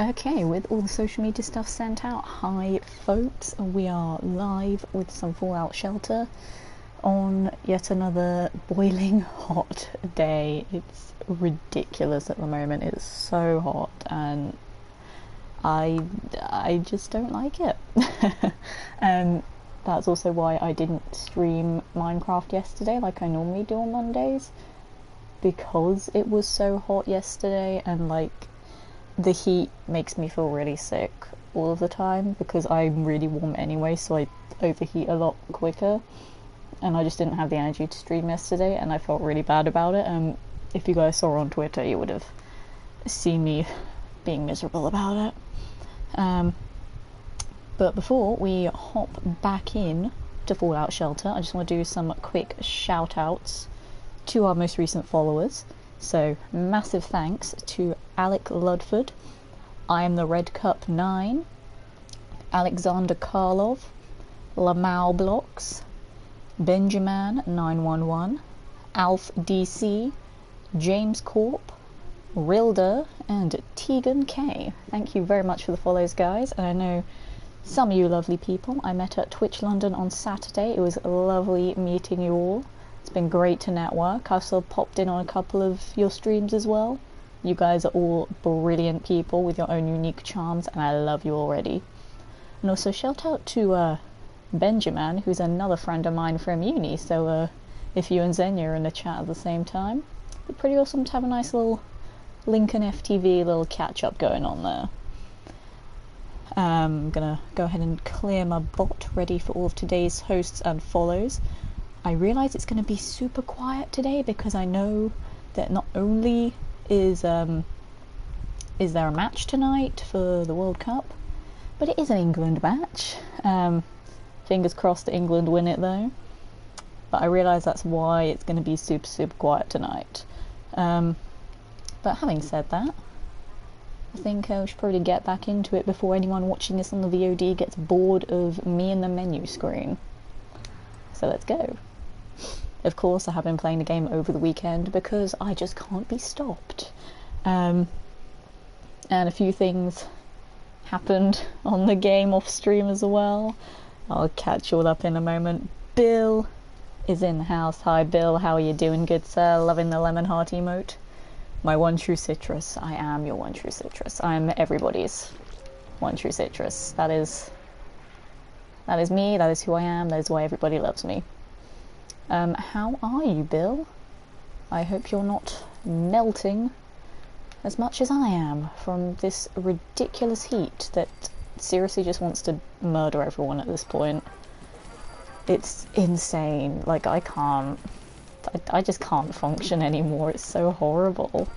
Okay, with all the social media stuff sent out, hi folks, we are live with some Fallout Shelter on yet another boiling hot day. It's ridiculous at the moment, it's so hot and I just don't like it. And that's also why I didn't stream Minecraft yesterday like I normally do on Mondays, because it was so hot yesterday, and like the heat makes me feel really sick all of the time because I'm really warm anyway, so I overheat a lot quicker, and I just didn't have the energy to stream yesterday and I felt really bad about it. And if you guys saw on Twitter, you would have seen me being miserable about it. But before we hop back in to Fallout Shelter, I just want to do some quick shout outs to our most recent followers. So massive thanks to Alec Ludford, I am the Red Cup 9, Alexander Karlov, Lamau Blocks, Benjamin 911, Alf DC, James Corp, Rilda, and Tegan K. Thank you very much for the follows, guys. And I know some of you lovely people I met at Twitch London on Saturday. It was lovely meeting you all. It's been great to network. I've sort of popped in on a couple of your streams as well. You guys are all brilliant people with your own unique charms, and I love you already. And also shout out to Benjamin, who's another friend of mine from uni. So if you and Xenia are in the chat at the same time, it'd be pretty awesome to have a nice little Lincoln FTV little catch up going on there. I'm gonna go ahead and clear my bot ready for all of today's hosts and follows. I realise it's going to be super quiet today because I know that not only is there a match tonight for the World Cup, but it is an England match. Fingers crossed that England win it though. But I realise that's why it's going to be super quiet tonight. But having said that, I think we should probably get back into it before anyone watching this on the VOD gets bored of me and the menu screen. So let's go. Of course, I have been playing the game over the weekend because I just can't be stopped. And a few things happened on the game off stream as well. I'll catch you all up in a moment. Bill is in the house. Hi Bill, how are you doing, good sir? Loving the lemon heart emote. My one true citrus. I am your one true citrus. I am everybody's one true citrus. That is me, that is who I am, that is why everybody loves me. How are you, Bill? I hope you're not melting as much as I am from this ridiculous heat that seriously just wants to murder everyone at this point. It's insane. Like, I just can't function anymore. It's so horrible.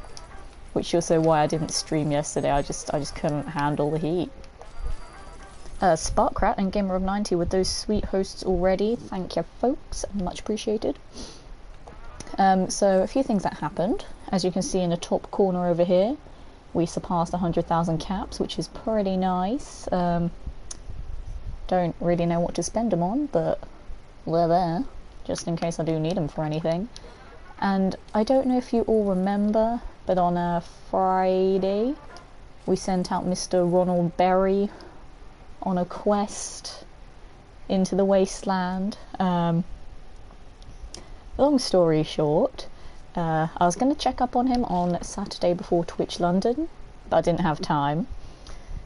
Which is also why I didn't stream yesterday. I just couldn't handle the heat. Sparkrat and Gamer of 90 with those sweet hosts already. Thank you, folks. Much appreciated. So a few things that happened. As you can see in the top corner over here, we surpassed 100,000 caps, which is pretty nice. Don't really know what to spend them on, but they're there, just in case I do need them for anything. And I don't know if you all remember, but on a Friday, we sent out Mr. Ronald Berry on a quest into the wasteland. Long story short, I was going to check up on him on Saturday before Twitch London, but I didn't have time.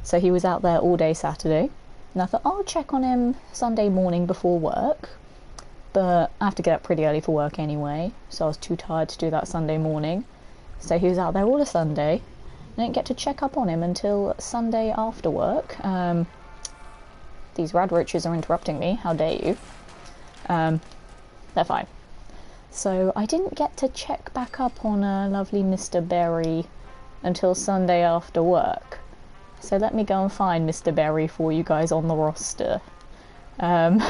So he was out there all day Saturday, and I thought I'll check on him Sunday morning before work, but I have to get up pretty early for work anyway, so I was too tired to do that Sunday morning. So he was out there all of Sunday. I didn't get to check up on him until Sunday after work. These radroaches are interrupting me, how dare you. They're fine. So I didn't get to check back up on lovely Mr. Berry until Sunday after work. So let me go and find Mr. Berry for you guys on the roster. There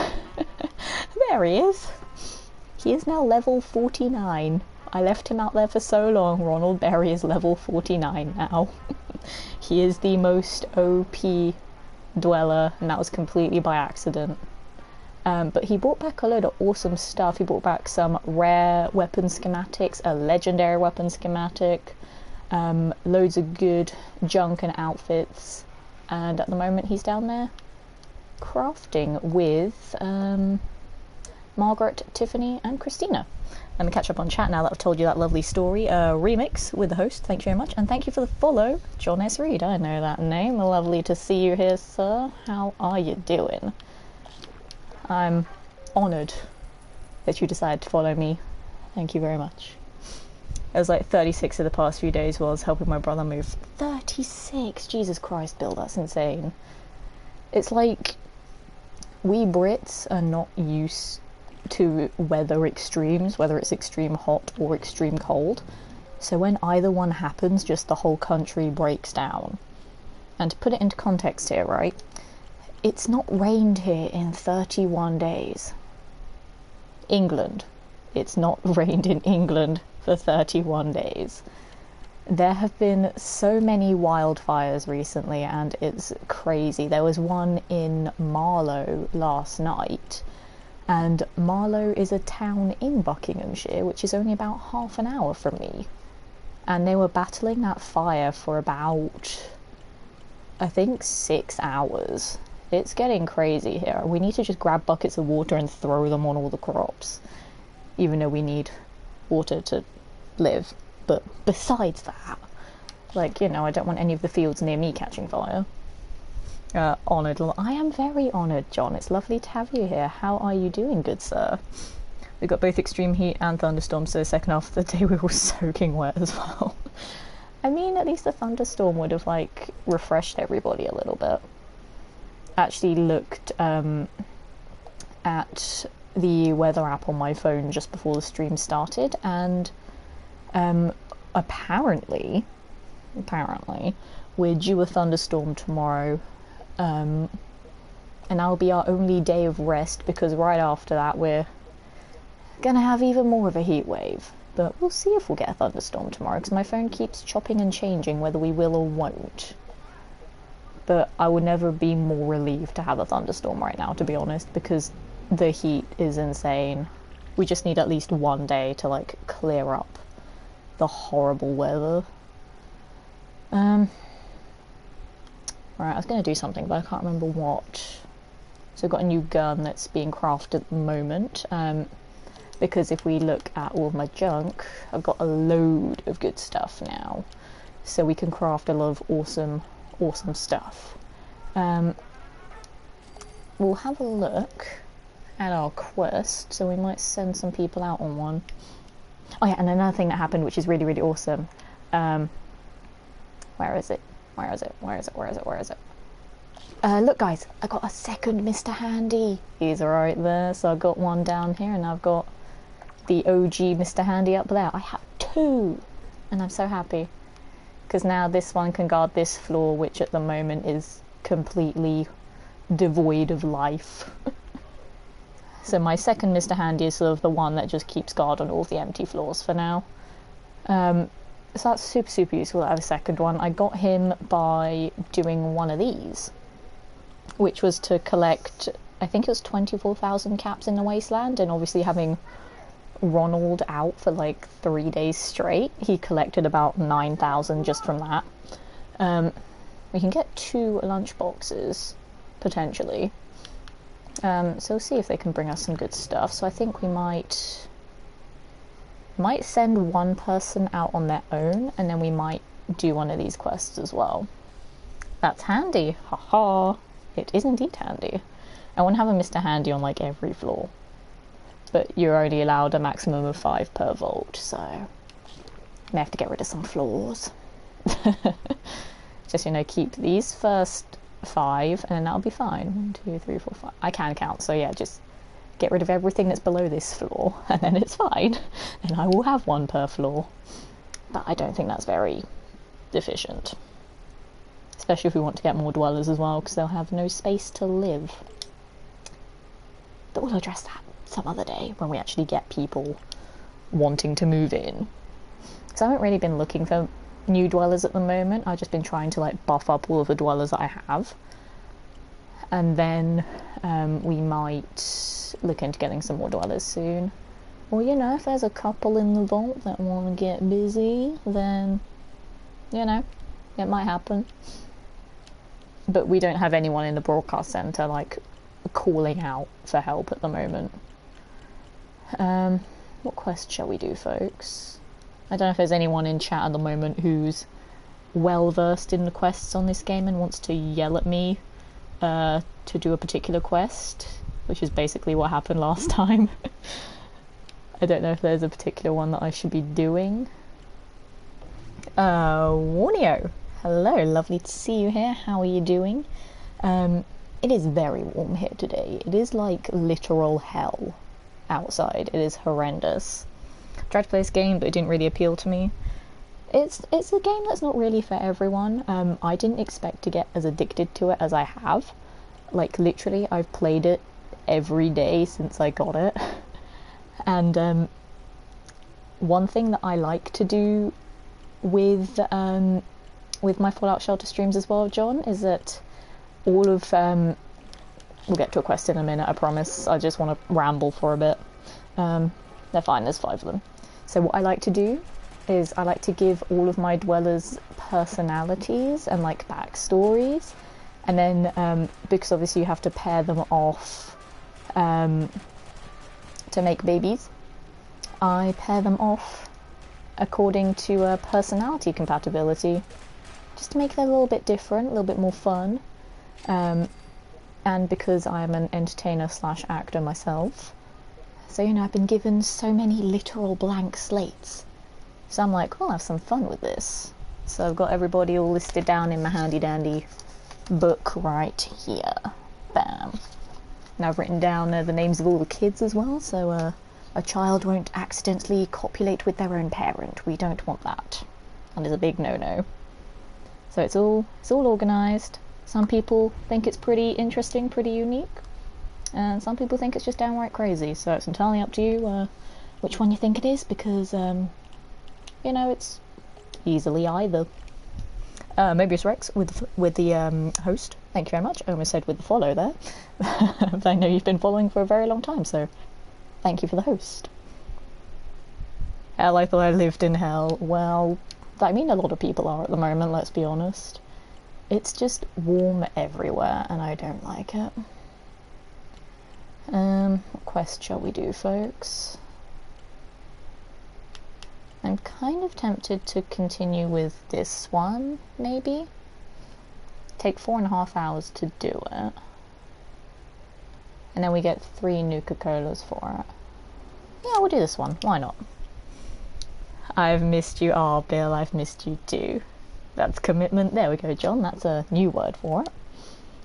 he is. He is now level 49. I left him out there for so long. Ronald Berry is level 49 now. He is the most OP dweller, and that was completely by accident. But he brought back a load of awesome stuff. He brought back some rare weapon schematics, a legendary weapon schematic, loads of good junk and outfits, and at the moment he's down there crafting with Margaret, Tiffany and Christina. Let me catch up on chat now that I've told you that lovely story. Remix with the host, thank you very much, and thank you for the follow, John S. Reed. I know that name. Lovely to see you here, sir. How are you doing? I'm honoured that you decided to follow me. Thank you very much. It was like 36 of the past few days while I was helping my brother move. 36? Jesus Christ, Bill, that's insane. It's like we Brits are not used to weather extremes, whether it's extreme hot or extreme cold. So when either one happens, just the whole country breaks down. And to put it into context here, right? It's not rained here in 31 days. England. It's not rained in England for 31 days. There have been so many wildfires recently, and it's crazy. There was one in Marlow last night, and Marlow is a town in Buckinghamshire, which is only about half an hour from me. And they were battling that fire for about, I think, 6 hours. It's getting crazy here. We need to just grab buckets of water and throw them on all the crops, even though we need water to live. But besides that, like, you know, I don't want any of the fields near me catching fire. Honoured. I am very honoured, John. It's lovely to have you here. How are you doing, good sir? We got both extreme heat and thunderstorms, so the second half of the day we were soaking wet as well. I mean, at least the thunderstorm would have, like, refreshed everybody a little bit. Actually looked at the weather app on my phone just before the stream started, and apparently we're due a thunderstorm tomorrow, and that'll be our only day of rest, because right after that we're gonna have even more of a heat wave. But we'll see if we'll get a thunderstorm tomorrow, because my phone keeps chopping and changing whether we will or won't. But I would never be more relieved to have a thunderstorm right now, to be honest, because the heat is insane. We just need at least one day to, like, clear up the horrible weather. Right, I was going to do something, but I can't remember what. So I've got a new gun that's being crafted at the moment, because if we look at all of my junk, I've got a load of good stuff now. So we can craft a lot of awesome stuff. We'll have a look at our quest, so we might send some people out on one. Oh yeah, and another thing that happened, which is really, really awesome. Where is it? Look guys, I got a second Mr. Handy. He's right there. So I've got one down here, and I've got the OG Mr. Handy up there. I have two, and I'm so happy, because now this one can guard this floor, which at the moment is completely devoid of life. So my second Mr. Handy is sort of the one that just keeps guard on all the empty floors for now. So that's super, super useful to have a second one. I got him by doing one of these, which was to collect, I think it was 24,000 caps in the wasteland, and obviously having Ronald out for like 3 days straight, he collected about 9,000 just from that. We can get 2 lunch boxes, potentially. So we'll see if they can bring us some good stuff. So I think we might send one person out on their own, and then we might do one of these quests as well. That's handy. Haha. It is indeed handy. I want to have a Mr. Handy on like every floor, but you're only allowed a maximum of 5 per vault, so I may have to get rid of some floors. Just, you know, keep these first 5 and then that'll be fine. 1, 2, 3, 4, 5. I can count, so yeah, just get rid of everything that's below this floor and then it's fine. And I will have 1 per floor. But I don't think that's very efficient. Especially if we want to get more dwellers as well, because they'll have no space to live. But we'll address that some other day when we actually get people wanting to move in. So I haven't really been looking for new dwellers at the moment. I've just been trying to like buff up all of the dwellers that I have. And then we might look into getting some more dwellers soon. Or, you know, if there's a couple in the vault that want to get busy, then You know, it might happen. But we don't have anyone in the broadcast centre, like, calling out for help at the moment. What quest shall we do, folks? I don't know if there's anyone in chat at the moment who's well versed in the quests on this game and wants to yell at me to do a particular quest, which is basically what happened last time. I don't know if there's a particular one that I should be doing. Warnio, hello, lovely to see you here. How are you doing? It is very warm here today. It is like literal hell outside. It is horrendous. I tried to play this game, but it didn't really appeal to me. It's a game that's not really for everyone. I didn't expect to get as addicted to it as I have. Like, literally, I've played it every day since I got it. And one thing that I like to do with my Fallout Shelter streams as well, John, is that all of we'll get to a quest in a minute, I promise. I just want to ramble for a bit. They're fine, there's 5 of them. So what I like to do is I like to give all of my dwellers personalities and like backstories, and then because obviously you have to pair them off to make babies, I pair them off according to personality compatibility, just to make it a little bit different, a little bit more fun. And because I am an entertainer / actor myself, so you know, I've been given so many literal blank slates. So I'm like, well, I'll have some fun with this. So I've got everybody all listed down in my handy dandy book right here. Bam. And I've written down the names of all the kids as well, so a child won't accidentally copulate with their own parent. We don't want that. That is a big no-no. So it's all organised. Some people think it's pretty interesting, pretty unique, and some people think it's just downright crazy. So it's entirely up to you which one you think it is, because you know, it's easily either. Mobius Rex with the host. Thank you very much. I almost said with the follow there. But I know you've been following for a very long time, so thank you for the host. Hell, I thought I lived in hell. Well, I mean, a lot of people are at the moment, let's be honest. It's just warm everywhere, and I don't like it. What quest shall we do, folks? I'm kind of tempted to continue with this one, maybe? Take 4.5 hours to do it. And then we get 3 Nuka-Colas for it. Yeah, we'll do this one. Why not? I've missed you. Oh, Bill, I've missed you too. That's commitment. There we go, John. That's a new word for it.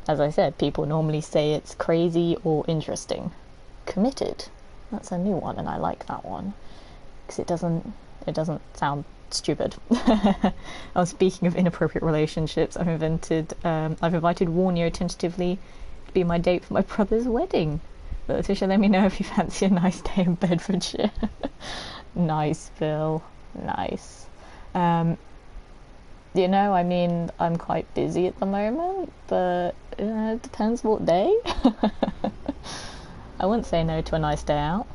As I said, people normally say it's crazy or interesting. Committed. That's a new one, and I like that one. Because it doesn't sound stupid. Oh, speaking of inappropriate relationships, I've invited Warnio tentatively to be my date for my brother's wedding. But Letitia, let me know if you fancy a nice day in Bedfordshire. Nice, Bill. Nice. You know, I mean, I'm quite busy at the moment, but it depends what day. I wouldn't say no to a nice day out.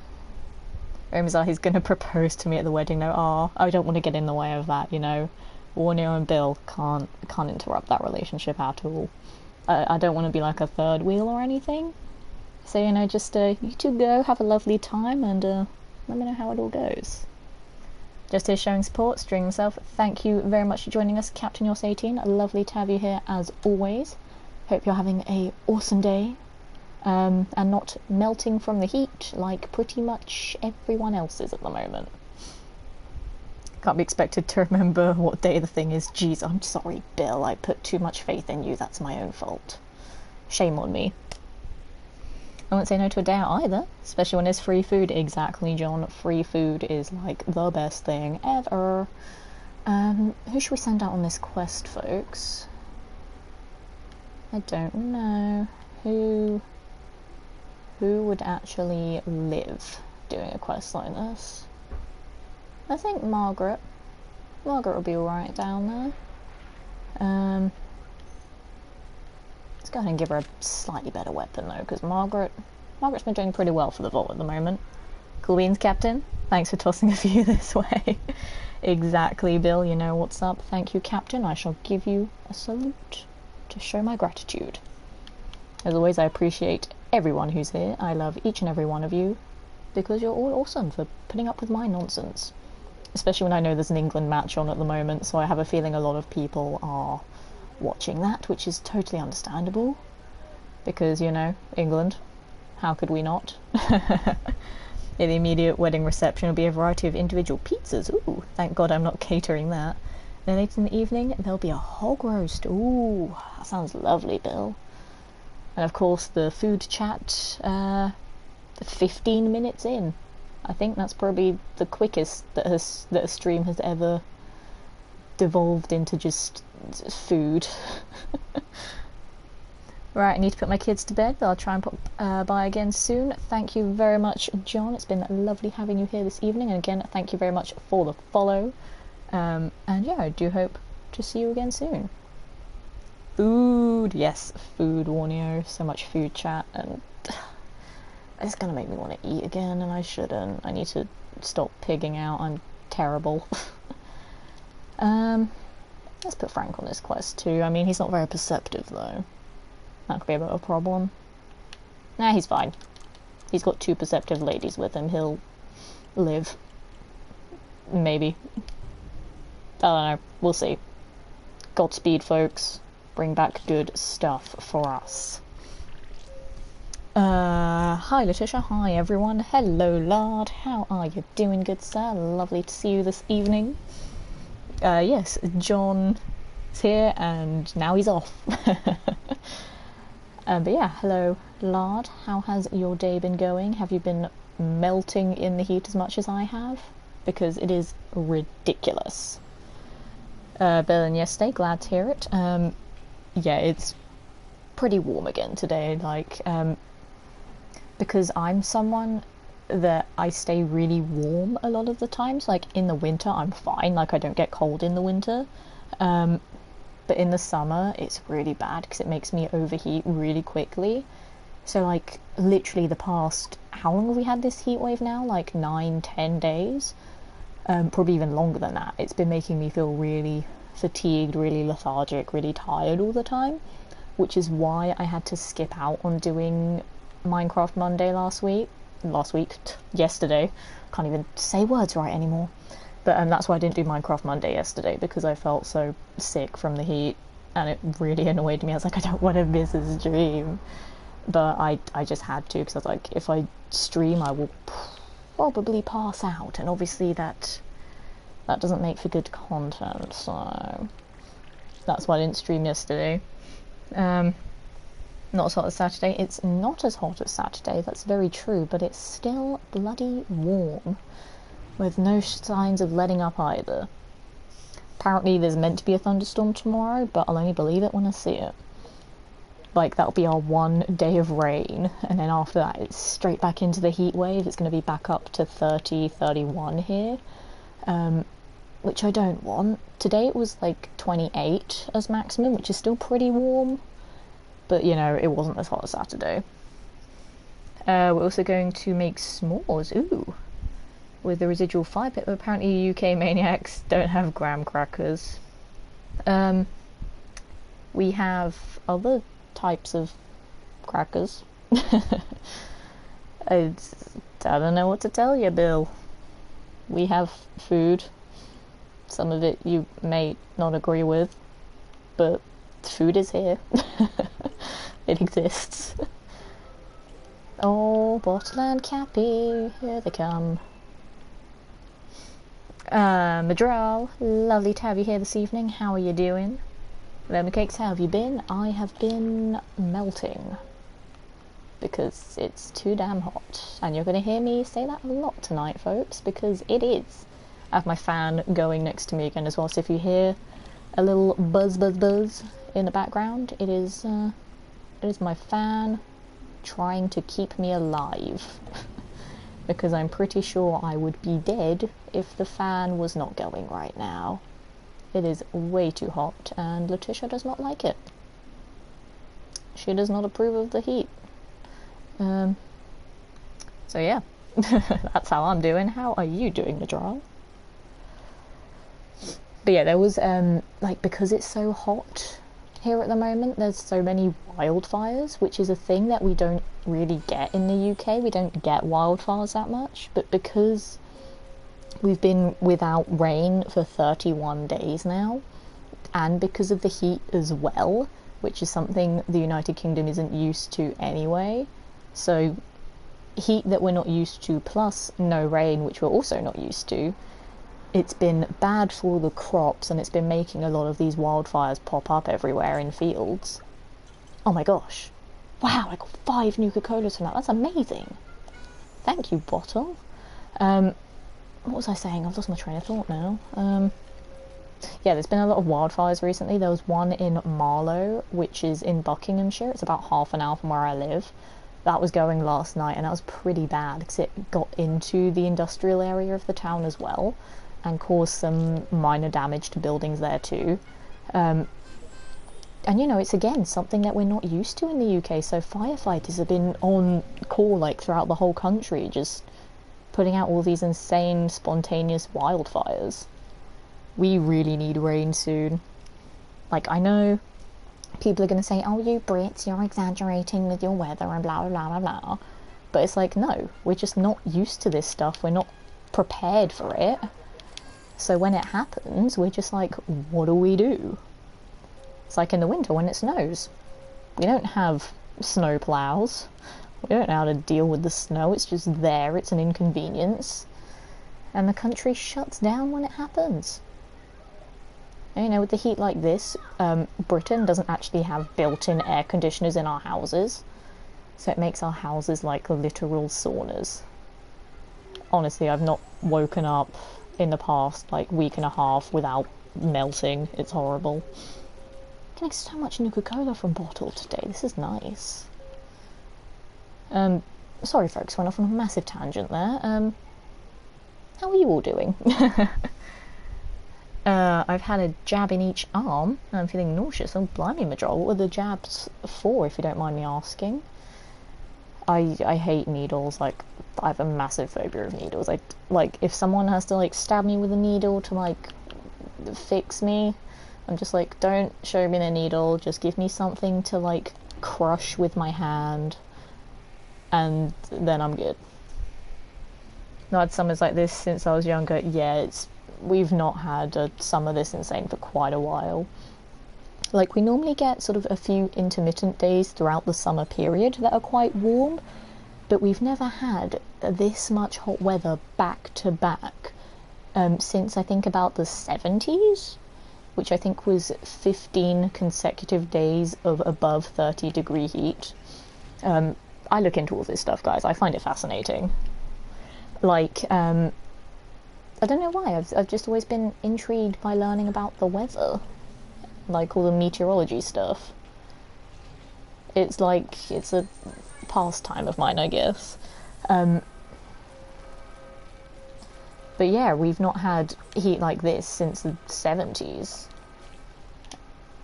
Rumors are he's going to propose to me at the wedding. No, I don't want to get in the way of that, you know. Warnio and Bill can't interrupt that relationship at all. I don't want to be like a third wheel or anything. So, you know, just you two go, have a lovely time, and let me know how it all goes. Just here showing support, String himself. Thank you very much for joining us, Captain Yoss 18. Lovely to have you here as always. Hope you're having a awesome day. And not melting from the heat like pretty much everyone else is at the moment. Can't be expected to remember what day the thing is. Jeez, I'm sorry, Bill. I put too much faith in you. That's my own fault. Shame on me. I won't say no to a day out either, especially when there's free food. Exactly, John. Free food is like the best thing ever. Who should we send out on this quest, folks? I don't know. Who would actually live doing a quest like this? I think Margaret. Margaret will be alright down there. Let's go ahead and give her a slightly better weapon though, because Margaret's been doing pretty well for the Vault at the moment. Cool beans, Captain. Thanks for tossing a few this way. Exactly, Bill. You know what's up. Thank you, Captain. I shall give you a salute to show my gratitude. As always, I appreciate everyone who's here. I love each and every one of you because you're all awesome for putting up with my nonsense. Especially when I know there's an England match on at the moment, so I have a feeling a lot of people are watching that, which is totally understandable. Because, you know, England. How could we not? In the immediate wedding reception will be a variety of individual pizzas. Ooh, thank God I'm not catering that. Then later in the evening, there'll be a hog roast. Ooh, that sounds lovely, Bill. And of course, the food chat, 15 minutes in. I think that's probably the quickest that a stream has ever devolved into just food. Right, I need to put my kids to bed, but I'll try and pop by again soon. Thank you very much, John. It's been lovely having you here this evening. And again, thank you very much for the follow. And yeah, I do hope to see you again soon. Food, yes, food, Warnio. So much food chat, and it's gonna make me want to eat again, and I shouldn't. I need to stop pigging out. I'm terrible. Let's put Frank on this quest too. I mean, he's not very perceptive though. That could be a bit of a problem. Nah, he's fine. He's got 2 perceptive ladies with him. He'll live. Maybe. I don't know. We'll see. Godspeed, folks. Bring back good stuff for us. Hi, Letitia. Hi, everyone. Hello, Lard. How are you doing, good sir? Lovely to see you this evening. Yes, John is here, and now he's off. But yeah, hello, Lard. How has your day been going? Have you been melting in the heat as much as I have? Because it is ridiculous. Better than yesterday, glad to hear it. Yeah, it's pretty warm again today, like, because I'm someone that I stay really warm a lot of the times. Like, in the winter, I'm fine, like, I don't get cold in the winter. But in the summer, it's really bad because it makes me overheat really quickly. So, like, literally the past... How long have we had this heat wave now? Like, 9-10 days? Probably even longer than that. It's been making me feel really fatigued, really lethargic, really tired all the time. Which is why I had to skip out on doing Minecraft Monday yesterday. Can't even say words right anymore. But that's why I didn't do Minecraft Monday yesterday, because I felt so sick from the heat, and it really annoyed me. I was like, I don't want to miss this stream. But I just had to, because I was like, if I stream, I will probably pass out, and obviously that doesn't make for good content, so that's why I didn't stream yesterday. Not as hot as Saturday. It's not as hot as Saturday, that's very true, but it's still bloody warm. With no signs of letting up either. Apparently there's meant to be a thunderstorm tomorrow, but I'll only believe it when I see it. Like, that'll be our 1 day of rain, and then after that it's straight back into the heat wave. It's going to be back up to 30, 31 here, which I don't want. Today it was like 28 as maximum, which is still pretty warm, but you know, it wasn't as hot as Saturday. We're also going to make s'mores. Ooh. With the residual 5 bit, but apparently UK maniacs don't have graham crackers. We have other types of crackers. I don't know what to tell you, Bill. We have food. Some of it you may not agree with, but food is here. It exists. Oh, Bottle and Cappy, here they come. Madral, lovely to have you here this evening. How are you doing? Lemon Cakes, how have you been? I have been melting. Because it's too damn hot. And you're going to hear me say that a lot tonight, folks, because it is. I have my fan going next to me again as well, so if you hear a little buzz in the background, it is my fan trying to keep me alive. Because I'm pretty sure I would be dead if the fan was not going right now. It is way too hot, and Letitia does not like it. She does not approve of the heat. So yeah, that's how I'm doing. How are you doing, Madral? But yeah, there was like, because it's so hot here at the moment, there's so many wildfires, which is a thing that we don't really get in the UK. We don't get wildfires that much, but because we've been without rain for 31 days now, and because of the heat as well, which is something the United Kingdom isn't used to anyway, so heat that we're not used to plus no rain, which we're also not used to, it's been bad for the crops, and it's been making a lot of these wildfires pop up everywhere in fields. Oh my gosh. Wow, I got 5 Nuka-Colas from that. That's amazing. Thank you, bottle. What was I saying? I've lost my train of thought now. Yeah, there's been a lot of wildfires recently. There was one in Marlow, which is in Buckinghamshire. It's about half an hour from where I live. That was going last night, and that was pretty bad because it got into the industrial area of the town as well and caused some minor damage to buildings there too. And you know, it's again something that we're not used to in the UK, so firefighters have been on call like throughout the whole country, just putting out all these insane spontaneous wildfires. We really need rain soon. Like, I know people are going to say, oh, you Brits, you're exaggerating with your weather and blah, blah, blah, blah, blah. But it's like, no, we're just not used to this stuff. We're not prepared for it. So when it happens, we're just like, what do we do? It's like in the winter when it snows. We don't have snow plows. We don't know how to deal with the snow. It's just there. It's an inconvenience. And the country shuts down when it happens. You know, with the heat like this, Britain doesn't actually have built-in air conditioners in our houses, so it makes our houses like literal saunas. Honestly, I've not woken up in the past like week and a half without melting. It's horrible. Getting so much Nuka-Cola from bottle today. This is nice. Sorry folks, went off on a massive tangent there. How are you all doing? I've had a jab in each arm, and I'm feeling nauseous. Oh, blimey, Majol, what were the jabs for, if you don't mind me asking? I hate needles. Like, I have a massive phobia of needles. Like, if someone has to, like, stab me with a needle to, like, fix me, I'm just like, don't show me the needle, just give me something to, like, crush with my hand, and then I'm good. I've had summers like this since I was younger. Yeah, we've not had a summer this insane for quite a while. Like, we normally get sort of a few intermittent days throughout the summer period that are quite warm, but we've never had this much hot weather back to back since I think about the 70s, which I think was 15 consecutive days of above 30-degree heat. I look into all this stuff, guys. I find it fascinating. Like, I don't know why, I've just always been intrigued by learning about the weather, like all the meteorology stuff. It's like, it's a pastime of mine, I guess. But yeah, we've not had heat like this since the 70s.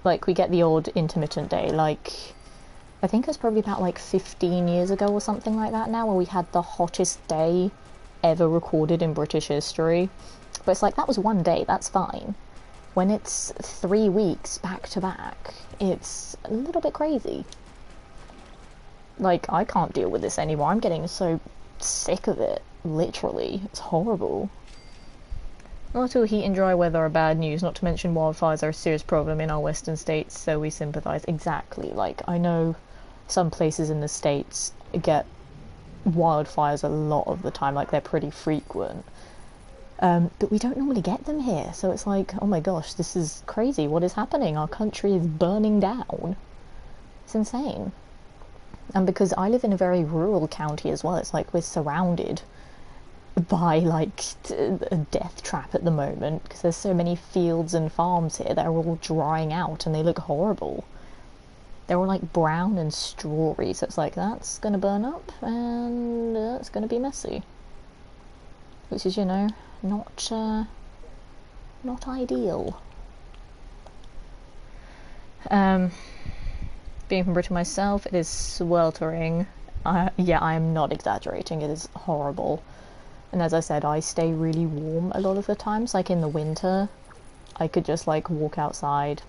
Like, we get the odd intermittent day, like, I think it was probably about like 15 years ago or something like that now, where we had the hottest day ever recorded in British history. But it's like, that was one day, that's fine. When it's 3 weeks back to back, it's a little bit crazy. Like, I can't deal with this anymore. I'm getting so sick of it, literally. It's horrible. Not all heat and dry weather are bad news, not to mention wildfires are a serious problem in our western states, so we sympathise. Exactly. Like, I know some places in the States get wildfires a lot of the time, like, they're pretty frequent. But we don't normally get them here, so it's like, oh my gosh, this is crazy. What is happening? Our country is burning down. It's insane. And because I live in a very rural county as well, it's like we're surrounded by, like, a death trap at the moment, because there's so many fields and farms here that are all drying out and they look horrible. They're all like brown and strawy, so it's like, that's gonna burn up and it's gonna be messy, which is, you know, not ideal. Being from Britain myself, it is sweltering. Yeah, I am not exaggerating, it is horrible. And as I said, I stay really warm a lot of the times. Like in the winter, I could just like walk outside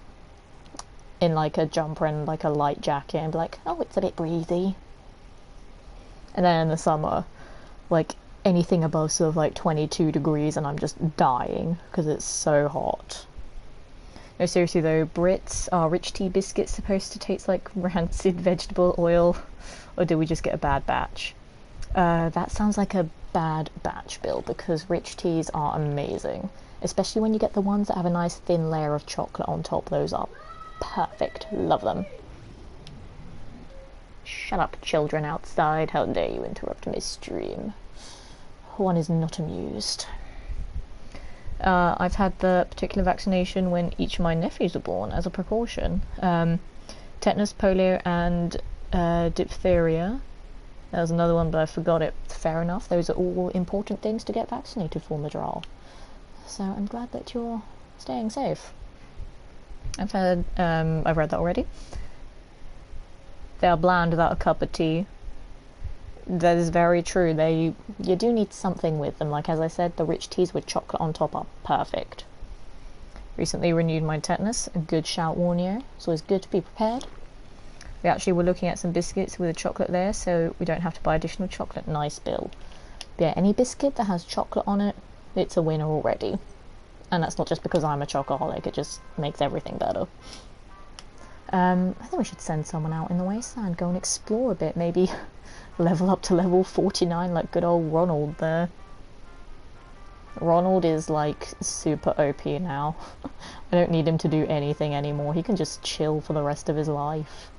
in like a jumper and like a light jacket and be like, oh, it's a bit breezy. And then in the summer, like anything above sort of like 22 degrees and I'm just dying because it's so hot. No, seriously though, Brits, are rich tea biscuits supposed to taste like rancid vegetable oil, or do we just get a bad batch? That sounds like a bad batch, Bill, because rich teas are amazing, especially when you get the ones that have a nice thin layer of chocolate on top. Those are perfect. Love them. Shut up, children outside. How dare you interrupt my stream. One is not amused. I've had the particular vaccination when each of my nephews were born as a precaution. Tetanus, polio, and diphtheria. There was another one, but I forgot it. Fair enough. Those are all important things to get vaccinated for, Madral. So I'm glad that you're staying safe. I've read that already. They are bland without a cup of tea. That is very true. You do need something with them. Like, as I said, the rich teas with chocolate on top are perfect. Recently renewed my tetanus. A good shout, Warnio. It's always good to be prepared. We actually were looking at some biscuits with a chocolate there, so we don't have to buy additional chocolate. Nice, Bill. But yeah, any biscuit that has chocolate on it, it's a winner already. And that's not just because I'm a chocoholic, it just makes everything better. I think we should send someone out in the wasteland, go and explore a bit, maybe level up to level 49 like good old Ronald there. Ronald is like super OP now. I don't need him to do anything anymore, he can just chill for the rest of his life.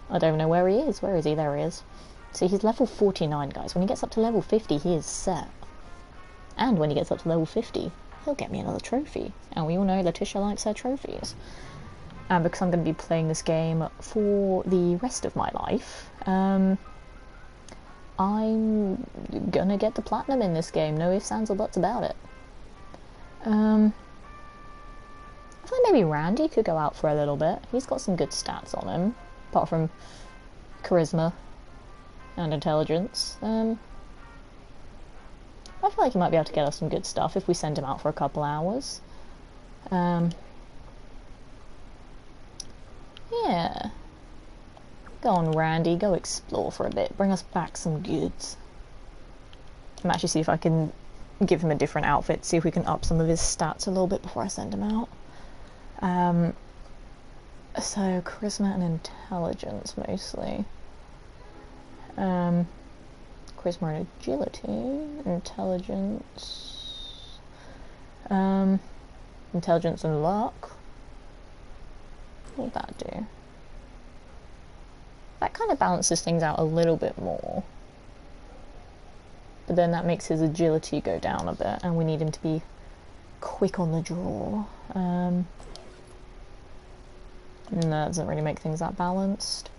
I don't know where he is. Where is he? There he is. See, he's level 49, guys. When he gets up to level 50, he is set. And when he gets up to level 50, he'll get me another trophy. And we all know Letitia likes her trophies. And because I'm going to be playing this game for the rest of my life, I'm going to get the platinum in this game. No ifs, ands, or buts about it. I feel like maybe Randy could go out for a little bit. He's got some good stats on him. Apart from charisma and intelligence. I feel like he might be able to get us some good stuff if we send him out for a couple hours. Yeah. Go on, Randy, go explore for a bit. Bring us back some goods. I'm actually see if I can give him a different outfit, see if we can up some of his stats a little bit before I send him out. So, charisma and intelligence, mostly. Charisma and agility. Intelligence. Intelligence and luck. What would that do? That kind of balances things out a little bit more. But then that makes his agility go down a bit, and we need him to be quick on the draw. No, that doesn't really make things that balanced.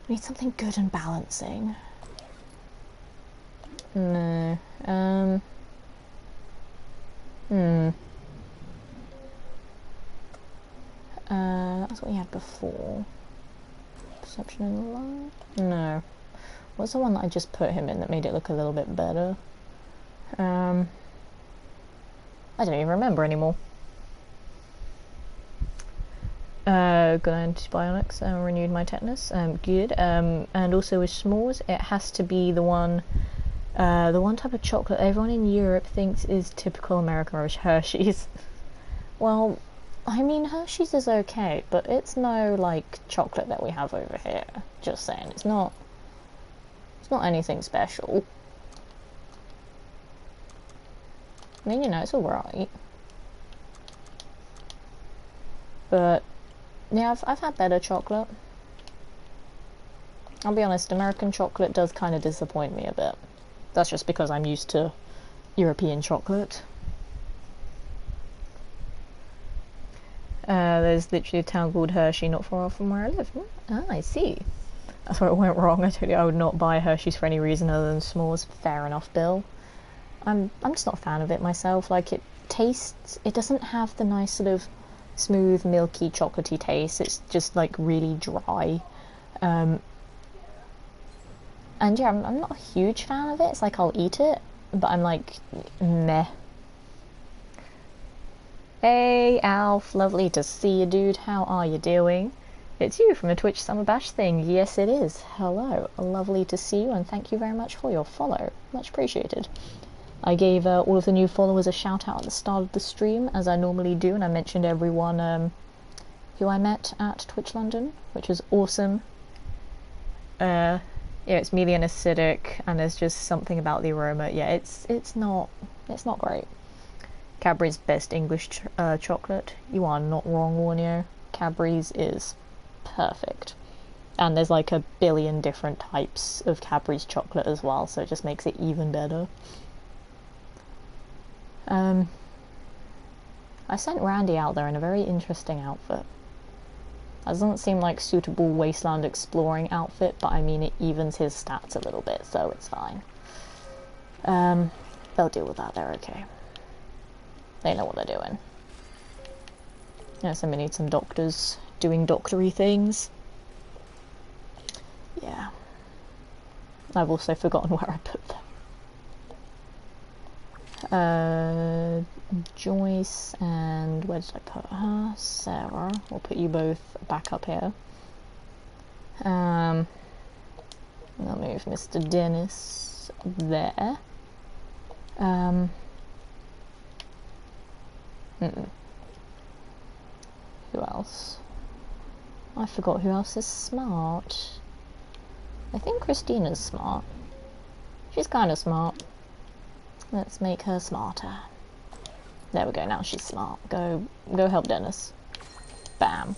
We need something good and balancing. No. That's what we had before. Perception and light? No. What's the one that I just put him in that made it look a little bit better? I don't even remember anymore. Good antibiotics, renewed my tetanus, good. And also with s'mores, it has to be the one type of chocolate everyone in Europe thinks is typical American, Hershey's. Well, I mean, Hershey's is okay, but it's no, like, chocolate that we have over here. Just saying, it's not anything special. I mean, you know, it's alright. But yeah, I've had better chocolate. I'll be honest, American chocolate does kind of disappoint me a bit. That's just because I'm used to European chocolate. There's literally a town called Hershey not far off from where I live. Ah, I see. That's where it went wrong. I told you I would not buy Hershey's for any reason other than s'mores. Fair enough, Bill. I'm just not a fan of it myself. Like, it doesn't have the nice sort of smooth, milky, chocolatey taste. It's just like really dry. And yeah, I'm not a huge fan of it. It's like I'll eat it, but I'm like, meh. Hey Alf, lovely to see you, dude. How are you doing? It's you from the Twitch Summer Bash thing. Yes, it is. Hello. Lovely to see you, and thank you very much for your follow. Much appreciated. I gave all of the new followers a shout out at the start of the stream, as I normally do, and I mentioned everyone who I met at Twitch London, which was awesome. Yeah, it's mealy and acidic, and there's just something about the aroma. Yeah, it's not great. Cadbury's best English chocolate. You are not wrong, Warnio. Cadbury's is perfect. And there's like a billion different types of Cadbury's chocolate as well, so it just makes it even better. I sent Randy out there in a very interesting outfit. That doesn't seem like suitable wasteland exploring outfit, but I mean it evens his stats a little bit, so it's fine. They'll deal with that, they're okay. They know what they're doing. Yeah, so we need some doctors doing doctory things. Yeah. I've also forgotten where I put them. Joyce and where did I put her? Sarah. We'll put you both back up here. I'll move Mr. Dennis there. Who else? I forgot who else is smart. I think Christina's smart. She's kind of smart. Let's make her smarter. There we go, now she's smart. Go help Dennis. Bam.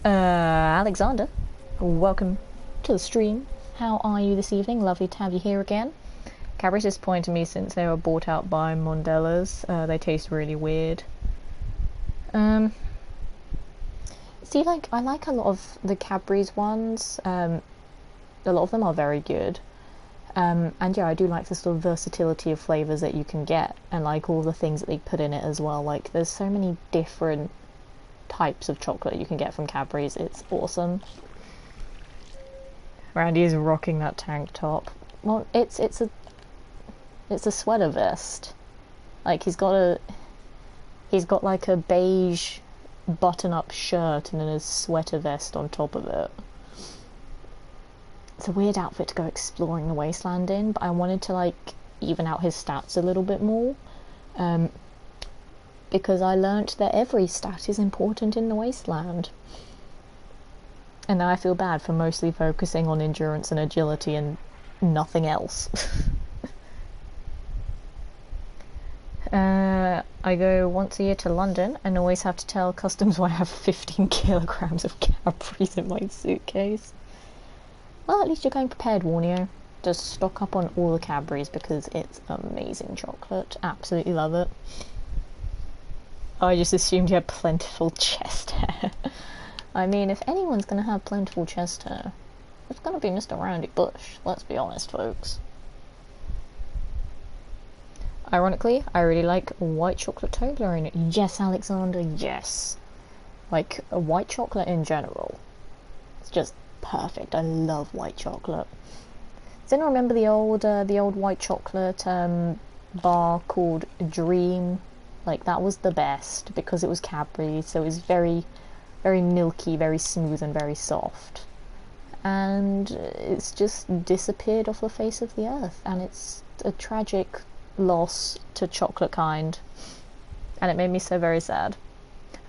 Alexander, welcome to the stream. How are you this evening? Lovely to have you here again. Cadbury's disappointed me since they were bought out by Mondelez. They taste really weird. See, like, I like a lot of the Cadbury's ones. A lot of them are very good. And yeah, I do like the sort of versatility of flavours that you can get, and like all the things that they put in it as well. Like, there's so many different types of chocolate you can get from Cadbury's. It's awesome. Randy is rocking that tank top. Well, it's a sweater vest. Like, he's got like a beige button-up shirt and then a sweater vest on top of it. It's a weird outfit to go exploring the wasteland in, but I wanted to like even out his stats a little bit more, because I learnt that every stat is important in the wasteland. And now I feel bad for mostly focusing on endurance and agility and nothing else. I go once a year to London and always have to tell customs why I have 15 kilograms of Cadbury's in my suitcase. Well, at least you're going prepared, Warnio. Just stock up on all the Cadbury's because it's amazing chocolate. Absolutely love it. I just assumed you had plentiful chest hair. I mean, if anyone's going to have plentiful chest hair, it's going to be Mr. Randy Bush. Let's be honest, folks. Ironically, I really like white chocolate Toblerone. Yes, Alexander, yes. Like, a white chocolate in general. It's just perfect. I love white chocolate. Does anyone remember the old white chocolate bar called Dream? Like, that was the best because it was Cadbury, so it was very, very milky, very smooth, and very soft. And it's just disappeared off the face of the earth, and it's a tragic loss to chocolate kind, and it made me so very sad.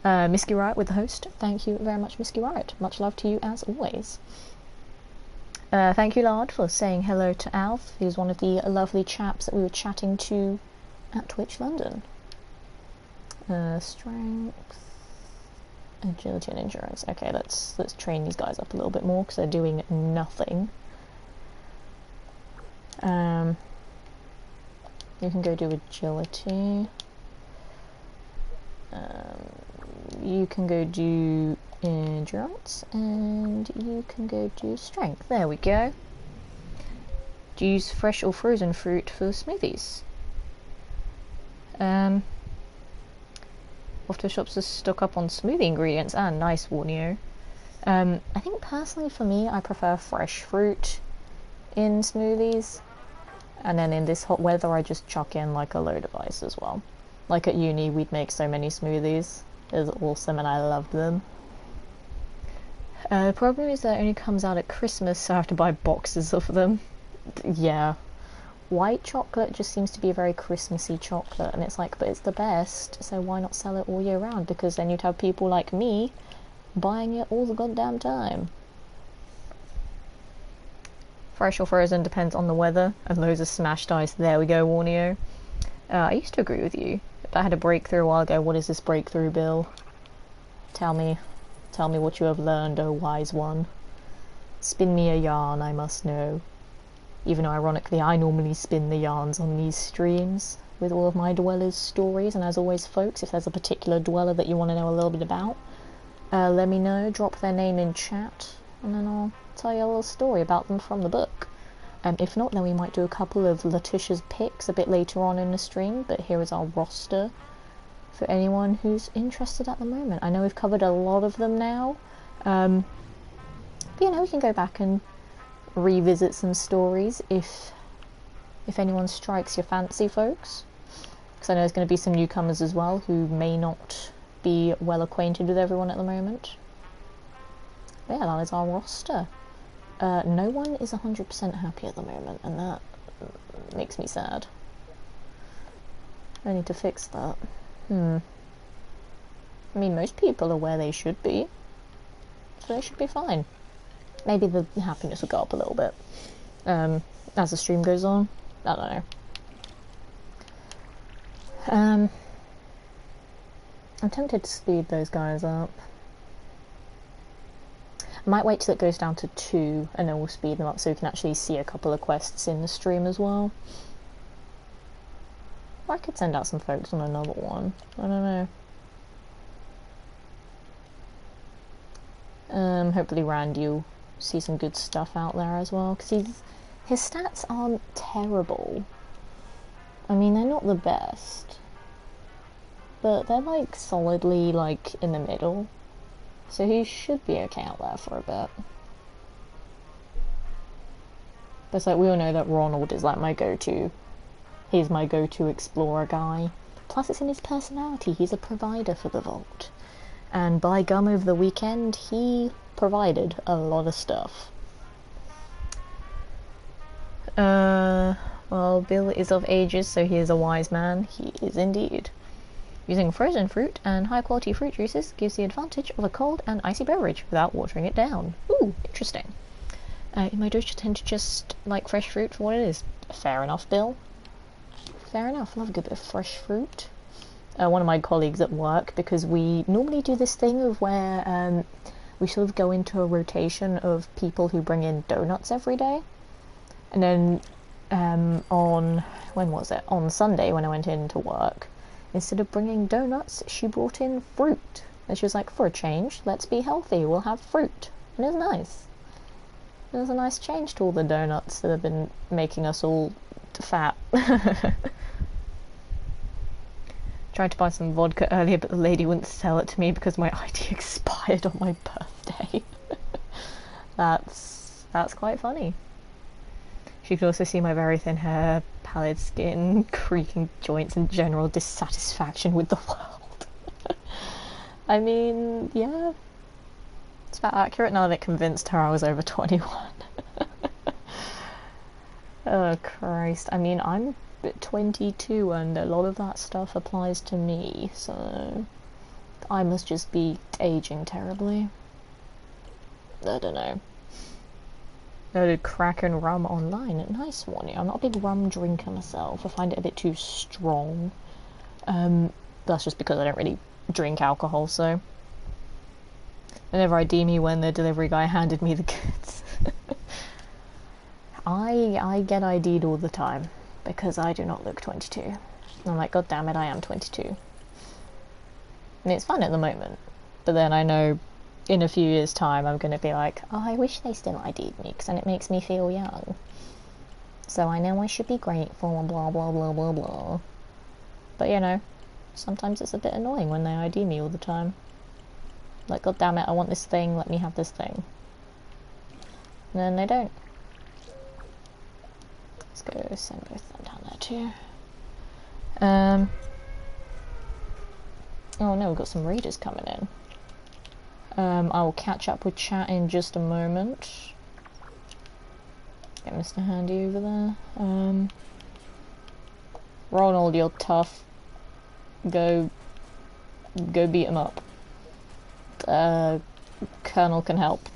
Misky Riot with the host. Thank you very much, Misky Riot. Much love to you as always. Thank you, Lard, for saying hello to Alf. He was one of the lovely chaps that we were chatting to at Twitch London. Strength, agility, and endurance. Okay, let's train these guys up a little bit more because they're doing nothing. You can go do agility. You can go do endurance, and you can go do strength. There we go. Do you use fresh or frozen fruit for smoothies? Off to the shops to stock up on smoothie ingredients. Ah, nice, Warnio. I think personally for me, I prefer fresh fruit in smoothies. And then in this hot weather, I just chuck in like a load of ice as well. Like at uni, we'd make so many smoothies. It was awesome and I loved them. The problem is that it only comes out at Christmas, so I have to buy boxes of them. Yeah. White chocolate just seems to be a very Christmassy chocolate, and it's like, but it's the best, so why not sell it all year round? Because then you'd have people like me buying it all the goddamn time. Fresh or frozen depends on the weather, and loads of smashed ice. There we go, Warnio. I used to agree with you. I had a breakthrough a while ago. What is this breakthrough, Bill? Tell me what you have learned, O wise one. Spin me a yarn, I must know. Even though, ironically, I normally spin the yarns on these streams with all of my dwellers' stories. And as always, folks, if there's a particular dweller that you want to know a little bit about, let me know, drop their name in chat, and then I'll tell you a little story about them from the book. If not, then we might do a couple of Letitia's picks a bit later on in the stream, but here is our roster for anyone who's interested at the moment. I know we've covered a lot of them now, but you know, we can go back and revisit some stories if anyone strikes your fancy, folks, because I know there's going to be some newcomers as well who may not be well acquainted with everyone at the moment. Yeah, that is our roster. No one is 100% happy at the moment, and that makes me sad. I need to fix that. I mean, most people are where they should be, so they should be fine. Maybe the happiness will go up a little bit as the stream goes on. I don't know. I'm tempted to speed those guys up. I might wait till it goes down to 2 and then we'll speed them up so we can actually see a couple of quests in the stream as well. Or I could send out some folks on another one. I don't know. Hopefully Randy will see some good stuff out there as well, because his stats aren't terrible. I mean, they're not the best, but they're like solidly like in the middle, so he should be okay out there for a bit. But it's like, we all know that Ronald is like my go-to. He's my go-to explorer guy. Plus it's in his personality, he's a provider for the vault. And by gum, over the weekend, he provided a lot of stuff. Well, Bill is of ages, so he is a wise man. He is indeed. Using frozen fruit and high-quality fruit juices gives the advantage of a cold and icy beverage without watering it down. Ooh, interesting. In my dojo, I tend to just like fresh fruit for what it is. Fair enough, Bill. Fair enough. Love a good bit of fresh fruit. One of my colleagues at work, because we normally do this thing of where we sort of go into a rotation of people who bring in donuts every day. And then on Sunday when I went into work, instead of bringing donuts, she brought in fruit. And she was like, for a change, let's be healthy, we'll have fruit. And it was nice. It was a nice change to all the donuts that have been making us all fat. Tried to buy some vodka earlier, but the lady wouldn't sell it to me because my ID expired on my birthday. That's quite funny. She could also see my very thin hair, pallid skin, creaking joints, and general dissatisfaction with the world. I mean, yeah, it's about accurate now that it convinced her I was over 21. Oh Christ, I mean, I'm 22 and a lot of that stuff applies to me, so I must just be aging terribly. I don't know. Loaded Kraken rum online. Nice one. I'm not a big rum drinker myself. I find it a bit too strong. That's just because I don't really drink alcohol, so whenever ID me when the delivery guy handed me the goods. I get ID'd all the time because I do not look 22. And I'm like, god damn it, I am 22. And it's fun at the moment, but then I know in a few years' time I'm going to be like, oh, I wish they still ID'd me, because then it makes me feel young. So I know I should be grateful and blah blah blah blah blah. But you know, sometimes it's a bit annoying when they ID me all the time. Like, god damn it, I want this thing, let me have this thing. And then they don't. Let's go send both of them down there too. Oh no, we've got some raiders coming in. I will catch up with chat in just a moment. Get Mr. Handy over there. Ronald, you're tough. Go beat him up. Colonel can help.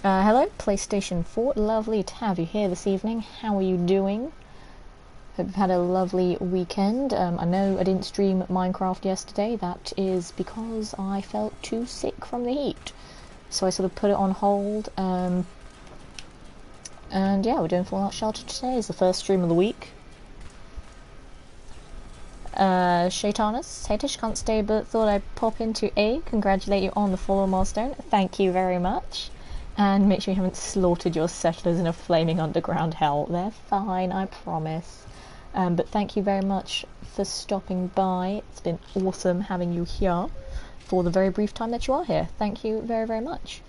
Hello, PlayStation 4. Lovely to have you here this evening. How are you doing? Hope you've had a lovely weekend. I know I didn't stream Minecraft yesterday. That is because I felt too sick from the heat. So I sort of put it on hold. And yeah, we're doing Fallout Shelter today. It's the first stream of the week. Shaitanus, Hatish, can't stay but thought I'd pop in to congratulate you on the follow milestone. Thank you very much. And make sure you haven't slaughtered your settlers in a flaming underground hell. They're fine, I promise. But thank you very much for stopping by. It's been awesome having you here for the very brief time that you are here. Thank you very, very much.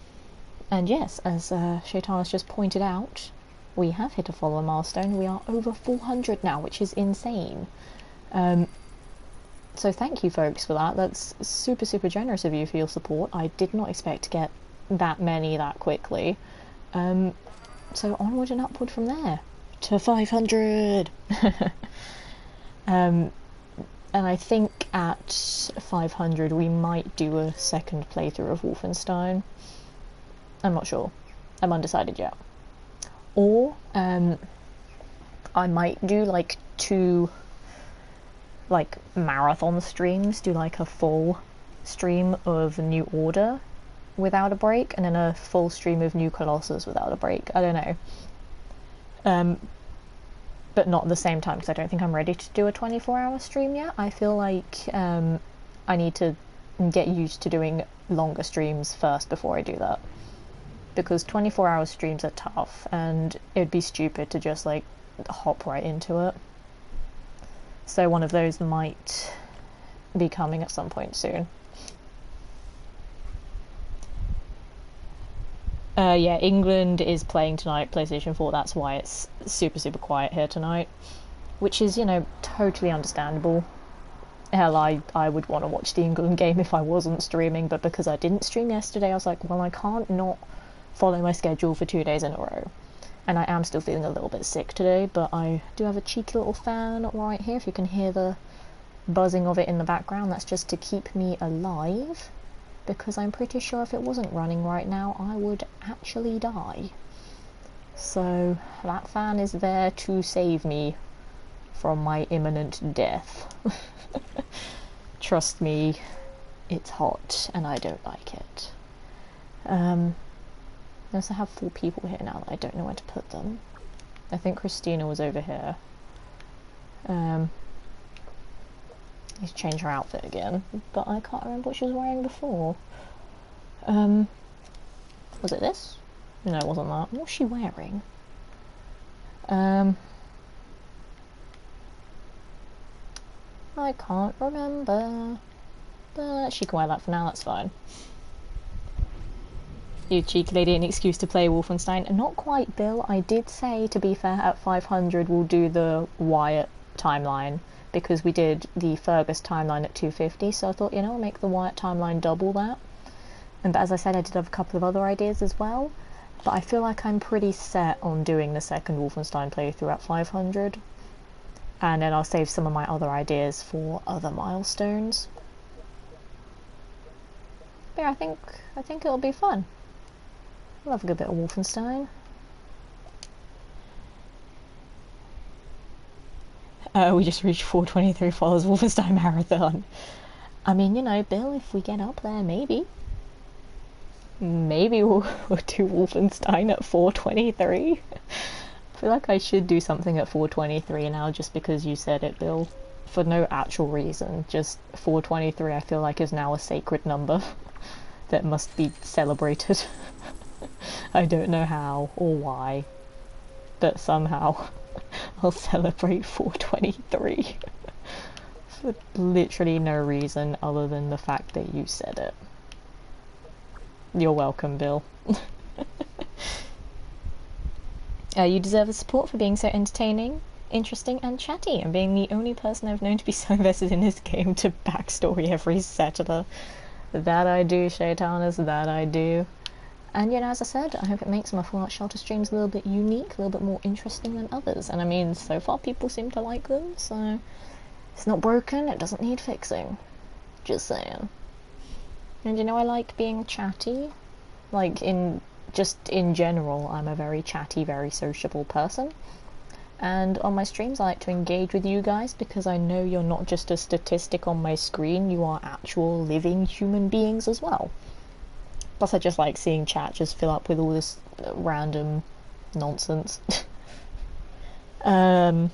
And yes, as Shaitanus just pointed out, we have hit a follower milestone. We are over 400 now, which is insane. So thank you folks for that. That's super, super generous of you for your support. I did not expect to get that many that quickly. So onward and upward from there to 500. And I think at 500 we might do a second playthrough of Wolfenstein. I'm not sure. I'm undecided yet. Or I might do like 2 like marathon streams, do like a full stream of New Order without a break, and then a full stream of New Colossus without a break. I don't know. But not at the same time, because I don't think I'm ready to do a 24-hour stream yet. I feel like I need to get used to doing longer streams first before I do that. Because 24-hour streams are tough, and it'd be stupid to just like hop right into it. So one of those might be coming at some point soon. Yeah, England is playing tonight, PlayStation 4, that's why it's super, super quiet here tonight. Which is, you know, totally understandable. Hell, I would want to watch the England game if I wasn't streaming, but because I didn't stream yesterday, I was like, well, I can't not follow my schedule for 2 days in a row. And I am still feeling a little bit sick today, but I do have a cheeky little fan right here. If you can hear the buzzing of it in the background, that's just to keep me alive. Because I'm pretty sure if it wasn't running right now, I would actually die. So that fan is there to save me from my imminent death. Trust me, it's hot and I don't like it. I also have 4 people here now that I don't know where to put them. I think Christina was over here. Let's change her outfit again, but I can't remember what she was wearing before. Was it this? No, it wasn't that. What was she wearing? I can't remember. But she can wear that for now, that's fine. You cheeky lady, an excuse to play Wolfenstein. Not quite, Bill. I did say, to be fair, at 500 we'll do the Wyatt timeline, because we did the Fergus timeline at 250, so I thought, you know, I'll make the Wyatt timeline double that. But as I said, I did have a couple of other ideas as well, but I feel like I'm pretty set on doing the second Wolfenstein playthrough at 500, and then I'll save some of my other ideas for other milestones. But yeah, I think it'll be fun. I love a good bit of Wolfenstein. We just reached 423 followers Wolfenstein Marathon. I mean, you know, Bill, if we get up there, maybe we'll do Wolfenstein at 423. I feel like I should do something at 423 now, just because you said it, Bill. For no actual reason, just 423 I feel like is now a sacred number that must be celebrated. I don't know how or why, but somehow I'll celebrate 423 for literally no reason other than the fact that you said it. You're welcome, Bill. You deserve the support for being so entertaining. interesting and chatty, and being the only person I've known to be so invested in this game to backstory every settler. That I do, Shaytanas, that I do. And you know, as I said, I hope it makes my Fallout Shelter streams a little bit unique, a little bit more interesting than others. And I mean, so far people seem to like them, so it's not broken, it doesn't need fixing. Just saying. And you know, I like being chatty. Like, in general, I'm a very chatty, very sociable person. And on my streams I like to engage with you guys because I know you're not just a statistic on my screen, you are actual living human beings as well. Plus I just like seeing chat just fill up with all this random nonsense. Blind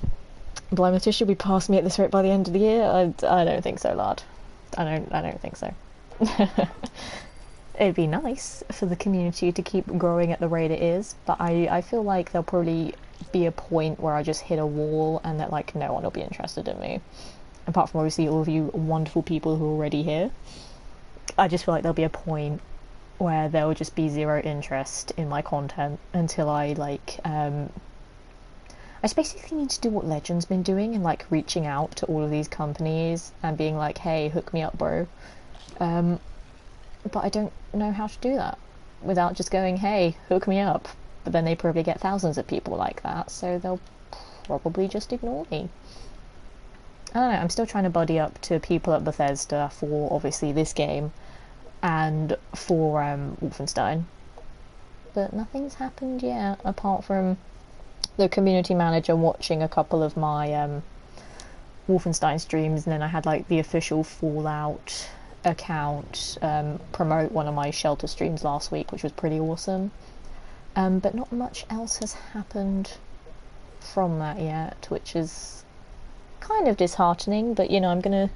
Letitia will be past me at this rate by the end of the year? I don't think so, lad. I don't think so. It'd be nice for the community to keep growing at the rate it is, but I feel like there'll probably be a point where I just hit a wall and that like no one will be interested in me. Apart from obviously all of you wonderful people who are already here. I just feel like there'll be a point where there will just be zero interest in my content until I like I just basically need to do what Legend's been doing and like reaching out to all of these companies and being like, hey, hook me up, bro. But I don't know how to do that without just going, hey, hook me up. But then they probably get thousands of people like that, so they'll probably just ignore me. I don't know, I'm still trying to buddy up to people at Bethesda for obviously this game and for Wolfenstein. But nothing's happened yet, apart from the community manager watching a couple of my Wolfenstein streams, and then I had like the official Fallout account promote one of my Shelter streams last week, which was pretty awesome. But not much else has happened from that yet, which is kind of disheartening, but you know, I'm gonna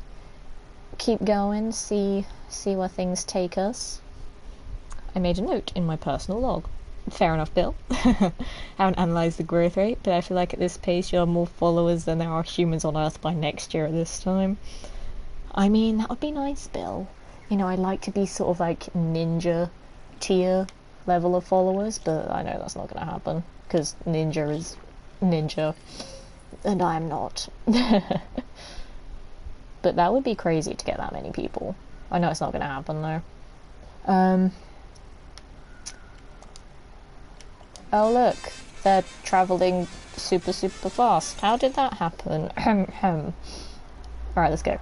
keep going, see where things take us. I made a note in my personal log. Fair enough, Bill. Haven't analysed the growth rate, but I feel like at this pace you'll have more followers than there are humans on Earth by next year at this time. I mean, that would be nice, Bill. You know, I'd like to be sort of like ninja tier level of followers, but I know that's not going to happen, because ninja is ninja, and I'm not. But that would be crazy to get that many people. I know it's not going to happen, though. Oh look, they're travelling super fast. How did that happen? Alright, let's go.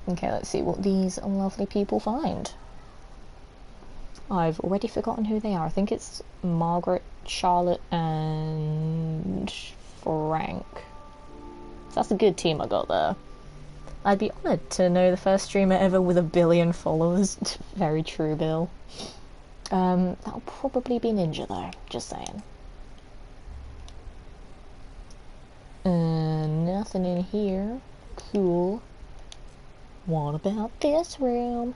Okay, let's see what these lovely people find. I've already forgotten who they are. I think it's Margaret, Charlotte, and Frank. So that's a good team I got there. I'd be honoured to know the first streamer ever with 1 billion followers. Very true, Bill. That'll probably be Ninja though, just saying. Nothing in here. Cool. What about this room?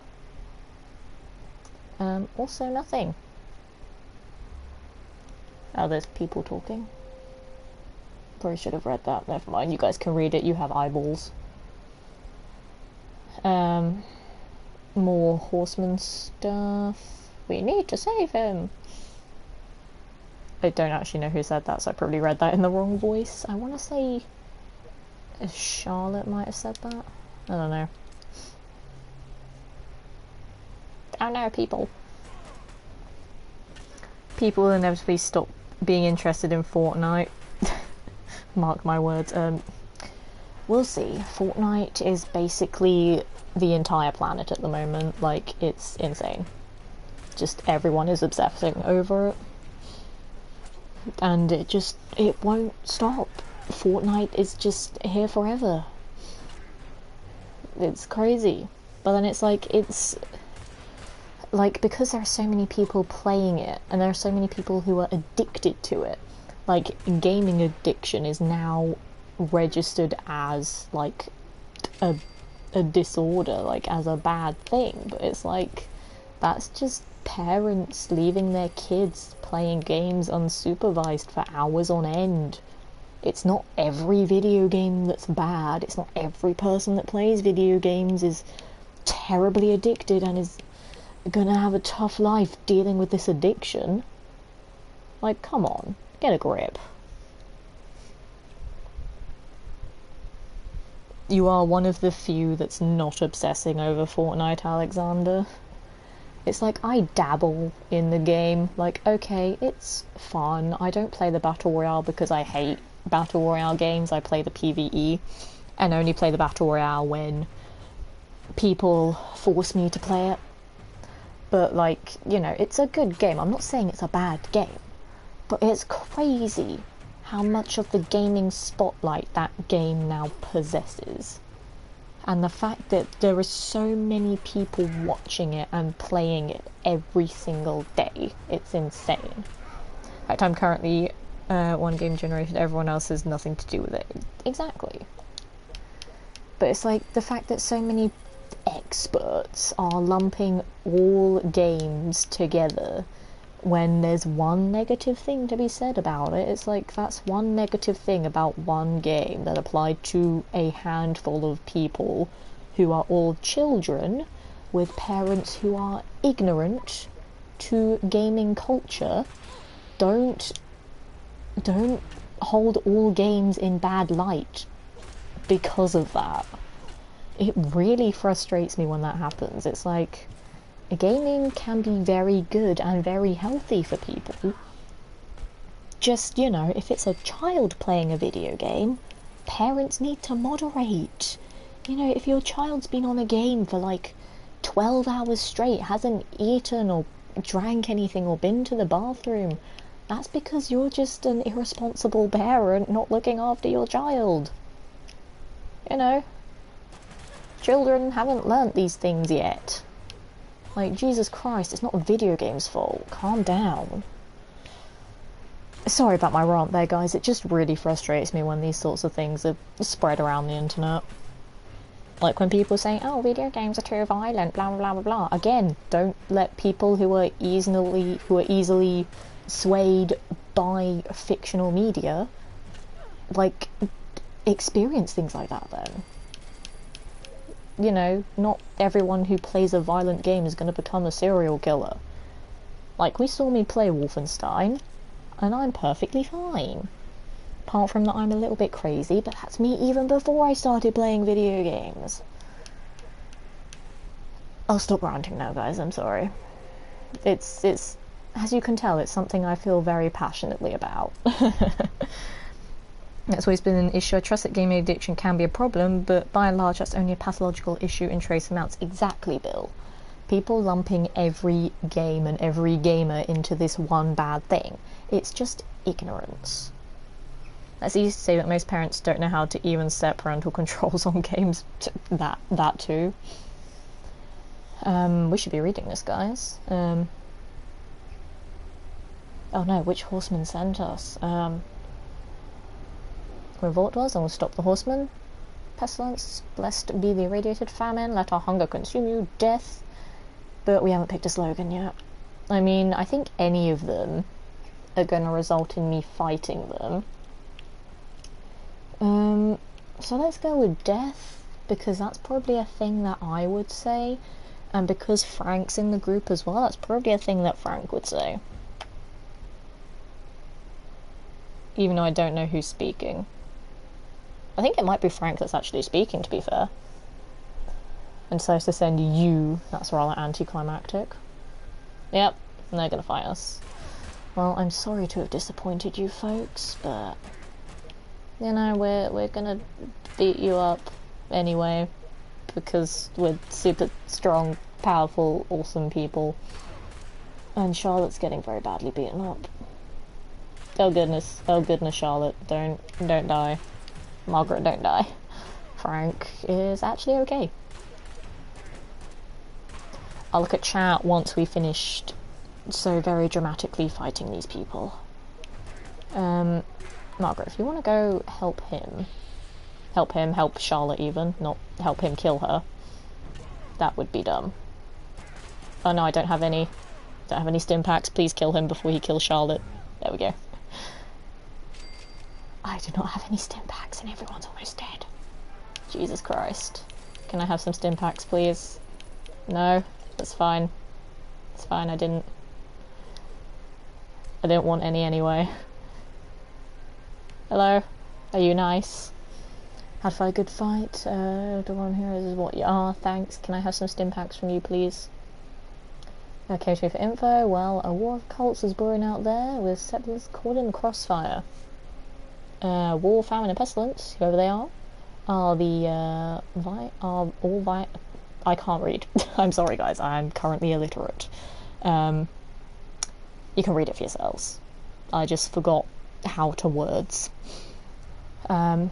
Also nothing. Oh, there's people talking. Probably should have read that. Never mind, you guys can read it, you have eyeballs. More horseman stuff. We need to save him. I don't actually know who said that, so I probably read that in the wrong voice. I want to say Charlotte might have said that. I don't know. I don't know, people. People will inevitably stop being interested in Fortnite. Mark my words. We'll see. Fortnite is basically the entire planet at the moment. Like, it's insane. Just everyone is obsessing over it. And it won't stop. Fortnite is just here forever. It's crazy. But then it's like, because there are so many people playing it, and there are so many people who are addicted to it, like, gaming addiction is now registered as, like, a disorder, like, as a bad thing, but it's like, that's just parents leaving their kids playing games unsupervised for hours on end. It's not every video game that's bad, it's not every person that plays video games is terribly addicted and is gonna have a tough life dealing with this addiction. Like, come on, get a grip. You are one of the few that's not obsessing over Fortnite, Alexander. It's like, I dabble in the game. Like, okay, it's fun. I don't play the Battle Royale because I hate Battle Royale games. I play the PvE, and only play the Battle Royale when people force me to play it. But, like, you know, it's a good game. I'm not saying it's a bad game. But it's crazy how much of the gaming spotlight that game now possesses. And the fact that there are so many people watching it and playing it every single day, it's insane. In fact, I'm currently one game generation, everyone else has nothing to do with it. Exactly. But it's like the fact that so many experts are lumping all games together when there's one negative thing to be said about it. It's like, that's one negative thing about one game that applied to a handful of people who are all children with parents who are ignorant to gaming culture. Don't hold all games in bad light because of that. It really frustrates me when that happens. It's like, gaming can be very good and very healthy for people. Just, you know, if it's a child playing a video game, parents need to moderate. You know, if your child's been on a game for like 12 hours straight, hasn't eaten or drank anything or been to the bathroom, that's because you're just an irresponsible parent not looking after your child. You know, children haven't learnt these things yet. Like, Jesus Christ, it's not a video game's fault. Calm down. Sorry about my rant there, guys. It just really frustrates me when these sorts of things are spread around the internet. Like when people say, oh, video games are too violent, blah, blah, blah, blah. Again, don't let people who are easily swayed by fictional media, like, experience things like that then. You know, not everyone who plays a violent game is going to become a serial killer. Like, we saw me play Wolfenstein, and I'm perfectly fine. Apart from that I'm a little bit crazy, but that's me even before I started playing video games. I'll stop ranting now, guys, I'm sorry. It's as you can tell, it's something I feel very passionately about. That's always been an issue. I trust that gaming addiction can be a problem, but by and large that's only a pathological issue in trace amounts. Exactly, Bill. People lumping every game and every gamer into this one bad thing. It's just ignorance. That's easy to say, but most parents don't know how to even set parental controls on games. That too. We should be reading this, guys. Oh no, which horseman sent us? Revolt was, and will stop the horsemen. Pestilence, blessed be the irradiated famine, let our hunger consume you, death. But we haven't picked a slogan yet. I mean, I think any of them are going to result in me fighting them. So let's go with death, because that's probably a thing that I would say, and because Frank's in the group as well, that's probably a thing that Frank would say. Even though I don't know who's speaking. I think it might be Frank that's actually speaking, to be fair. And so to send you, that's rather anticlimactic. Yep, and they're gonna fight us. Well, I'm sorry to have disappointed you folks, but you know, we're gonna beat you up anyway, because we're super strong, powerful, awesome people. And Charlotte's getting very badly beaten up. Oh goodness, Charlotte, don't die. Margaret, don't die. Frank is actually okay. I'll look at chat once we finished so very dramatically fighting these people. Margaret, if you want to go help Charlotte even, not help him kill her, that would be dumb. Oh no, I don't have any stim packs. Please kill him before he kills Charlotte. There we go. I do not have any stim packs and everyone's almost dead. Jesus Christ. Can I have some stim packs, please? No? That's fine. It's fine, I didn't. I didn't want any anyway. Hello? Are you nice? Had to fight a good fight. The one here is what you are. Thanks. Can I have some stim packs from you, please? Okay, for info. Well, a war of cults is brewing out there with settlers caught in the crossfire. War, famine, and pestilence, whoever they are I can't read. I'm sorry, guys. I'm currently illiterate. You can read it for yourselves. I just forgot how to words. Pass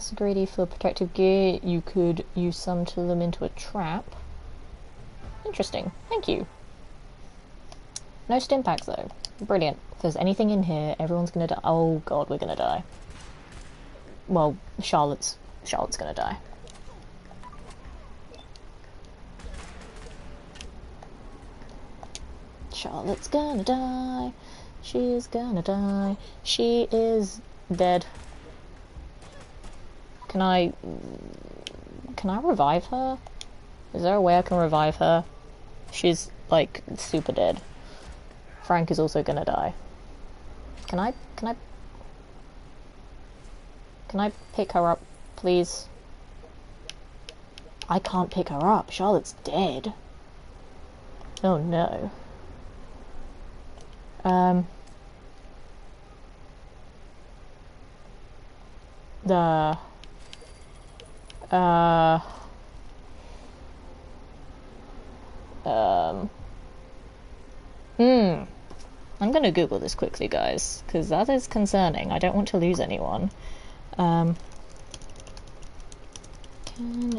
the greedy for protective gear. You could use some to lure them into a trap. Interesting. Thank you. No stim packs though. Brilliant. If there's anything in here, everyone's gonna die. Oh god, we're gonna die. Well, Charlotte's gonna die. Charlotte's gonna die. She's gonna die. She is dead. Can I revive her? Is there a way I can revive her? She's like super dead. Frank is also gonna die. Can I pick her up, please? I can't pick her up. Charlotte's dead. Oh no. I'm gonna Google this quickly, guys, because that is concerning. I don't want to lose anyone. Can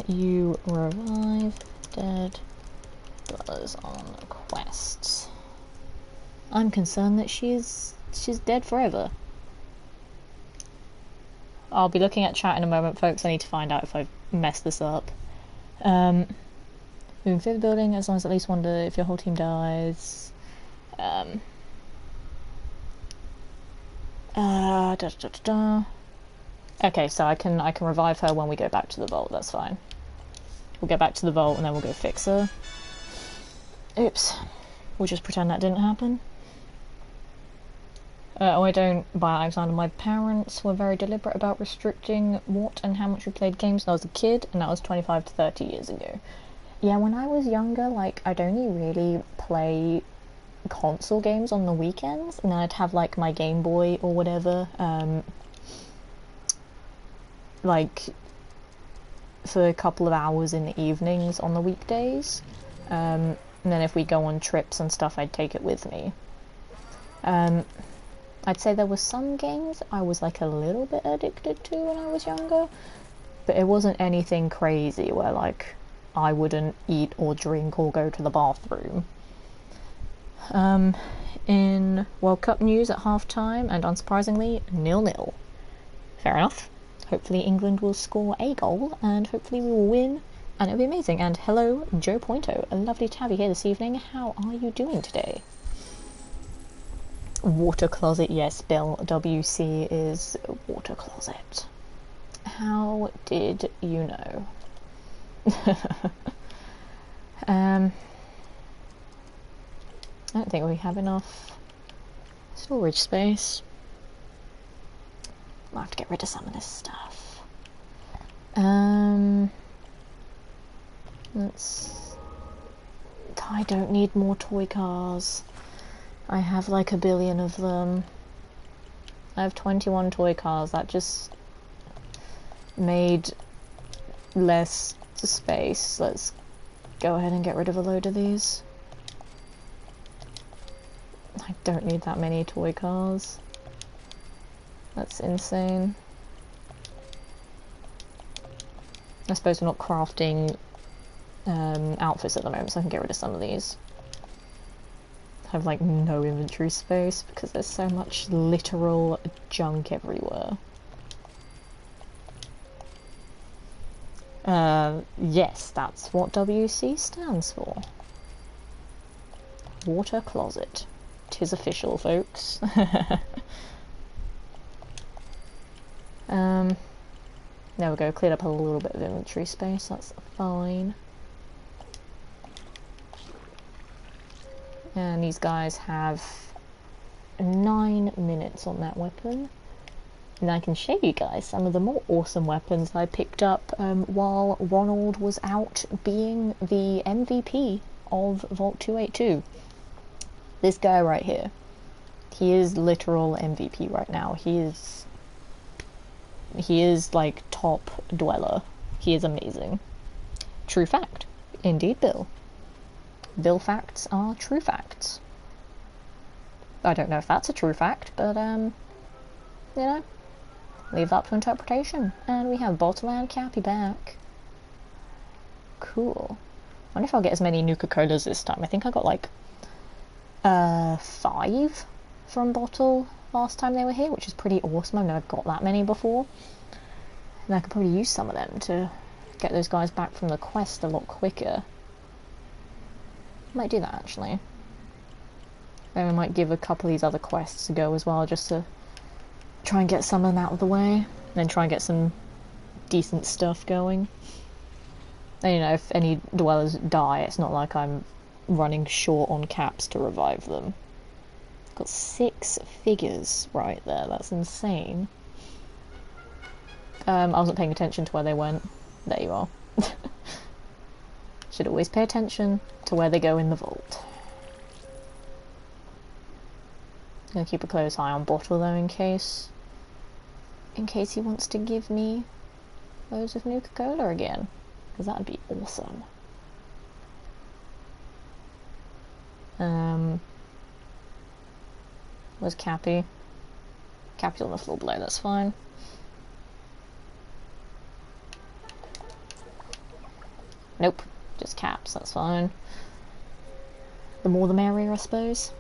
you revive dead dwellers on quests? I'm concerned that she's dead forever. I'll be looking at chat in a moment, folks. I need to find out if I've messed this up. Moving through the building as long as at least one if your whole team dies. Okay, so I can revive her when we go back to the vault. That's fine. We'll get back to the vault and then we'll go fix her. Oops. We'll just pretend that didn't happen. Oh, I don't buy Alexander. My parents were very deliberate about restricting what and how much we played games when I was a kid, and that was 25 to 30 years ago. Yeah, when I was younger, like, I'd only really play console games on the weekends, and then I'd have, like, my Game Boy or whatever, like, for a couple of hours in the evenings on the weekdays. And then if we go on trips and stuff, I'd take it with me. I'd say there were some games I was like a little bit addicted to when I was younger, but it wasn't anything crazy where like I wouldn't eat or drink or go to the bathroom. In World Cup news at half-time, and unsurprisingly, 0-0. Fair enough. Hopefully England will score a goal, and hopefully we will win, and it'll be amazing. And hello, Joe Pointo. Lovely to have you here this evening. How are you doing today? Water closet, yes, Bill. WC is water closet. How did you know? I don't think we have enough storage space. I'll have to get rid of some of this stuff. I don't need more toy cars. I have like a billion of them. I have 21 toy cars. That just made less space. Let's go ahead and get rid of a load of these. I don't need that many toy cars. That's insane. I suppose we're not crafting outfits at the moment, so I can get rid of some of these. I have like no inventory space because there's so much literal junk everywhere. Yes, that's what WC stands for. Water closet. 'Tis official, folks. There we go, cleared up a little bit of inventory space, that's fine. And these guys have 9 minutes on that weapon. And I can show you guys some of the more awesome weapons I picked up while Ronald was out being the MVP of Vault 282. This guy right here. He is literal MVP right now. He is like top dweller. He is amazing. True fact. Indeed, Bill. Bill facts are true facts. I don't know if that's a true fact, but you know, leave that to interpretation. And we have Bottle and Cappy back. Cool. I wonder if I'll get as many Nuka-Colas this time. I think I got like 5 from Bottle last time they were here, which is pretty awesome. I've never got that many before. And I could probably use some of them to get those guys back from the quest a lot quicker. Might do that actually. Then we might give a couple of these other quests a go as well, just to try and get some of them out of the way, and then try and get some decent stuff going. And you know, if any dwellers die, it's not like I'm running short on caps to revive them. Got 6 figures right there, that's insane. I wasn't paying attention to where they went. There you are. Should always pay attention to where they go in the vault. Gonna keep a close eye on Bottle though, in case he wants to give me loads of Nuka-Cola again, because that'd be awesome. Where's Cappy? Cappy's on the floor below, that's fine. Nope, just caps, that's fine. The more the merrier, I suppose.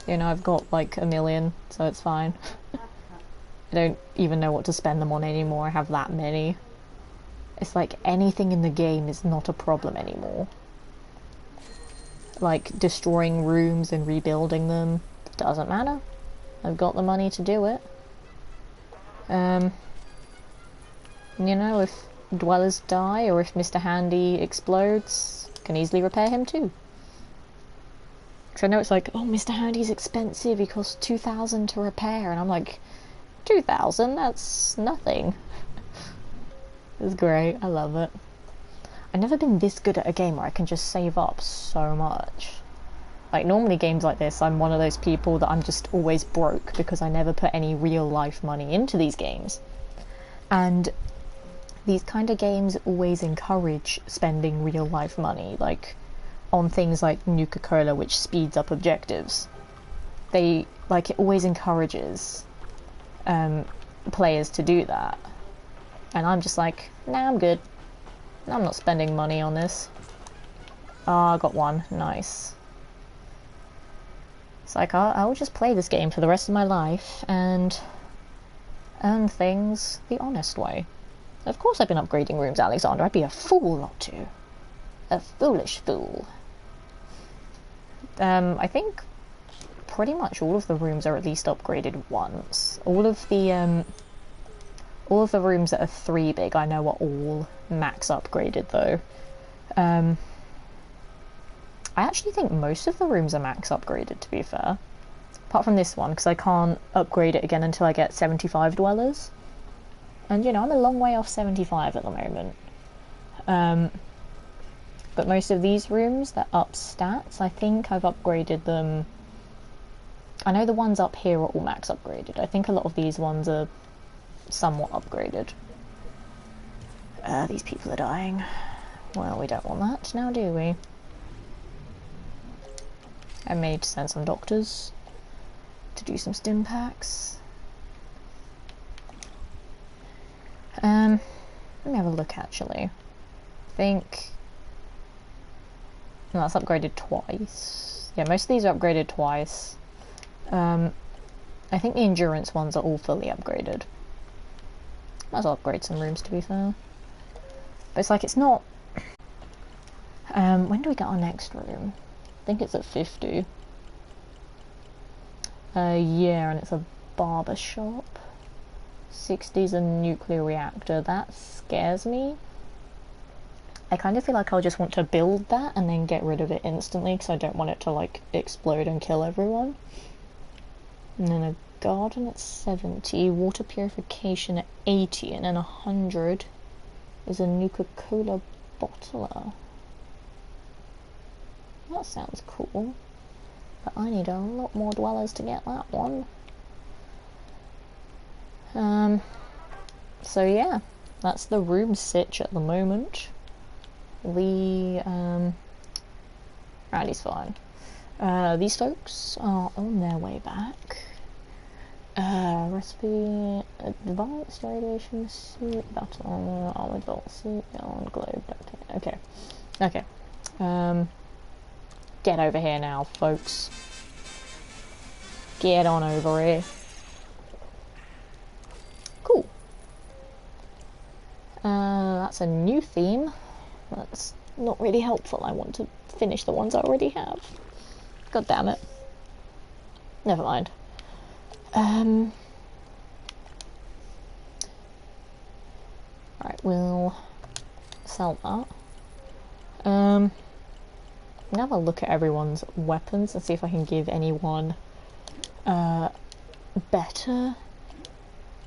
You know, I've got like 1 million, so it's fine. I don't even know what to spend them on anymore, I have that many. It's like anything in the game is not a problem anymore. Like destroying rooms and rebuilding them, doesn't matter. I've got the money to do it. You know, if dwellers die or if Mr. Handy explodes, can easily repair him too. Because I know it's like, oh, Mr. Handy's expensive, he costs 2,000 to repair, and I'm like, 2,000? That's nothing. It's great, I love it. I've never been this good at a game where I can just save up so much. Like, normally games like this, I'm one of those people that I'm just always broke because I never put any real life money into these games. And these kind of games always encourage spending real life money, like on things like Nuka-Cola, which speeds up objectives. It always encourages players to do that. And I'm just like, nah, I'm good. I'm not spending money on this. Ah, I got one. Nice. It's like, I'll just play this game for the rest of my life and earn things the honest way. Of course I've been upgrading rooms, Alexander. I'd be a fool not to. A foolish fool. I think pretty much all of the rooms are at least upgraded once. All of the rooms that are 3 big I know are all max upgraded though. I actually think most of the rooms are max upgraded, to be fair. Apart from this one, because I can't upgrade it again until I get 75 dwellers. And you know, I'm a long way off 75 at the moment. But most of these rooms that up stats, I think I've upgraded them. I know the ones up here are all max upgraded. I think a lot of these ones are somewhat upgraded. These people are dying. Well, we don't want that now, do we? I may need to send some doctors to do some stim packs. Let me have a look actually. I think... No, that's upgraded twice. Yeah, most of these are upgraded twice. I think the endurance ones are all fully upgraded. Might as well upgrade some rooms, to be fair. But it's like, it's not... when do we get our next room? I think it's at 50. Yeah, and it's a barber shop. 60's a nuclear reactor. That scares me. I kind of feel like I'll just want to build that and then get rid of it instantly because I don't want it to like explode and kill everyone. And then a garden at 70, water purification at 80, and then 100 is a Nuka-Cola bottler. That sounds cool, but I need a lot more dwellers to get that one. So yeah, that's the room sitch at the moment. Randy's fine. These folks are on their way back. Recipe, advanced radiation suit, battle armored bolt suit, on globe, okay. Okay. Get over here now, folks. Get on over here. Cool. That's a new theme. That's not really helpful. I want to finish the ones I already have. God damn it. Never mind. Right, we'll sell that. I'm gonna have a look at everyone's weapons and see if I can give anyone better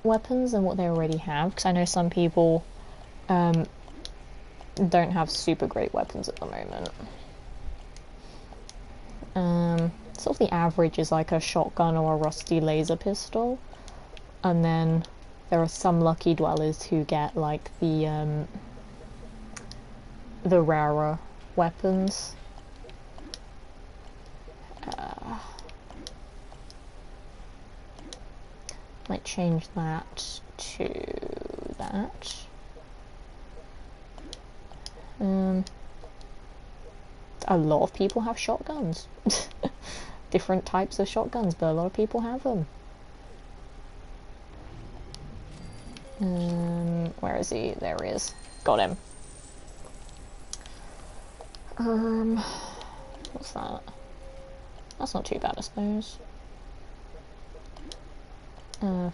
weapons than what they already have, because I know some people don't have super great weapons at the moment. Sort of the average is like a shotgun or a rusty laser pistol, and then there are some lucky dwellers who get like the rarer weapons. Might change that to that. A lot of people have shotguns. Different types of shotguns, but a lot of people have them. Where is he? There he is. Got him. What's that? That's not too bad, I suppose. I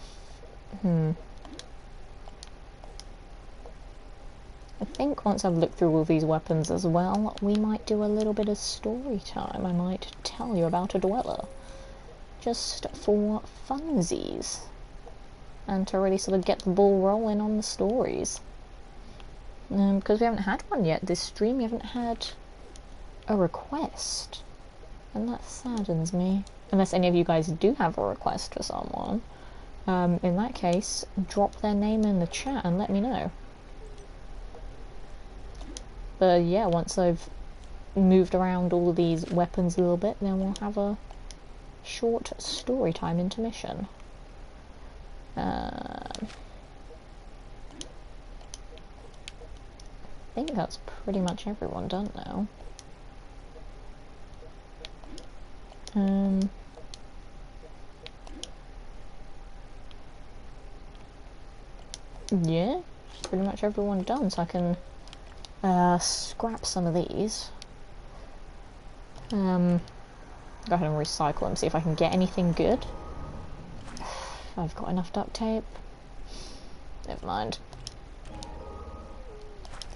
think once I've looked through all these weapons as well, we might do a little bit of story time. I might tell you about a dweller. Just for funsies. And to really sort of get the ball rolling on the stories. Because we haven't had one yet this stream, we haven't had a request. And that saddens me. Unless any of you guys do have a request for someone. In that case, drop their name in the chat and let me know. But yeah, once I've moved around all of these weapons a little bit, then we'll have a short story time intermission. I think that's pretty much everyone done now. Yeah, pretty much everyone done, so I can scrap some of these. Go ahead and recycle them, see if I can get anything good. I've got enough duct tape. Never mind.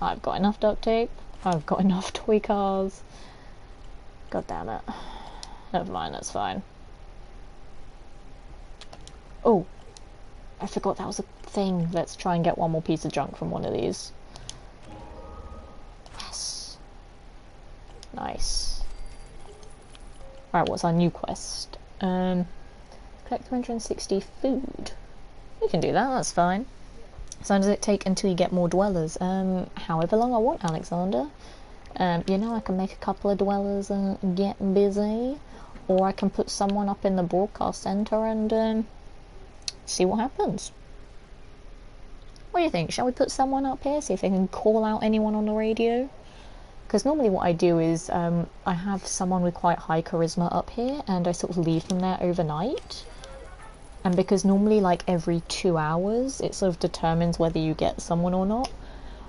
I've got enough duct tape. I've got enough toy cars. God damn it. Never mind, that's fine. Oh, I forgot that was a thing. Let's try and get one more piece of junk from one of these. Yes. Nice. Right, what's our new quest? Collect 360 food. We can do that, that's fine. So how does it take until you get more dwellers? However long I want, Alexander. You know, I can make a couple of dwellers and get busy. Or I can put someone up in the broadcast center and see what happens. What do you think? Shall we put someone up here, see if they can call out anyone on the radio? Because normally what I do is I have someone with quite high charisma up here and I sort of leave them there overnight. And because normally like every 2 hours it sort of determines whether you get someone or not,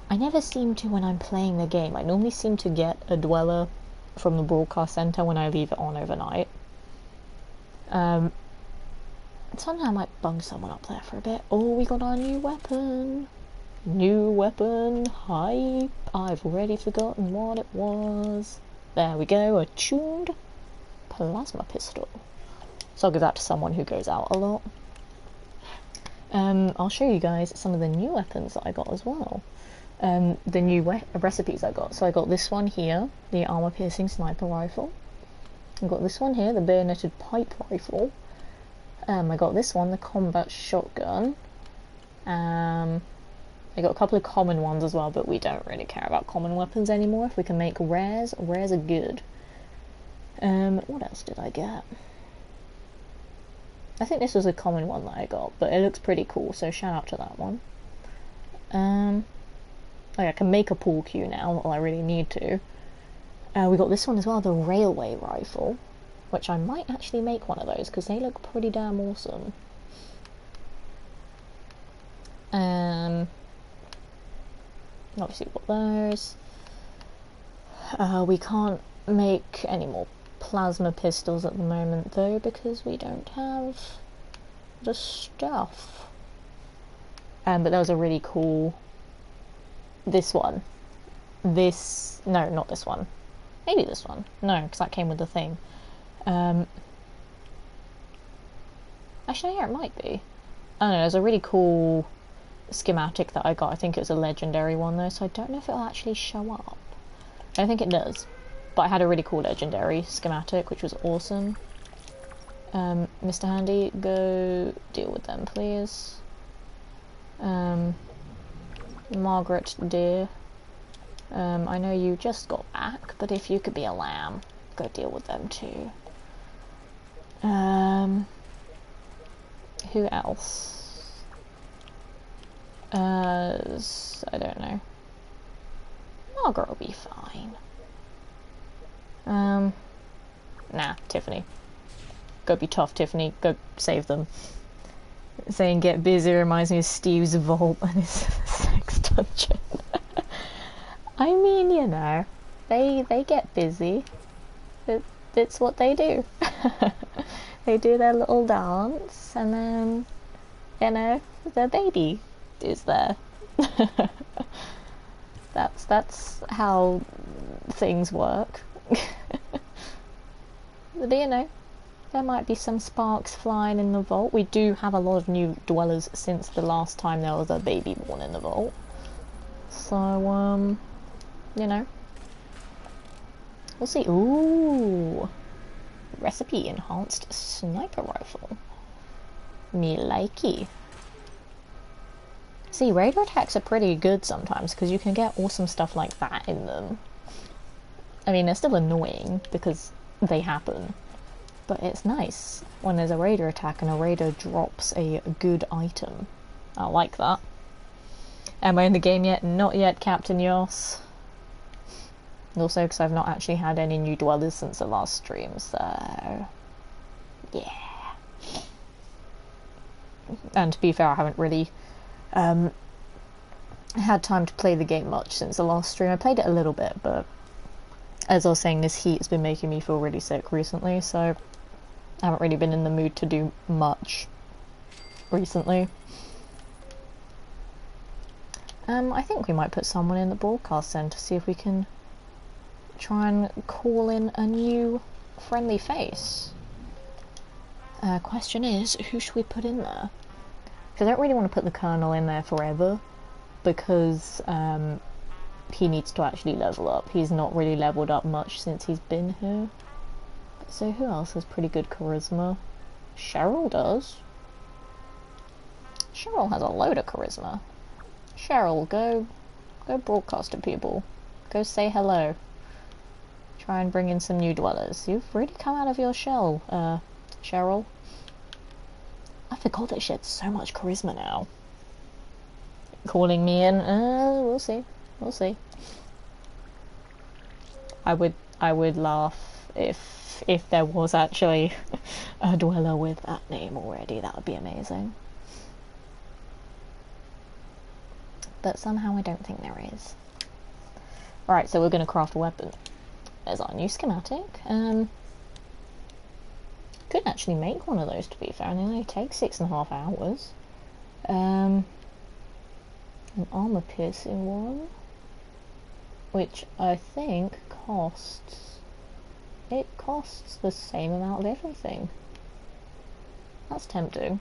I never seem to when I'm playing the game. I normally seem to get a dweller from the broadcast center when I leave it on overnight. Sometimes I might bung someone up there for a bit. Oh, we got our new weapon. New weapon, hype. I've already forgotten what it was. There we go, a tuned plasma pistol. So I'll give that to someone who goes out a lot. I'll show you guys some of the new weapons that I got as well. The new recipes I got. So I got this one here, the armor-piercing sniper rifle. I got this one here, the bayoneted pipe rifle. I got this one, the combat shotgun. I got a couple of common ones as well, but we don't really care about common weapons anymore. If we can make rares, rares are good. What else did I get? I think this was a common one that I got, but it looks pretty cool, so shout out to that one. Oh yeah, I can make a pool cue now, not that I really need to. We got this one as well, the railway rifle, which I might actually make one of those, because they look pretty damn awesome. Obviously got those. We can't make any more plasma pistols at the moment though, because we don't have the stuff. But that was a really cool... This one. This... No, not this one. Maybe this one. No, because that came with the thing. Actually, yeah, it might be. I don't know, there's a really cool schematic that I got. I think it was a legendary one though, so I don't know if it'll actually show up. I don't think it does. But I had a really cool legendary schematic, which was awesome. Mr. Handy, go deal with them, please. Margaret, dear. I know you just got back, but if you could be a lamb, go deal with them too. Who else? I don't know. Margaret will be fine. Nah, Tiffany. Go be tough, Tiffany. Go save them. Saying get busy reminds me of Steve's vault and his sex dungeon. I mean, you know, they get busy. It's what they do. They do their little dance, and then, you know, their baby is there. That's how things work. But you know, there might be some sparks flying in the vault. We do have a lot of new dwellers since the last time there was a baby born in the vault. So, you know, we'll see. Ooh, recipe enhanced sniper rifle. Me likey. See, radar attacks are pretty good sometimes because you can get awesome stuff like that in them. I mean, they're still annoying because they happen, but it's nice when there's a raider attack and a raider drops a good item. I like that. Am I in the game yet? Not yet, Captain Yoss. Also, because I've not actually had any new dwellers since the last stream, so... yeah. And to be fair, I haven't really had time to play the game much since the last stream. I played it a little bit, but as I was saying, this heat has been making me feel really sick recently, so I haven't really been in the mood to do much recently. I think we might put someone in the broadcast then to see if we can try and call in a new friendly face. Question is, who should we put in there? Because I don't really want to put the Colonel in there forever, because he needs to actually level up. He's not really leveled up much since he's been here. So who else has pretty good charisma? Cheryl does. Cheryl has a load of charisma. Cheryl, go broadcast to people. Go say hello. Try and bring in some new dwellers. You've really come out of your shell, Cheryl. I forgot that she had so much charisma now. Calling me in, we'll see. We'll see. I would laugh if there was actually a dweller with that name already. That would be amazing. But somehow I don't think there is. Alright, so we're going to craft a weapon. There's our new schematic. Could actually make one of those, to be fair, and they only take 6.5 hours. an armor piercing one, which I think costs the same amount of everything. That's tempting.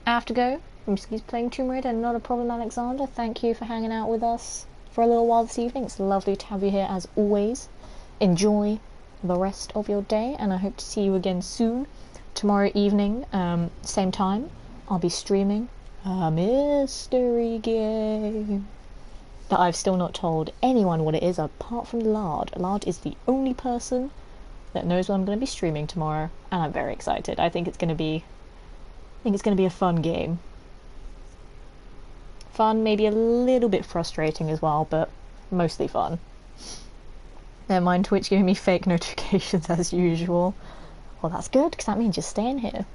I have to go. He's playing Tomb Raider, and not a problem, Alexander. Thank you for hanging out with us for a little while this evening. It's lovely to have you here as always. Enjoy the rest of your day, and I hope to see you again soon. Tomorrow evening, same time, I'll be streaming a mystery game that I've still not told anyone what it is apart from Lard. Lard is the only person that knows what I'm going to be streaming tomorrow, and I'm very excited. I think it's going to be a fun game. Fun, maybe a little bit frustrating as well, but mostly fun. Never mind, Twitch giving me fake notifications as usual. Well, that's good, because that means you're staying here.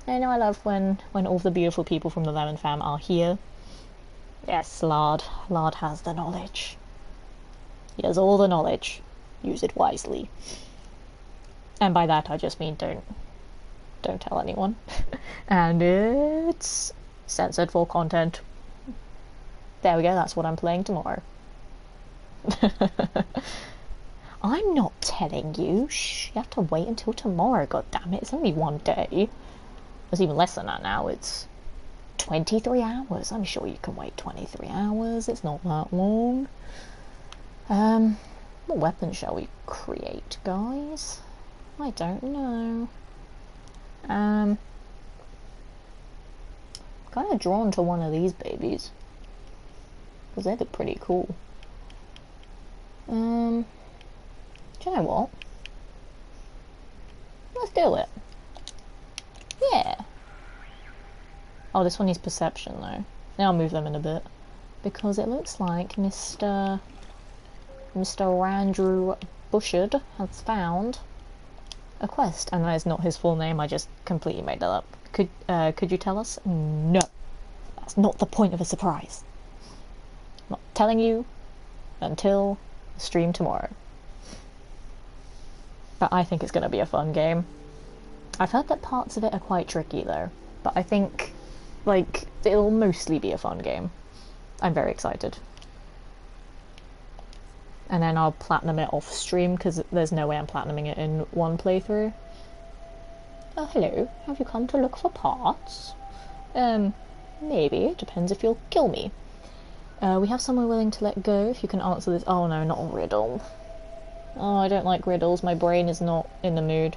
I know I love when all the beautiful people from the Lemon Fam are here. Yes, Lard. Lard has the knowledge. He has all the knowledge. Use it wisely. And by that I just mean don't tell anyone. And it's censored for content. There we go, that's what I'm playing tomorrow. I'm not telling you. Shh, you have to wait until tomorrow, god damn it. It's only one day. It's even less than that now. It's 23 hours. I'm sure you can wait 23 hours. It's not that long. What weapon shall we create, guys? I don't know. Kind of drawn to one of these babies because they look pretty cool. Do you know what? Let's do it. Yeah. Oh, this one needs perception though. Now I'll move them in a bit because it looks like Mr. Andrew Bushard has found a quest, and that is not his full name. I just completely made that up. Could you tell us? No, that's not the point of a surprise. I'm not telling you until the stream tomorrow. But I think it's going to be a fun game. I've heard that parts of it are quite tricky though, but I think like it'll mostly be a fun game. I'm very excited. And then I'll platinum it off stream because there's no way I'm platinuming it in one playthrough. Oh, hello. Have you come to look for parts? Maybe. It depends if you'll kill me. We have someone willing to let go if you can answer this. Oh no, not a riddle. Oh, I don't like riddles. My brain is not in the mood.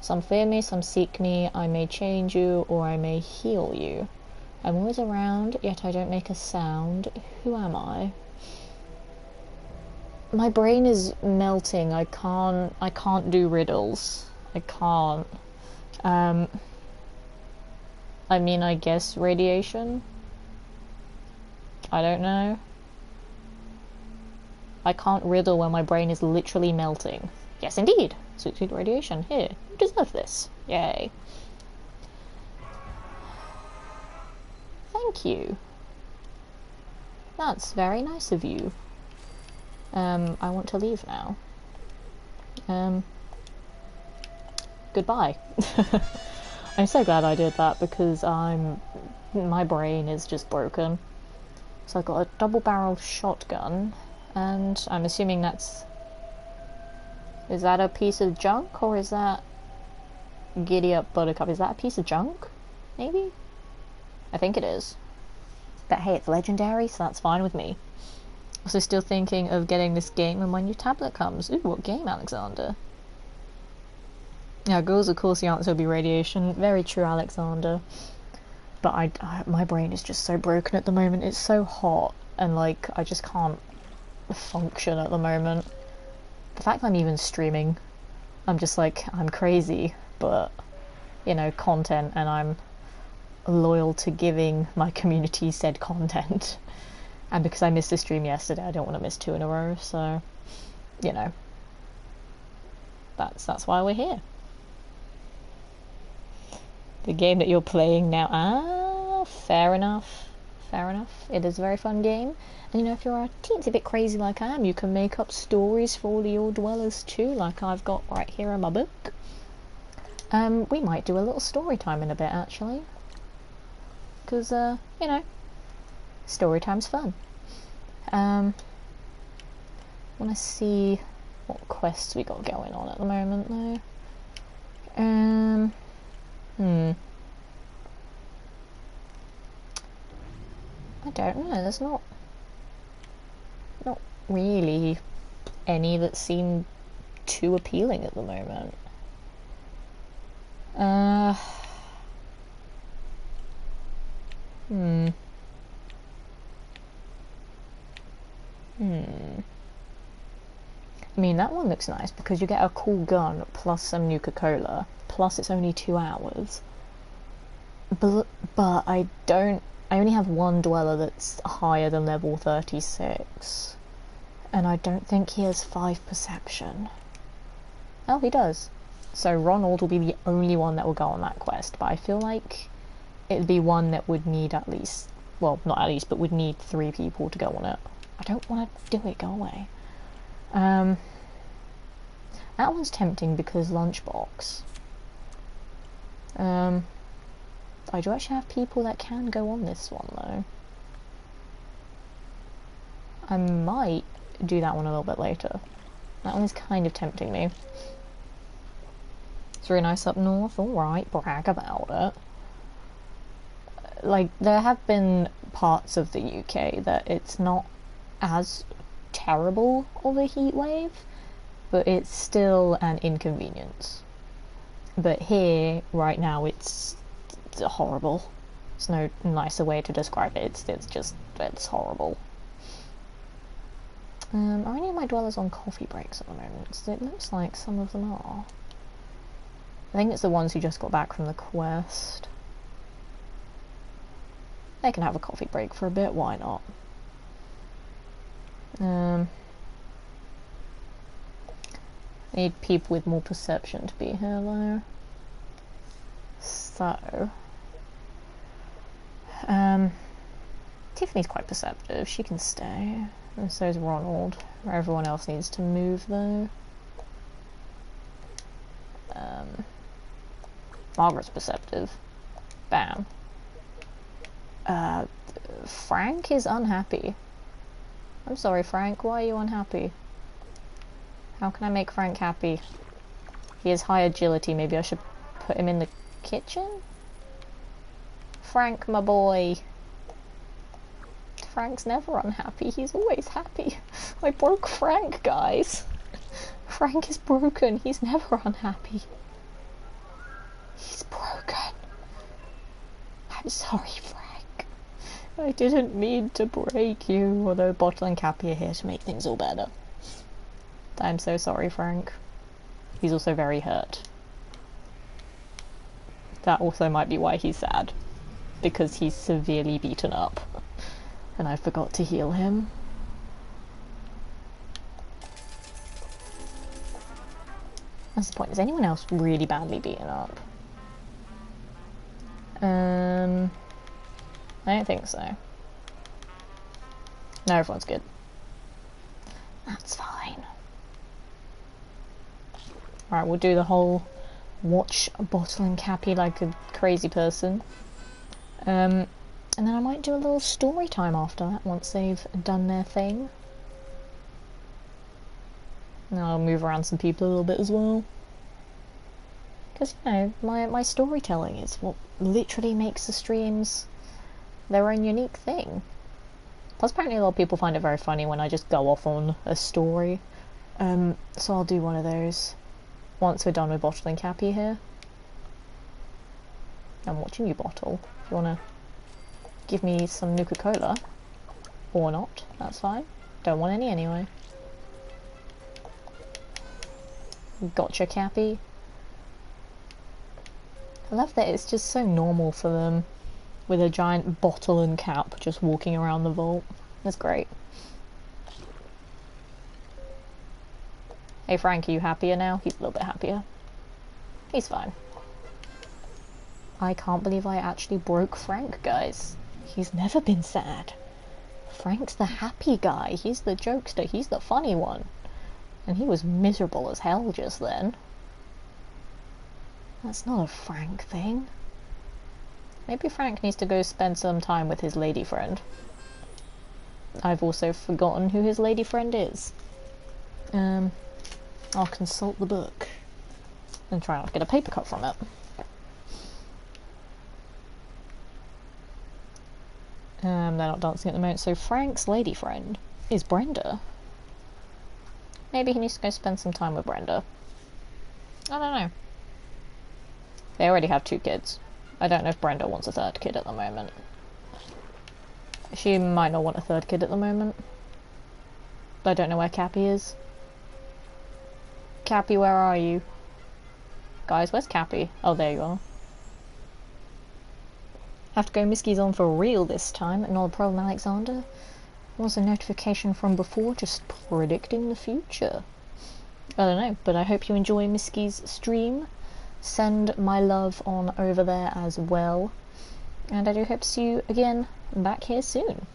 Some fear me, some seek me. I may change you or I may heal you. I'm always around, yet I don't make a sound. Who am I? My brain is melting. I can't do riddles. I can't. I mean, I guess radiation? I don't know. I can't riddle when my brain is literally melting. Yes, indeed. Suited radiation. Here, you deserve this. Yay. Thank you. That's very nice of you. I want to leave now. Goodbye. I'm so glad I did that because my brain is just broken. So I've got a double-barreled shotgun, and I'm assuming is that a piece of junk, or is that Giddy Up Buttercup? Is that a piece of junk? Maybe? I think it is. But hey, it's legendary, so that's fine with me. Also still thinking of getting this game when my new tablet comes. Ooh, what game, Alexander? Yeah, girls, of course the answer will be radiation. Very true, Alexander. But my brain is just so broken at the moment. It's so hot, and like, I just can't function at the moment. The fact that I'm even streaming, I'm just like, I'm crazy, but, you know, content, and I'm loyal to giving my community said content. And because I missed the stream yesterday, I don't want to miss 2 in a row, so, you know, that's why we're here. The game that you're playing now, fair enough, fair enough. It is a very fun game, and you know, if you're a teensy bit crazy like I am, you can make up stories for all the Ore Dwellers too, like I've got right here in my book. We might do a little story time in a bit, actually, because, you know, Story time's fun. Want to see what quests we got going on at the moment, though. I don't know. There's not really any that seem too appealing at the moment. I mean, that one looks nice because you get a cool gun plus some Nuka-Cola, plus it's only 2 hours. But I only have one dweller that's higher than level 36. And I don't think he has 5 perception. Oh, he does. So Ronald will be the only one that will go on that quest, but I feel like it'd be one that would need at least, well, not at least, but would need 3 people to go on it. I don't want to do it, go away. That one's tempting because lunchbox. I do actually have people that can go on this one though. I might do that one a little bit later. That one is kind of tempting me. It's really nice up north, alright, brag about it. Like, there have been parts of the UK that it's not as terrible of a heat wave, but it's still an inconvenience. But here, right now, it's horrible. There's no nicer way to describe it. It's horrible. Are any of my dwellers on coffee breaks at the moment? Because it looks like some of them are. I think it's the ones who just got back from the quest. They can have a coffee break for a bit, why not? Need people with more perception to be here though. So Tiffany's quite perceptive, she can stay. And so is Ronald. Everyone else needs to move though. Margaret's perceptive. Bam. Frank is unhappy. I'm sorry, Frank, why are you unhappy? How can I make Frank happy? He has high agility, maybe I should put him in the kitchen? Frank, my boy. Frank's never unhappy, he's always happy. I broke Frank, guys. Frank is broken, he's never unhappy. He's broken. I'm sorry, Frank. I didn't mean to break you, although Bottle and Cappy are here to make things all better. I'm so sorry, Frank. He's also very hurt. That also might be why he's sad. Because he's severely beaten up. And I forgot to heal him. That's the point. Is anyone else really badly beaten up? I don't think so. No, everyone's good. That's fine. Alright, we'll do the whole watch Bottle and Cappy like a crazy person. And then I might do a little story time after that once they've done their thing. And I'll move around some people a little bit as well. Because, you know, my storytelling is what literally makes the streams their own unique thing. Plus, apparently a lot of people find it very funny when I just go off on a story. So I'll do one of those once we're done with Bottle and Cappy here. I'm watching you, Bottle. If you want to give me some Nuka-Cola. Or not, that's fine. Don't want any anyway. Gotcha, Cappy. I love that it's just so normal for them with a giant bottle and cap just walking around the vault. That's great. Hey Frank, are you happier now? He's a little bit happier. He's fine. I can't believe I actually broke Frank, guys. He's never been sad. Frank's the happy guy. He's the jokester. He's the funny one. And he was miserable as hell just then. That's not a Frank thing. Maybe Frank needs to go spend some time with his lady friend. I've also forgotten who his lady friend is. I'll consult the book and try not to get a paper cut from it. They're not dancing at the moment, so Frank's lady friend is Brenda. Maybe he needs to go spend some time with Brenda. I don't know. They already have 2 kids. I don't know if Brenda wants a 3rd kid at the moment. She might not want a 3rd kid at the moment. I don't know where Cappy is. Cappy, where are you? Guys, where's Cappy? Oh, there you are. Have to go Miski's on for real this time. Not a problem, Alexander. Was a notification from before, just predicting the future. I don't know, but I hope you enjoy Miski's stream. Send my love on over there as well. And I do hope to see you again back here soon.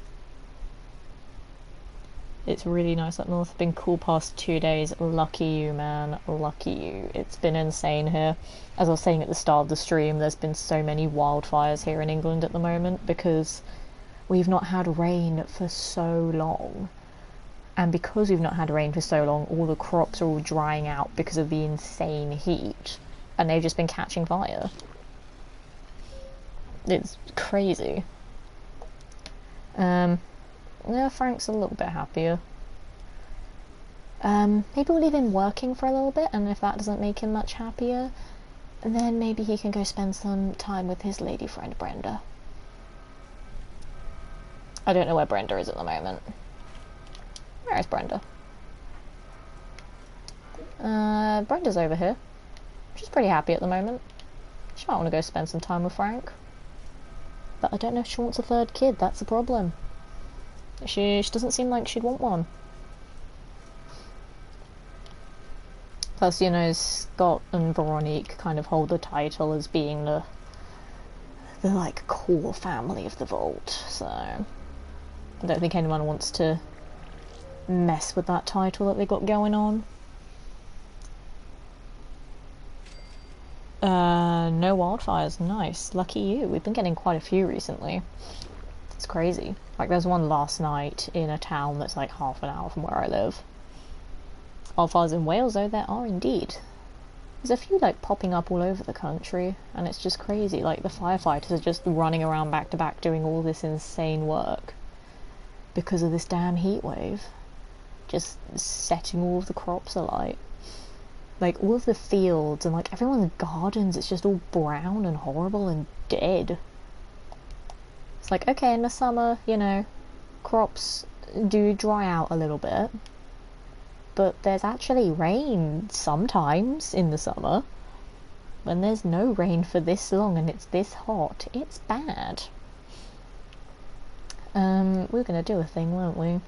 It's really nice up north. Been cool past 2 days. Lucky you, man. Lucky you. It's been insane here. As I was saying at the start of the stream, there's been so many wildfires here in England at the moment because we've not had rain for so long. And because we've not had rain for so long, all the crops are all drying out because of the insane heat. And they've just been catching fire. It's crazy. Yeah, Frank's a little bit happier. Maybe we'll leave him working for a little bit, and if that doesn't make him much happier, then maybe he can go spend some time with his lady friend Brenda. I don't know where Brenda is at the moment. Where is Brenda? Brenda's over here. She's pretty happy at the moment. She might want to go spend some time with Frank. But I don't know if she wants a 3rd kid, that's the problem. She doesn't seem like she'd want one. Plus, you know, Scott and Veronique kind of hold the title as being the like core family of the Vault, so I don't think anyone wants to mess with that title that they got going on. No wildfires, nice. Lucky you. We've been getting quite a few recently. It's crazy. Like, there's one last night in a town that's like half an hour from where I live. Wildfires in Wales, though, there are indeed. There's a few, like, popping up all over the country, and it's just crazy. Like, the firefighters are just running around back to back doing all this insane work because of this damn heat wave. Just setting all of the crops alight. Like, all of the fields and, like, everyone's gardens, it's just all brown and horrible and dead. It's like, okay, in the summer, you know, crops do dry out a little bit, but there's actually rain sometimes in the summer. When there's no rain for this long and it's this hot, it's bad. We were going to do a thing, weren't we? I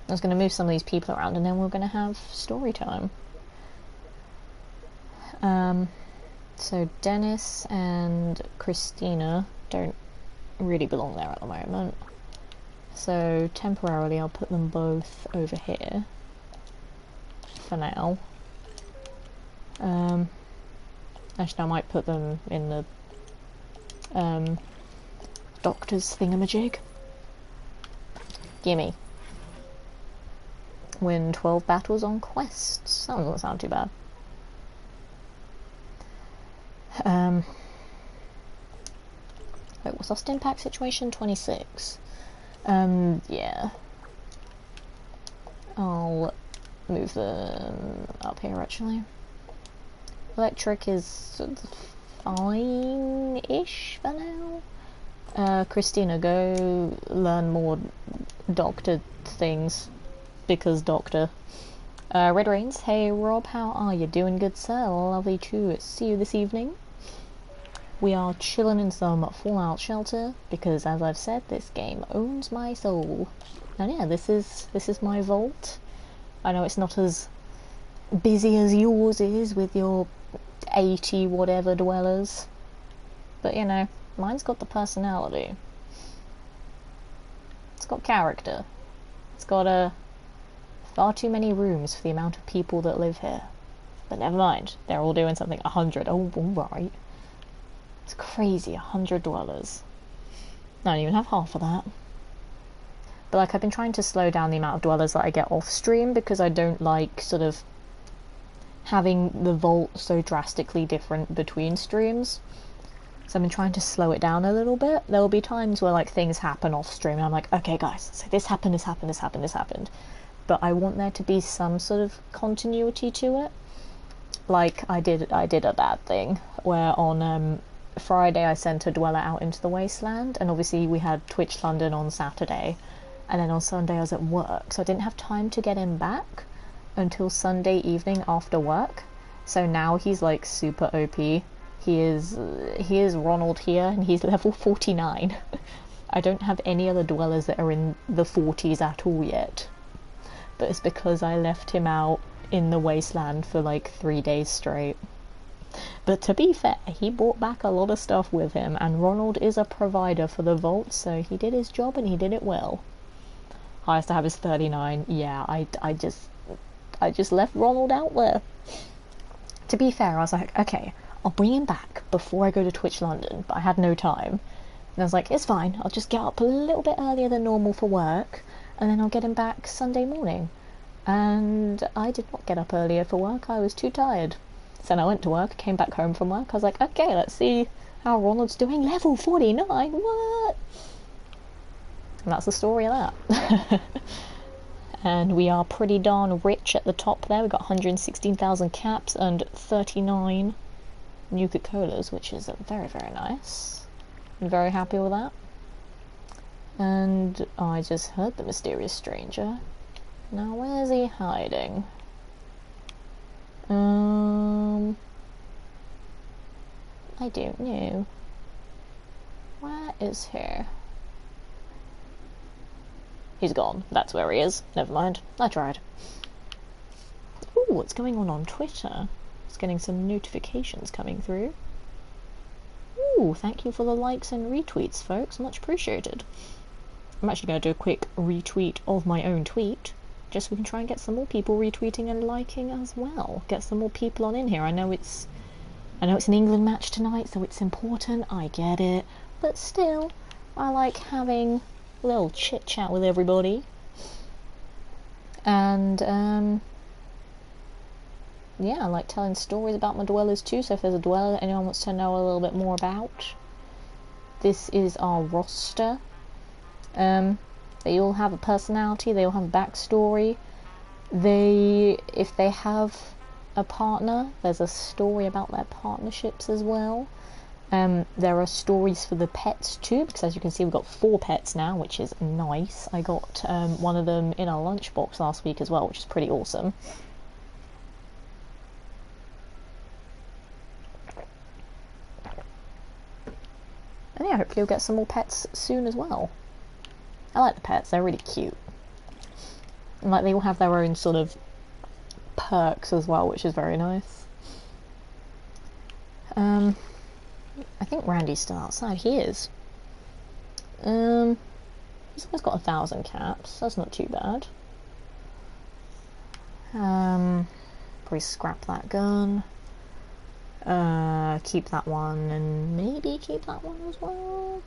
was going to move some of these people around and then we were going to have story time. So Dennis and Christina don't really belong there at the moment. So temporarily I'll put them both over here for now. Actually I might put them in the doctor's thingamajig. Gimme. Win 12 battles on quests. That doesn't sound too bad. Wait, what's our stim pack situation? 26. Yeah. I'll move them up here actually. Electric is fine-ish for now. Christina, go learn more doctor things, because doctor. Red Rains, hey Rob, how are you? Doing good, sir? Lovely to see you this evening. We are chilling in some Fallout Shelter, because as I've said, this game owns my soul. And yeah, this is my vault. I know it's not as busy as yours is with your 80 whatever dwellers, but you know, mine's got the personality. It's got character. It's got far too many rooms for the amount of people that live here. But never mind, they're all doing something. 100, oh alright. It's crazy, 100 dwellers. I don't even have half of that. But like, I've been trying to slow down the amount of dwellers that I get off stream, because I don't like sort of having the vault so drastically different between streams. So I've been trying to slow it down a little bit. There will be times where like things happen off stream and I'm like, okay guys, so this happened, this happened, this happened, this happened. But I want there to be some sort of continuity to it. Like I did a bad thing where on Friday I sent a dweller out into the wasteland, and obviously we had Twitch London on Saturday, and then on Sunday I was at work, so I didn't have time to get him back until Sunday evening after work. So now he's like super OP. He is Ronald here, and he's level 49. I don't have any other dwellers that are in the 40s at all yet. But it's because I left him out in the wasteland for like 3 days straight. But to be fair, he brought back a lot of stuff with him, and Ronald is a provider for the vault, so he did his job and he did it well. Highest to have is 39. Yeah, I just left Ronald out there. To be fair, I was like, okay, I'll bring him back before I go to Twitch London, but I had no time. And I was like, it's fine, I'll just get up a little bit earlier than normal for work, and then I'll get him back Sunday morning. And I did not get up earlier for work, I was too tired. So then I went to work, came back home from work, I was like, okay, let's see how Ronald's doing. Level 49, what? And that's the story of that. And we are pretty darn rich at the top there. We've got 116,000 caps and 39 Nuka-Colas, which is very, very nice. I'm very happy with that. And I just heard the mysterious stranger. Now where's he hiding? I don't know. Where is he? He's gone. That's where he is. Never mind. I tried. Ooh, what's going on Twitter? Just getting some notifications coming through. Ooh, thank you for the likes and retweets, folks. Much appreciated. I'm actually going to do a quick retweet of my own tweet, just so we can try and get some more people retweeting and liking as well. Get some more people on in here. I know it's an England match tonight, so it's important. I get it. But still, I like having a little chit chat with everybody. And yeah, I like telling stories about my dwellers too, so if there's a dweller that anyone wants to know a little bit more about, this is our roster. They all have a personality, they all have a backstory. If they have a partner, there's a story about their partnerships as well. There are stories for the pets too, because as you can see we've got 4 pets now, which is nice. I got one of them in a lunchbox last week as well, which is pretty awesome. And yeah, hopefully we'll get some more pets soon as well. I like the pets, they're really cute. And like, they all have their own sort of perks as well, which is very nice. I think Randy's still outside. He is. He's almost got 1,000 caps. That's not too bad. Probably scrap that gun. Keep that one, and maybe keep that one as well.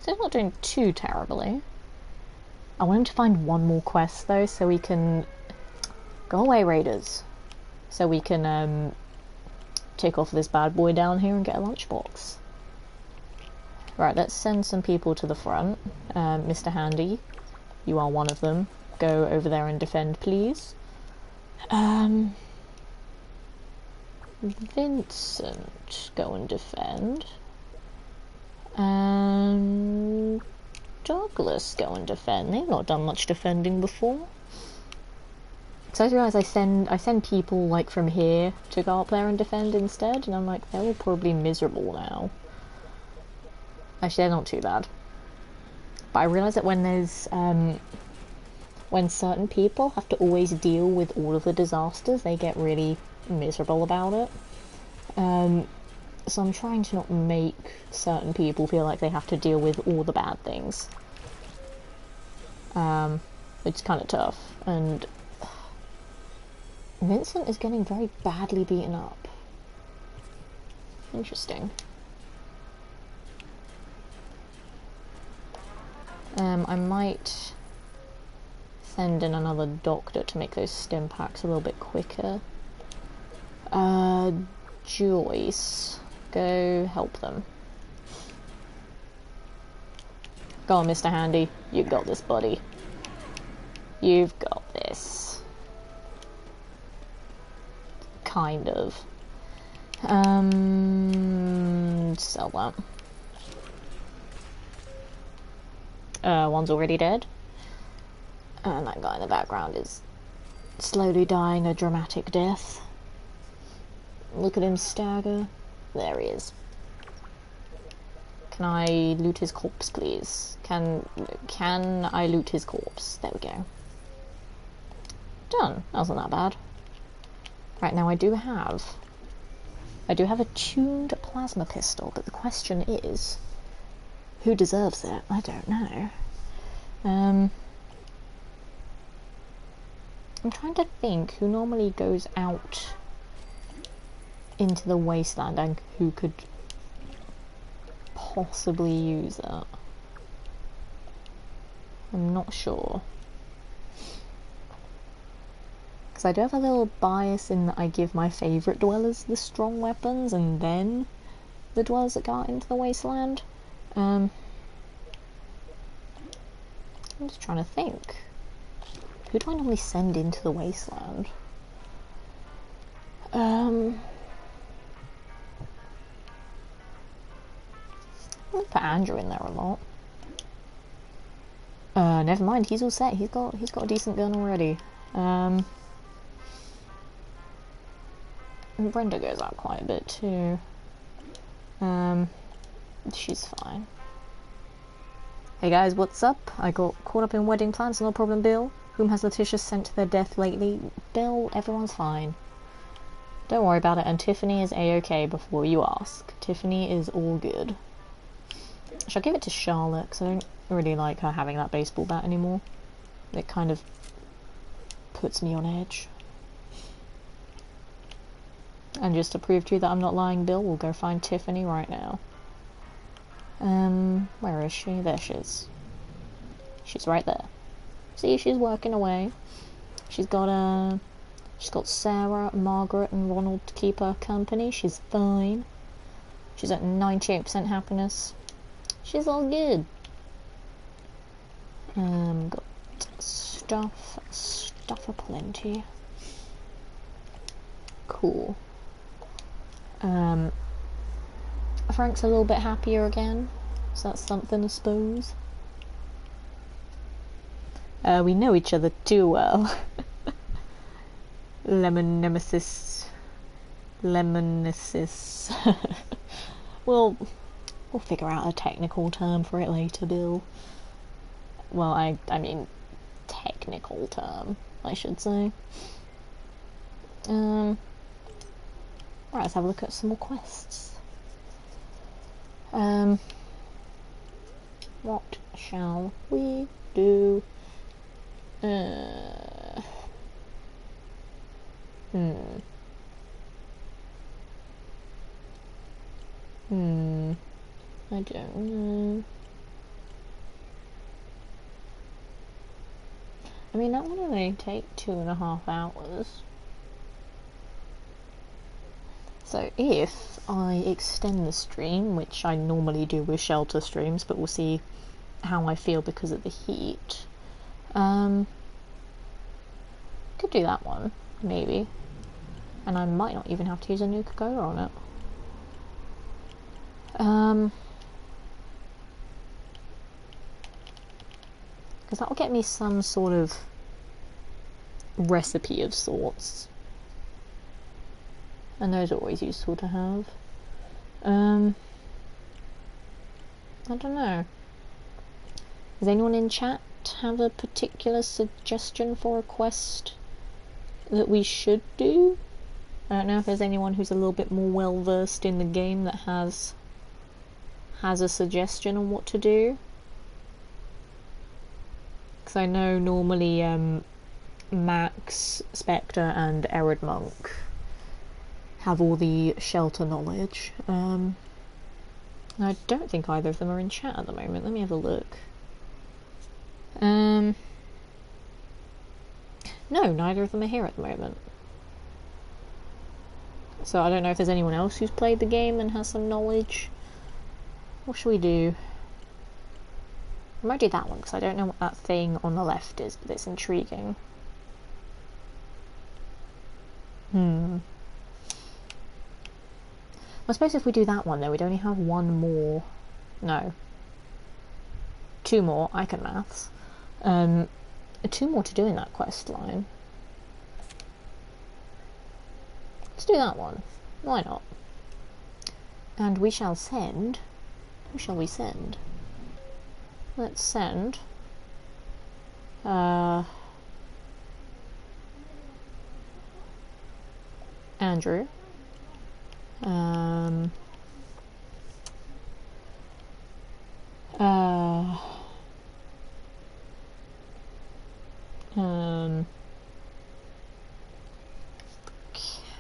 So I'm not doing too terribly. I want him to find one more quest though, so we can go away, raiders. So we can take off this bad boy down here and get a lunchbox. Right, let's send some people to the front. Mr. Handy, you are one of them. Go over there and defend, please. Vincent, go and defend. And Douglas, go and defend. They've not done much defending before. So I realised I send people like from here to go up there and defend instead, and I'm like, they're all probably miserable now. Actually, they're not too bad. But I realise that when there's when certain people have to always deal with all of the disasters, they get really miserable about it. So I'm trying to not make certain people feel like they have to deal with all the bad things. It's kind of tough, and Vincent is getting very badly beaten up. Interesting. I might send in another doctor to make those stim packs a little bit quicker. Joyce, go help them. Go on, Mr. Handy. You got this, buddy. You've got this. Kind of. Sell that. One's already dead. And that guy in the background is slowly dying a dramatic death. Look at him stagger. There he is. Can I loot his corpse, please? Can I loot his corpse? There we go. Done. That wasn't that bad. Right, now I do have a tuned plasma pistol, but the question is, who deserves it? I don't know. I'm trying to think who normally goes out into the wasteland and who could possibly use it. I'm not sure. Because I do have a little bias in that I give my favourite dwellers the strong weapons and then the dwellers that go out into the wasteland. I'm just trying to think. Who do I normally send into the wasteland? I put Andrew in there a lot. Never mind, he's all set. He's got a decent gun already. And Brenda goes out quite a bit too. She's fine. Hey guys, what's up? I got caught up in wedding plans, no problem, Bill. Whom has Letitia sent to their death lately? Bill, everyone's fine. Don't worry about it, and Tiffany is a-okay before you ask. Tiffany is all good. Should I give it to Charlotte? Because I don't really like her having that baseball bat anymore. It kind of puts me on edge. And just to prove to you that I'm not lying, Bill, we'll go find Tiffany right now. Where is she? There she is. She's right there. See, she's working away. She's got Sarah, Margaret, and Ronald to keep her company. She's fine. She's at 98% happiness. She's all good. Got stuff aplenty. Cool. Frank's a little bit happier again, so that's something, I suppose. We know each other too well. Lemon nemesis. We'll figure out a technical term for it later, Bill. Well, I mean, technical term, I should say. Right, let's have a look at some more quests. What shall we do? I don't know. I mean, that would only take 2.5 hours. So if I extend the stream, which I normally do with shelter streams, but we'll see how I feel because of the heat, could do that one, maybe. And I might not even have to use a Nuka-Cola on it. Because that will get me some sort of recipe of sorts. And those are always useful to have. I don't know. Does anyone in chat have a particular suggestion for a quest that we should do? I don't know if there's anyone who's a little bit more well versed in the game that has a suggestion on what to do. Because I know normally Max, Spectre and Erid Monk have all the shelter knowledge. I don't think either of them are in chat at the moment. Let me have a look. No, neither of them are here at the moment. So I don't know if there's anyone else who's played the game and has some knowledge. What should we do? I might do that one, because I don't know what that thing on the left is, but it's intriguing. I suppose if we do that one, then we'd only have one more. No. 2 more. I can maths. 2 more to do in that quest line. Let's do that one. Why not? And we shall send... Who shall we send? Let's send... Andrew.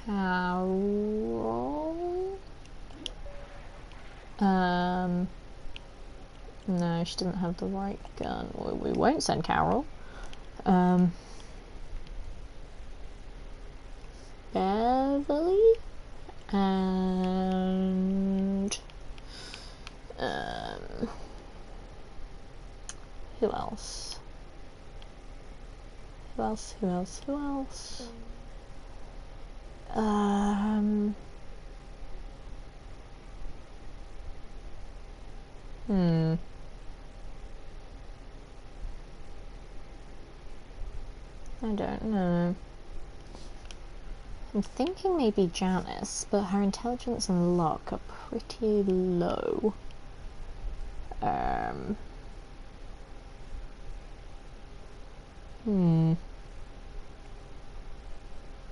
Carol. No, she doesn't have the right gun. We won't send Carol. Beverly and who else? Who else? I don't know. I'm thinking maybe Janice, but her intelligence and luck are pretty low.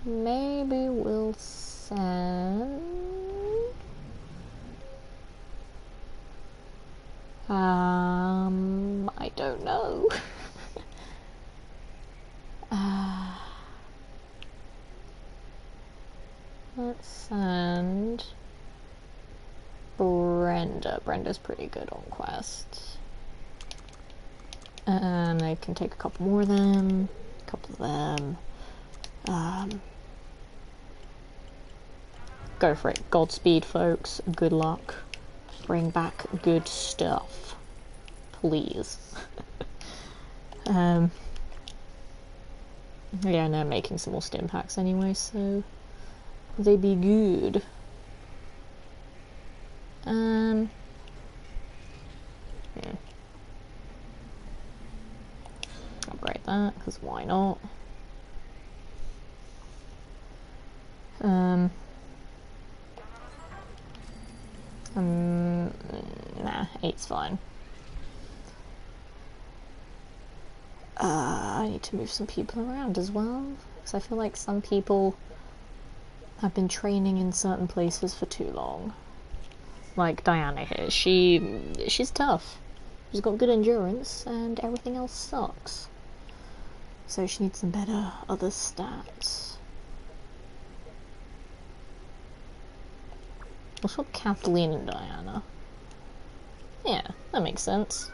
Maybe we'll send... I don't know. Let's send Brenda. Brenda's pretty good on quests. And I can take a couple more of them. A couple of them. Go for it. Godspeed, folks. Good luck. Bring back good stuff. Please. Yeah, and I'm making some more stim packs anyway, so they be good. Upgrade that, because why not? Nah, 8's fine. I need to move some people around as well, because I feel like some people have been training in certain places for too long. Like Diana here, she's tough. She's got good endurance, and everything else sucks. So she needs some better other stats. We'll swap Kathleen and Diana. Yeah, that makes sense.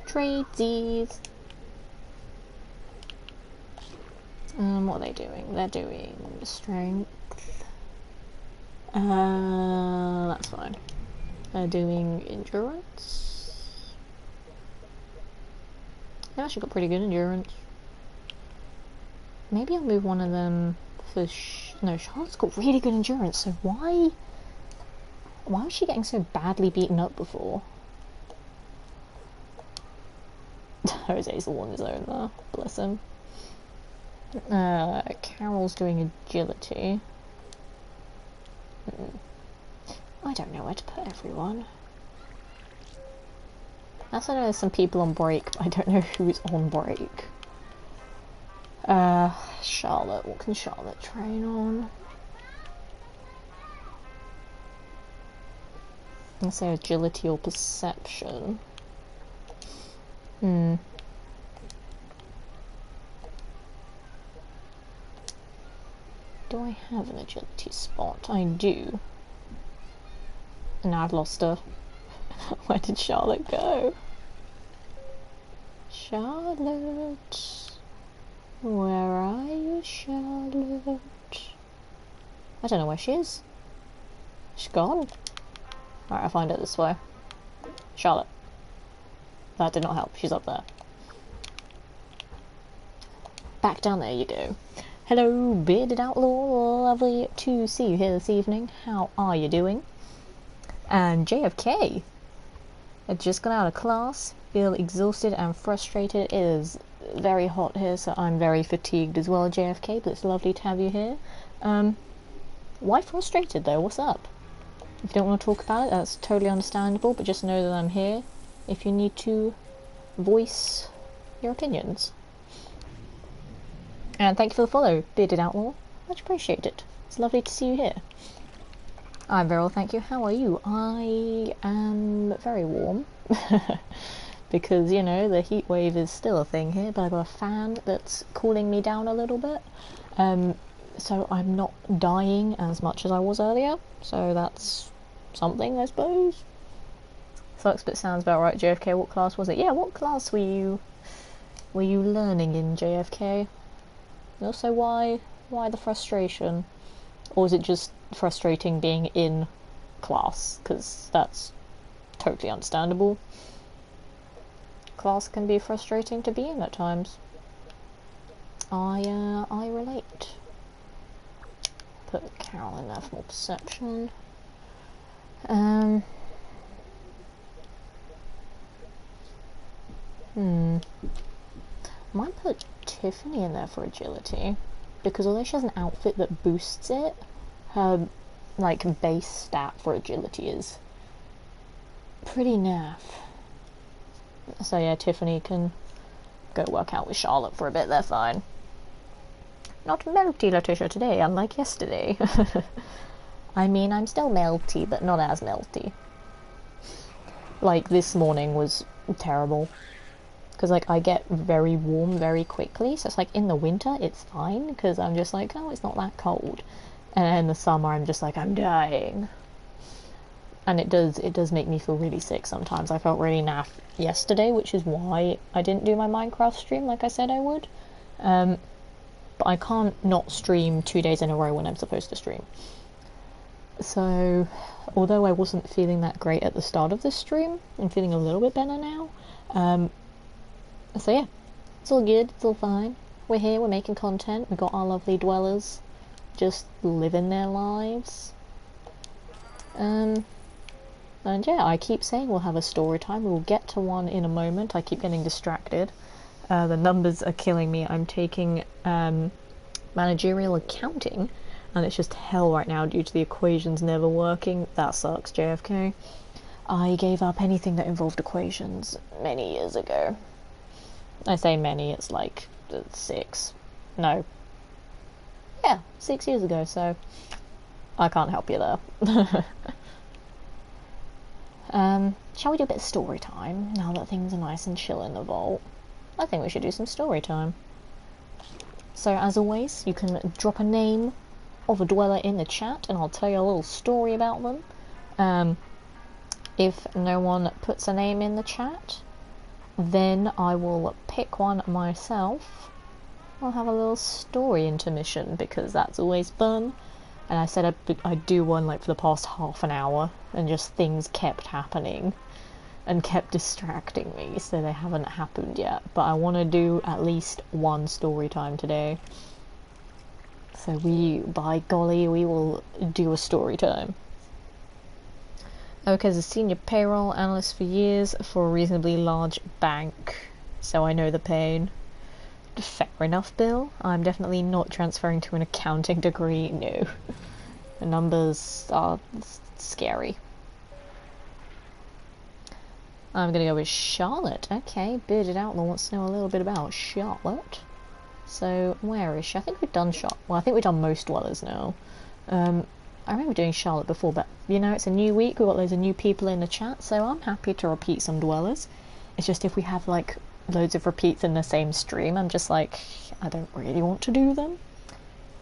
Tradesies. What are they doing? They're doing strength. That's fine. They're doing endurance. They've actually got pretty good endurance. Maybe I'll move one of them for no, Charlotte's got really good endurance, so why was she getting so badly beaten up before? Jose's all on his own there, bless him. Carol's doing agility. I don't know where to put everyone. I also know there's some people on break, but I don't know who's on break. Charlotte, what can Charlotte train on? Let's say agility or perception. Do I have an agility spot? I do. And now I've lost her. Where did Charlotte go? Charlotte? Where are you, Charlotte? I don't know where she is. She's gone. Alright, I'll find her this way. Charlotte. That did not help. She's up there. Back down there you go. Hello, Bearded Outlaw. Lovely to see you here this evening. How are you doing? And JFK. I just got out of class. Feel exhausted and frustrated. It is very hot here, so I'm very fatigued as well, JFK, but it's lovely to have you here. Why frustrated though? What's up? If you don't want to talk about it, that's totally understandable, but just know that I'm here if you need to voice your opinions. And thank you for the follow, Bearded Outlaw. Much appreciated. It's lovely to see you here. I'm very well, thank you. How are you? I am very warm. Because, you know, the heat wave is still a thing here, but I've got a fan that's cooling me down a little bit. So I'm not dying as much as I was earlier. So that's something, I suppose. Sucks, but sounds about right. JFK, what class was it? Yeah, what class were you learning in, JFK? Also, why the frustration? Or is it just frustrating being in class? Because that's totally understandable. Class can be frustrating to be in at times. I relate. Put Carol in there for more perception. Might put Tiffany in there for agility, because although she has an outfit that boosts it, her like base stat for agility is pretty naff. So yeah, Tiffany can go work out with Charlotte for a bit, they're fine. Not melty, Letitia, today, unlike yesterday. I mean, I'm still melty, but not as melty. Like, this morning was terrible. Because, like, I get very warm very quickly, so it's like, in the winter, it's fine, because I'm just like, oh, it's not that cold. And in the summer, I'm just like, I'm dying. And it does make me feel really sick sometimes. I felt really naff yesterday, which is why I didn't do my Minecraft stream like I said I would. But I can't not stream 2 days in a row when I'm supposed to stream. So, although I wasn't feeling that great at the start of the stream, I'm feeling a little bit better now. So yeah, it's all good, it's all fine. We're here, we're making content, we've got our lovely dwellers just living their lives. And yeah, I keep saying we'll have a story time. We'll get to one in a moment. I keep getting distracted. The numbers are killing me. I'm taking managerial accounting, and it's just hell right now due to the equations never working. That sucks, JFK. I gave up anything that involved equations many years ago. I say many, it's like 6. No. Yeah, 6 years ago, so I can't help you there. Shall we do a bit of story time, now that things are nice and chill in the vault? I think we should do some story time. So, as always, you can drop a name of a dweller in the chat, and I'll tell you a little story about them. If no one puts a name in the chat, then I will pick one myself. I'll have a little story intermission, because that's always fun. And I said I'd do one like for the past half an hour, and just things kept happening and kept distracting me, so they haven't happened yet. But I want to do at least one story time today. So by golly, we will do a story time. Okay, as a senior payroll analyst for years for a reasonably large bank, so I know the pain. Fair enough, Bill. I'm definitely not transferring to an accounting degree, no. The numbers are scary. I'm gonna go with Charlotte. Okay, Bearded Outlaw wants to know a little bit about Charlotte. So, where is she? I think we've done well, I think we've done most dwellers now. I remember doing Charlotte before, but, you know, it's a new week, we've got loads of new people in the chat, so I'm happy to repeat some dwellers. It's just if we have, like, loads of repeats in the same stream, I'm just like, I don't really want to do them.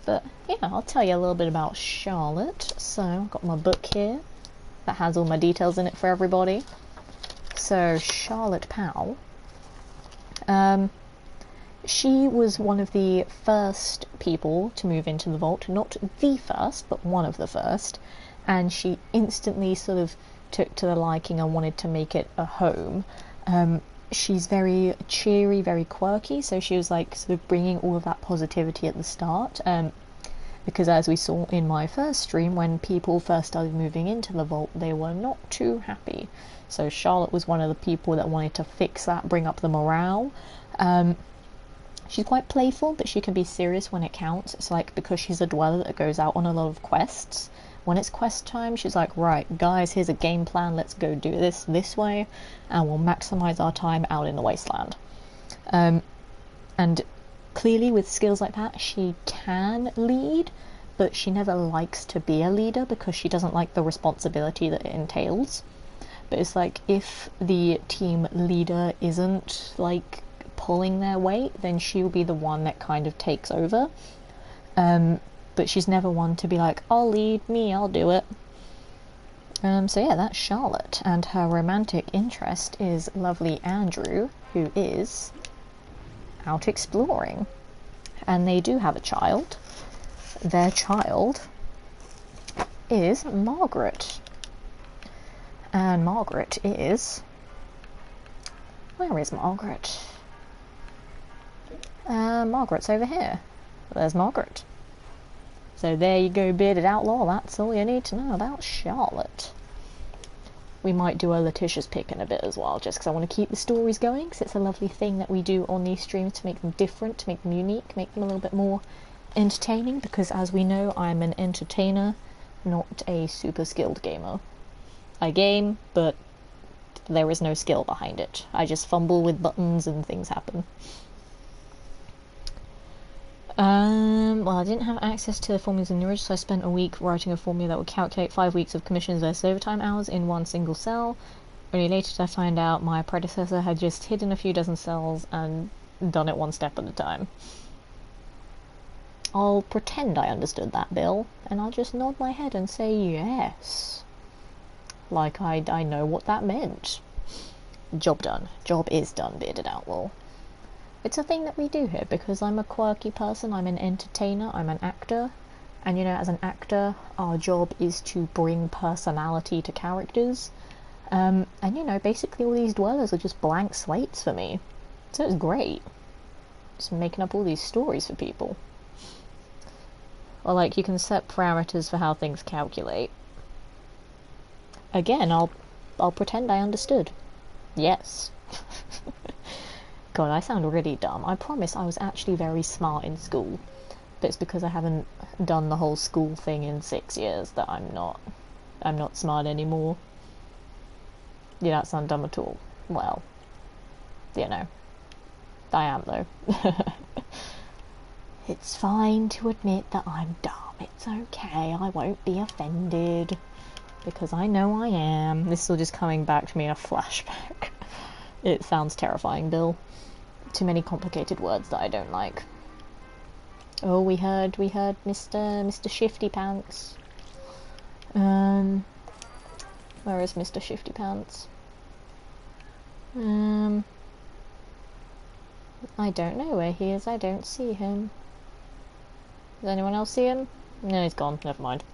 But, yeah, I'll tell you a little bit about Charlotte. So, I've got my book here that has all my details in it for everybody. So, Charlotte Powell She was one of the first people to move into the vault, not the first, but one of the first, and she instantly sort of took to the liking and wanted to make it a home. She's very cheery, very quirky, so she was like sort of bringing all of that positivity at the start, because as we saw in my first stream, when people first started moving into the vault, they were not too happy. So Charlotte was one of the people that wanted to fix that, bring up the morale. She's quite playful, but she can be serious when it counts. It's like, because she's a dweller that goes out on a lot of quests, when it's quest time, she's like, right, guys, here's a game plan, let's go do this way, and we'll maximise our time out in the wasteland. And clearly with skills like that, she can lead, but she never likes to be a leader because she doesn't like the responsibility that it entails. But it's like, if the team leader isn't, like, pulling their weight, then she'll be the one that kind of takes over. But she's never one to be like, I'll lead, I'll do it. So yeah, that's Charlotte, and her romantic interest is lovely Andrew, who is out exploring. And they do have a child. Their child is Margaret. And Margaret is... Where is Margaret? Margaret's over here. There's Margaret. So there you go, bearded outlaw, that's all you need to know about Charlotte. We might do a Letitia's pick in a bit as well, just because I want to keep the stories going, because it's a lovely thing that we do on these streams to make them different, to make them unique, make them a little bit more entertaining, because as we know, I'm an entertainer, not a super skilled gamer. I game, but there is no skill behind it. I just fumble with buttons and things happen. Well, I didn't have access to the formulas in the original, so I spent a week writing a formula that would calculate 5 weeks of commissions versus overtime hours in one single cell. Only later did I find out my predecessor had just hidden a few dozen cells and done it one step at a time. I'll pretend I understood that, Bill, and I'll just nod my head and say yes. Like I know what that meant. Job done. Job is done, bearded outlaw. It's a thing that we do here, because I'm a quirky person, I'm an entertainer, I'm an actor, and you know, as an actor, our job is to bring personality to characters, and you know, basically all these dwellers are just blank slates for me, so it's great, just making up all these stories for people. Or like, you can set parameters for how things calculate. Again, I'll pretend I understood. Yes. God, I sound really dumb. I promise I was actually very smart in school, but it's because I haven't done the whole school thing in 6 years that I'm not smart anymore. You don't sound dumb at all. Well, you know, I am though. It's fine to admit that I'm dumb. It's okay. I won't be offended, because I know I am. This is all just coming back to me in a flashback. It sounds terrifying, Bill. Too many complicated words that I don't like. Oh, we heard Mr. Shifty Pants. Where is Mr. Shifty Pants? I don't know where he is. I don't see him. Does anyone else see him? No, he's gone. Never mind.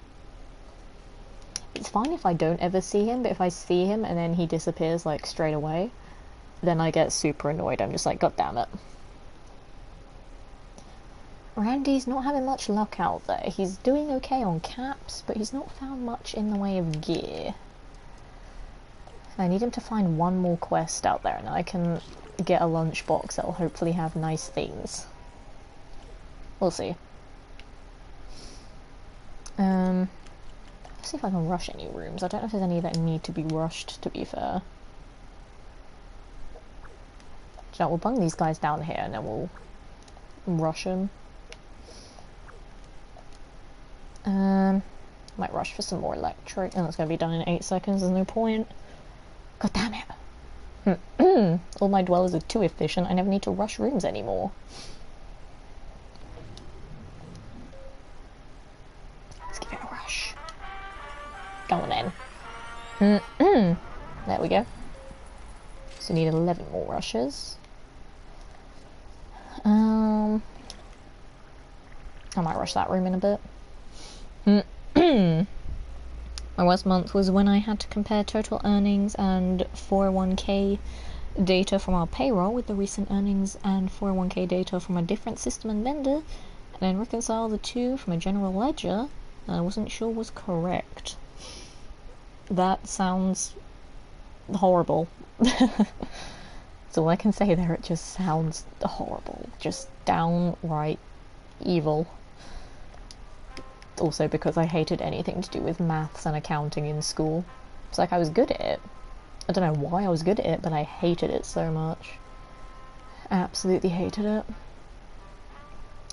It's fine if I don't ever see him, but if I see him and then he disappears like straight away, then I get super annoyed. I'm just like, God damn it. Randy's not having much luck out there. He's doing okay on caps, but he's not found much in the way of gear. I need him to find one more quest out there, and I can get a lunchbox that'll hopefully have nice things. We'll see. Let's see if I can rush any rooms. I don't know if there's any that need to be rushed, to be fair. So we'll bung these guys down here and then we'll rush them. Might rush for some more electric, and it's going to be done in 8 seconds, there's no point. God damn it. All my dwellers are too efficient, I never need to rush rooms anymore. Let's give it a rush. Go on then. There we go. So we need 11 more rushes. I might rush that room in a bit. My worst month was when I had to compare total earnings and 401k data from our payroll with the recent earnings and 401k data from a different system and vendor, and then reconcile the two from a general ledger that I wasn't sure was correct. That sounds horrible. That's all I can say there. It just sounds horrible. Just downright evil. Also because I hated anything to do with maths and accounting in school. It's like I was good at it. I don't know why I was good at it, but I hated it so much. Absolutely hated it.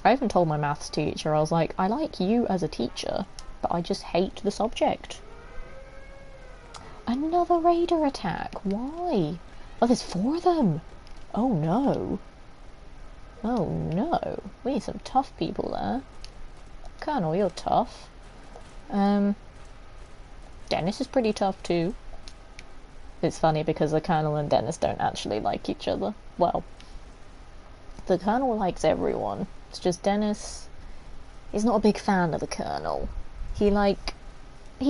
I even told my maths teacher, I was like, I like you as a teacher, but I just hate the subject. Another raider attack. Why? Oh, there's 4 of them. Oh no. Oh no. We need some tough people there. Colonel, you're tough. Dennis is pretty tough too. It's funny because the Colonel and Dennis don't actually like each other. Well, the Colonel likes everyone. It's just Dennis is not a big fan of the Colonel. He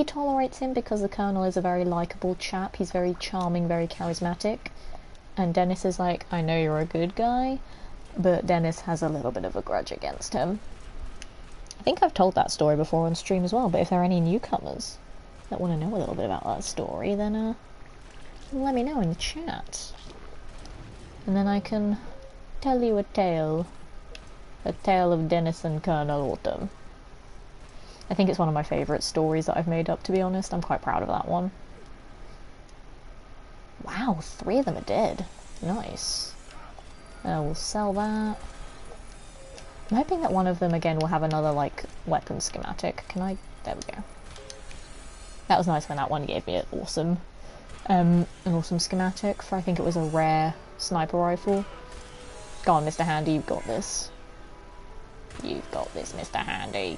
tolerates him because the Colonel is a very likeable chap. He's very charming, very charismatic. And Dennis is like, I know you're a good guy, but Dennis has a little bit of a grudge against him. I think I've told that story before on stream as well, but if there are any newcomers that want to know a little bit about that story, then let me know in the chat. And then I can tell you a tale of Dennis and Colonel Autumn. I think it's one of my favourite stories that I've made up, to be honest. I'm quite proud of that one. Wow, 3 of them are dead. Nice. We'll sell that. I'm hoping that one of them again will have another like weapon schematic. Can I? There we go. That was nice when that one gave me an awesome schematic for, I think it was a rare sniper rifle. Go on, Mr. Handy, you've got this. You've got this, Mr. Handy.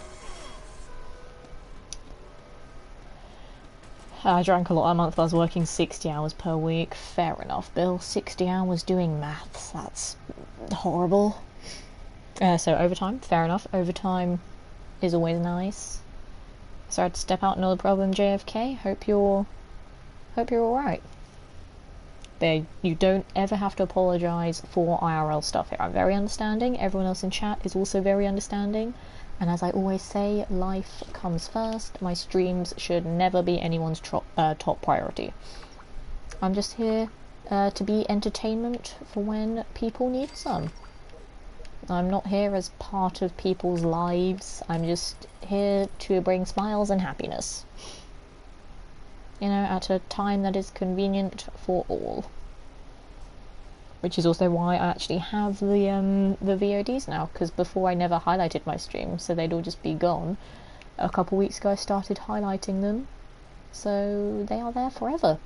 I drank a lot that month, but I was working 60 hours per week. Fair enough, Bill. 60 hours doing maths. That's horrible. So overtime, fair enough. Overtime is always nice. Sorry to step out, another problem, JFK. Hope you're alright. You don't ever have to apologise for IRL stuff here. I'm very understanding. Everyone else in chat is also very understanding. And as I always say, life comes first. My streams should never be anyone's top priority. I'm just here to be entertainment for when people need some. I'm not here as part of people's lives. I'm just here to bring smiles and happiness. You know, at a time that is convenient for all. Which is also why I actually have the VODs now, because before I never highlighted my streams, so they'd all just be gone. A couple weeks ago I started highlighting them, so they are there forever.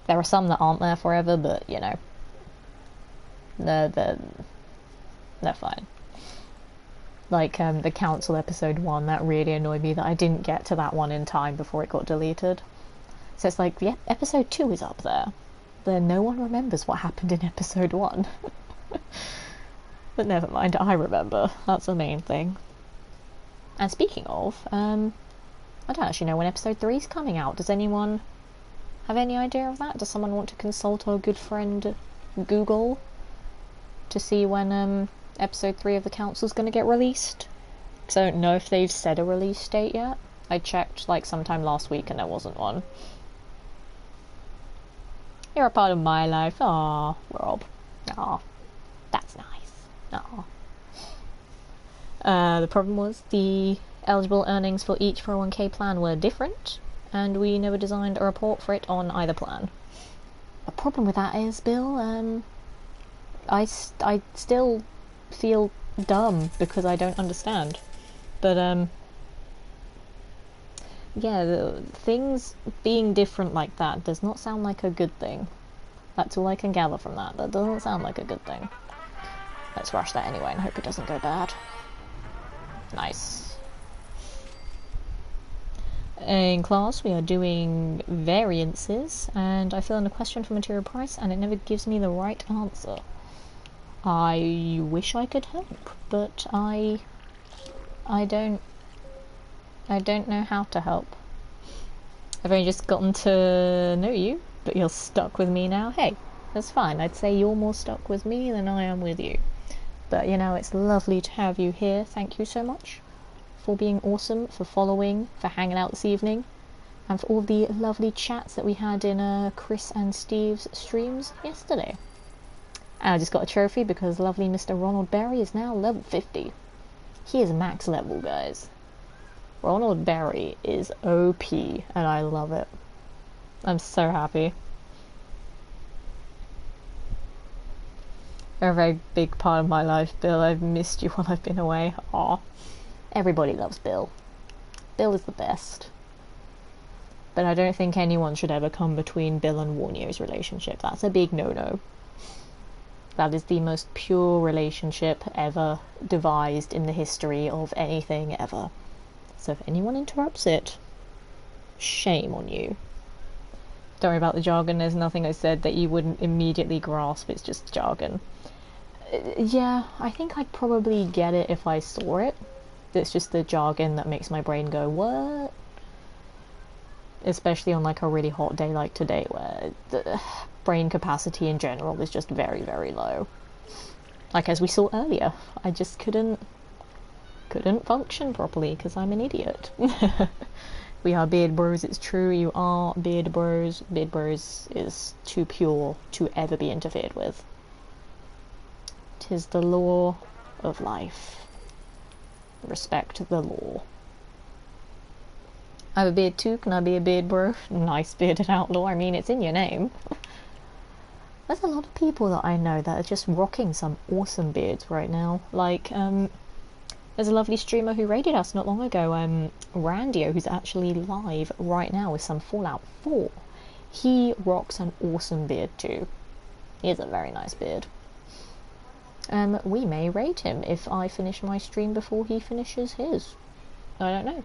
There are some that aren't there forever, but you know, they're fine. Like the council episode 1, that really annoyed me that I didn't get to that one in time before it got deleted. So it's like, yeah, episode 2 is up there. Then no one remembers what happened in episode 1. But never mind, I remember. That's the main thing. And speaking of, I don't actually know when episode 3 is coming out. Does anyone have any idea of that? Does someone want to consult our good friend Google to see when episode 3 of the council is going to get released? Because I don't know if they've said a release date yet. I checked like sometime last week and there wasn't one. You're a part of my life. Aw, Rob. Aw, that's nice. Aw. The problem was the eligible earnings for each 401k plan were different, and we never designed a report for it on either plan. The problem with that is, Bill, I still feel dumb because I don't understand. But, yeah, things being different like that does not sound like a good thing. That's all I can gather from that. That doesn't sound like a good thing. Let's rush that anyway and hope it doesn't go bad. Nice. In class we are doing variances, and I fill in a question for material price and it never gives me the right answer. I wish I could help, but I don't know how to help. I've only just gotten to know you, but you're stuck with me now. Hey, that's fine. I'd say you're more stuck with me than I am with you. But you know, it's lovely to have you here. Thank you so much for being awesome, for following, for hanging out this evening, and for all the lovely chats that we had in Chris and Steve's streams yesterday. And I just got a trophy because lovely Mr. Ronald Berry is now level 50. He is max level, guys. Ronald Berry is OP, and I love it. I'm so happy. You're a very big part of my life, Bill. I've missed you while I've been away. Aw. Everybody loves Bill. Bill is the best. But I don't think anyone should ever come between Bill and Warnio's relationship. That's a big no-no. That is the most pure relationship ever devised in the history of anything ever. So if anyone interrupts it, shame on you. Don't worry about the jargon. There's nothing I said that you wouldn't immediately grasp. It's just jargon. Yeah, I think I'd probably get it if I saw it. It's just the jargon that makes my brain go, what? Especially on like a really hot day like today, where the brain capacity in general is just very, very low. Like as we saw earlier, I just couldn't function properly because I'm an idiot. We are beard bros, it's true, you are beard bros. Beard bros is too pure to ever be interfered with. 'Tis the law of life. Respect the law. I have a beard too, can I be a beard bro? Nice bearded outlaw, I mean it's in your name. There's a lot of people that I know that are just rocking some awesome beards right now. Like, there's a lovely streamer who raided us not long ago, Randio, who's actually live right now with some Fallout 4. He rocks an awesome beard too. He has a very nice beard. We may raid him if I finish my stream before he finishes his. I don't know.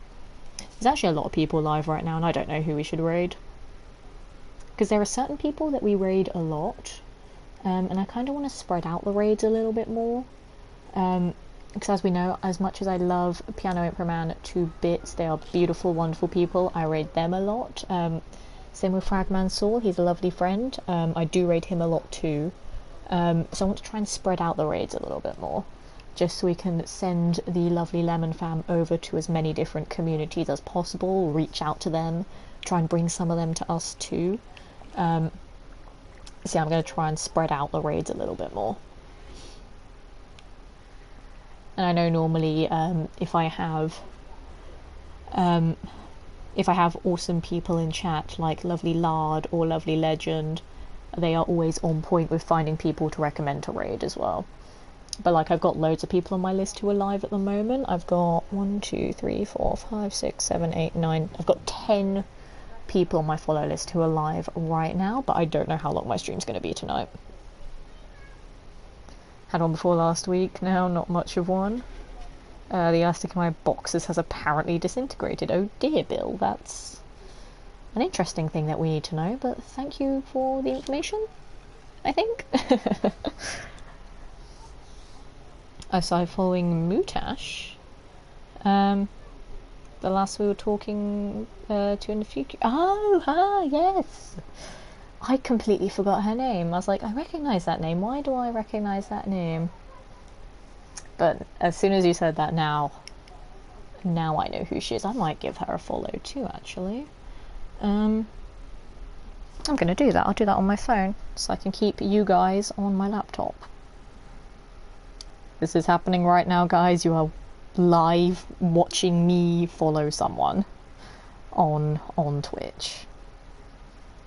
There's actually a lot of people live right now and I don't know who we should raid. Because there are certain people that we raid a lot, and I kind of want to spread out the raids a little bit more. Because as we know, as much as I love Piano Imp Man to bits, they are beautiful, wonderful people. I raid them a lot. Same with Fragman Saul, he's a lovely friend. I do raid him a lot too. So I want to try and spread out the raids a little bit more, just so we can send the lovely Lemon Fam over to as many different communities as possible, reach out to them, try and bring some of them to us too. So I'm going to try and spread out the raids a little bit more. And I know normally if I have awesome people in chat like lovely Lard or lovely Legend, they are always on point with finding people to recommend to raid as well. But like I've got loads of people on my list who are live at the moment. I've got 1, 2, 3, 4, 5, 6, 7, 8, 9. I've got 10 people on my follow list who are live right now, but I don't know how long my stream's going to be tonight. Had one before last week now, not much of one. The elastic in my boxes has apparently disintegrated. Oh dear, Bill, that's an interesting thing that we need to know, but thank you for the information, I think. I started following Mutash. The last we were talking to in the future. Oh, yes! I completely forgot her name. I was like, I recognise that name. Why do I recognise that name? But as soon as you said that, now I know who she is. I might give her a follow too, actually. I'm gonna do that. I'll do that on my phone, so I can keep you guys on my laptop. This is happening right now, guys. You are live watching me follow someone on Twitch.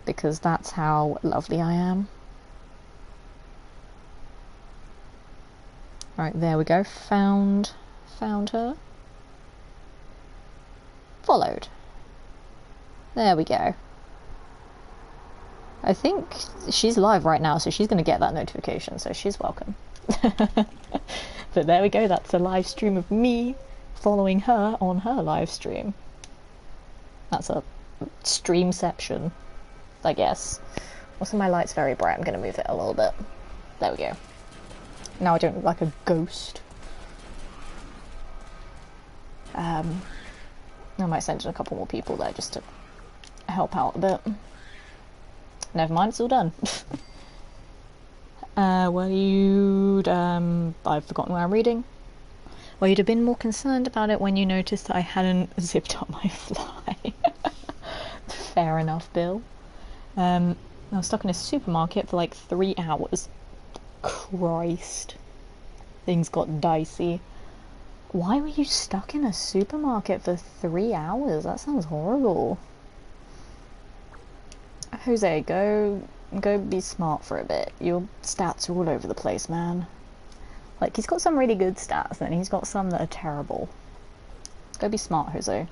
Because that's how lovely I am. Right, there we go. Found her. Followed. There we go. I think she's live right now, so she's going to get that notification, so she's welcome. But there we go, that's a live stream of me following her on her live stream. That's a streamception, I guess. Also, my light's very bright. I'm going to move it a little bit. There we go. Now I don't look like a ghost. I might send in a couple more people there just to help out a bit. Never mind, it's all done. Well, I've forgotten where I'm reading. Well, you'd have been more concerned about it when you noticed that I hadn't zipped up my fly. Fair enough, Bill. I was stuck in a supermarket for like 3 hours. Christ. Things got dicey. Why were you stuck in a supermarket for 3 hours? That sounds horrible. Jose, go be smart for a bit. Your stats are all over the place, man. Like, he's got some really good stats, and he's got some that are terrible. Go be smart, Jose.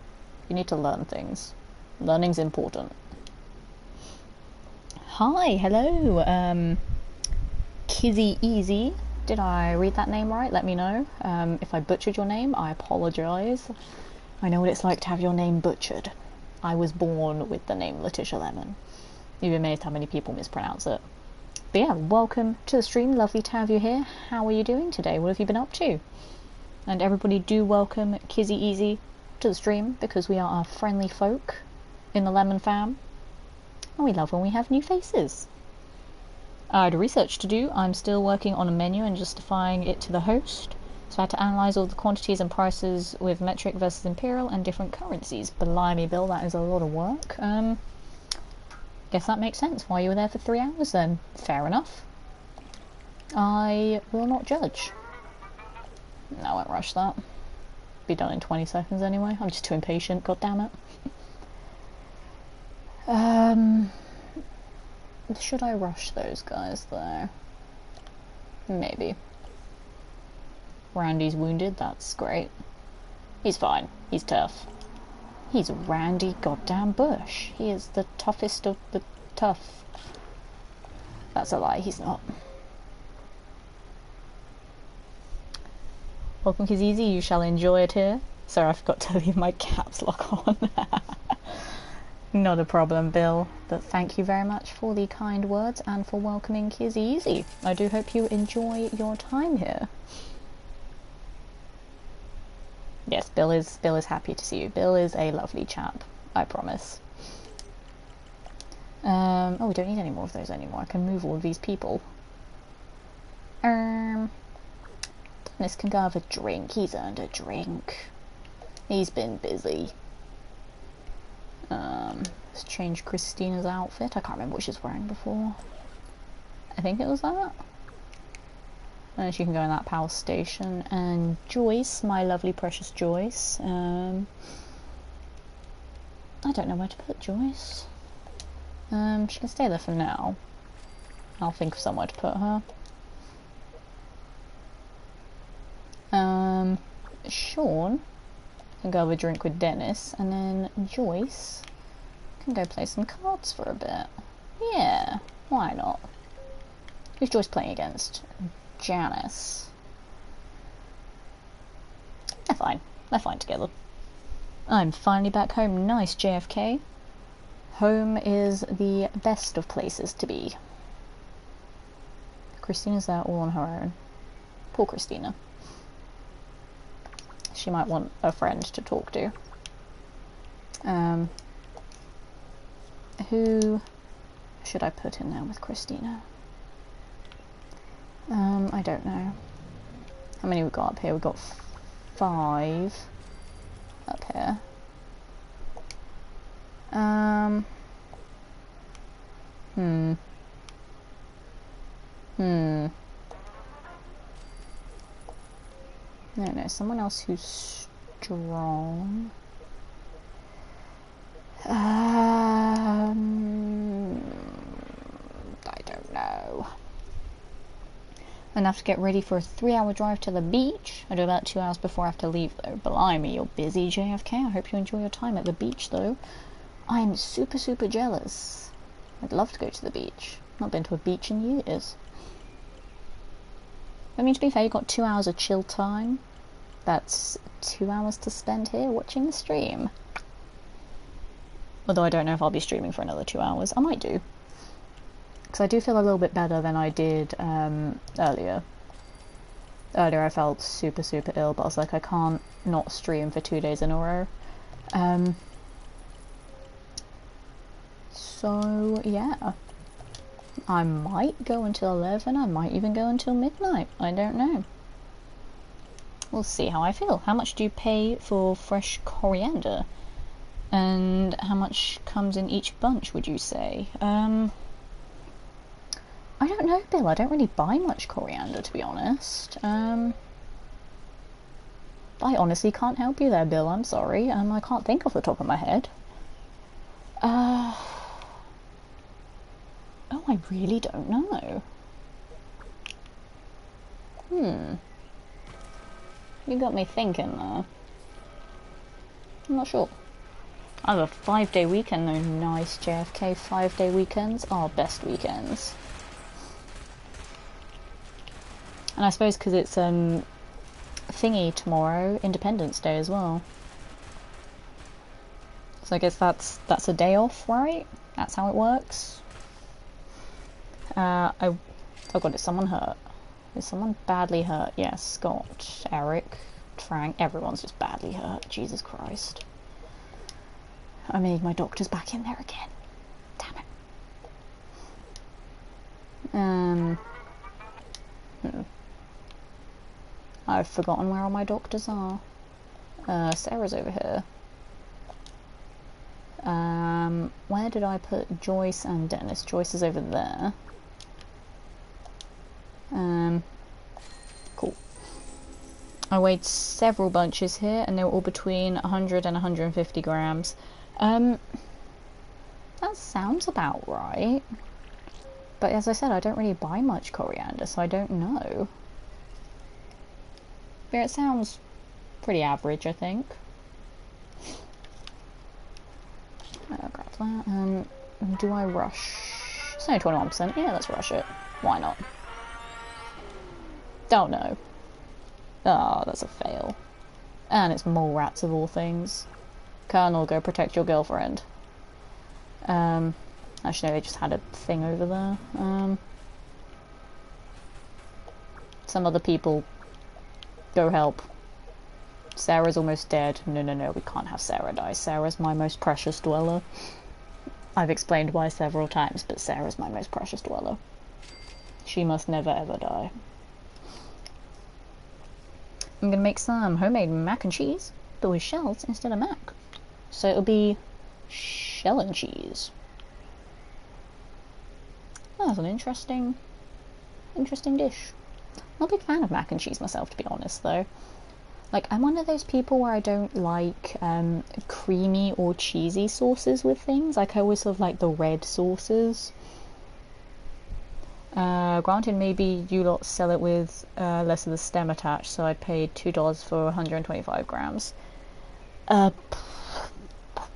You need to learn things. Learning's important. Hi, hello, Kizzy Easy. Did I read that name right? Let me know. If I butchered your name, I apologise. I know what it's like to have your name butchered. I was born with the name Letitia Lemon. You'd be amazed how many people mispronounce it. But yeah, welcome to the stream. Lovely to have you here. How are you doing today? What have you been up to? And everybody do welcome Kizzy Easy to the stream, because we are friendly folk in the Lemon fam. And we love when we have new faces. I had research to do. I'm still working on a menu and justifying it to the host. So I had to analyse all the quantities and prices with metric versus imperial and different currencies. Blimey, Bill, that is a lot of work. Guess that makes sense why you were there for 3 hours then. Fair enough. I will not judge. No, I won't rush that. Be done in 20 seconds anyway. I'm just too impatient, god damn it. Should I rush those guys though? Maybe. Randy's wounded, that's great. He's fine, he's tough. He's Randy goddamn Bush. He is the toughest of the tough. That's a lie, he's not. Welcome, Kizizi, you shall enjoy it here. Sorry, I forgot to leave my caps lock on. Not a problem, Bill, but thank you very much for the kind words and for welcoming Kizizi. I do hope you enjoy your time here. Yes, Bill is happy to see you. Bill is a lovely chap, I promise. Oh, we don't need any more of those anymore. I can move all of these people. Dennis can go have a drink. He's earned a drink. He's been busy. Let's change Christina's outfit. I can't remember what she was wearing before. I think it was that. And she can go in that power station. And Joyce, my lovely precious Joyce. I don't know where to put Joyce. She can stay there for now. I'll think of somewhere to put her. Sean can go have a drink with Dennis, and then Joyce can go play some cards for a bit. Yeah, why not? Who's Joyce playing against? Janice. They're fine. They're fine together. I'm finally back home. Nice, JFK. Home is the best of places to be. Christina's there all on her own. Poor Christina. She might want a friend to talk to. Who should I put in there with Christina? I don't know. How many we got up here? We've got 5 up here. No, someone else who's strong. I don't know. Enough to get ready for a 3-hour drive to the beach. I do about 2 hours before I have to leave though. Blimey, you're busy, JFK. I hope you enjoy your time at the beach though. I'm super jealous. I'd love to go to the beach. Not been to a beach in years. I mean, to be fair, you've got 2 hours of chill time. That's 2 hours to spend here watching the stream. Although I don't know if I'll be streaming for another 2 hours. I might do. Because I do feel a little bit better than I did earlier. Earlier I felt super ill, but I was like, I can't not stream for 2 days in a row. So yeah, I might go until 11, I might even go until midnight, I don't know. We'll see how I feel. How much do you pay for fresh coriander? And how much comes in each bunch, would you say? I don't know, Bill. I don't really buy much coriander, to be honest. I honestly can't help you there, Bill. I'm sorry. I can't think off the top of my head. Oh, I really don't know. You got me thinking there. I'm not sure. I have a 5-day weekend though. Nice, JFK 5-day weekends are best weekends. And I suppose because it's thingy tomorrow, Independence Day as well. So I guess that's a day off, right? That's how it works. Oh god, is someone hurt? Is someone badly hurt? Yes, Scott, Eric, Frank, everyone's just badly hurt. Jesus Christ. I made my doctor's back in there again. Damn it. I've forgotten where all my doctors are. Sarah's over here. Where did I put Joyce and Dennis? Joyce is over there. Cool. I weighed several bunches here, and they were all between 100 and 150 grams. That sounds about right. But as I said, I don't really buy much coriander, so I don't know. But it sounds pretty average, I think. I'll grab that. Do I rush? It's only 21%. Yeah, let's rush it. Why not? Don't know. Oh, that's a fail. And it's mole rats of all things. Colonel, go protect your girlfriend. Actually, no, they just had a thing over there. Some other people, go help. Sarah's almost dead. No, we can't have Sarah die. Sarah's my most precious dweller. I've explained why several times, but Sarah's my most precious dweller. She must never ever die. I'm gonna make some homemade mac and cheese, but with shells instead of mac. So it'll be shell and cheese. That's an interesting dish. Not a big fan of mac and cheese myself, to be honest, though. Like, I'm one of those people where I don't like creamy or cheesy sauces with things. Like, I always sort of like the red sauces. Granted, maybe you lot sell it with less of the stem attached, so I paid $2 for 125 grams.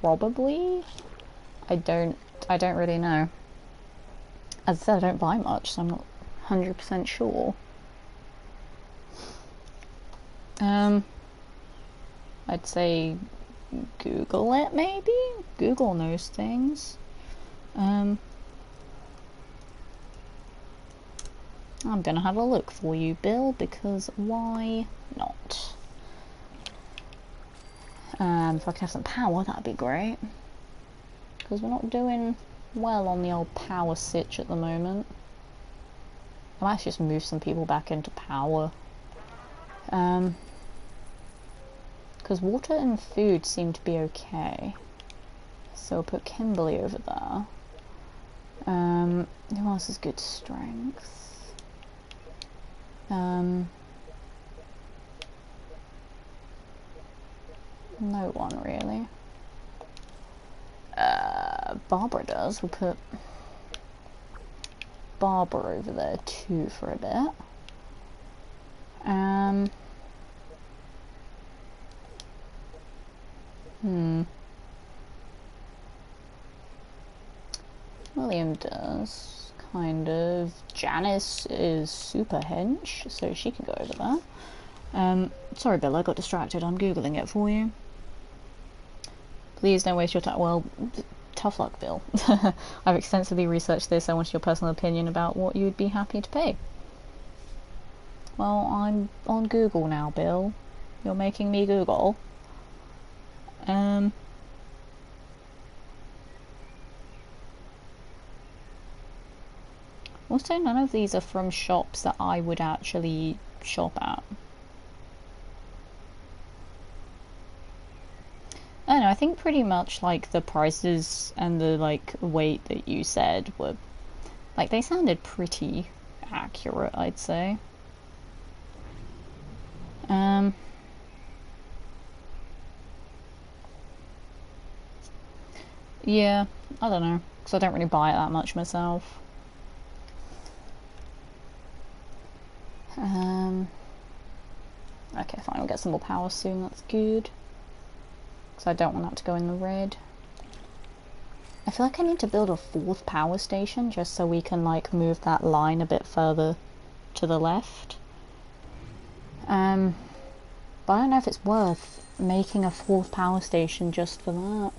Probably? I don't really know. As I said, I don't buy much, so I'm not 100% sure. I'd say Google it, maybe? Google knows things. I'm gonna have a look for you, Bill, because why not? If I could have some power, that'd be great. Because we're not doing well on the old power sitch at the moment. I might just move some people back into power. Because water and food seem to be okay. So I'll put Kimberly over there. Who else has good strength? No one really. Barbara does. We'll put Barbara over there too for a bit. William does, kind of. Janice is super hench, so she can go over there. Sorry, Bill, I got distracted. I'm Googling it for you. Please don't waste your time. Well, tough luck, Bill. I've extensively researched this. I wanted your personal opinion about what you would be happy to pay. Well, I'm on Google now, Bill. You're making me Google. Also, none of these are from shops that I would actually shop at. I don't know, I think pretty much like the prices and the like weight that you said were like they sounded pretty accurate, I'd say. Yeah, I don't know, because I don't really buy it that much myself. Okay, fine, we'll get some more power soon, that's good. Because I don't want that to go in the red. I feel like I need to build a 4th power station just so we can like move that line a bit further to the left. But I don't know if it's worth making a 4th power station just for that.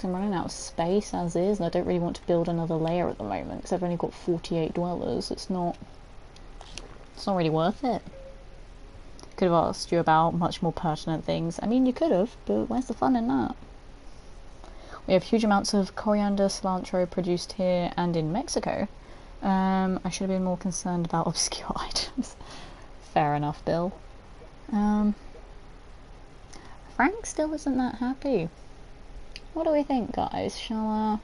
I'm running out of space as is, and I don't really want to build another layer at the moment because I've only got 48 dwellers. It's not really worth it. Could have asked you about much more pertinent things. I mean, you could have, but where's the fun in that? We have huge amounts of coriander, cilantro produced here and in Mexico. I should have been more concerned about obscure items. Fair enough, Bill. Frank still isn't that happy. What do we think, guys? Shall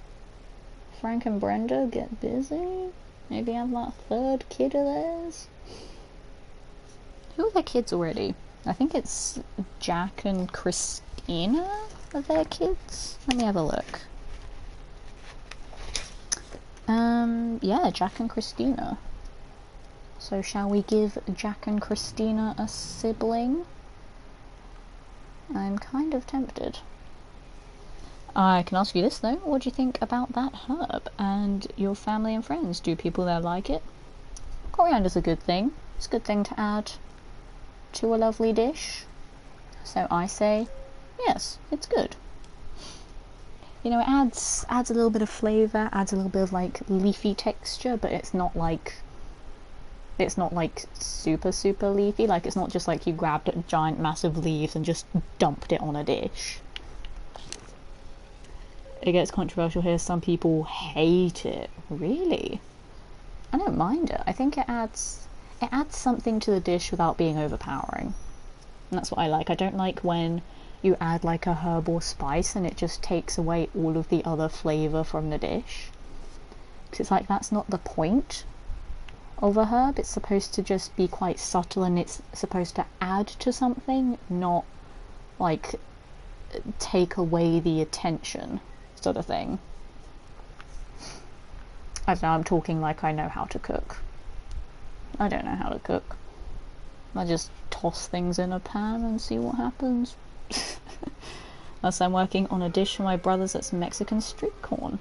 Frank and Brenda get busy? Maybe have that 3rd kid of theirs? Who are their kids already? I think it's Jack and Christina are their kids. Let me have a look. Yeah, Jack and Christina. So shall we give Jack and Christina a sibling? I'm kind of tempted. I can ask you this though, what do you think about that herb and your family and friends? Do people there like it? Coriander's a good thing. It's a good thing to add to a lovely dish. So I say, yes, it's good. You know, it adds a little bit of flavour, adds a little bit of like leafy texture, but it's not like super leafy. Like it's not just like you grabbed giant massive leaves and just dumped it on a dish. It gets controversial here. Some people hate it. Really? I don't mind it. I think it adds something to the dish without being overpowering. And that's what I like. I don't like when you add like a herb or spice and it just takes away all of the other flavour from the dish. Because it's like that's not the point of a herb. It's supposed to just be quite subtle and it's supposed to add to something, not like take away the attention sort of thing. I don't know, I'm talking like I know how to cook. I don't know how to cook. I just toss things in a pan and see what happens. Thus I'm working on a dish for my brothers that's Mexican street corn.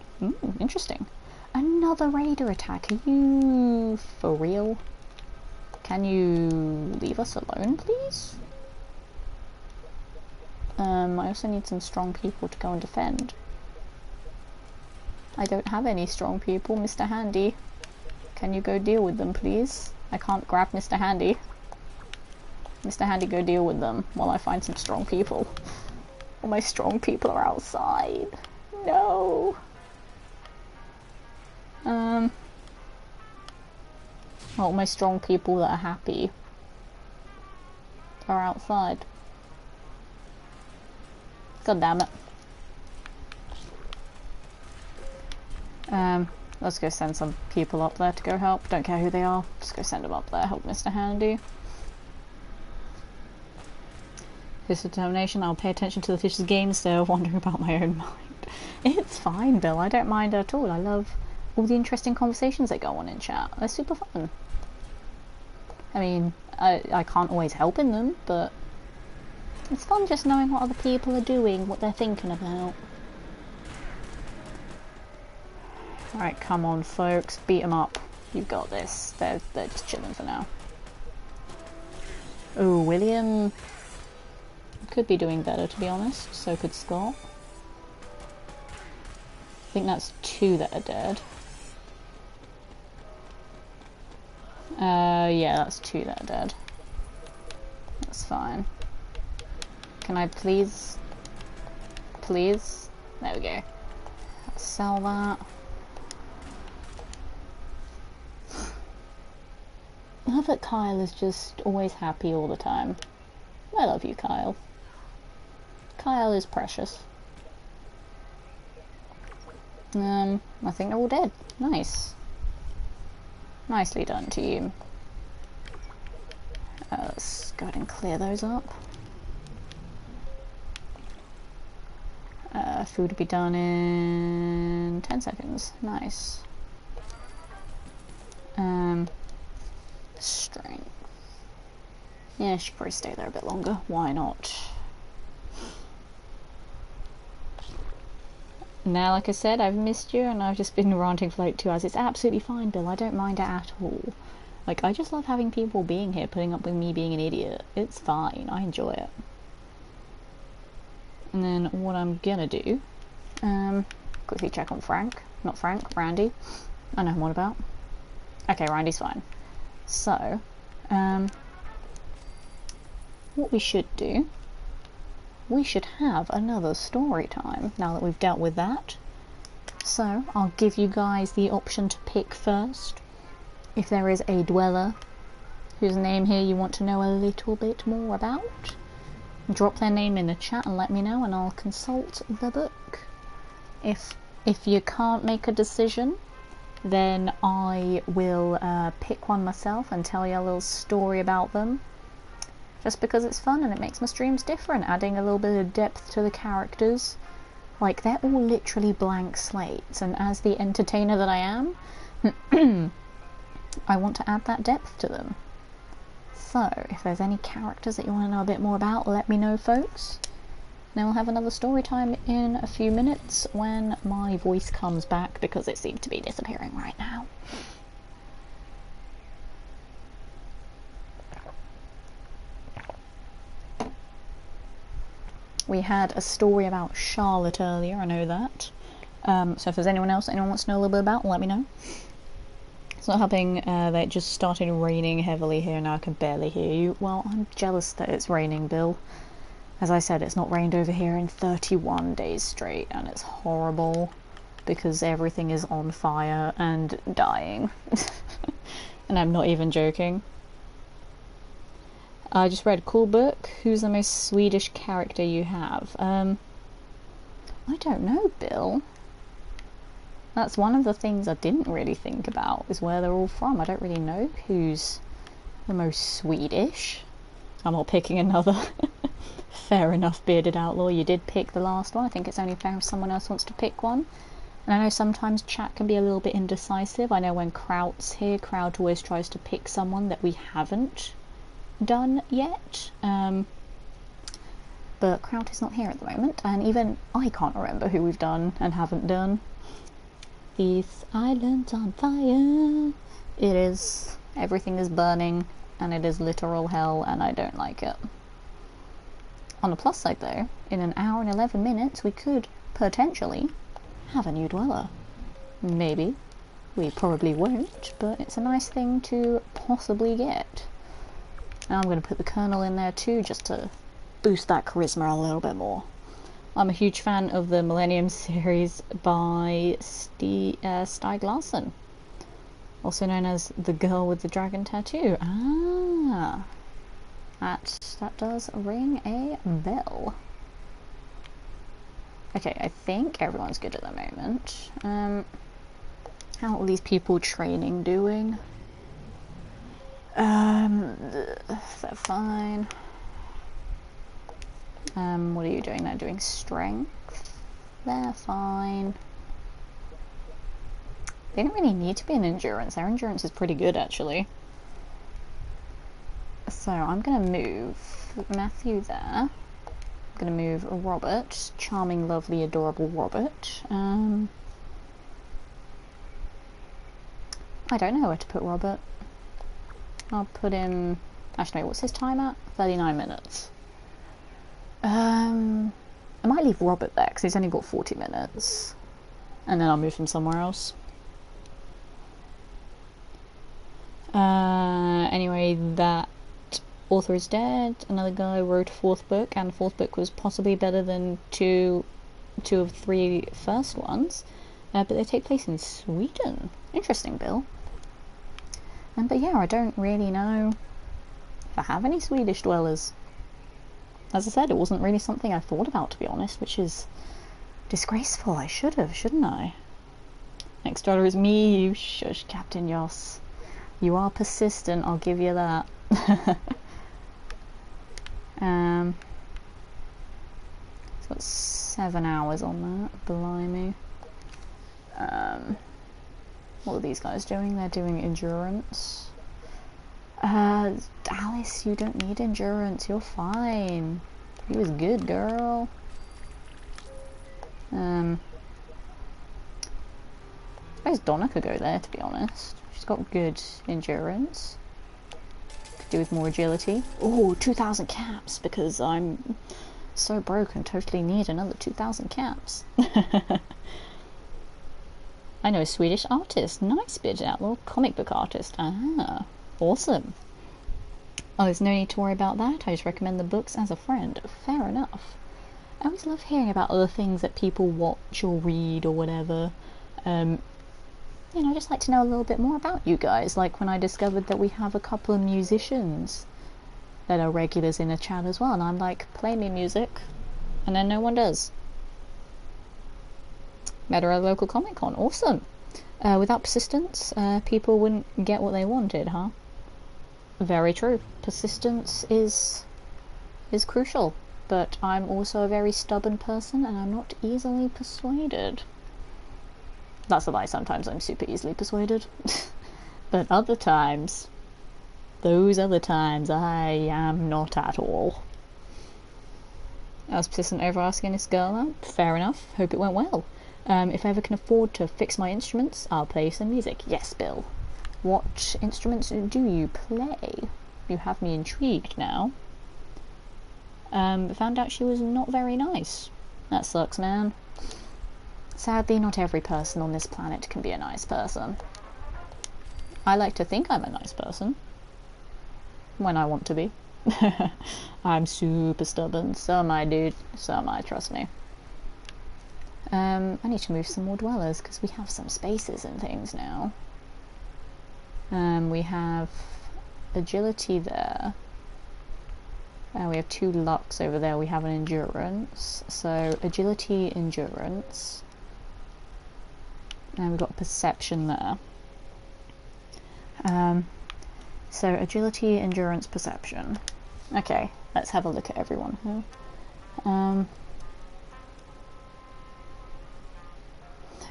Interesting. Another raider attack. Are you for real? Can you leave us alone, please? I also need some strong people to go and defend. I don't have any strong people, Mr. Handy. Can you go deal with them, please? I can't grab Mr. Handy. Mr. Handy, go deal with them while I find some strong people. All my strong people are outside. No. All my strong people that are happy are outside. God damn it. Let's go send some people up there to go help. Don't care who they are. Just go send them up there. Help Mr. Handy. His determination. I'll pay attention to the fish's game instead of wandering about my own mind. It's fine, Bill. I don't mind at all. I love all the interesting conversations that go on in chat. They're super fun. I mean, I can't always help in them, but it's fun just knowing what other people are doing, what they're thinking about. Alright, come on folks, beat them up. You've got this. They're just chilling for now. Oh, William could be doing better, to be honest. So could Scott. I think that's 2 that are dead. Yeah, that's 2 that are dead. That's fine. Can I please? Please? There we go. Let's sell that. I love that Kyle is just always happy all the time. I love you, Kyle. Kyle is precious. I think they're all dead. Nice. Nicely done, team. Let's go ahead and clear those up. Food will be done in 10 seconds. Nice. Strength. Yeah, she should probably stay there a bit longer. Why not? Now, like I said, I've missed you and I've just been ranting for like 2 hours. It's absolutely fine, Bill. I don't mind it at all. Like, I just love having people being here, putting up with me being an idiot. It's fine. I enjoy it. And then what I'm gonna do, quickly check on Frank. Not Frank, Randy. I know what about. Okay, Randy's fine. So, what we should do, we should have another story time now that we've dealt with that. So, I'll give you guys the option to pick first. If there is a dweller whose name here you want to know a little bit more about, drop their name in the chat and let me know and I'll consult the book. If you can't make a decision, then I will pick one myself and tell you a little story about them. Just because it's fun and it makes my streams different, adding a little bit of depth to the characters. Like, they're all literally blank slates, and as the entertainer that I am, I want to add that depth to them. So, if there's any characters that you want to know a bit more about, let me know, folks. Then we'll have another story time in a few minutes when my voice comes back, because it seems to be disappearing right now. We had a story about Charlotte earlier, I know that. So if there's anyone else anyone wants to know a little bit about, let me know. It's not helping that it just started raining heavily here, now I can barely hear you. Well, I'm jealous that it's raining, Bill. As I said, it's not rained over here in 31 days straight, and it's horrible because everything is on fire and dying. And I'm not even joking. I just read cool book. Who's the most Swedish character you have? I don't know, Bill. That's one of the things I didn't really think about, is where they're all from. I don't really know who's the most Swedish. I'm not picking another. Fair enough, Bearded Outlaw. You did pick the last one. I think it's only fair if someone else wants to pick one. And I know sometimes chat can be a little bit indecisive. I know when Kraut's here, Kraut always tries to pick someone that we haven't done yet. But Kraut is not here at the moment, and even I can't remember who we've done and haven't done. This island's on fire. It is. Everything is burning, and it is literal hell, and I don't like it. On the plus side though, in an hour and 11 minutes we could potentially have a new dweller. Maybe. We probably won't, but it's a nice thing to possibly get. Now I'm going to put the Colonel in there too, just to boost that charisma a little bit more. I'm a huge fan of the Millennium series by Stieg Larsson, also known as the girl with the dragon tattoo. Ah, that does ring a bell. Okay, I think everyone's good at the moment. How are these people training doing? They're fine. What are you doing? They're doing strength. They're fine. They don't really need to be in endurance. Their endurance is pretty good, actually. So I'm gonna move Matthew there. I'm gonna move Robert. Charming, lovely, adorable Robert. I don't know where to put Robert. I'll put him... Actually, what's his time at? 39 minutes. I might leave Robert there because he's only got 40 minutes. And then I'll move him somewhere else. Anyway, that author is dead. Another guy wrote a fourth book, and the fourth book was possibly better than two of three first ones. But they take place in Sweden. Interesting, Bill. But yeah, I don't really know if I have any Swedish dwellers. As I said, it wasn't really something I thought about, to be honest, which is disgraceful. I should have, shouldn't I? Next order is me, you shush, Captain Yoss. You are persistent, I'll give you that. It's got 7 hours on that, blimey. What are these guys doing? They're doing endurance. Alice, you don't need endurance, you're fine. He was good, girl. I suppose Donna could go there, to be honest. She's got good endurance. Could do with more agility. Oh, 2,000 caps, because I'm so broke and totally need another 2,000 caps. I know a Swedish artist. Nice bit outlaw. Comic book artist. Ah, awesome. Oh, there's no need to worry about that. I just recommend the books as a friend. Fair enough. I always love hearing about other things that people watch or read or whatever. You know, I just like to know a little bit more about you guys. Like when I discovered that we have a couple of musicians that are regulars in the chat as well, and I'm like, play me music, and then no one does. Met her at a local Comic Con. Awesome. Without persistence, people wouldn't get what they wanted, huh? Very true. Persistence is crucial, but I'm also a very stubborn person, and I'm not easily persuaded. That's a lie. Sometimes I'm super easily persuaded, but other times, those other times, I am not at all. I was persistent over asking this girl out. Fair enough. Hope it went well. If I ever can afford to fix my instruments, I'll play some music. Yes, Bill. What instruments do you play? You have me intrigued now. Found out she was not very nice. That sucks, man. Sadly, not every person on this planet can be a nice person. I like to think I'm a nice person. When I want to be. I'm super stubborn. So am I, dude. So am I, trust me. I need to move some more dwellers because we have some spaces and things now. We have agility there. We have 2 lucks over there. We have an endurance. So agility, endurance. And we've got perception there. So agility, endurance, perception. Okay, let's have a look at everyone here.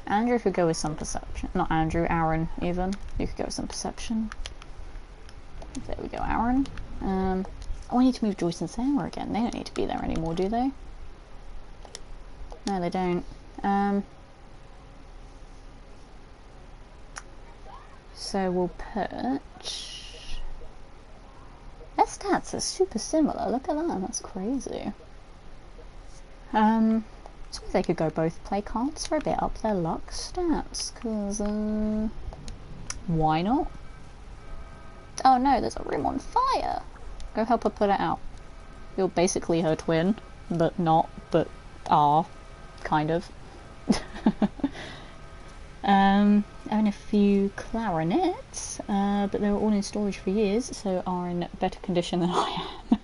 Andrew could go with some perception. Not Andrew, Aaron even. You could go with some perception. There we go, Aaron. Oh, I need to move Joyce and Sarah again. They don't need to be there anymore, do they? No, they don't. So we'll put... Their stats are super similar. Look at that, that's crazy. I suppose they could go both play cards for a bit, up their luck stats, because, why not? Oh no, there's a room on fire! Go help her put it out. You're basically her twin, but not, but are, kind of. I own a few clarinets, but they were all in storage for years, so are in better condition than I am.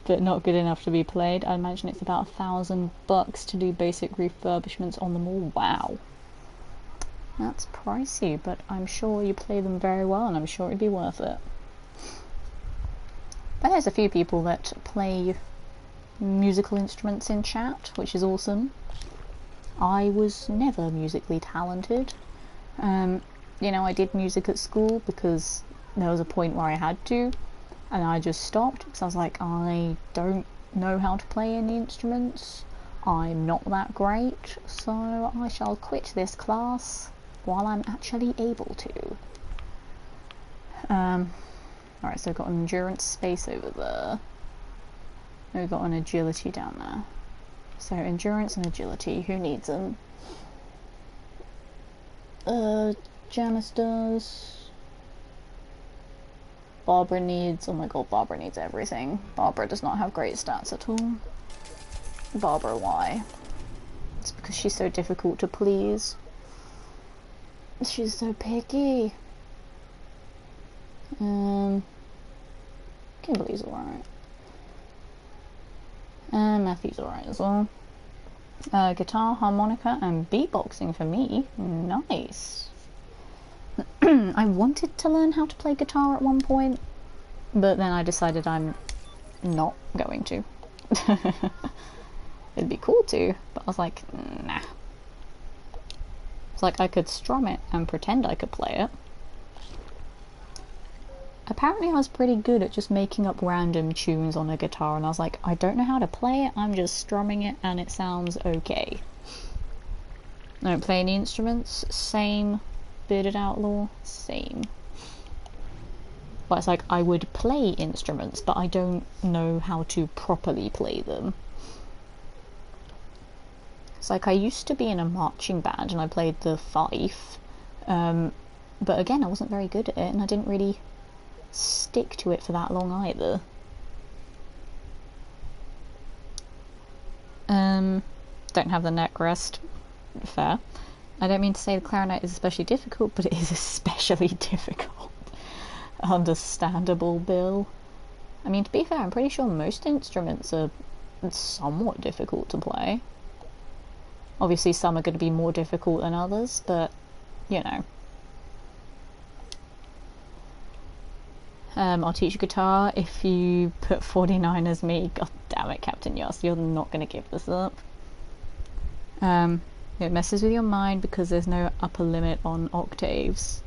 But not good enough to be played. I imagine it's about $1,000 to do basic refurbishments on them all. Wow. That's pricey, but I'm sure you play them very well, and I'm sure it'd be worth it. But there's a few people that play musical instruments in chat, which is awesome. I was never musically talented. You know, I did music at school because there was a point where I had to, and I just stopped because I was like, I don't know how to play any instruments. I'm not that great, so I shall quit this class while I'm actually able to. Alright, so I've got an endurance space over there. We've got an agility down there. So endurance and agility, who needs them? Janice does. Barbara needs... Oh my god, Barbara needs everything. Barbara does not have great stats at all. Barbara, why? It's because she's so difficult to please. She's so picky. Kimberly's alright. Matthew's alright as well. Guitar, harmonica, and beatboxing for me. Nice. I wanted to learn how to play guitar at one point, but then I decided I'm not going to. It'd be cool to, but I was like, nah. It's like I could strum it and pretend I could play it. Apparently I was pretty good at just making up random tunes on a guitar, and I was like, I don't know how to play it, I'm just strumming it and it sounds okay. I don't play any instruments, same. Bearded Outlaw, same. But it's like, I would play instruments, but I don't know how to properly play them. It's like, I used to be in a marching band and I played the fife, but again, I wasn't very good at it and I didn't really stick to it for that long either. Don't have the neck rest. Fair. I don't mean to say the clarinet is especially difficult, but it is especially difficult. Understandable, Bill. I mean, to be fair, I'm pretty sure most instruments are somewhat difficult to play. Obviously, some are going to be more difficult than others, but, you know. I'll teach you guitar if you put 49 as me. God damn it, Captain Yoss, you're not going to give this up. It messes with your mind because there's no upper limit on octaves.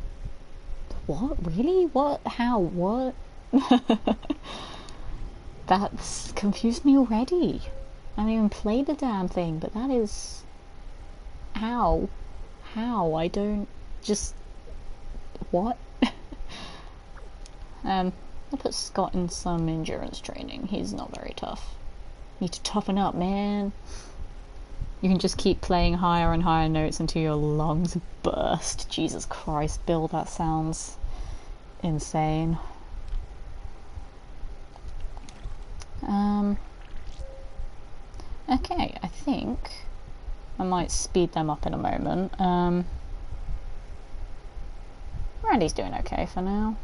What? Really? What? How? What? That's confused me already. I haven't even played the damn thing, but that is... How? How? I don't... Just... What? I'll put Scott in some endurance training. He's not very tough. Need to toughen up, man. You can just keep playing higher and higher notes until your lungs burst. Jesus Christ, Bill, that sounds insane. Okay, I think I might speed them up in a moment. Randy's doing okay for now.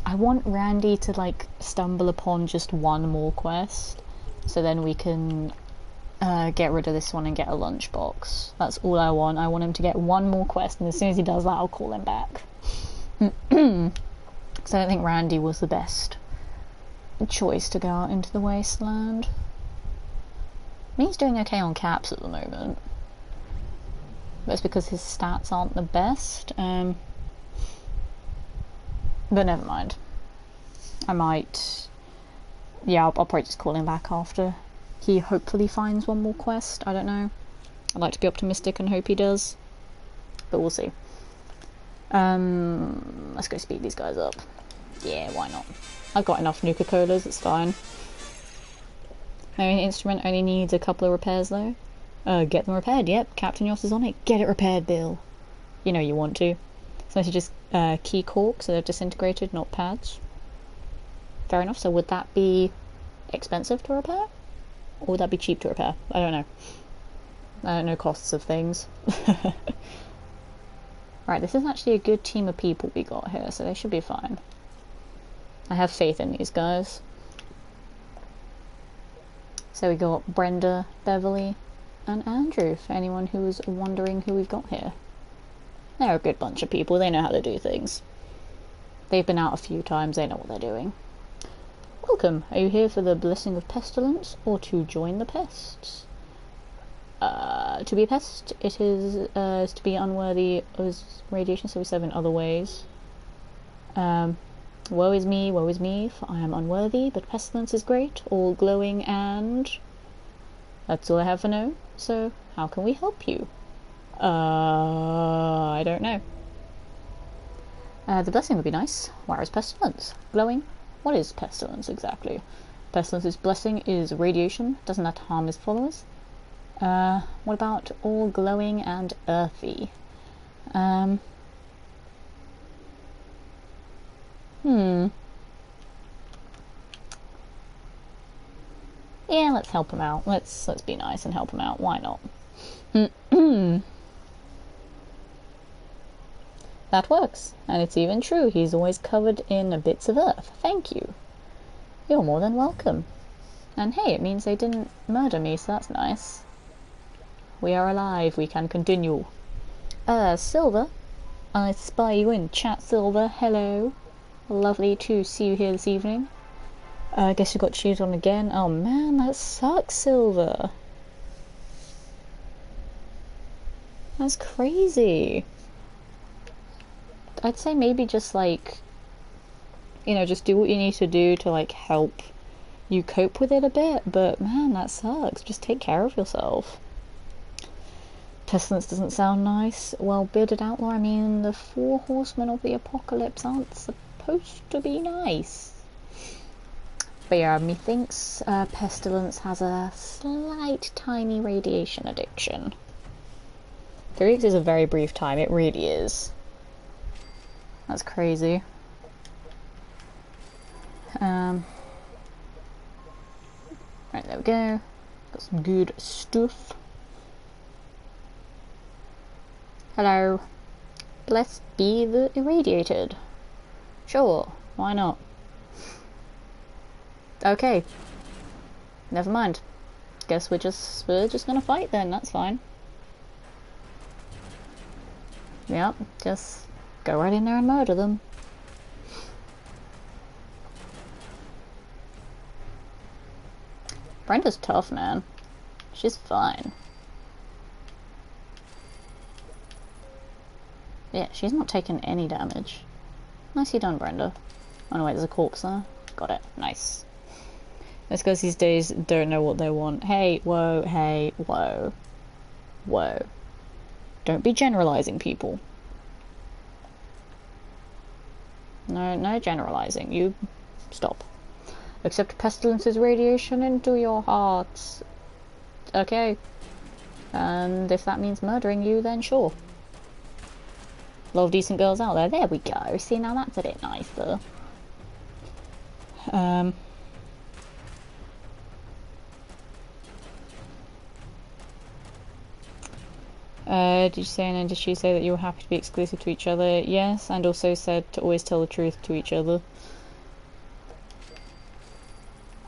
I want Randy to, like, stumble upon just one more quest, so then we can get rid of this one and get a lunchbox. That's all I want. I want him to get one more quest, and as soon as he does that, I'll call him back. So I don't think Randy was the best choice to go out into the wasteland. I mean, he's doing okay on caps at the moment. But it's because his stats aren't the best. But never mind. I might... Yeah, I'll probably just call him back after he hopefully finds one more quest. I don't know. I'd like to be optimistic and hope he does. But we'll see. Let's go speed these guys up. Yeah, why not? I've got enough Nuka-Colas, it's fine. My instrument only needs a couple of repairs though. Get them repaired, yep. Captain Yoss is on it. Get it repaired, Bill. You know you want to. So I should just key cork so they're disintegrated, not pads. Fair enough, so would that be expensive to repair? Or would that be cheap to repair? I don't know. I don't know costs of things. Right, this is actually a good team of people we got here, so they should be fine. I have faith in these guys. So we got Brenda, Beverly, and Andrew, for anyone who was wondering who we've got here. They're a good bunch of people, they know how to do things. They've been out a few times, they know what they're doing. Welcome, are you here for the blessing of pestilence, or to join the pests? To be a pest, it is to be unworthy of radiation, so we serve in other ways. Woe is me, for I am unworthy, but pestilence is great, all glowing, and... That's all I have for now, so how can we help you? I don't know. The blessing would be nice. Where is pestilence? Glowing? What is pestilence exactly? Pestilence's blessing is radiation. Doesn't that harm his followers? What about all glowing and earthy? Yeah, let's help him out. Let's be nice and help him out. Why not? That works, and it's even true. He's always covered in bits of earth. Thank you. You're more than welcome. And hey, it means they didn't murder me, so that's nice. We are alive. We can continue. Silver. I spy you in chat, Silver. Hello. Lovely to see you here this evening. I guess you got cheated on again. Oh man, that sucks, Silver. That's crazy. I'd say maybe just like, you know, just do what you need to do to like help you cope with it a bit, but man, that sucks. Just take care of yourself. Pestilence doesn't sound nice. Well, bearded outlaw, I mean, the 4 horsemen of the apocalypse aren't supposed to be nice. But yeah, methinks Pestilence has a slight tiny radiation addiction. 3 weeks is a very brief time, it really is. That's crazy. Right, there we go. Got some good stuff. Hello. Blessed be the irradiated. Sure, why not? Okay. Never mind. Guess we're just gonna fight then, that's fine. Yep, just go right in there and murder them. Brenda's tough, man. She's fine. Yeah, she's not taking any damage. Nicely done, Brenda. Oh no, wait, there's a corpse there. Got it. Nice. Those guys these days don't know what they want. Hey, whoa, hey, whoa. Whoa. Don't be generalizing people. No generalizing. You stop. Accept Pestilence's radiation into your hearts. Okay. And if that means murdering you, then sure. A lot of decent girls out there. There we go. See, now that's a bit nicer. Did you say, and then did she say that you were happy to be exclusive to each other? Yes, and also said to always tell the truth to each other.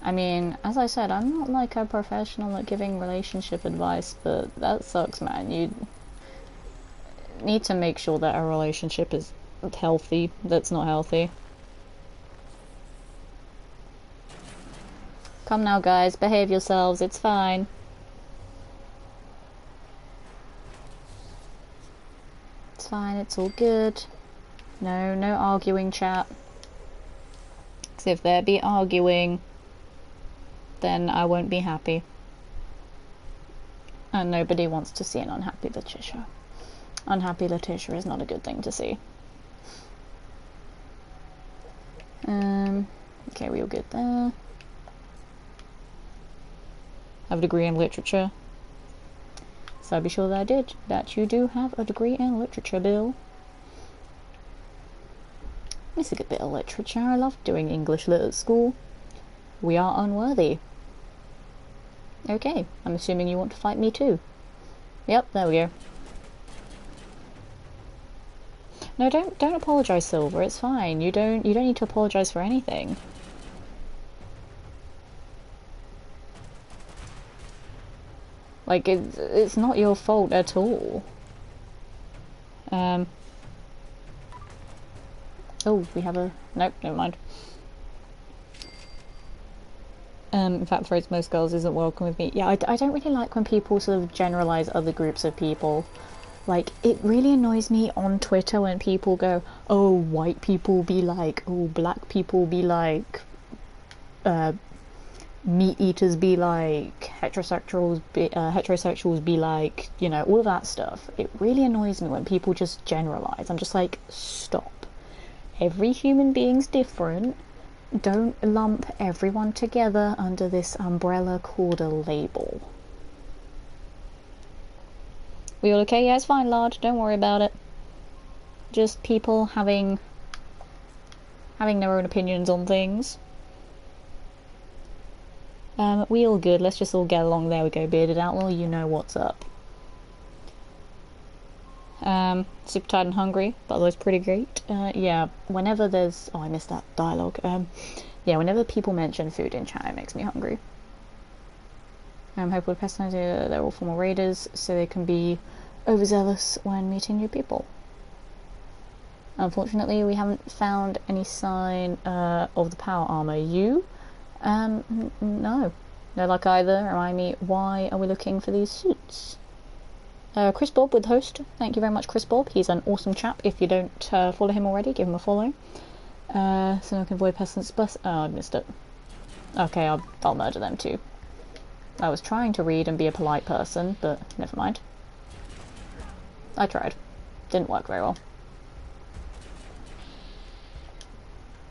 I mean, as I said, I'm not like a professional at giving relationship advice, but that sucks, man. You need to make sure that a relationship is healthy, that's not healthy. Come now, guys, behave yourselves, it's fine. It's fine, it's all good. No arguing, chat. Because if there be arguing, then I won't be happy. And nobody wants to see an unhappy Letitia. Unhappy Letitia is not a good thing to see. Okay, we all good there. Have a degree in literature. So I'll be sure that I did. That you do have a degree in literature, Bill. It's a good bit of literature. I love doing English lit at school. We are unworthy. Okay, I'm assuming you want to fight me too. Yep, there we go. No, don't apologise, Silver. It's fine. You don't need to apologise for anything. Like it's not your fault at all. Oh, we have a nope. Never mind. In fact, throws most girls isn't welcome with me. Yeah, I don't really like when people sort of generalise other groups of people. Like, it really annoys me on Twitter when people go, oh, white people be like, oh, black people be like, meat eaters be like, heterosexuals be like, you know, all of that stuff. It really annoys me when people just generalise. I'm just like, stop. Every human being's different. Don't lump everyone together under this umbrella called a label. We all okay? Yeah, it's fine, lad. Don't worry about it. Just people having their own opinions on things. We all good. Let's just all get along. There we go, Bearded Outlaw. You know what's up. Super tired and hungry, but otherwise pretty great. Yeah, whenever there's... Oh, I missed that dialogue. Yeah, whenever people mention food in chat, it makes me hungry. Hopefully they're all former raiders, so they can be overzealous when meeting new people. Unfortunately, we haven't found any sign of the power armor. You? No. No luck either. Remind me, why are we looking for these suits? Chris Bob with host. Thank you very much, Chris Bob. He's an awesome chap. If you don't follow him already, give him a follow. So I can avoid pestilence bus. Oh, I missed it. Okay, I'll murder them too. I was trying to read and be a polite person, but never mind. I tried. Didn't work very well.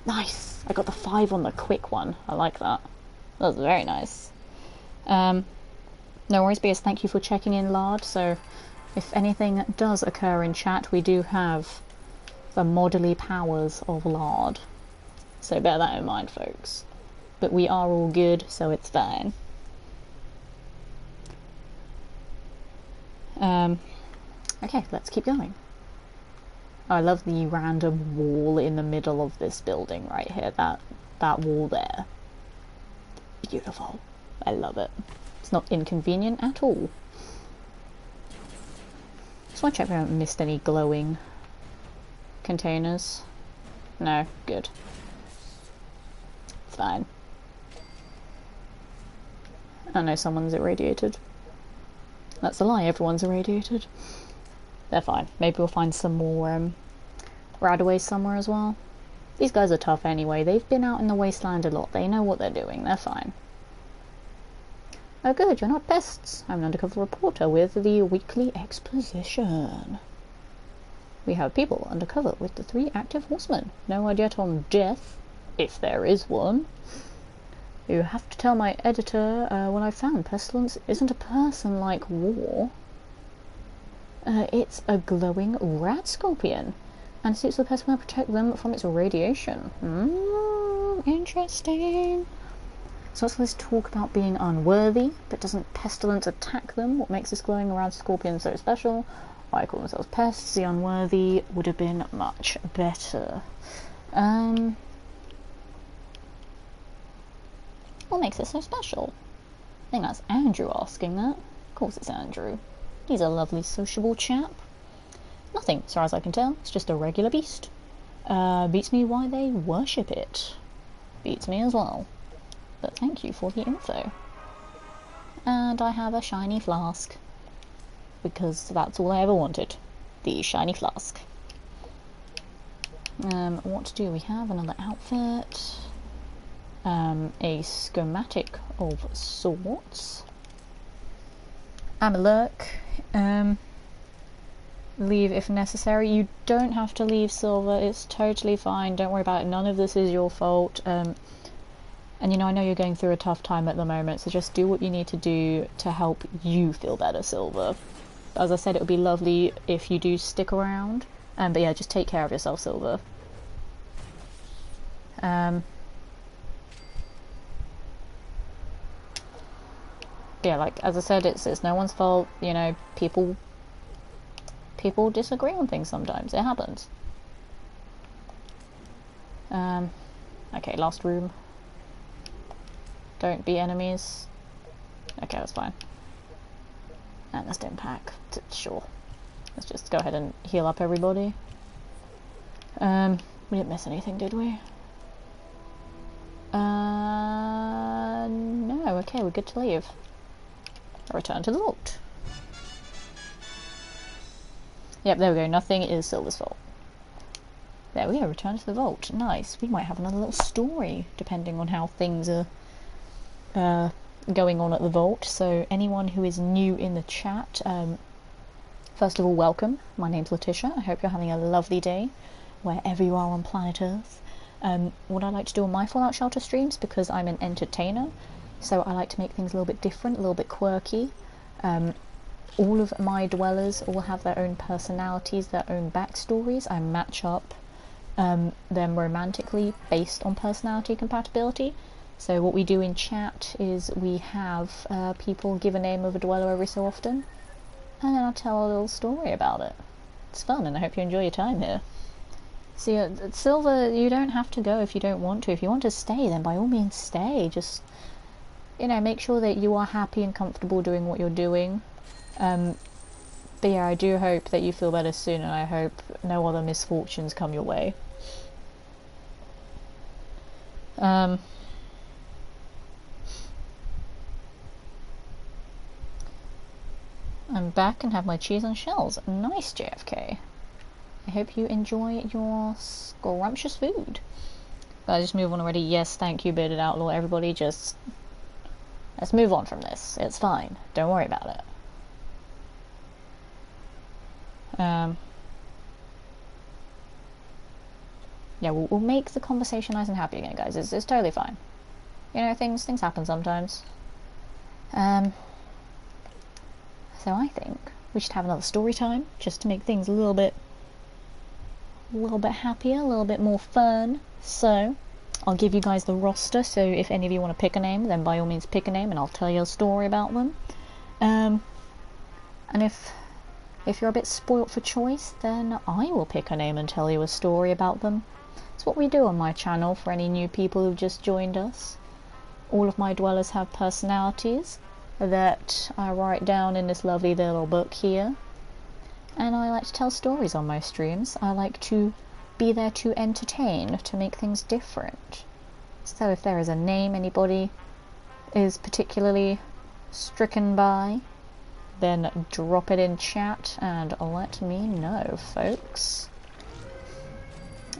Nice! I got the 5 on the quick one. I like that. That was very nice. No worries, BS. Thank you for checking in, Lard. So, if anything does occur in chat, we do have the modely powers of Lard. So bear that in mind, folks. But we are all good, so it's fine. Okay, let's keep going. Oh, I love the random wall in the middle of this building right here. That wall there. Beautiful. I love it. It's not inconvenient at all. Just want to check if I haven't missed any glowing containers. No, good. It's fine. I know someone's irradiated. That's a lie, everyone's irradiated. They're fine. Maybe we'll find some more Radaways somewhere as well. These guys are tough anyway. They've been out in the wasteland a lot. They know what they're doing. They're fine. Oh good, you're not pests. I'm an undercover reporter with the weekly exposition. We have people undercover with the 3 active horsemen. No word yet on death, if there is one. You have to tell my editor what I found. Pestilence isn't a person like war. It's a glowing rat scorpion, and suits the pest will protect them from its radiation. Interesting. So let's talk about being unworthy, but doesn't pestilence attack them? What makes this glowing rat scorpion so special? Why call themselves pests? The unworthy would have been much better. What makes it so special? I think that's Andrew asking that. Of course it's Andrew. He's a lovely, sociable chap. Nothing, as far as I can tell. It's just a regular beast. Beats me why they worship it. Beats me as well. But thank you for the info. And I have a shiny flask. Because that's all I ever wanted. The shiny flask. What do we have? Another outfit. A schematic of sorts. Amalurk. Leave if necessary. You don't have to leave, Silver. It's totally fine. Don't worry about it. None of this is your fault. And you know, I know you're going through a tough time at the moment, so just do what you need to do to help you feel better, Silver. As I said, it would be lovely if you do stick around. But yeah, just take care of yourself, Silver. Yeah, like, as I said, it's no one's fault. You know, people disagree on things sometimes. It happens. Okay, last room. Don't be enemies. Okay, that's fine. And the stim pack. Sure. Let's just go ahead and heal up everybody. We didn't miss anything, did we? No. Okay, we're good to leave. Return to the vault. Yep, there we go. Nothing is Silver's fault. There we go. Return to the vault. Nice. We might have another little story, depending on how things are going on at the vault. So anyone who is new in the chat, first of all, welcome. My name's Letitia. I hope you're having a lovely day wherever you are on planet Earth. What I like to do on my Fallout Shelter streams, because I'm an entertainer, so I like to make things a little bit different, a little bit quirky. All of my dwellers all have their own personalities, their own backstories. I match up them romantically based on personality compatibility. So what we do in chat is we have people give a name of a dweller every so often, and then I'll tell a little story about it. It's fun, and I hope you enjoy your time here. See, Silver, you don't have to go if you don't want to. If you want to stay, then by all means stay. Just, you know, make sure that you are happy and comfortable doing what you're doing. But yeah, I do hope that you feel better soon, and I hope no other misfortunes come your way. I'm back and have my cheese and shells. Nice, JFK. I hope you enjoy your scrumptious food. But I just move on already. Yes, thank you, Bearded Outlaw. Everybody just... let's move on from this. It's fine. Don't worry about it. Yeah, we'll make the conversation nice and happy again, guys. It's totally fine. You know, things happen sometimes. So I think we should have another story time, just to make things a little bit happier, a little bit more fun. So I'll give you guys the roster, so if any of you want to pick a name, then by all means pick a name and I'll tell you a story about them. And if you're a bit spoilt for choice, then I will pick a name and tell you a story about them. It's what we do on my channel for any new people who've just joined us. All of my dwellers have personalities that I write down in this lovely little book here. And I like to tell stories on my streams. I like to be there to entertain, to make things different. So if there is a name anybody is particularly stricken by, then drop it in chat and let me know, folks.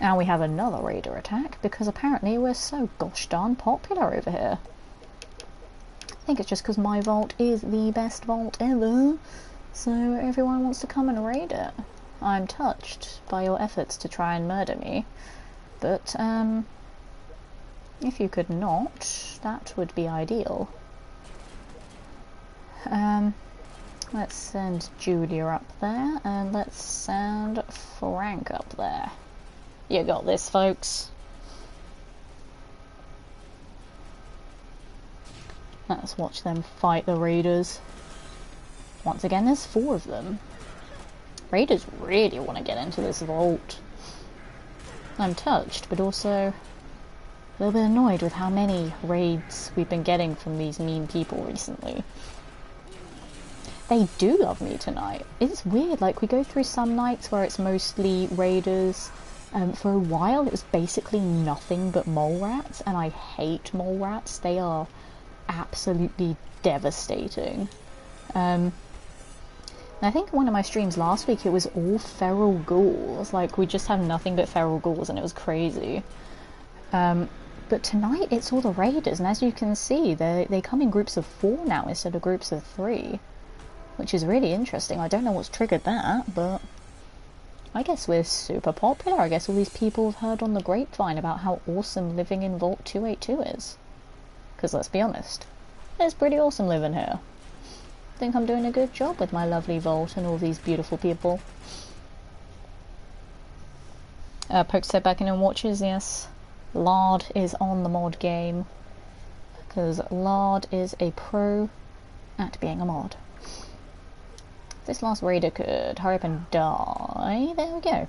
And we have another raider attack, because apparently we're so gosh darn popular over here. I think it's just because my vault is the best vault ever, so everyone wants to come and raid it. I'm touched by your efforts to try and murder me, but if you could not, that would be ideal. Let's send Julia up there, and let's send Frank up there. You got this, folks. Let's watch them fight the raiders. Once again, there's 4 of them. Raiders really want to get into this vault. I'm touched, but also a little bit annoyed with how many raids we've been getting from these mean people recently. They do love me tonight. It's weird, like we go through some nights where it's mostly raiders. For a while it was basically nothing but mole rats, and I hate mole rats. They are absolutely devastating. I think one of my streams last week it was all feral ghouls. Like we just have nothing but feral ghouls and it was crazy. But tonight it's all the raiders, and as you can see they come in groups of 4 now instead of groups of 3. Which is really interesting. I don't know what's triggered that, but I guess we're super popular. I guess all these people have heard on the grapevine about how awesome living in Vault 282 is. Because let's be honest, it's pretty awesome living here. I think I'm doing a good job with my lovely vault and all these beautiful people. Poke said back in and watches, yes. Lard is on the mod game. Because Lard is a pro at being a mod. This last raider could hurry up and die. There we go.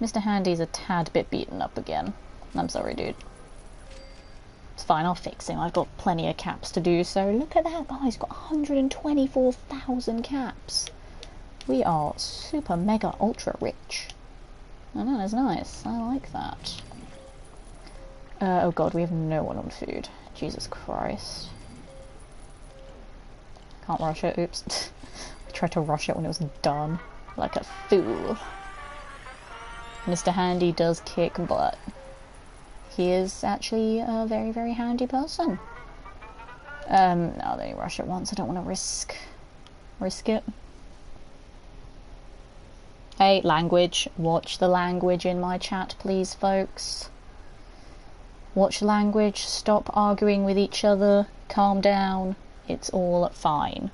Mr. Handy's a tad bit beaten up again. I'm sorry, dude. It's fine, I'll fix him. I've got plenty of caps to do so. Look at that, guys. Got 124,000 caps. We are super mega ultra rich. And that is nice. I like that. Oh god, we have no one on food. Jesus Christ. Can't rush it, oops. I tried to rush it when it was done. Like a fool. Mr. Handy does kick butt. He is actually a very, very handy person. No, I'll only rush it once, I don't want to risk it. Hey, language. Watch the language in my chat, please, folks. Watch language, stop arguing with each other, calm down. It's all fine.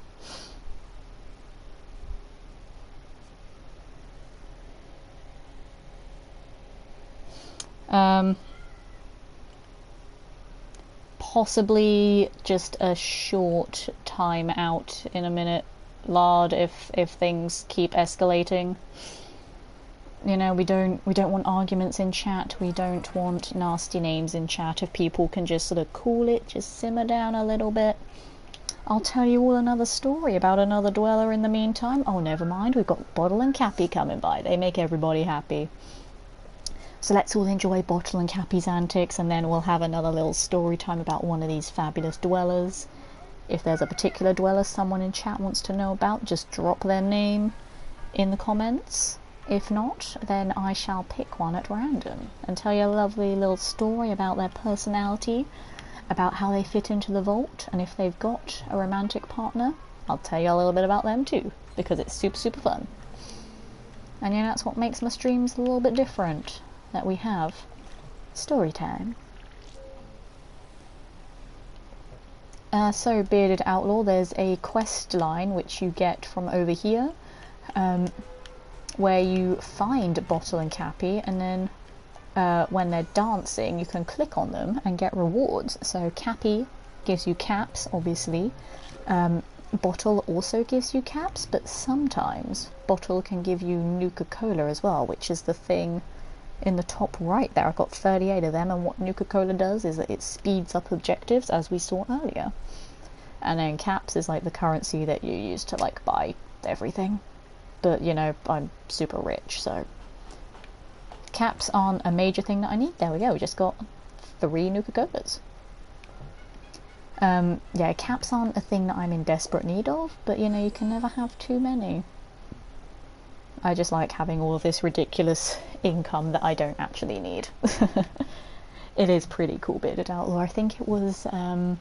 Possibly just a short time out in a minute, Lard, if things keep escalating. You know, we don't want arguments in chat. We don't want nasty names in chat. If people can just sort of cool it, just simmer down a little bit. I'll tell you all another story about another dweller in the meantime. Oh, never mind. We've got Bottle and Cappy coming by. They make everybody happy. So let's all enjoy Bottle and Cappy's antics, and then we'll have another little story time about one of these fabulous dwellers. If there's a particular dweller someone in chat wants to know about, just drop their name in the comments. If not, then I shall pick one at random and tell you a lovely little story about their personality, about how they fit into the vault, and if they've got a romantic partner, I'll tell you a little bit about them too, because it's super, super fun. And you know, that's what makes my streams a little bit different, that we have story time. So, Bearded Outlaw, there's a quest line which you get from over here, where you find Bottle and Cappy, and then when they're dancing you can click on them and get rewards. So Cappy gives you caps, obviously. Bottle also gives you caps, but sometimes Bottle can give you Nuka-Cola as well, which is the thing in the top right there. I've got 38 of them, and what Nuka-Cola does is that it speeds up objectives, as we saw earlier. And then caps is like the currency that you use to like buy everything. But you know, I'm super rich, so caps aren't a major thing that I need. There we go, we just got 3 Nuka-Colas. Yeah, caps aren't a thing that I'm in desperate need of, but you know, you can never have too many. I just like having all of this ridiculous income that I don't actually need. It is pretty cool, Bearded Outlaw. I think it was a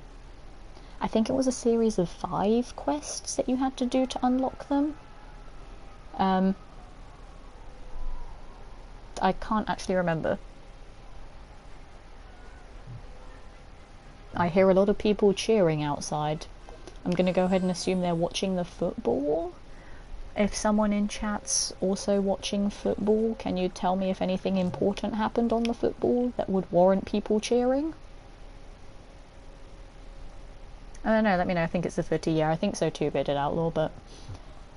series of 5 quests that you had to do to unlock them. I can't actually remember. I hear a lot of people cheering outside. I'm gonna go ahead and assume they're watching the football. If someone in chat's also watching football, can you tell me if anything important happened on the football that would warrant people cheering? I don't know, let me know. I think it's the footy. Yeah, I think so too, Bearded Outlaw, but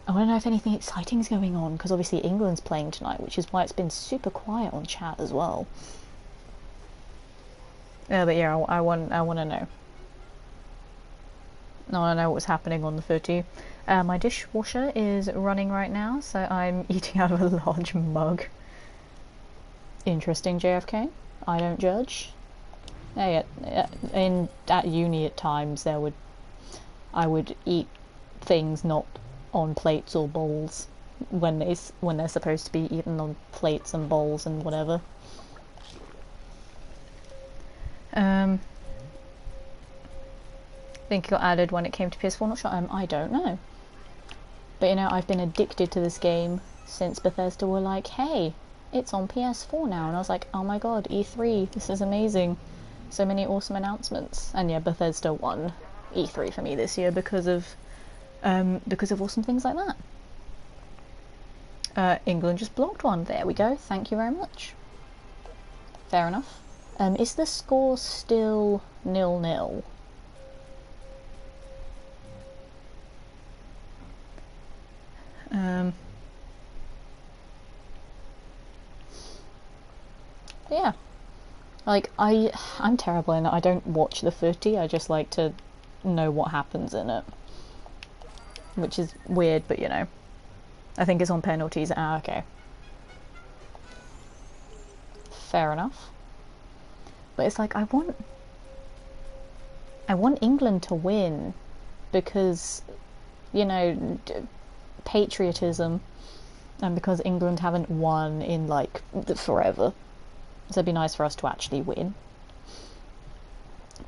I want to know if anything exciting's going on, because obviously England's playing tonight, which is why it's been super quiet on chat as well. Yeah, but yeah, I want to know. I want to know what's happening on the footy. My dishwasher is running right now, so I'm eating out of a large mug. Interesting, JFK. I don't judge. Yeah, at uni at times I would eat things not on plates or bowls when they're supposed to be eaten on plates and bowls and whatever. Think it got added when it came to PS4. Not sure. I don't know. But you know, I've been addicted to this game since Bethesda were like, "Hey, it's on PS4 now," and I was like, "Oh my god, E3! This is amazing! So many awesome announcements." And yeah, Bethesda won E3 for me this year because of awesome things like that. England just blocked one. There we go. Thank you very much. Fair enough. Is the score still 0-0? Yeah. Like, I'm terrible in it. I don't watch the footy. I just like to know what happens in it. Which is weird, but you know. I think it's on penalties. Ah, okay. Fair enough. But it's like, I want England to win because, you know, patriotism, and because England haven't won in like forever. So it'd be nice for us to actually win.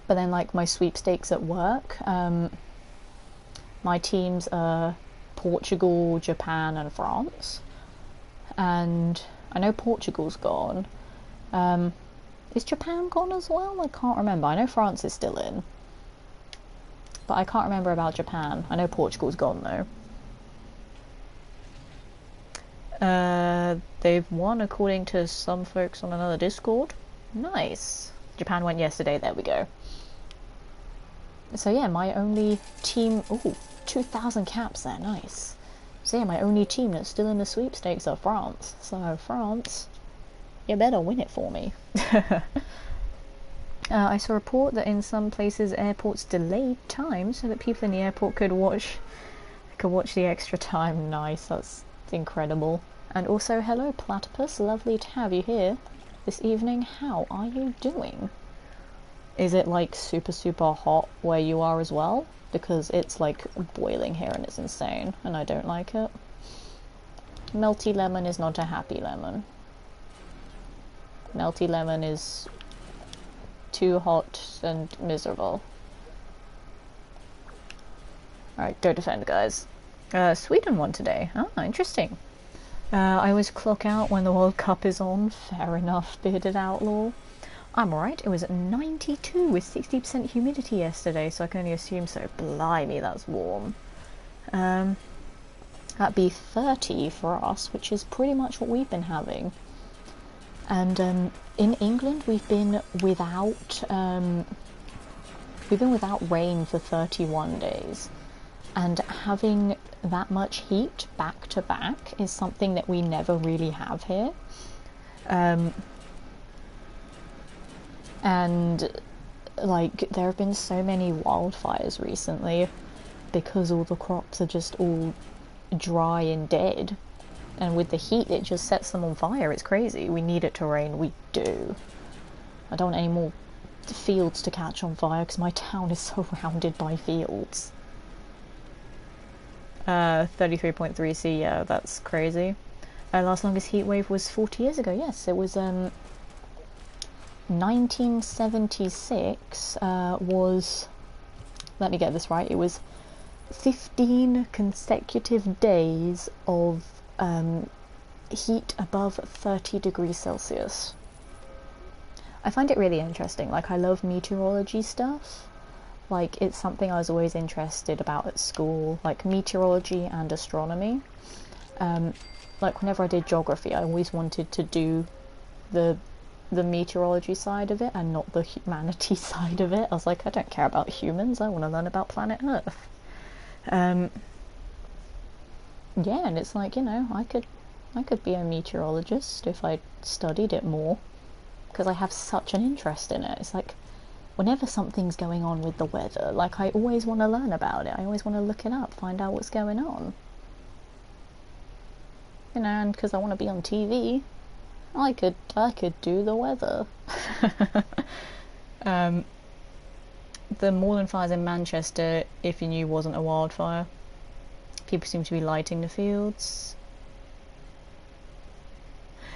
But then like my sweepstakes at work, my teams are Portugal, Japan and France. And I know Portugal's gone. Is Japan gone as well? I can't remember. I know France is still in. But I can't remember about Japan. I know Portugal's gone though. They've won according to some folks on another Discord. Nice. Japan went yesterday, there we go. So yeah, my only team... Ooh, 2,000 caps there, nice. So yeah, my only team that's still in the sweepstakes are France. So France, you better win it for me. I saw a report that in some places airports delayed time so that people in the airport could watch the extra time. Nice, that's incredible. And also, hello Platypus, lovely to have you here this evening. How are you doing? Is it like super hot where you are as well? Because it's like boiling here and it's insane and I don't like it. Melty lemon is not a happy lemon. Melty lemon is too hot and miserable. Alright, go defend, guys. Sweden won today. Ah, interesting. I always clock out when the World Cup is on. Fair enough, bearded outlaw. I'm alright. It was 92 with 60% humidity yesterday, so I can only assume so. Blimey, that's warm. That'd be 30 for us, which is pretty much what we've been having. And in England, we've been without rain for 31 days. And having that much heat back to back is something that we never really have here. And like there have been so many wildfires recently because all the crops are just all dry and dead, and with the heat it just sets them on fire. It's crazy. We need it to rain, we do. I don't want any more fields to catch on fire because my town is surrounded by fields. 33.3 C, yeah, that's crazy. Last longest heat wave was 40 years ago. Yes, it was 1976 was, let me get this right, it was 15 consecutive days of heat above 30 degrees Celsius. I find it really interesting. Like, I love meteorology stuff. Like, it's something I was always interested about at school, like meteorology and astronomy. Like, whenever I did geography, I always wanted to do the meteorology side of it and not the humanity side of it. I was like, I don't care about humans, I want to learn about planet Earth. Yeah, and it's like, you know, I could be a meteorologist if I studied it more, because I have such an interest in it. It's like, whenever something's going on with the weather, like, I always want to learn about it. I always want to look it up, find out what's going on. You know, and because I want to be on TV, I could do the weather. The Moorland fires in Manchester, if you knew, wasn't a wildfire. People seem to be lighting the fields.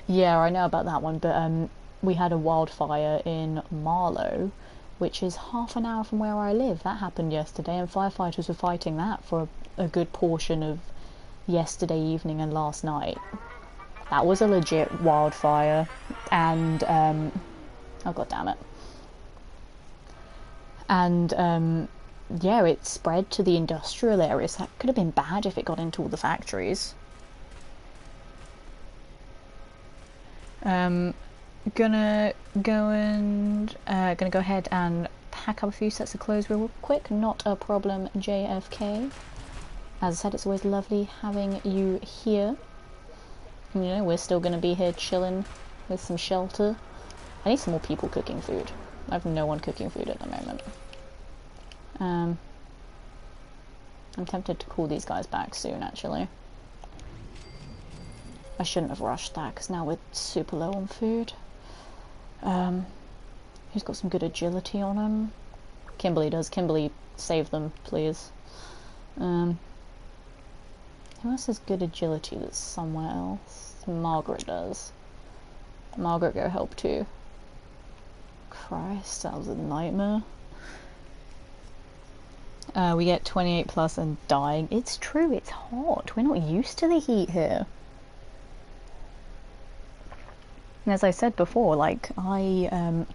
Yeah, I know about that one, but we had a wildfire in Marlow, which is half an hour from where I live. That happened yesterday, and firefighters were fighting that for a good portion of yesterday evening and last night. That was a legit wildfire, and oh god damn it. And yeah, it spread to the industrial areas. That could have been bad if it got into all the factories. Gonna go ahead and pack up a few sets of clothes real quick. Not a problem, JFK. As I said, it's always lovely having you here. You know, we're still gonna be here chilling with some shelter. I need some more people cooking food. I have no one cooking food at the moment. I'm tempted to call these guys back soon, actually. I shouldn't have rushed that, because now we're super low on food. Who's got some good agility on him? Kimberly does. Kimberly, save them, please. Who else has good agility that's somewhere else? Margaret does. Margaret, go help too. Christ, that was a nightmare. We get 28 plus and dying. It's true, it's hot. We're not used to the heat here. And as I said before, like, I'm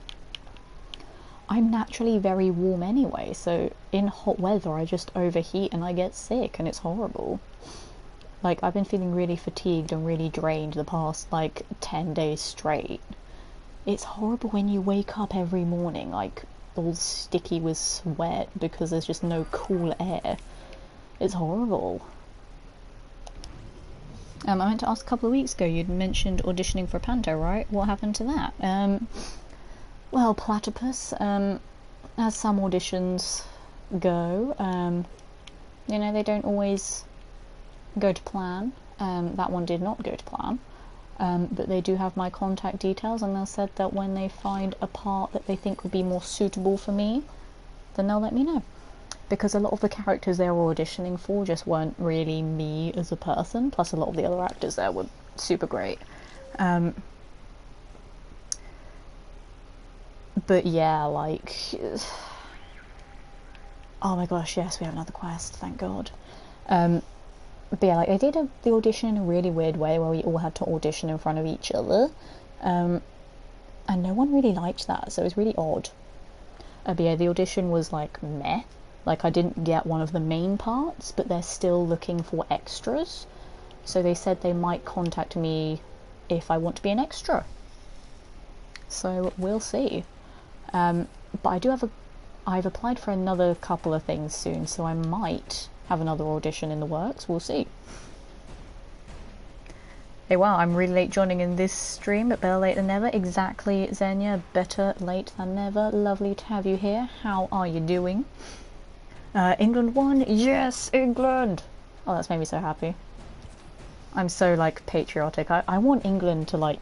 naturally very warm anyway, so in hot weather I just overheat and I get sick, and it's horrible. Like, I've been feeling really fatigued and really drained the past, like, 10 days straight. It's horrible when you wake up every morning, like, all sticky with sweat because there's just no cool air. It's horrible. I meant to ask a couple of weeks ago, you'd mentioned auditioning for Panto, right? What happened to that? Well, Platypus, as some auditions go, you know, they don't always go to plan. That one did not go to plan. But they do have my contact details, and they said that when they find a part that they think would be more suitable for me, then they'll let me know. Because a lot of the characters they were auditioning for just weren't really me as a person, plus a lot of the other actors there were super great. But yeah, like... Oh my gosh, yes, we have another quest, thank God. But yeah, like, they did the audition in a really weird way where we all had to audition in front of each other. And no one really liked that, so it was really odd. But yeah, the audition was like meh. Like, I didn't get one of the main parts, but they're still looking for extras. So they said they might contact me if I want to be an extra. So we'll see. But I've applied for another couple of things soon, so I might have another audition in the works. We'll see. Hey, wow, I'm really late joining in this stream, but better late than never. Exactly, Xenia, better late than never. Lovely to have you here. How are you doing? England won. Yes, England. Oh, that's made me so happy. I'm so, like, patriotic. I want England to, like,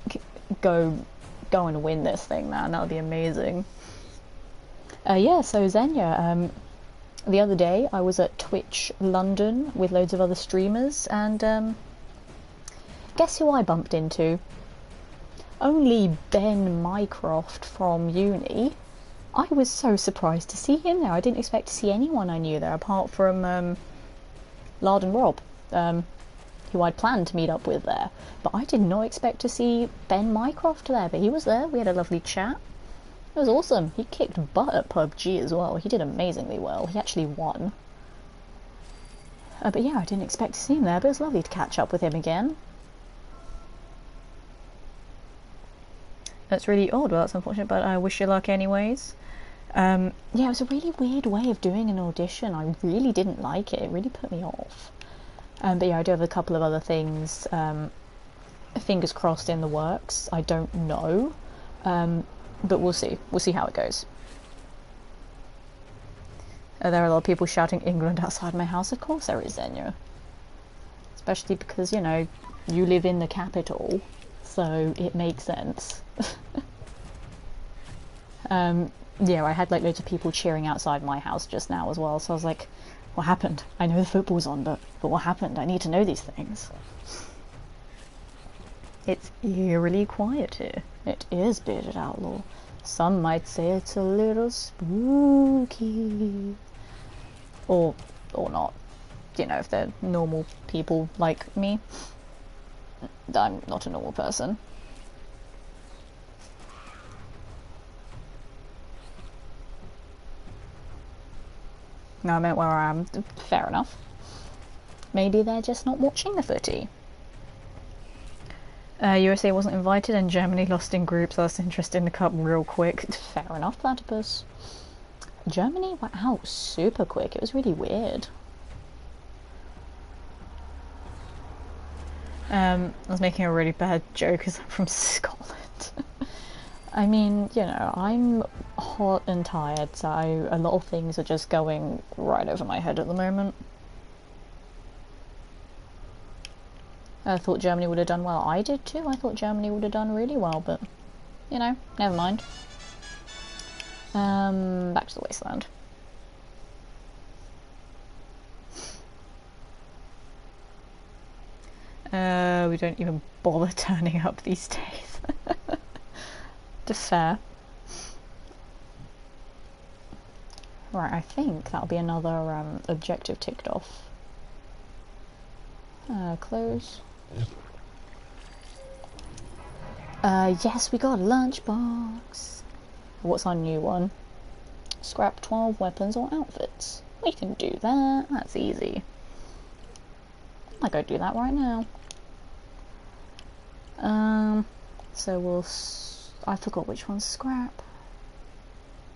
go and win this thing, man. That would be amazing. Yeah, so Xenia, the other day I was at Twitch London with loads of other streamers, and guess who I bumped into? Only Ben Mycroft from uni. I was so surprised to see him there. I didn't expect to see anyone I knew there apart from Lard and Rob, who I'd planned to meet up with there. But I did not expect to see Ben Mycroft there, but he was there. We had a lovely chat. It was awesome. He kicked butt at PUBG as well. He did amazingly well. He actually won. But yeah, I didn't expect to see him there, but it was lovely to catch up with him again. That's really odd, well, that's unfortunate, but I wish you luck anyways. Yeah, it was a really weird way of doing an audition. I really didn't like it. It really put me off. But yeah, I do have a couple of other things, fingers crossed, in the works. I don't know. But we'll see. We'll see how it goes. There are a lot of people shouting England outside my house. Of course there is, Xenia. Especially because, you know, you live in the capital, so it makes sense. Yeah, I had like loads of people cheering outside my house just now as well, so I was like, what happened? I know the football's on, but what happened? I need to know these things. It's eerily quiet here. It is Bearded Outlaw. Some might say it's a little spooky. Or not. You know, if they're normal people like me. I'm not a normal person. No, I meant where I am. Fair enough. Maybe they're just not watching the footy. USA wasn't invited and Germany lost in groups. I was interested in the cup real quick. Fair enough, Platypus. Germany went out super quick. It was really weird. I was making a really bad joke because I'm from Scotland. I mean, you know, I'm hot and tired, so a lot of things are just going right over my head at the moment. I thought Germany would have done well. I did too. I thought Germany would have done really well, but, you know, never mind. Back to the wasteland. We don't even bother turning up these days. Just fair. Right, I think that'll be another objective ticked off. Close. Yes, we got a lunchbox. What's our new one? Scrap 12 weapons or outfits. We can do that. That's easy. I'll go do that right now. So we'll... I forgot which one's scrap.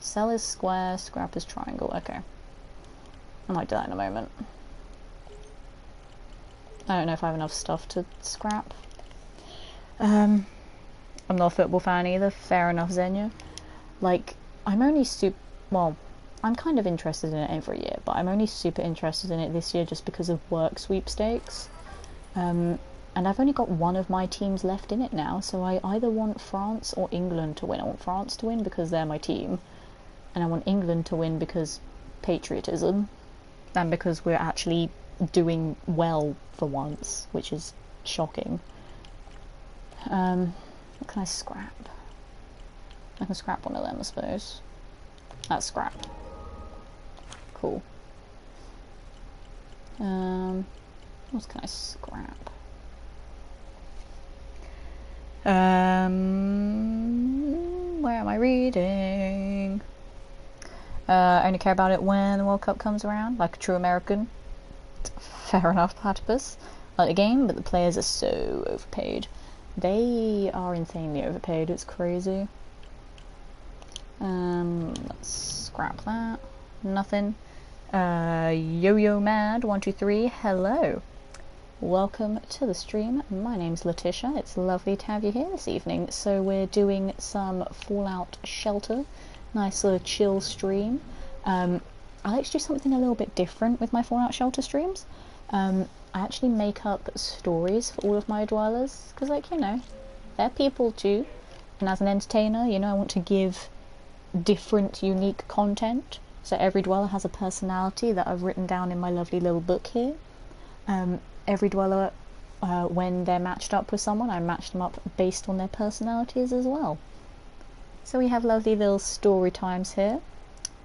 Sell is square, scrap is triangle. Okay. I might do that in a moment. I don't know if I have enough stuff to scrap. I'm not a football fan either. Fair enough, Xenia. Like, I'm only well, I'm kind of interested in it every year, but I'm only super interested in it this year just because of work sweepstakes. And I've only got one of my teams left in it now, so I either want France or England to win. I want France to win because they're my team, and I want England to win because patriotism, and because we're actually doing well for once, which is shocking. What can I scrap? I can scrap one of them, I suppose. That's scrap. Cool. What can I scrap? Where am I reading? Only care about it when the World Cup comes around, like a true American. Fair enough, Platypus. I like the game, but the players are so overpaid. They are insanely overpaid, it's crazy. Let's scrap that. Nothing. Yo-Yo Mad 123, hello. Welcome to the stream. My name's Letitia. It's lovely to have you here this evening. So we're doing some Fallout Shelter. Nice little chill stream. I like to do something a little bit different with my Fallout Shelter streams. I actually make up stories for all of my dwellers, because, like, you know, they're people too. And as an entertainer, you know, I want to give different, unique content. So every dweller has a personality that I've written down in my lovely little book here. Every dweller, when they're matched up with someone, I match them up based on their personalities as well. So we have lovely little story times here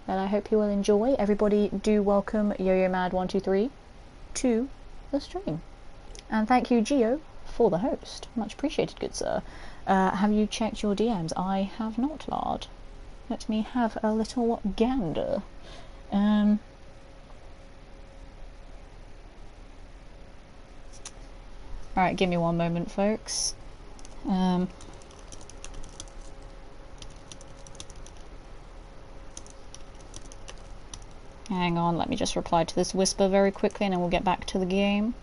that I hope you will enjoy. Everybody do welcome Yo-Yo Mad 123 to the stream. And thank you, Geo, for the host. Much appreciated, good sir. Have you checked your DMs? I have not, lad. Let me have a little gander. Alright, give me one moment, folks. Hang on, let me just reply to this whisper very quickly and then we'll get back to the game.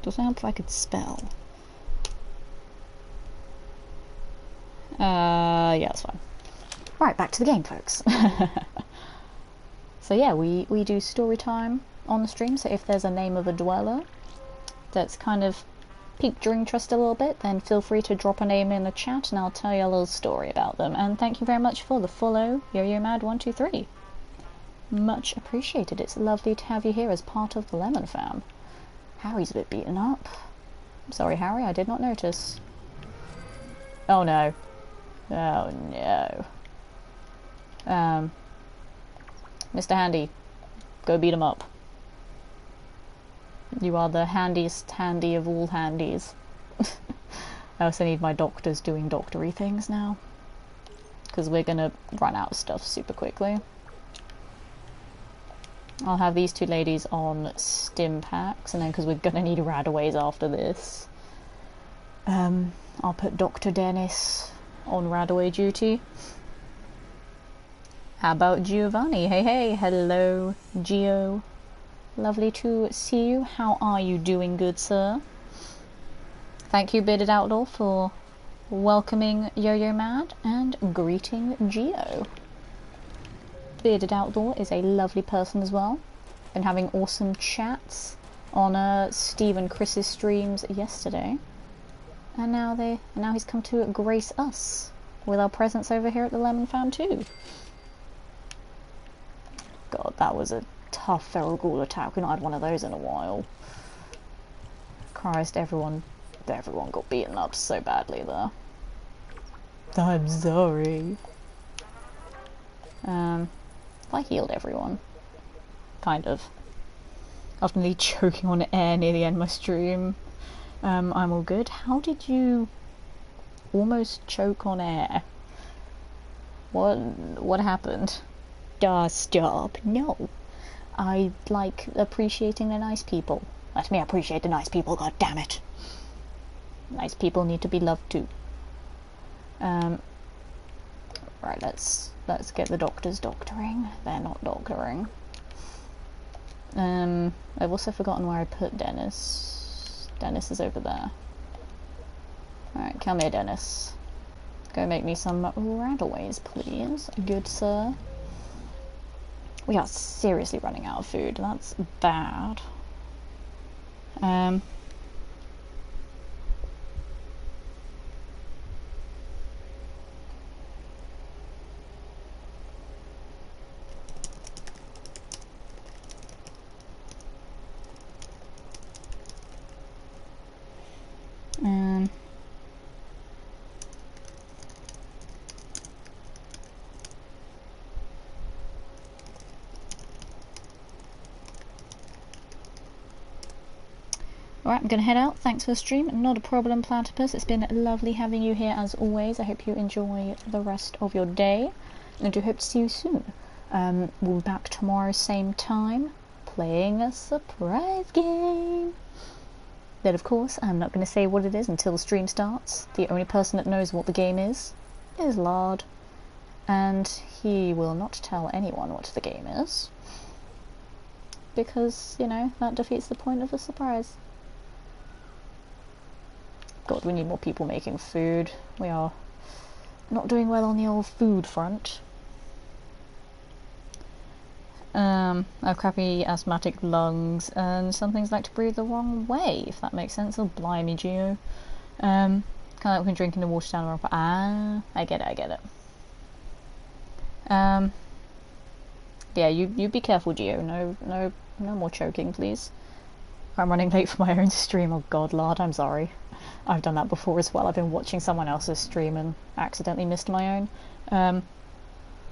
Doesn't help if I could spell. Yeah, that's fine. Right, back to the game, folks. So yeah, we do story time on the stream, so if there's a name of a dweller that's kind of piqued your interest a little bit, then feel free to drop a name in the chat and I'll tell you a little story about them. And thank you very much for the follow, Yo-Yo Mad 123. Much appreciated. It's lovely to have you here as part of the Lemon fam. Harry's a bit beaten up. I'm sorry, Harry, I did not notice. Oh no. Oh no. Mr. Handy, go beat him up. You are the handiest handy of all handies. I also need my doctors doing doctory things now, because we're gonna run out of stuff super quickly. I'll have these two ladies on stim packs, and then because we're gonna need radaways after this, I'll put Dr. Dennis on radaway duty. How about Giovanni? Hey, hey, hello, Gio. Lovely to see you. How are you doing, good sir? Thank you, Bearded Outlaw, for welcoming Yo-Yo Mad and greeting Gio. Bearded Outlaw is a lovely person as well. Been having awesome chats on Steve and Chris's streams yesterday. And now he's come to grace us with our presence over here at the Lemon Fam too. God, that was a tough feral ghoul attack. We've not had one of those in a while. Christ, everyone got beaten up so badly there. I'm sorry. I healed everyone. Kind of. After nearly choking on air near the end of my stream. I'm all good. How did you almost choke on air? What happened? stop. No. I like appreciating the nice people. Let me appreciate the nice people, god damn it. Nice people need to be loved too. Right, let's get the doctors doctoring. They're not doctoring. I've also forgotten where I put Dennis. Dennis is over there. Alright, come here, Dennis. Go make me some Radaways, please. Good sir. We are seriously running out of food. That's bad. Alright, I'm going to head out. Thanks for the stream. Not a problem, Platypus. It's been lovely having you here as always. I hope you enjoy the rest of your day. And I do hope to see you soon. We'll be back tomorrow, same time, playing a surprise game. Then, of course, I'm not going to say what it is until the stream starts. The only person that knows what the game is Lard. And he will not tell anyone what the game is. Because, you know, that defeats the point of the surprise. God, we need more people making food. We are not doing well on the old food front. I have crappy asthmatic lungs, and some things like to breathe the wrong way, if that makes sense. Oh, blimey, Geo. Kind of like when drinking the water down the wrong. Ah, I get it. Yeah, you be careful, Geo. No more choking, please. I'm running late for my own stream. Oh God, Lard, I'm sorry. I've done that before as well. I've been watching someone else's stream and accidentally missed my own.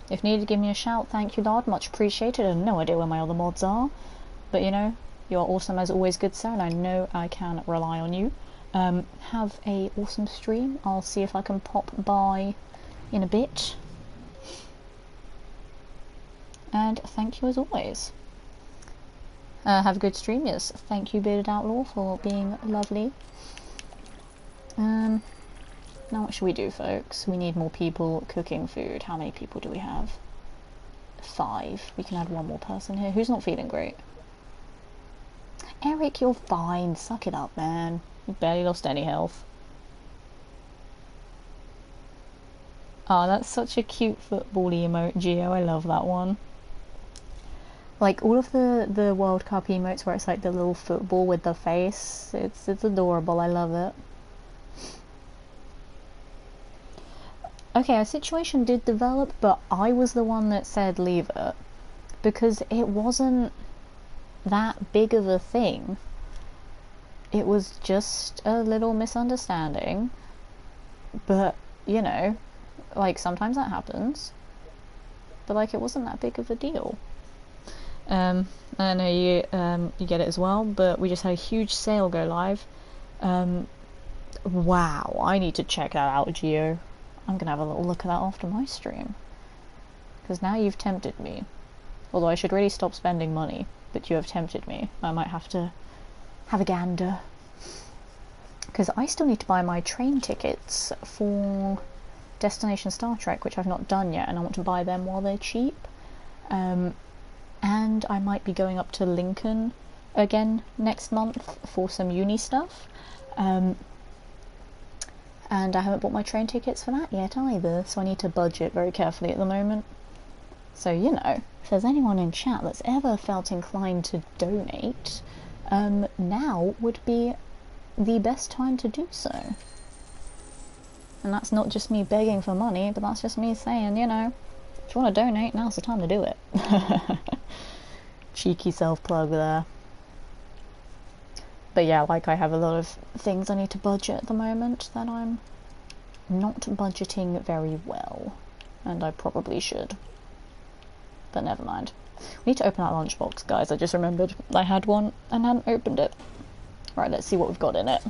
If needed, give me a shout. Thank you, Lard. Much appreciated. I have no idea where my other mods are. But, you know, you're awesome as always, good sir, and I know I can rely on you. Have a awesome stream. I'll see if I can pop by in a bit. And thank you as always. Have a good stream, yes. Thank you, Bearded Outlaw, for being lovely. Now what should we do, folks? We need more people cooking food. How many people do we have? 5. We can add one more person here. Who's not feeling great? Eric, you're fine. Suck it up, man. You barely lost any health. Oh, that's such a cute football-y emote, Geo. I love that one. Like, all of the World Cup emotes where it's like the little football with the face. It's adorable. I love it. Okay, a situation did develop, but I was the one that said leave it. Because it wasn't that big of a thing. It was just a little misunderstanding. But, you know, like, sometimes that happens. But, like, it wasn't that big of a deal. I know you get it as well, but we just had a huge sale go live. Wow, I need to check that out, Geo. I'm gonna have a little look at that after my stream. Because now you've tempted me. Although I should really stop spending money, but you have tempted me. I might have to have a gander. Because I still need to buy my train tickets for Destination Star Trek, which I've not done yet, and I want to buy them while they're cheap. And I might be going up to Lincoln again next month for some uni stuff. And I haven't bought my train tickets for that yet either, so I need to budget very carefully at the moment. So, you know, if there's anyone in chat that's ever felt inclined to donate, now would be the best time to do so. And that's not just me begging for money, but that's just me saying, you know, if you want to donate, now's the time to do it. Cheeky self-plug there. But yeah, like, I have a lot of things I need to budget at the moment that I'm not budgeting very well. And I probably should. But never mind. We need to open that lunchbox, guys. I just remembered I had one and hadn't opened it. Right, let's see what we've got in it.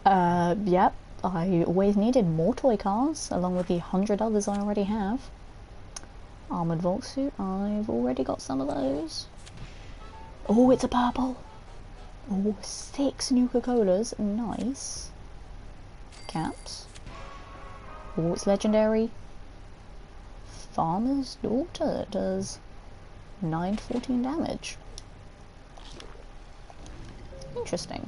Yep. I always needed more toy cars, along with the 100 others I already have. Armoured Vault suit, I've already got some of those. Oh, it's a purple! Oh, 6 Nuka-Colas, nice. Caps. Oh, it's legendary. Farmer's Daughter, it does 9 to 14 damage. Interesting.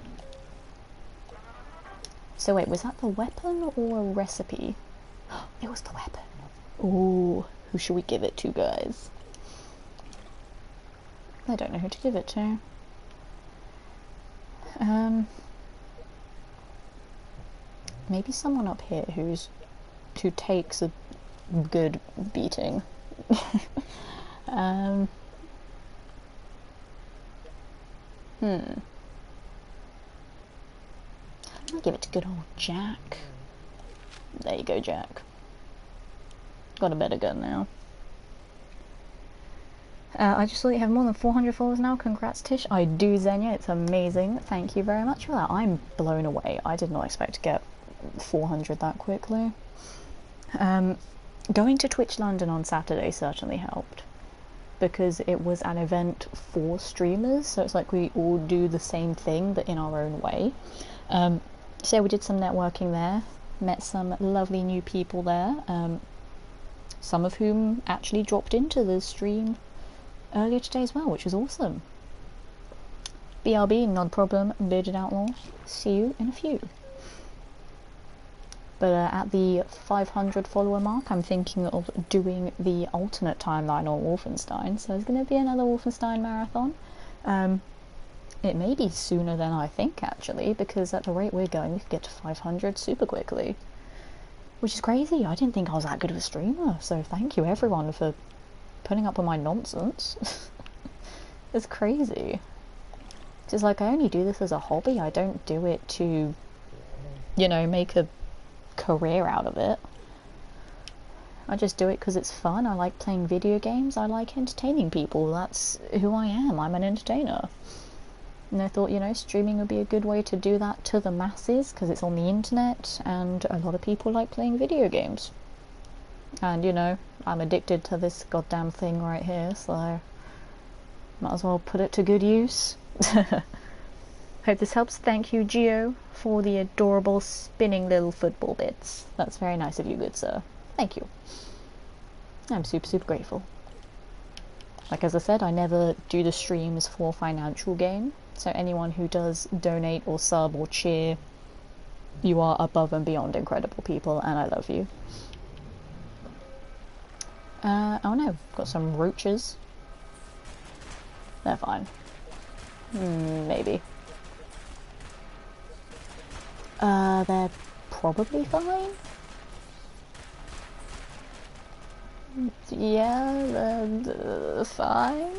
So wait, was that the weapon or a recipe? It was the weapon. Ooh, who should we give it to, guys? I don't know who to give it to. Maybe someone up here who takes a good beating. I'm gonna give it to good old Jack. There you go, Jack. Got a better gun now. I just saw you have more than 400 followers now. Congrats, Tish. I do, Xenia. It's amazing. Thank you very much for that. I'm blown away. I did not expect to get 400 that quickly. Going to Twitch London on Saturday certainly helped, because it was an event for streamers, so it's like we all do the same thing but in our own way. So we did some networking there, met some lovely new people there, some of whom actually dropped into the stream earlier today as well, which was awesome. BRB, not a problem. Bearded Outlaw, see you in a few. But at the 500 follower mark, I'm thinking of doing the alternate timeline on Wolfenstein, so there's going to be another Wolfenstein marathon. It may be sooner than I think, actually, because at the rate we're going, we could get to 500 super quickly. Which is crazy. I didn't think I was that good of a streamer, so thank you everyone for putting up with my nonsense. It's crazy. It's like, I only do this as a hobby. I don't do it to, you know, make a career out of it. I just do it because it's fun. I like playing video games. I like entertaining people. That's who I am. I'm an entertainer. And I thought, you know, streaming would be a good way to do that to the masses, because it's on the internet and a lot of people like playing video games. And, you know, I'm addicted to this goddamn thing right here, so might as well put it to good use. Hope this helps. Thank you, Geo, for the adorable spinning little football bits. That's very nice of you, good sir. Thank you. I'm super, super grateful. Like, as I said, I never do the streams for financial gain, so anyone who does donate or sub or cheer, you are above and beyond incredible people, and I love you. Oh no, got some roaches. They're fine. Maybe. They're probably fine. Yeah, they're fine.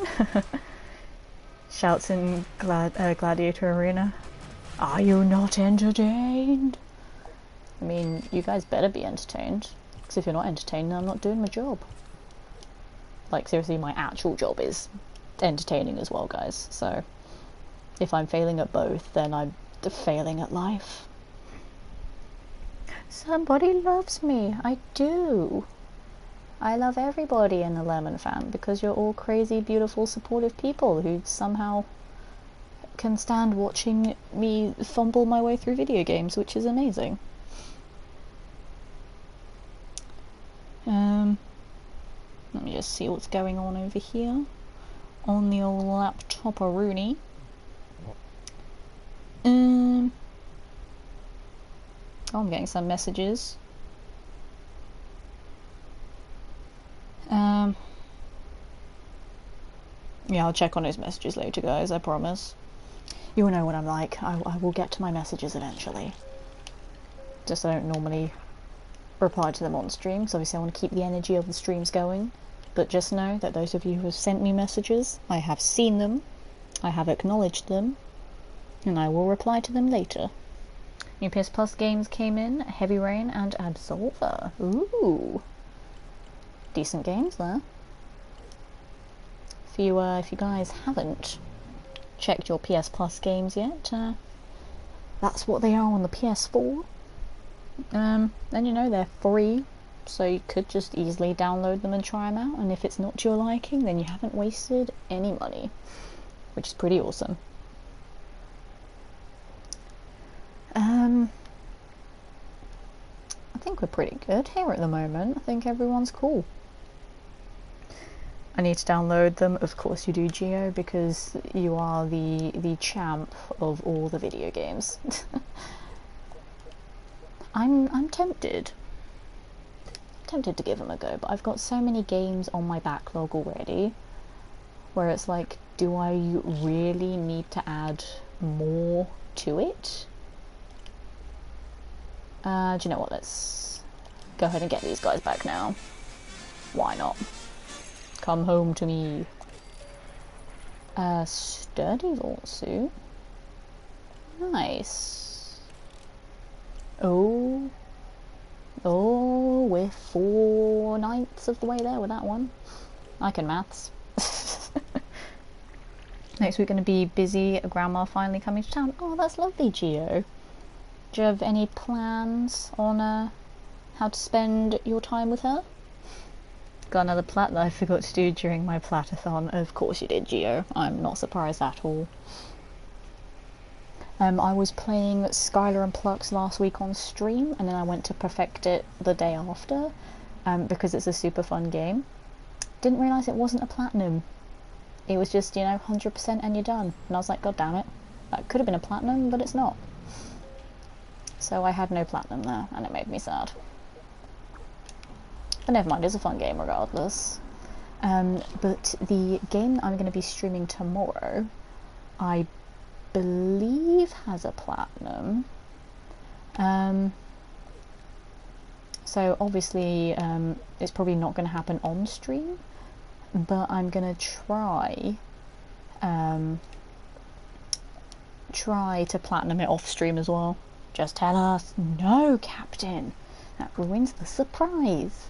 Shouts in Gladiator Arena. Are you not entertained? I mean, you guys better be entertained. Because if you're not entertained, then I'm not doing my job. Like, seriously, my actual job is entertaining as well, guys. So, if I'm failing at both, then I'm failing at life. Somebody loves me. I do. I love everybody in the Lemon Fam, because you're all crazy, beautiful, supportive people who somehow can stand watching me fumble my way through video games, which is amazing. Let me just see what's going on over here on the old laptop of Rooney. Oh, I'm getting some messages. Yeah, I'll check on those messages later, guys, I promise. You'll know what I'm like. I will get to my messages eventually. Just I don't normally reply to them on stream, because obviously I want to keep the energy of the streams going. But just know that those of you who have sent me messages, I have seen them, I have acknowledged them, and I will reply to them later. New PS Plus games came in, Heavy Rain and Absolver. Ooh. Decent games there. If you guys haven't checked your PS Plus games yet, that's what they are on the PS4. And you know, they're free so you could just easily download them and try them out, and if it's not to your liking, then you haven't wasted any money, which is pretty awesome. I think we're pretty good here at the moment. I think everyone's cool. I need to download them. Of course you do, Geo, because you are the champ of all the video games. I'm tempted to give them a go, but I've got so many games on my backlog already where it's like, do I really need to add more to it? Do you know what, let's go ahead and get these guys back now. Why not? Come home to me. Sturdy vault suit. Nice. Oh, we're 4/9 of the way there with that one. I can maths. Next we're going to be busy. Grandma finally coming to town. Oh, that's lovely, Geo. Do you have any plans on how to spend your time with her? Got another plat that I forgot to do during my platathon. Of course you did, Geo. I'm not surprised at all. I was playing Skylar and Plux last week on stream, and then I went to perfect it the day after, because it's a super fun game. Didn't realise it wasn't a platinum. It was just, you know, 100% and you're done. And I was like, god damn it. That could have been a platinum, but it's not. So I had no platinum there, and it made me sad. But never mind, it's a fun game regardless. But the game that I'm going to be streaming tomorrow, I believe has a platinum. So obviously it's probably not going to happen on stream, but I'm going to try to platinum it off stream as well. Just tell us, no, Captain, that ruins the surprise.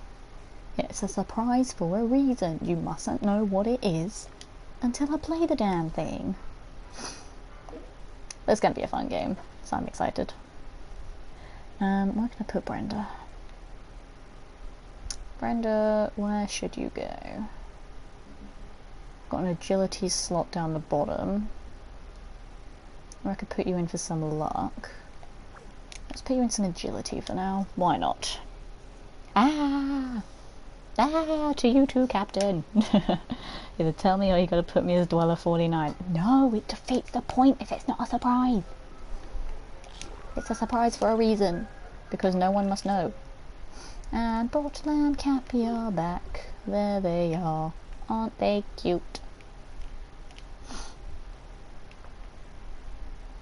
It's a surprise for a reason. You mustn't know what it is until I play the damn thing. It's going to be a fun game, so I'm excited. Where can I put Brenda? Brenda, where should you go? Got an agility slot down the bottom. Or I could put you in for some luck. Let's put you in some agility for now. Why not? Ah! Ah! To you too, Captain! Either tell me or you gotta put me as Dweller 49. No, it defeats the point if it's not a surprise. It's a surprise for a reason. Because no one must know. And Bottle and Cappy are back. There they are. Aren't they cute?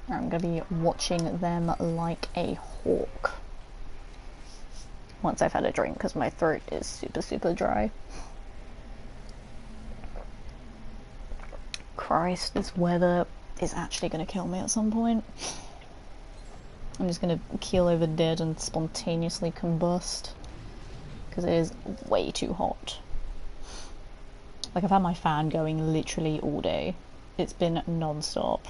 I'm going to be watching them like a hawk. Once I've had a drink, because my throat is super dry. Christ, this weather is actually going to kill me at some point. I'm just going to keel over dead and spontaneously combust. Because it is way too hot. Like, I've had my fan going literally all day. It's been non-stop.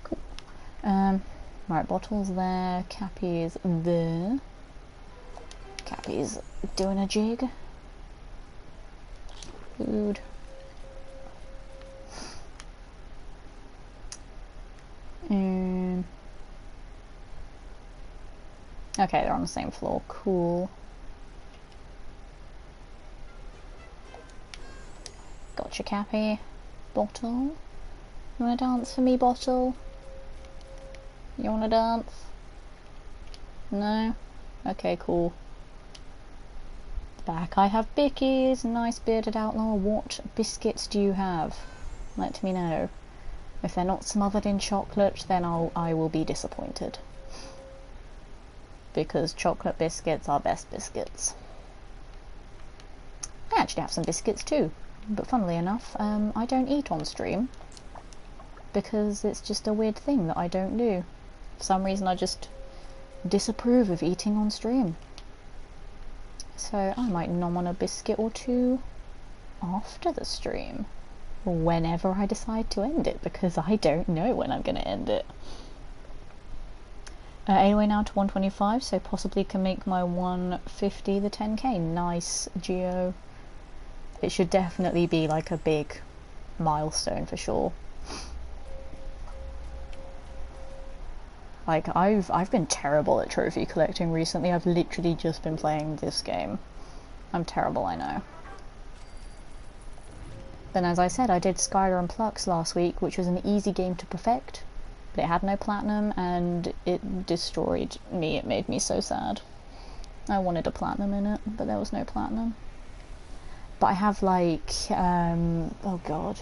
Cool. Right, Bottle's there, Cappy's there. Cappy's doing a jig. Food. Okay, they're on the same floor. Cool. Gotcha, Cappy. Bottle. You wanna dance for me, Bottle? You wanna dance? No? Okay, cool. Back I have Bickies, nice bearded outlaw. What biscuits do you have? Let me know. If they're not smothered in chocolate, then I will be disappointed. Because chocolate biscuits are best biscuits. I actually have some biscuits too, but funnily enough, I don't eat on stream because it's just a weird thing that I don't do. For some reason I just disapprove of eating on stream. So I might nom on a biscuit or two after the stream, whenever I decide to end it, because I don't know when I'm going to end it. Anyway, now to 125, so possibly can make my 150 the 10k. Nice, Geo. It should definitely be like a big milestone for sure. Like, I've been terrible at trophy collecting recently. I've literally just been playing this game. I'm terrible, I know. Then as I said, I did Skyrim Plux last week, which was an easy game to perfect, but it had no platinum and it destroyed me. It made me so sad. I wanted a platinum in it, but there was no platinum. But I have like, oh god,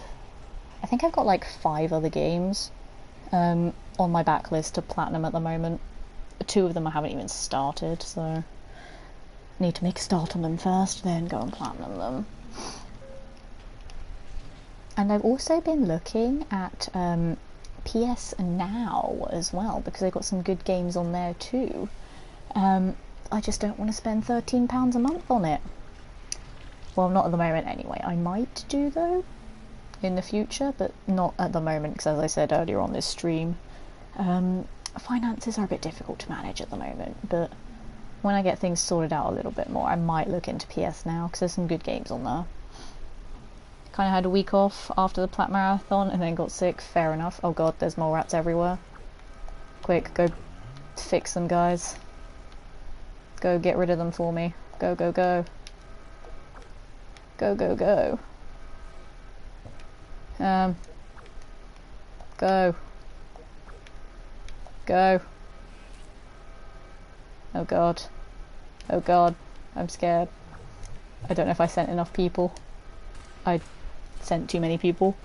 I think I've got like 5 other games on my backlist to platinum at the moment. 2 of them I haven't even started, so I need to make a start on them first, then go and platinum them. And I've also been looking at PS Now as well, because they've got some good games on there too. I just don't want to spend £13 a month on it. Well, not at the moment anyway. I might do though in the future, but not at the moment, because as I said earlier on this stream, finances are a bit difficult to manage at the moment, but when I get things sorted out a little bit more, I might look into PS Now, because there's some good games on there. Kind of had a week off after the Plat Marathon and then got sick, fair enough. Oh god, there's mole rats everywhere. Quick, go fix them, guys. Go get rid of them for me. Go, go, go. Go, go, go. Go. Go. Oh god. Oh god. I'm scared. I don't know if I sent enough people. I sent too many people.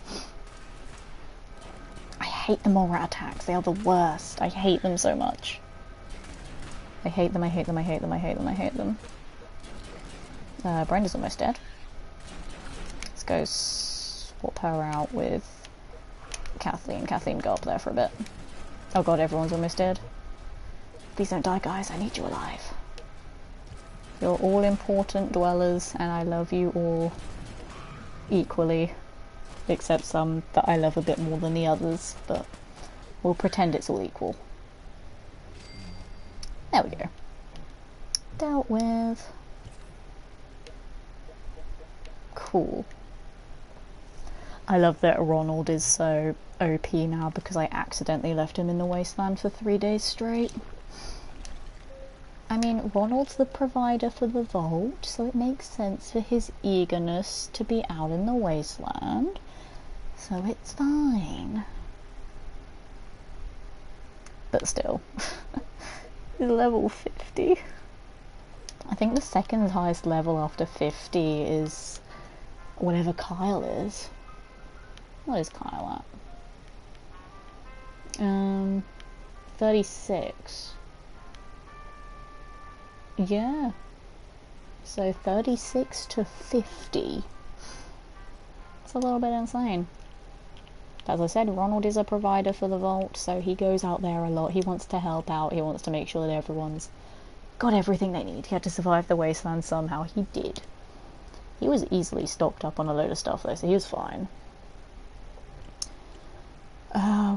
I hate the mole rat attacks. They are the worst. I hate them so much. I hate them, I hate them, I hate them, I hate them, I hate them. Brenda's almost dead. Let's go swap her out with Kathleen. Kathleen, go up there for a bit. Oh god, everyone's almost dead. Please don't die, guys. I need you alive. You're all important dwellers, and I love you all equally, except some that I love a bit more than the others, but we'll pretend it's all equal. There we go. Dealt with. Cool. I love that Ronald is so OP now because I accidentally left him in the wasteland for 3 days straight. I mean, Ronald's the provider for the vault, so it makes sense for his eagerness to be out in the wasteland, so it's fine. But still, he's level 50. I think the second highest level after 50 is whatever Kyle is. What is Kyle at? 36. Yeah. So 36 to 50. It's a little bit insane. As I said, Ronald is a provider for the vault, so he goes out there a lot. He wants to help out. He wants to make sure that everyone's got everything they need. He had to survive the wasteland somehow. He did. He was easily stocked up on a load of stuff though, so he was fine.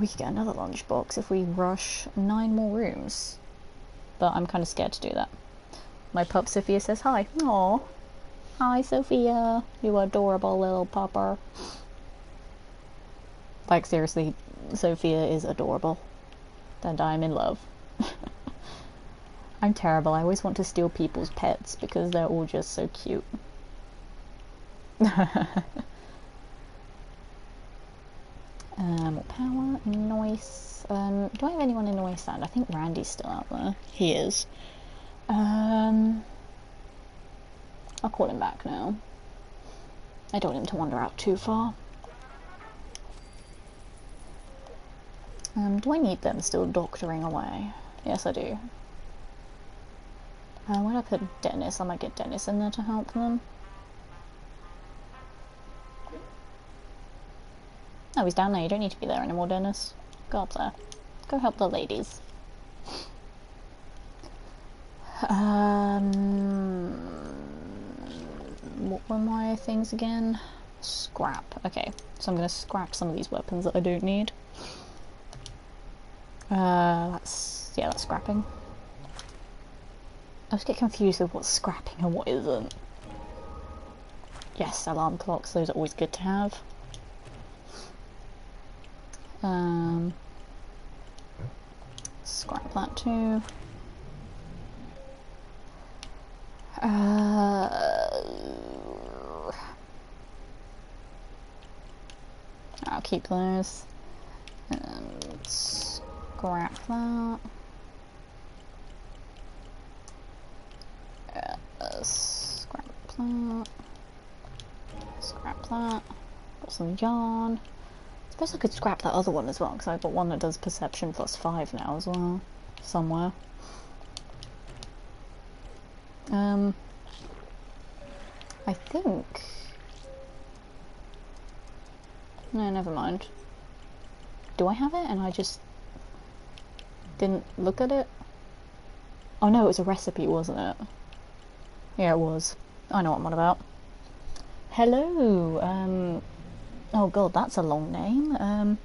We could get another lunchbox if we rush 9 more rooms. But I'm kind of scared to do that. My pup Sophia says hi. Aww. Hi Sophia. You adorable little pupper. Like seriously, Sophia is adorable. And I'm in love. I'm terrible. I always want to steal people's pets because they're all just so cute. More power, noise. Do I have anyone in the wasteland? I think Randy's still out there. He is. I'll call him back now. I don't want him to wander out too far. Do I need them still doctoring away? Yes, I do. When I put Dennis, I might get Dennis in there to help them. Oh, he's down there. You don't need to be there anymore, Dennis. Go up there. Go help the ladies. What were my things again? Scrap. Okay, so I'm going to scrap some of these weapons that I don't need. That's Yeah, that's scrapping. I always get confused with what's scrapping and what isn't. Yes, alarm clocks, those are always good to have. Scrap that too. I'll keep those. Scrap that. Scrap that. Scrap that. Got some yarn. I suppose I could scrap that other one as well, because I've got one that does perception +5 now as well, somewhere. I think... No, never mind. Do I have it and I just didn't look at it? Oh no, it was a recipe, wasn't it? Yeah, it was. I know what I'm on about. Hello, oh god, that's a long name.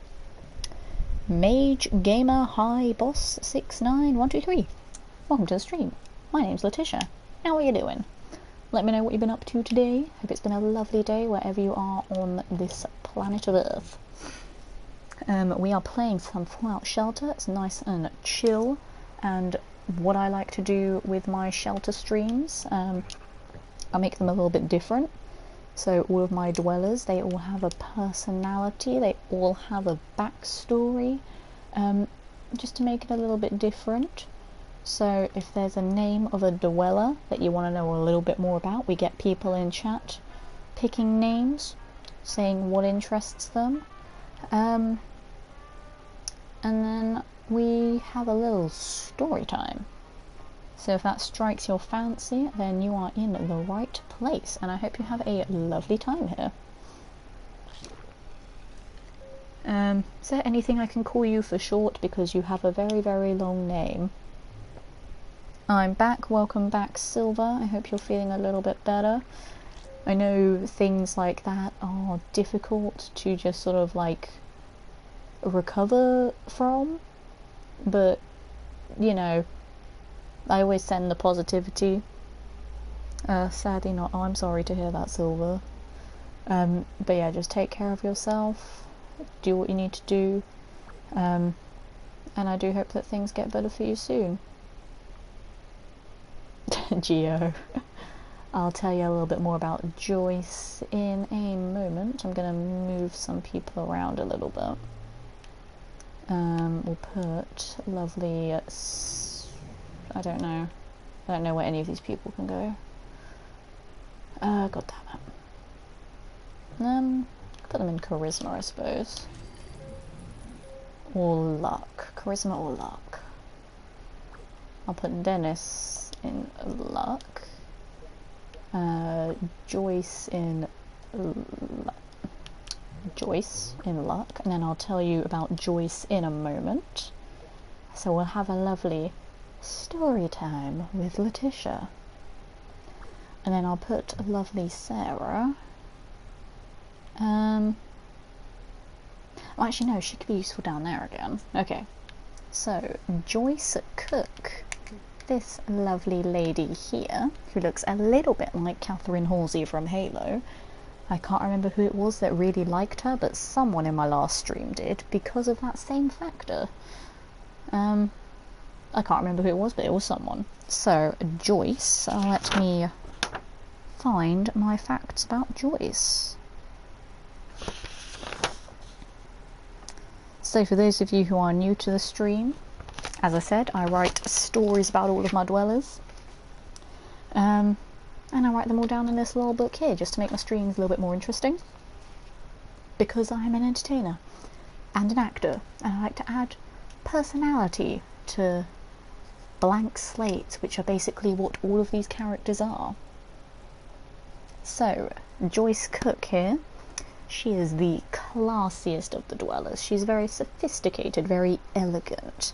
Mage Gamer High Boss 69123. Welcome to the stream. My name's Letitia. How are you doing? Let me know what you've been up to today. Hope it's been a lovely day wherever you are on this planet of Earth. We are playing some Fallout Shelter. It's nice and chill, and what I like to do with my Shelter streams, I make them a little bit different. So all of my dwellers, they all have a personality, they all have a backstory, just to make it a little bit different. So if there's a name of a dweller that you want to know a little bit more about, we get people in chat picking names, saying what interests them, and then we have a little story time. So if that strikes your fancy, then you are in the right place, and I hope you have a lovely time here. Is there anything I can call you for short, because you have a very, very long name? I'm back. Welcome back, Silver. I hope you're feeling a little bit better. I know things like that are difficult to just sort of like recover from, but you know, I always send the positivity. Sadly not. Oh, I'm sorry to hear that, Silver. But yeah, just take care of yourself, do what you need to do, and I do hope that things get better for you soon. Geo. I'll tell you a little bit more about Joyce in a moment. I'm going to move some people around a little bit. We'll put lovely... I don't know. I don't know where any of these people can go. God damn it. Put them in charisma, I suppose. Or luck. Charisma or luck. I'll put Dennis in luck. Joyce in luck, and then I'll tell you about Joyce in a moment. So we'll have a lovely story time with Letitia, and then I'll put lovely Sarah. Actually no, she could be useful down there again. Okay, so Joyce Cook, this lovely lady here, who looks a little bit like Catherine Halsey from Halo. I can't remember who it was that really liked her, but someone in my last stream did, because of that same factor. I can't remember who it was, but it was someone. So, Joyce, let me find my facts about Joyce. So for those of you who are new to the stream, as I said, I write stories about all of my dwellers. And I write them all down in this little book here, just to make my streams a little bit more interesting. Because I'm an entertainer and an actor, and I like to add personality to blank slates, which are basically what all of these characters are. So, Joyce Cook here. She is the classiest of the dwellers. She's very sophisticated, very elegant.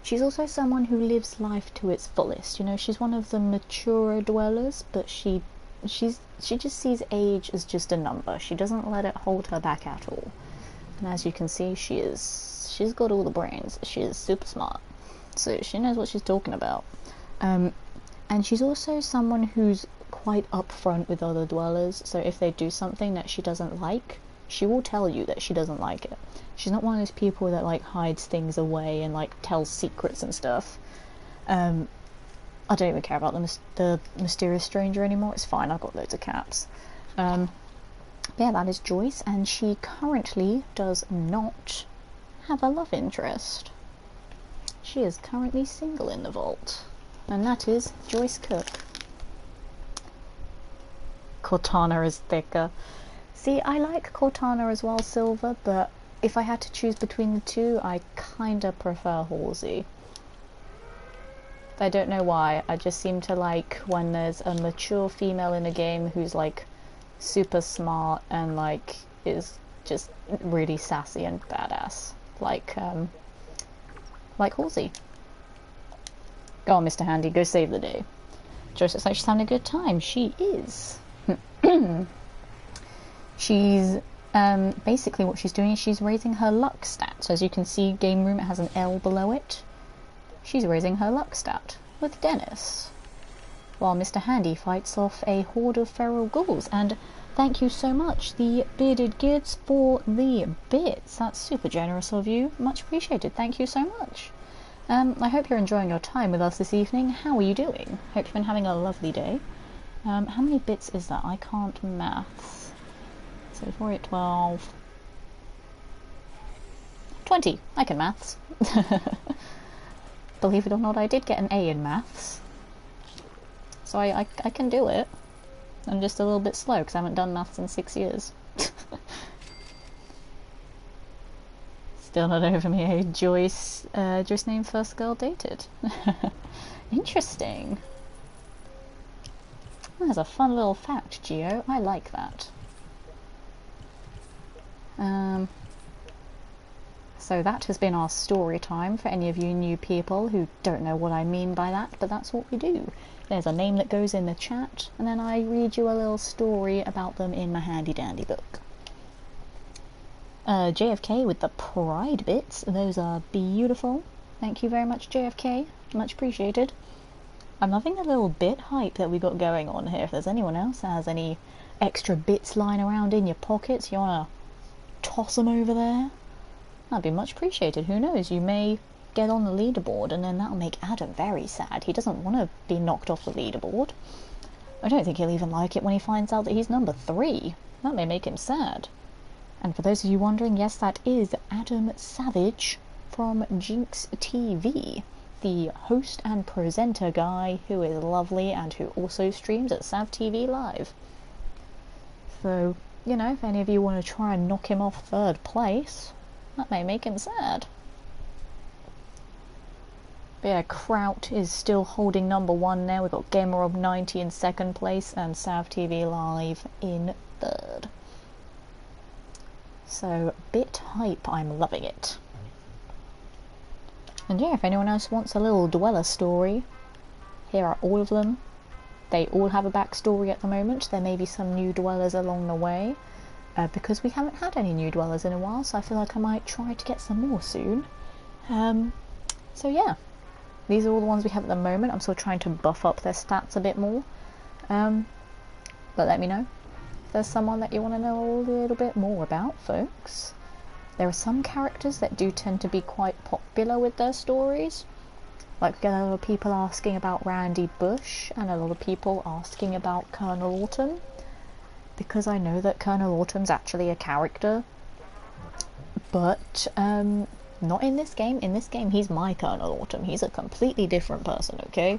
She's also someone who lives life to its fullest. You know, she's one of the maturer dwellers, but she just sees age as just a number. She doesn't let it hold her back at all. And as you can see, she's she's got all the brains. She's super smart, so she knows what she's talking about. And she's also someone who's quite upfront with other dwellers, so if they do something that she doesn't like, she will tell you that she doesn't like it. She's not one of those people that like hides things away and like tells secrets and stuff. I don't even care about the mysterious stranger anymore. It's fine, I've got loads of caps. Yeah, that is Joyce, and she currently does not have a love interest. She is currently single in the vault, and that is Joyce Cook. Cortana is thicker. See, I like Cortana as well, Silver, but if I had to choose between the two, I kinda prefer Halsey. I don't know why, I just seem to like when there's a mature female in a game who's like super smart and like is just really sassy and badass, like Halsey. Go on, Mr. Handy, go save the day. Joyce looks like she's having a good time. She is. She's basically what she's doing is she's raising her luck stat. So as you can see, game room has an L below it. She's raising her luck stat with Dennis, while Mr. Handy fights off a horde of feral ghouls. And thank you so much, the Bearded Kids, for the bits. That's super generous of you. Much appreciated. Thank you so much. I hope you're enjoying your time with us this evening. How are you doing? Hope you've been having a lovely day. How many bits is that? I can't maths. So 4, 8, 12... 20! I can maths. Believe it or not, I did get an A in maths. So I can do it. I'm just a little bit slow because I haven't done maths in 6 years. Still not over me, eh? Joyce named first girl dated. Interesting. That's a fun little fact, Geo. I like that. So that has been our story time for any of you new people who don't know what I mean by that, but that's what we do. There's a name that goes in the chat, and then I read you a little story about them in my handy dandy book. JFK with the pride bits, those are beautiful. Thank you very much, JFK. Much appreciated. I'm loving the little bit hype that we got going on here. If there's anyone else that has any extra bits lying around in your pockets, you wanna toss them over there, that'd be much appreciated. Who knows, you may get on the leaderboard and then that'll make Adam very sad. He doesn't want to be knocked off the leaderboard. I don't think he'll even like it when he finds out that he's number 3. That may make him sad. And for those of you wondering, yes, that is Adam Savage from Jinx TV, the host and presenter guy who is lovely and who also streams at Sav TV Live. So, you know, if any of you want to try and knock him off 3rd place, that may make him sad. But yeah, Kraut is still holding number 1 now. We've got GamerOb90 in 2nd place and Sav TV Live in 3rd. So, bit hype, I'm loving it. And yeah, if anyone else wants a little dweller story, here are all of them. They all have a backstory at the moment. There may be some new dwellers along the way, because we haven't had any new dwellers in a while, so I feel like I might try to get some more soon. So yeah, these are all the ones we have at the moment. I'm still trying to buff up their stats a bit more. But let me know if there's someone that you want to know a little bit more about, folks. There are some characters that do tend to be quite popular with their stories. Like, we get a lot of people asking about Randy Bush, and a lot of people asking about Colonel Autumn, because I know that Colonel Autumn's actually a character, but not in this game. In this game, he's my Colonel Autumn. He's a completely different person, okay?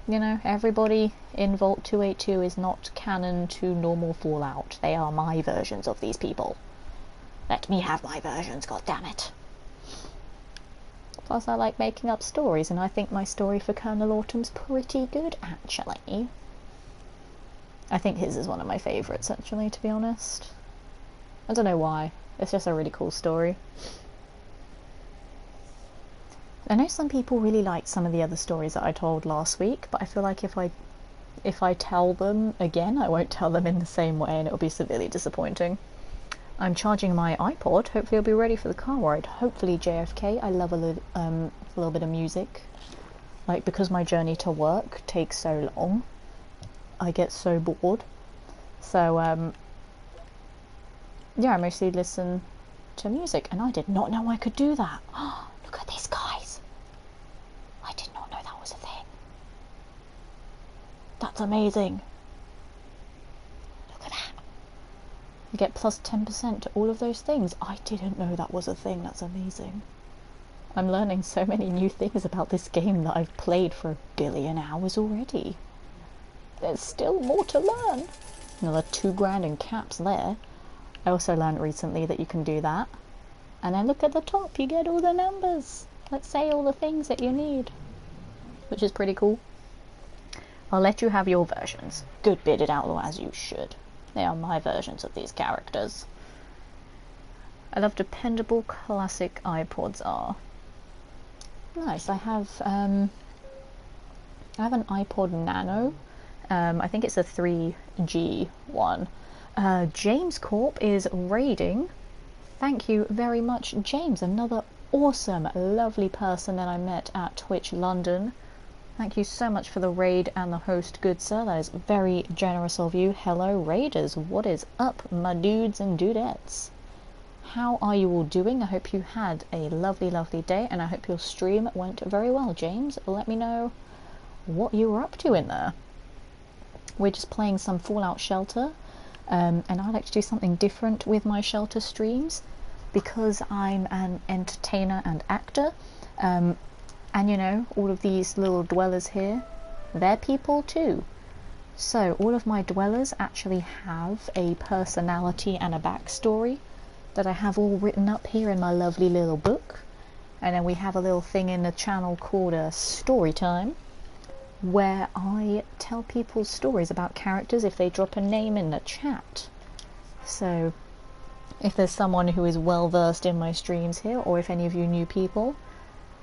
You know, everybody in Vault 282 is not canon to normal Fallout. They are my versions of these people. Let me have my versions, goddammit. Plus, I like making up stories, and I think my story for Colonel Autumn's pretty good, actually. I think his is one of my favourites, actually, to be honest. I don't know why. It's just a really cool story. I know some people really liked some of the other stories that I told last week, but I feel like if I tell them again, I won't tell them in the same way, and it'll be severely disappointing. I'm charging my iPod. Hopefully I'll be ready for the car ride. Hopefully JFK. I love a little bit of music. Like, because my journey to work takes so long, I get so bored. So, yeah, I mostly listen to music, and I did not know I could do that. Look at this, guys. I did not know that was a thing. That's amazing. Look at that. You get plus 10% to all of those things. I didn't know that was a thing. That's amazing. I'm learning so many new things about this game that I've played for 1 billion hours already. There's still more to learn. Another 2 grand in caps there. I also learned recently that you can do that. And then look at the top, you get all the numbers. Let's say all the things that you need. Which is pretty cool. I'll let you have your versions. Good Bearded Outlaw, as you should. They are my versions of these characters. I love dependable classic iPods are. Nice, I have an iPod Nano. I think it's a 3G one. James Corp is raiding. Thank you very much, James. Another awesome, lovely person that I met at Twitch London. Thank you so much for the raid and the host, good sir. That is very generous of you. Hello, raiders. What is up, my dudes and dudettes? How are you all doing? I hope you had a lovely, lovely day, and I hope your stream went very well, James. Let me know what you were up to in there. We're just playing some Fallout Shelter, and I like to do something different with my Shelter streams because I'm an entertainer and actor. And you know, all of these little dwellers here, they're people too. So all of my dwellers actually have a personality and a backstory that I have all written up here in my lovely little book. And then we have a little thing in the channel called a story time, where I tell people stories about characters if they drop a name in the chat. So if there's someone who is well versed in my streams here, or if any of you new people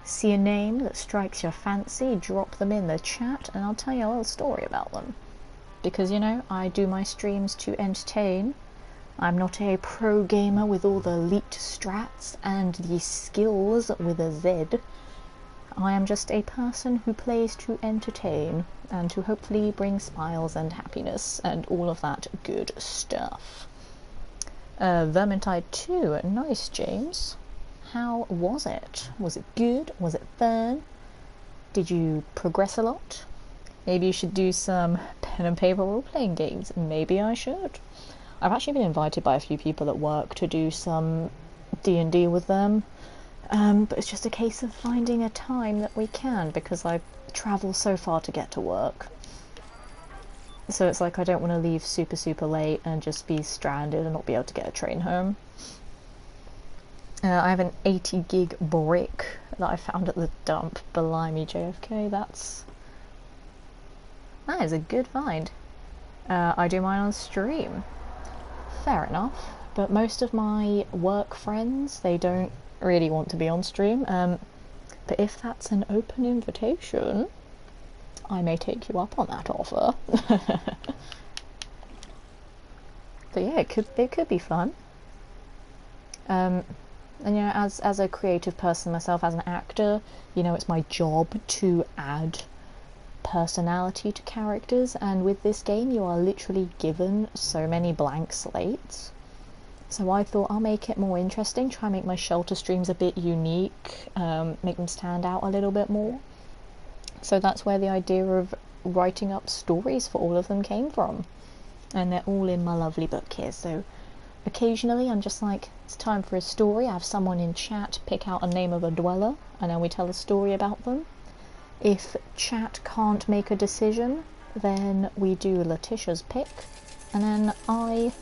see a name that strikes your fancy, drop them in the chat and I'll tell you a little story about them. Because, you know, I do my streams to entertain. I'm not a pro gamer with all the elite strats and the skills with a Z. I am just a person who plays to entertain and to hopefully bring smiles and happiness and all of that good stuff. Vermintide 2, nice, James. How was it? Was it good? Was it fun? Did you progress a lot? Maybe you should do some pen and paper role-playing games. Maybe I should. I've actually been invited by a few people at work to do some D&D with them. But it's just a case of finding a time that we can, because I travel so far to get to work. So it's like I don't want to leave super, super late and just be stranded and not be able to get a train home. I have an 80 gig brick that I found at the dump. Blimey, JFK, that is a good find. I do mine on stream. Fair enough. But most of my work friends, they don't really want to be on stream. But if that's an open invitation, I may take you up on that offer. But yeah, it could be fun. And you know, as a creative person myself, as an actor, you know, it's my job to add personality to characters, and with this game you are literally given so many blank slates. So I thought I'll make it more interesting, try and make my Shelter streams a bit unique, make them stand out a little bit more. So that's where the idea of writing up stories for all of them came from. And they're all in my lovely book here, so occasionally I'm just like, it's time for a story. I have someone in chat pick out a name of a dweller, and then we tell a story about them. If chat can't make a decision, then we do Letitia's pick, and then I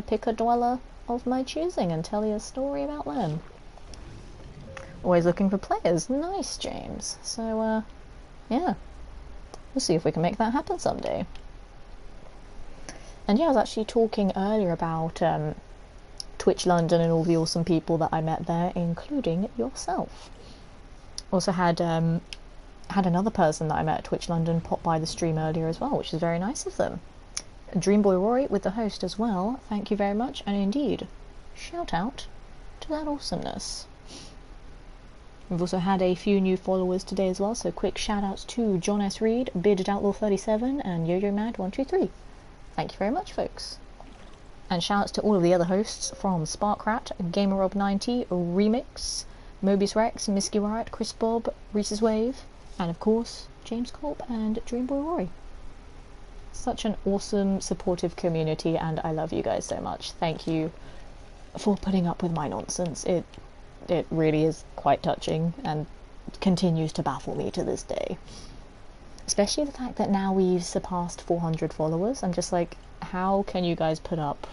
pick a dweller of my choosing and tell you a story about them. Always looking for players. Nice, James. So, yeah. We'll see if we can make that happen someday. And yeah, I was actually talking earlier about Twitch London and all the awesome people that I met there, including yourself. Also had another person that I met at Twitch London pop by the stream earlier as well, which is very nice of them. Dreamboy Rory with the host as well. Thank you very much, and indeed, shout out to that awesomeness. We've also had a few new followers today as well, so quick shout outs to John S. Reed, Bearded Outlaw 37, and Yo-Yo Mad 123. Thank you very much, folks. And shout outs to all of the other hosts from Sparkrat, GamerRob90, Remix, Mobius Rex, Misky Riot, Chris Bob, Reese's Wave, and of course, James Culp and Dreamboy Rory. Such an awesome, supportive community, and I love you guys so much. Thank you for putting up with my nonsense. It really is quite touching and continues to baffle me to this day. Especially the fact that now we've surpassed 400 followers. I'm just like, how can you guys put up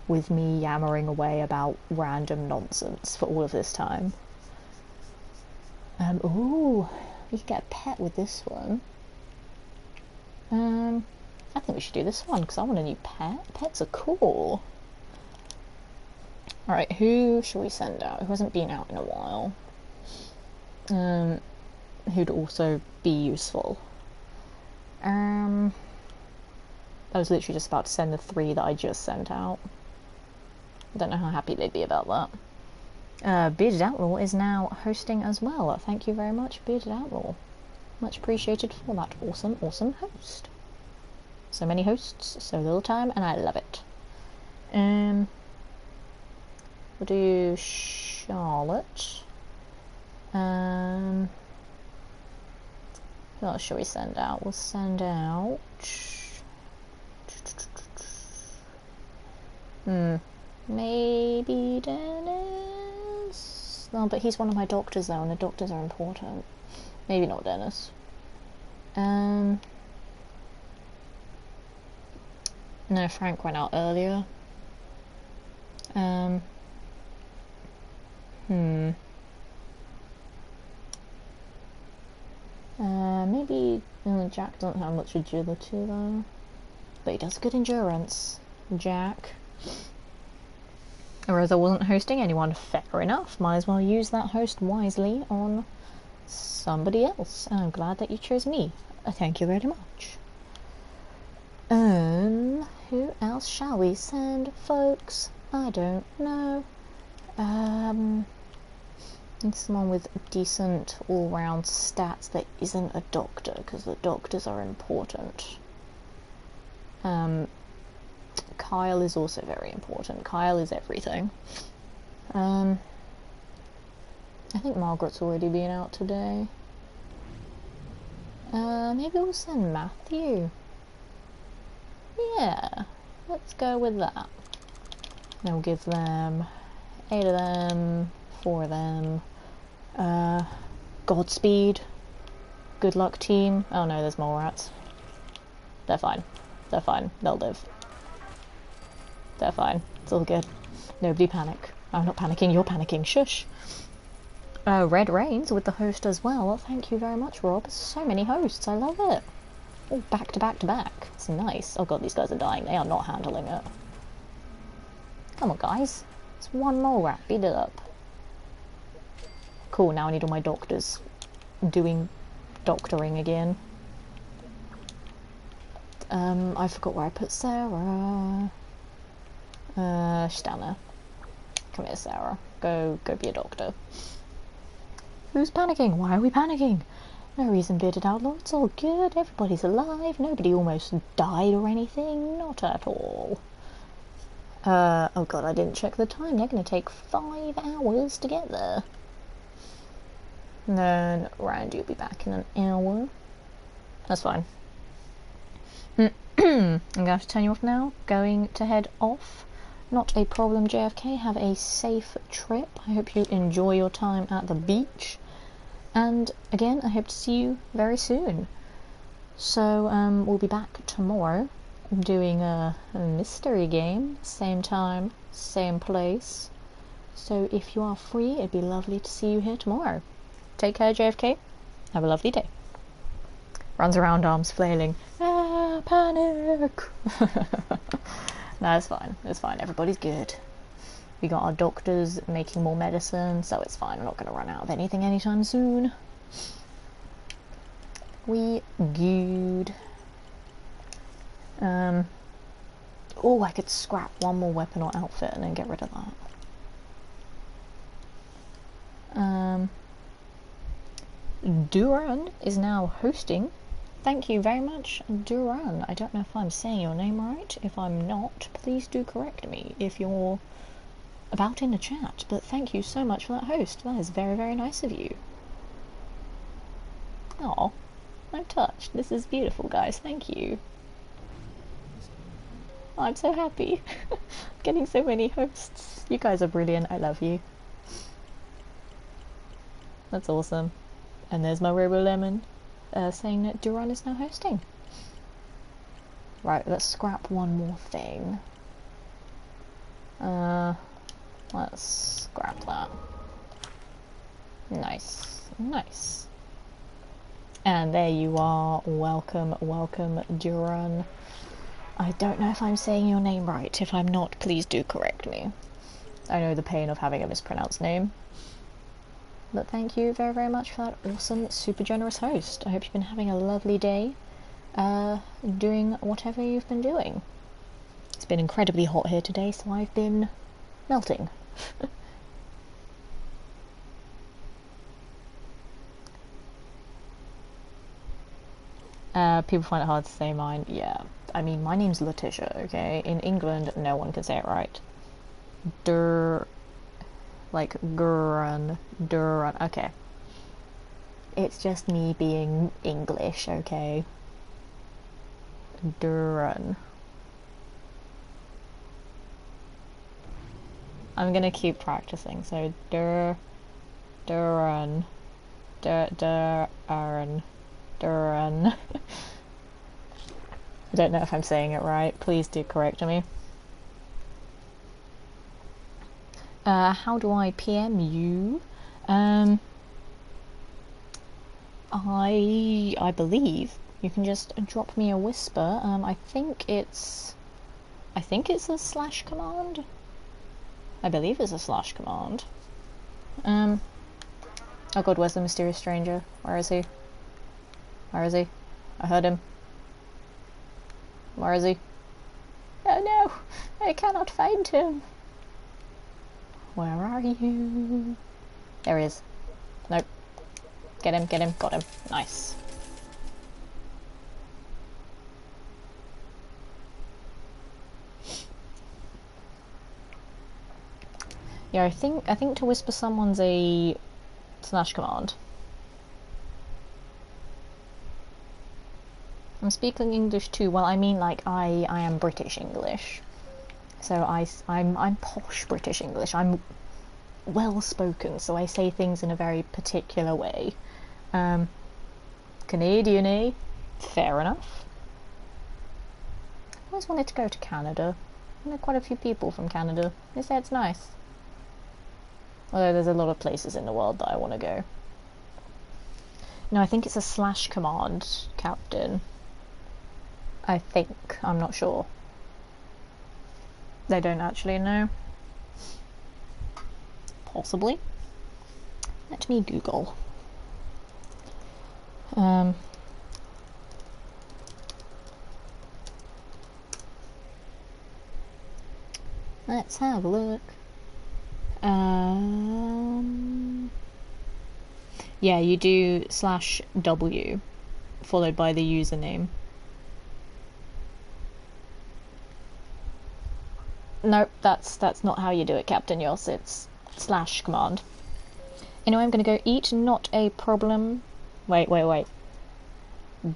with me yammering away about random nonsense for all of this time? Ooh, we can get a pet with this one. I think we should do this one because I want a new pet. Pets are cool. Alright, who shall we send out? Who hasn't been out in a while? Who'd also be useful? I was literally just about to send the 3 that I just sent out. I don't know how happy they'd be about that. Bearded Outlaw is now hosting as well. Thank you very much, Bearded Outlaw. Much appreciated for that awesome, awesome host. So many hosts, so little time, and I love it. We'll do Charlotte. Who else shall we send out? We'll send out... maybe Dennis? No, but he's one of my doctors though, and the doctors are important. Maybe not Dennis. No, Frank went out earlier. Maybe Jack doesn't have much agility though, but he does good endurance. Jack. Whereas I wasn't hosting anyone, fair enough. Might as well use that host wisely on somebody else. And I'm glad that you chose me. Thank you very much. Who else shall we send, folks? I don't know. Someone with decent all-round stats that isn't a doctor, because the doctors are important. Kyle is also very important. Kyle is everything. I think Margaret's already been out today. Maybe we'll send Matthew. Yeah, let's go with that. Then we'll give them 8 of them, 4 of them. Godspeed. Good luck, team. Oh no, there's mole rats. They're fine. They're fine. They'll live. They're fine. It's all good. Nobody panic. I'm not panicking, you're panicking. Shush. Red Rains with the host as well. Thank you very much, Rob. So many hosts. I love it. All back to back to back. It's nice. Oh god, these guys are dying. They are not handling it. Come on, guys. It's one mole rat. Beat it up. Cool, now I need all my doctors doing doctoring again. I forgot where I put Sarah. She's down there. Come here, Sarah. Go be a doctor. Who's panicking? Why are we panicking? No reason, Bearded Outlaw. It's all good. Everybody's alive. Nobody almost died or anything. Not at all. Oh god, I didn't check the time. They're going to take 5 hours to get there. And then Randy will be back in an hour. That's fine. I'm going to have to turn you off now. Going to head off. Not a problem, JFK. Have a safe trip. I hope you enjoy your time at the beach. And again, I hope to see you very soon. So we'll be back tomorrow doing a mystery game. Same time, same place. So if you are free, it'd be lovely to see you here tomorrow. Take care, JFK. Have a lovely day. Runs around, arms flailing. Ah, panic! No, it's fine. It's fine. Everybody's good. We got our doctors making more medicine, so it's fine. We're not going to run out of anything anytime soon. We good. Oh, I could scrap one more weapon or outfit and then get rid of that. Duran is now hosting. Thank you very much, Duran. I don't know if I'm saying your name right. If I'm not, please do correct me if you're about in the chat. But thank you so much for that host. That is very, very nice of you. Aw, I'm touched. This is beautiful, guys. Thank you. I'm so happy. Getting so many hosts. You guys are brilliant. I love you. That's awesome. And there's my Robo Lemon saying that Duran is now hosting. Right, let's scrap one more thing. Let's scrap that. Nice, nice. And there you are. Welcome, welcome, Duran. I don't know if I'm saying your name right. If I'm not, please do correct me. I know the pain of having a mispronounced name. But thank you very, very much for that awesome, super generous host. I hope you've been having a lovely day, doing whatever you've been doing. It's been incredibly hot here today, so I've been melting. People find it hard to say mine. Yeah, I mean, my name's Letitia, okay? In England, no one can say it right. Like Duran, okay. It's just me being English, okay? Duran. I'm gonna keep practicing, so Duran. I don't know if I'm saying it right. Please do correct me. How do I PM you? I believe you can just drop me a whisper. I think it's a slash command. I believe it's a slash command. Oh god, where's the mysterious stranger? Where is he? Where is he? I heard him. Where is he? Oh no! I cannot find him! Where are you? There he is. Nope. Get him, got him. Nice. Yeah, I think to whisper someone's a slash command. I'm speaking English too. Well, I mean, like, I am British English. So I'm posh British English. I'm well spoken, so I say things in a very particular way. Canadian, eh? Fair enough. I always wanted to go to Canada. I know quite a few people from Canada. They say it's nice. Although there's a lot of places in the world that I want to go. No, I think it's a slash command, Captain. I think. I'm not sure. They don't actually know. Possibly. Let me Google. Let's have a look. Yeah, you do /W followed by the username. Nope, that's not how you do it, Captain Yoss. It's slash command. Anyway, I'm gonna go eat, not a problem. Wait.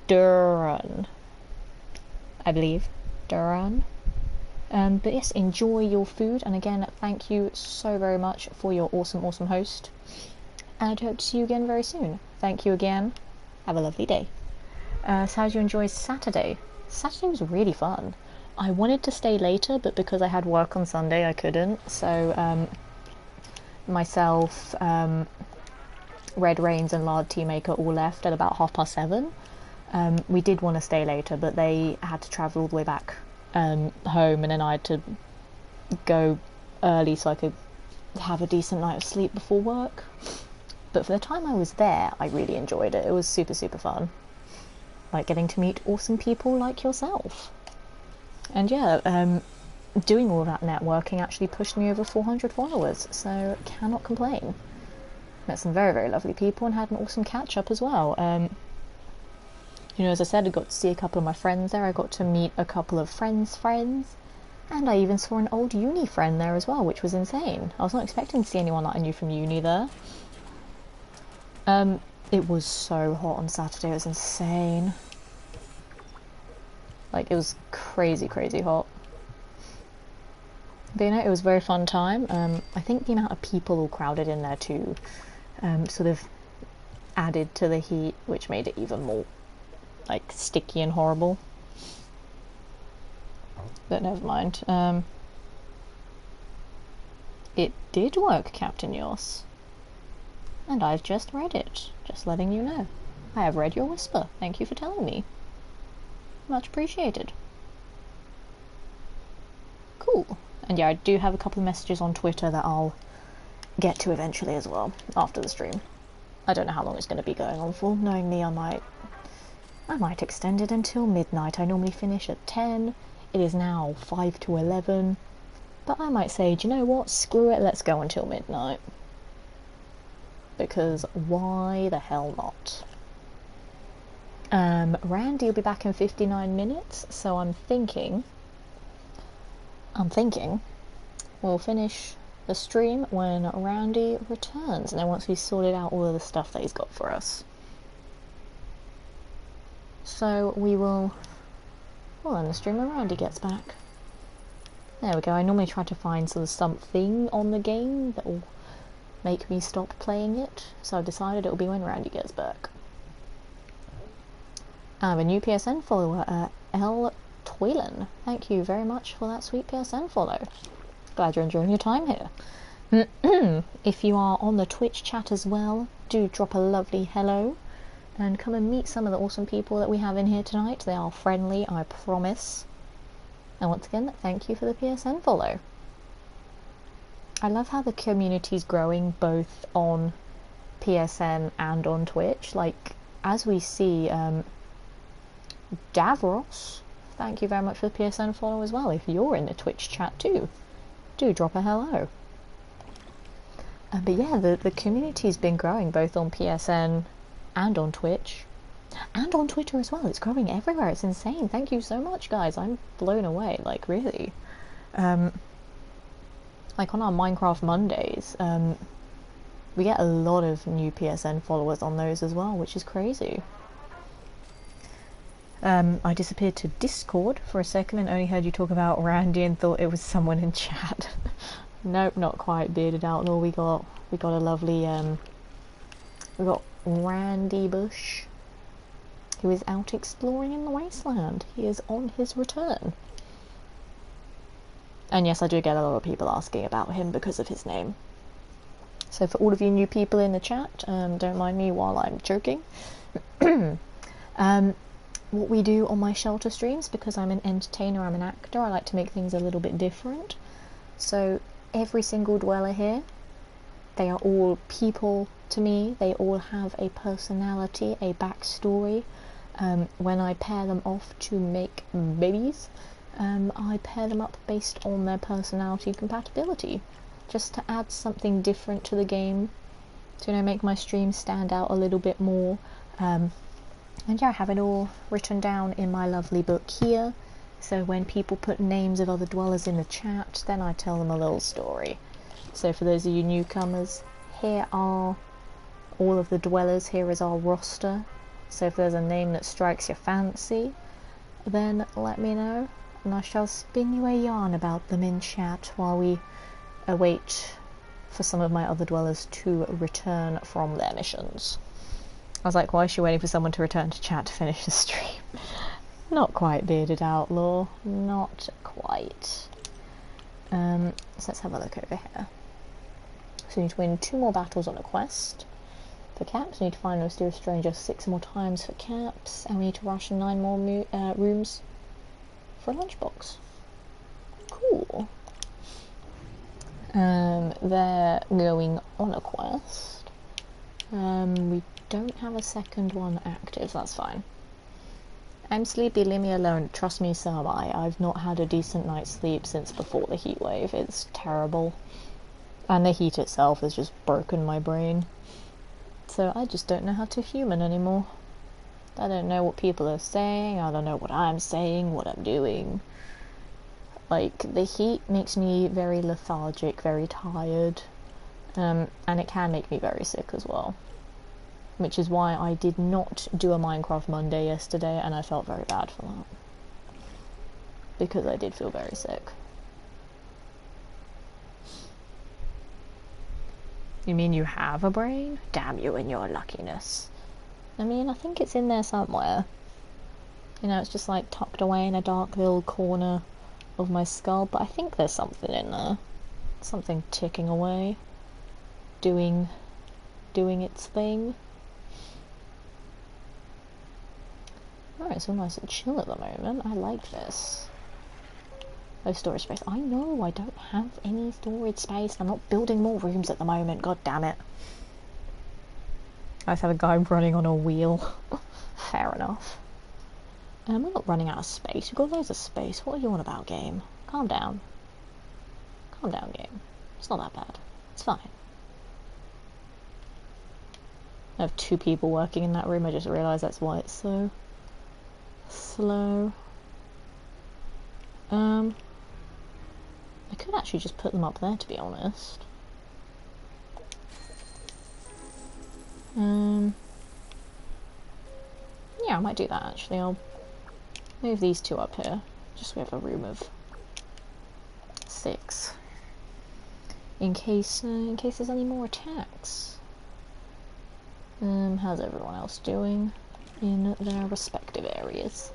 Duran. I believe. Duran. But yes, enjoy your food, and again, thank you so very much for your awesome host. And I hope to see you again very soon. Thank you again. Have a lovely day. So how did you enjoy Saturday? Saturday was really fun. I wanted to stay later, but because I had work on Sunday, I couldn't. So, myself, Red Rains and Lard Teamaker all left at about 7:30. We did want to stay later, but they had to travel all the way back home, and then I had to go early so I could have a decent night of sleep before work. But for the time I was there, I really enjoyed it. It was super fun. Like getting to meet awesome people like yourself. And yeah, doing all that networking actually pushed me over 400 followers, so cannot complain. Met some very, very lovely people and had an awesome catch up as well. You know, as I said, I got to see a couple of my friends there. I got to meet a couple of friends' friends, and I even saw an old uni friend there as well, which was insane. I was not expecting to see anyone that I knew from uni there. It was so hot on Saturday, it was insane. Like, it was crazy, crazy hot. But you know, it was a very fun time. I think the amount of people all crowded in there too sort of added to the heat, which made it even more like sticky and horrible. But never mind. It did work, Captain Yoss. And I've just read it, just letting you know. I have read your whisper. Thank you for telling me. Much appreciated. Cool. And yeah, I do have a couple of messages on Twitter that I'll get to eventually as well, after the stream. I don't know how long it's going to be going on for. Knowing me, I might extend it until midnight. I normally finish at 10. It is now 5 to 11. But I might say, do you know what? Screw it, let's go until midnight. Because why the hell not? Randy will be back in 59 minutes, so I'm thinking we'll finish the stream when Randy returns, and then once we've sorted out all of the stuff that he's got for us. So we'll end the stream when Randy gets back. There we go. I normally try to find sort of something on the game that will make me stop playing it, so I've decided it'll be when Randy gets back. I have a new PSN follower, L. Toylan. Thank you very much for that sweet PSN follow. Glad you're enjoying your time here. If you are on the Twitch chat as well, do drop a lovely hello and come and meet some of the awesome people that we have in here tonight. They are friendly, I promise. And once again, thank you for the PSN follow. I love how the community's growing both on PSN and on Twitch. Like, as we see, Davros, thank you very much for the PSN follow as well. If you're in the Twitch chat too, do drop a hello. But yeah, the community's been growing both on PSN and on Twitch. And on Twitter as well. It's growing everywhere. It's insane. Thank you so much, guys. I'm blown away. Like, really. Like, on our Minecraft Mondays, we get a lot of new PSN followers on those as well, which is crazy. I disappeared to Discord for a second and only heard you talk about Randy and thought it was someone in chat. Nope, not quite. Bearded Outlaw. We got a lovely we got Randy Bush, who is out exploring in the wasteland. He is on his return. And yes, I do get a lot of people asking about him because of his name. So for all of you new people in the chat, don't mind me while I'm joking. What we do on my shelter streams, because I'm an entertainer, I'm an actor, I like to make things a little bit different. So every single dweller here, they are all people to me. They all have a personality, a backstory. When I pair them off to make babies, I pair them up based on their personality compatibility, just to add something different to the game, to, you know, make my stream stand out a little bit more. And yeah, I have it all written down in my lovely book here, so when people put names of other dwellers in the chat, then I tell them a little story. So for those of you newcomers, here are all of the dwellers, here is our roster. So if there's a name that strikes your fancy, then let me know, and I shall spin you a yarn about them in chat while we await for some of my other dwellers to return from their missions. I was like, why is she waiting for someone to return to chat to finish the stream? Not quite, Bearded Outlaw. Not quite. So let's have a look over here. So we need to win 2 more battles on a quest. For Caps, we need to find a mysterious stranger 6 more times for Caps, and we need to ration 9 more rooms for a lunchbox. Cool. They're going on a quest. We don't have a second one active, that's fine. I'm sleepy, leave me alone. Trust me, so am I. I've not had a decent night's sleep since before the heat wave. It's terrible. And the heat itself has just broken my brain. So I just don't know how to human anymore. I don't know what people are saying, I don't know what I'm saying, what I'm doing. Like, the heat makes me very lethargic, very tired, and it can make me very sick as well. Which is why I did not do a Minecraft Monday yesterday, and I felt very bad for that. Because I did feel very sick. You mean you have a brain? Damn you and your luckiness. I mean, I think it's in there somewhere. You know, it's just like tucked away in a dark little corner of my skull, but I think there's something in there. Something ticking away. Doing its thing. Alright, so nice and chill at the moment. I like this. No storage space. I know, I don't have any storage space. I'm not building more rooms at the moment, god damn it. I just have a guy running on a wheel. Fair enough. We're not running out of space. We've got loads of space. What are you on about, game? Calm down. Calm down, game. It's not that bad. It's fine. I have 2 people working in that room. I just realised that's why it's so slow. I could actually just put them up there, to be honest. Yeah, I might do that actually. I'll move these 2 up here, just so we have a room of 6. In case there's any more attacks. How's everyone else doing in their respective areas?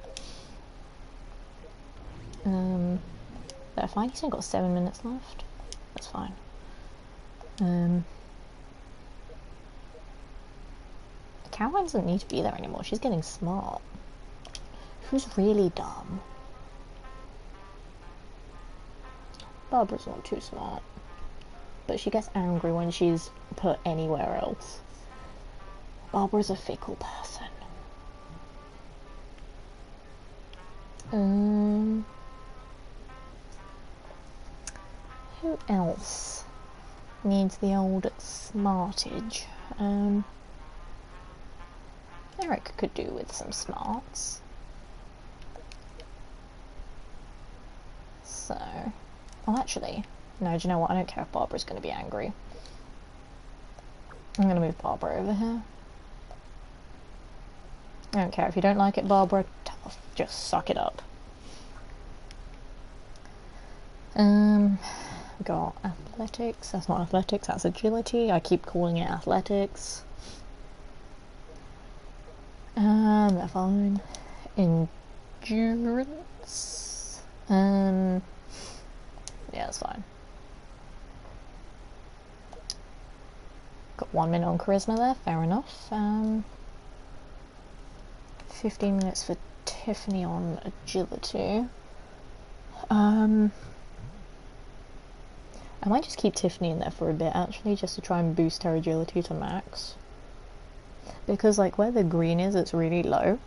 They're fine. He's only got 7 minutes left. That's fine. Caroline doesn't need to be there anymore. She's getting smart. Who's really dumb? Barbara's not too smart. But she gets angry when she's put anywhere else. Barbara's a fickle person. Who else needs the old smartage? Eric could do with some smarts. So, well actually, no, do you know what? I don't care if Barbara's going to be angry. I'm going to move Barbara over here. I don't care if you don't like it, Barbara. Tough. Just suck it up. Got athletics. That's not athletics, that's agility. I keep calling it athletics. They're fine. Endurance. Yeah, that's fine. Got 1 minute on charisma there, fair enough. 15 minutes for Tiffany on agility. I might just keep Tiffany in there for a bit actually, just to try and boost her agility to max. Because like where the green is, it's really low.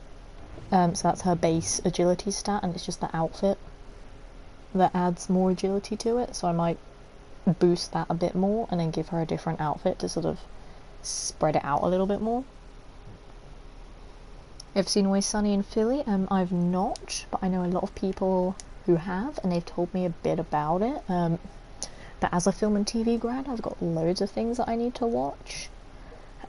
So that's her base agility stat, and it's just the outfit that adds more agility to it. So I might boost that a bit more and then give her a different outfit to sort of spread it out a little bit more. I've seen Always Sunny in Philly. I've not, but I know a lot of people who have, and they've told me a bit about it. But as a film and TV grad, I've got loads of things that I need to watch.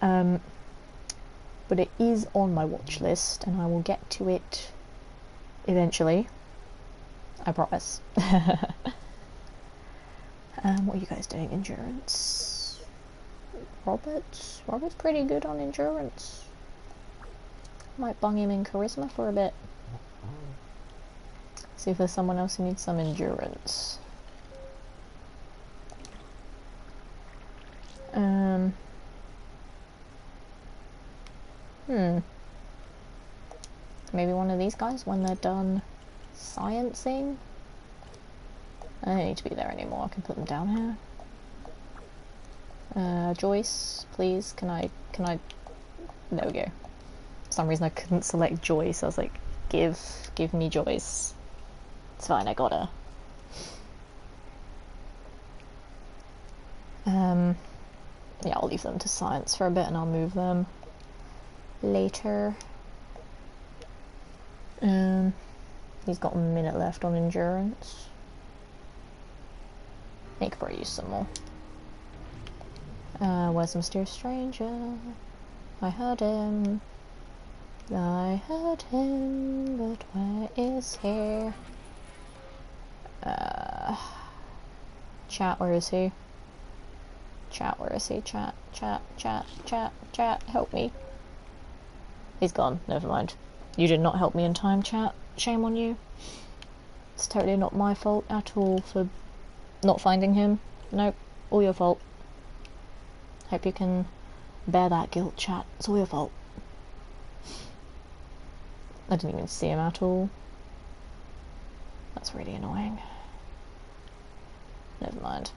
But it is on my watch list, and I will get to it eventually. I promise. What are you guys doing? Endurance? Robert's pretty good on endurance. Might bung him in charisma for a bit. See if there's someone else who needs some endurance. Maybe one of these guys when they're done sciencing. I don't need to be there anymore. I can put them down here. Joyce, please. Can I? There we go. For some reason I couldn't select Joyce. I was like, Give me Joyce. It's fine, I got her. Yeah, I'll leave them to science for a bit and I'll move them later. He's got a minute left on endurance. He could probably use some more. Where's the mysterious stranger? I heard him. I heard him, but where is he? Chat, where is he? Chat, where is he? Chat, help me. He's gone, never mind. You did not help me in time, chat. Shame on you. It's totally not my fault at all for not finding him. Nope, all your fault. Hope you can bear that guilt, chat. It's all your fault. I didn't even see him at all. That's really annoying. Never mind.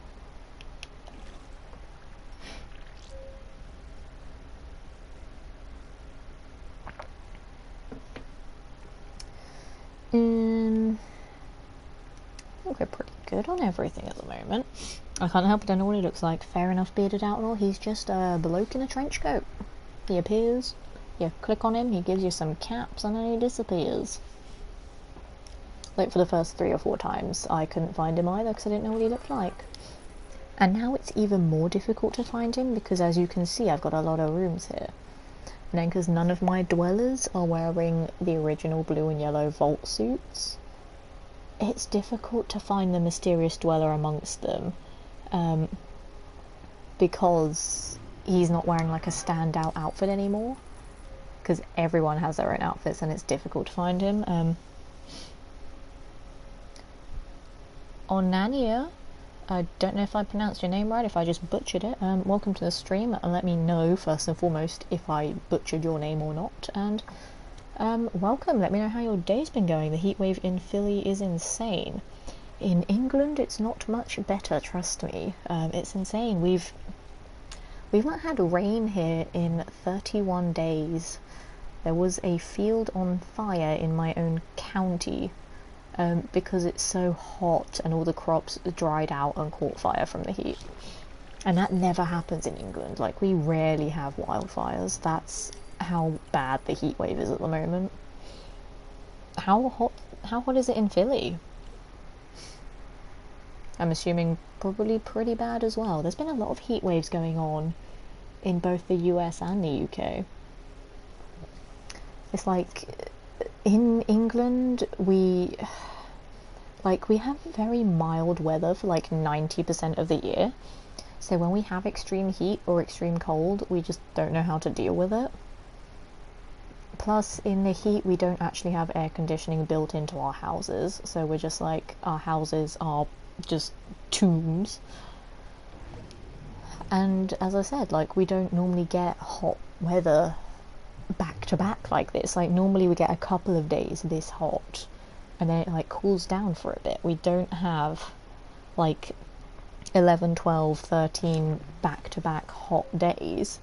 I think we're pretty good on everything at the moment. I can't help but I know what he looks like. Fair enough, bearded outlaw. He's just a bloke in a trench coat. He appears, you click on him, he gives you some caps, and then he disappears. Like, for the first 3 or 4 times, I couldn't find him either because I didn't know what he looked like. And now it's even more difficult to find him because, as you can see, I've got a lot of rooms here. And then because none of my dwellers are wearing the original blue and yellow vault suits, it's difficult to find the mysterious dweller amongst them, because he's not wearing like a standout outfit anymore, because everyone has their own outfits and it's difficult to find him. Onania, I don't know if I pronounced your name right, if I just butchered it. Welcome to the stream, and let me know first and foremost if I butchered your name or not, and welcome. Let me know how your day's been going. The heatwave in Philly is insane. In England it's not much better, trust me. It's insane. We've not had rain here in 31 days. There was a field on fire in my own county because it's so hot and all the crops dried out and caught fire from the heat. And that never happens in England. Like, we rarely have wildfires. That's how bad the heat wave is at the moment. How hot is it in Philly? I'm assuming probably pretty bad as well. There's been a lot of heat waves going on in both the US and the UK. It's like, in England, we have very mild weather for like 90% of the year. So when we have extreme heat or extreme cold, we just don't know how to deal with it. Plus, in the heat, we don't actually have air conditioning built into our houses, so we're just like, our houses are just tombs. And as I said, like, we don't normally get hot weather back to back like this. Like, normally we get a couple of days this hot, and then it like cools down for a bit. We don't have like 11, 12, 13 back to back hot days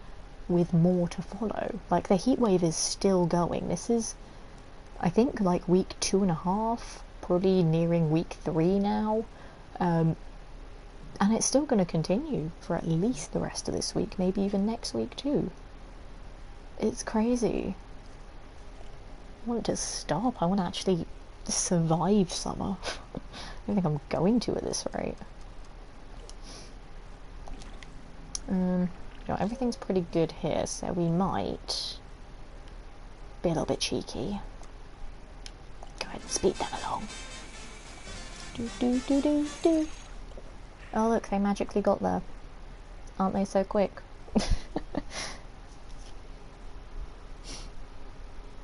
with more to follow. Like, the heat wave is still going. This is, I think, like week 2.5, probably nearing week 3 now, and it's still going to continue for at least the rest of this week, maybe even next week too. It's crazy. I want it to stop. I want to actually survive summer. I don't think I'm going to at this rate. Everything's pretty good here, so we might be a little bit cheeky. Go ahead and speed them along. Do. Oh look, they magically got there. Aren't they so quick?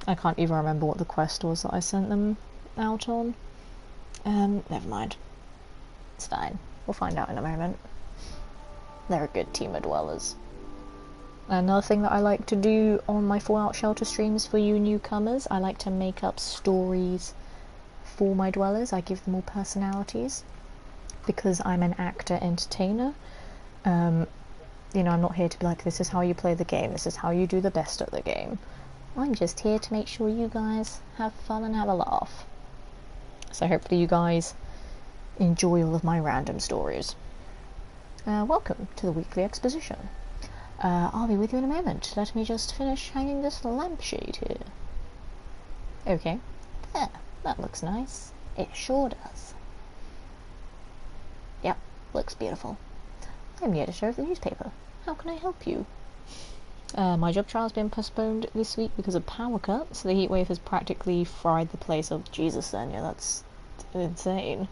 I can't even remember what the quest was that I sent them out on. Never mind. It's fine. We'll find out in a moment. They're a good team of dwellers. Another thing that I like to do on my Fallout Shelter streams for you newcomers, I like to make up stories for my dwellers. I give them all personalities because I'm an actor entertainer. You know, I'm not here to be like, this is how you play the game, this is how you do the best at the game. I'm just here to make sure you guys have fun and have a laugh. So hopefully you guys enjoy all of my random stories. Welcome to the weekly exposition. I'll be with you in a moment. Let me just finish hanging this lampshade here. Okay. There. That looks nice. It sure does. Yep. Looks beautiful. I'm the editor of the newspaper. How can I help you? My job trial's been postponed this week because of power cuts. The heat wave has practically fried the place up. Jesus, Sonia, that's insane.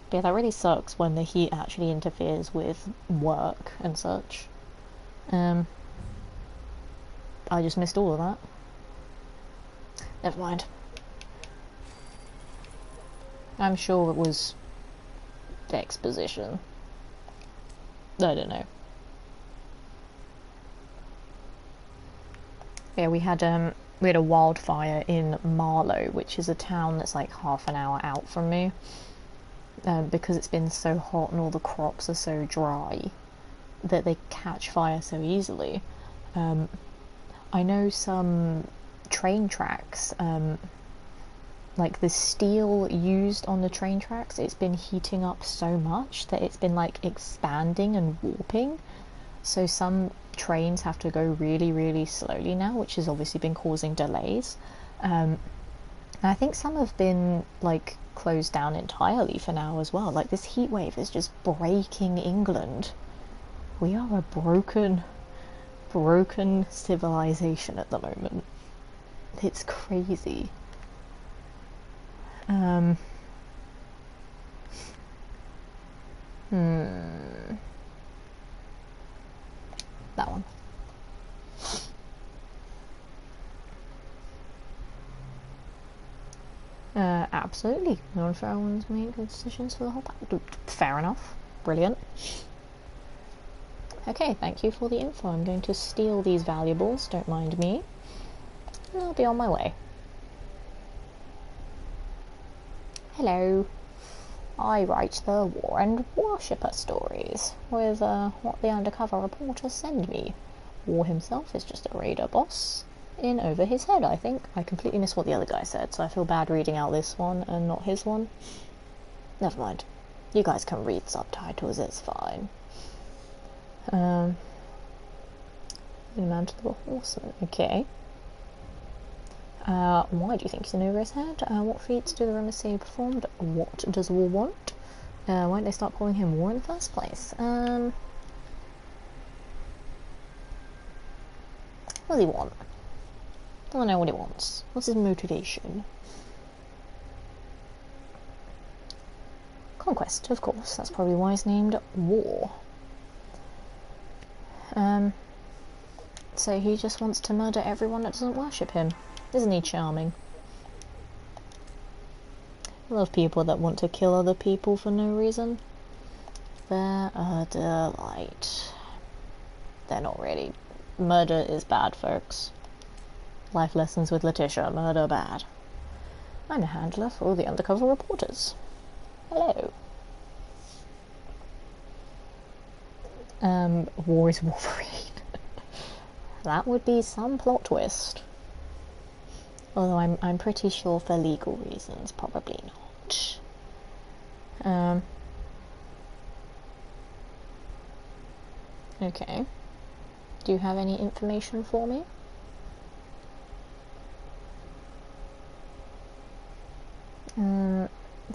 But yeah, that really sucks when the heat actually interferes with work and such. I just missed all of that. Never mind. I'm sure it was the exposition. I don't know. Yeah, we had a wildfire in Marlow, which is a town that's like half an hour out from me. Because it's been so hot and all the crops are so dry that they catch fire so easily. I know some train tracks, like the steel used on the train tracks, it's been heating up so much that it's been like expanding and warping. So some trains have to go really, really slowly now, which has obviously been causing delays. And I think some have been like closed down entirely for now as well. Like this heat wave is just breaking England. We are a broken civilization at the moment. It's crazy. That one. Absolutely. In order for everyone to make good decisions for the whole pack. Fair enough. Brilliant. Okay, thank you for the info. I'm going to steal these valuables, don't mind me. And I'll be on my way. Hello. I write the War and Worshipper stories with what the undercover reporters send me. War himself is just a raider boss in over his head, I think. I completely missed what the other guy said, so I feel bad reading out this one and not his one. Never mind. You guys can read subtitles, it's fine. The man to the horseman, okay. Why do you think he's in over his head? What feats do the rumors say he performed? What does War want? Why don't they start calling him War in the first place? What does he want? I don't know what he wants. What's his motivation? Conquest, of course. That's probably why he's named War. So he just wants to murder everyone that doesn't worship him. Isn't he charming? I love people that want to kill other people for no reason. They're a delight. They're not really. Murder is bad, folks. Life lessons with Letitia. Murder bad. I'm a handler for all the undercover reporters. Hello. War is Wolverine. That would be some plot twist. Although I'm pretty sure for legal reasons, probably not. Okay. Do you have any information for me?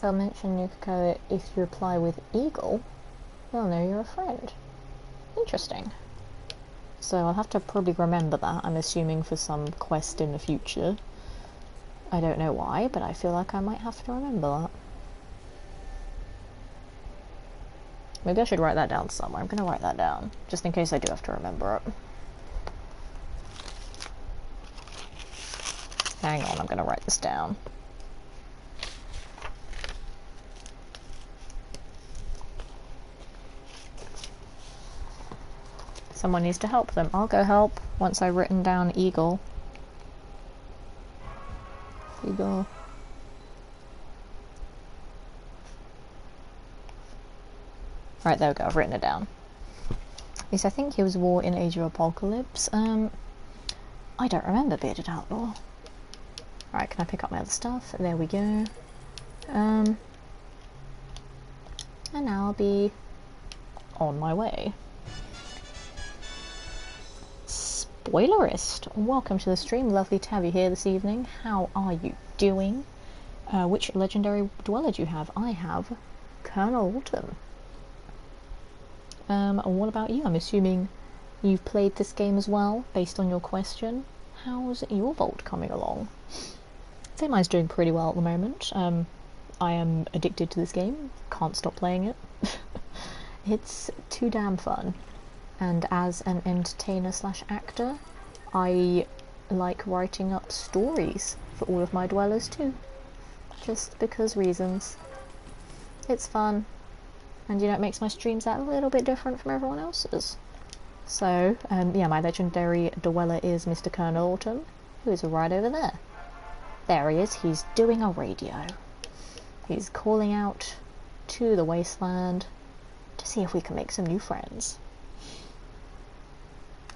They'll mention Yukiko if you reply with Eagle. They'll know you're a friend. Interesting. So I'll have to probably remember that, I'm assuming for some quest in the future. I don't know why, but I feel like I might have to remember that. Maybe I should write that down somewhere. I'm going to write that down, just in case I do have to remember it. Hang on, I'm going to write this down. Someone needs to help them. I'll go help once I've written down Eagle. Eagle. Right, there we go, I've written it down. At least I think he was War in Age of Apocalypse. I don't remember Bearded Outlaw. Alright, can I pick up my other stuff? There we go. And now I'll be on my way. Spoilerist! Welcome to the stream. Lovely to have you here this evening. How are you doing? Which legendary dweller do you have? I have Colonel Autumn. What about you? I'm assuming you've played this game as well, based on your question. How's your vault coming along? I think mine's doing pretty well at the moment. I am addicted to this game, can't stop playing it. It's too damn fun. And as an entertainer slash actor, I like writing up stories for all of my dwellers too. Just because reasons. It's fun. And you know, it makes my streams that a little bit different from everyone else's. So, yeah, my legendary dweller is Mr. Colonel Autumn, who is right over there. There he is, he's doing a radio. He's calling out to the wasteland to see if we can make some new friends.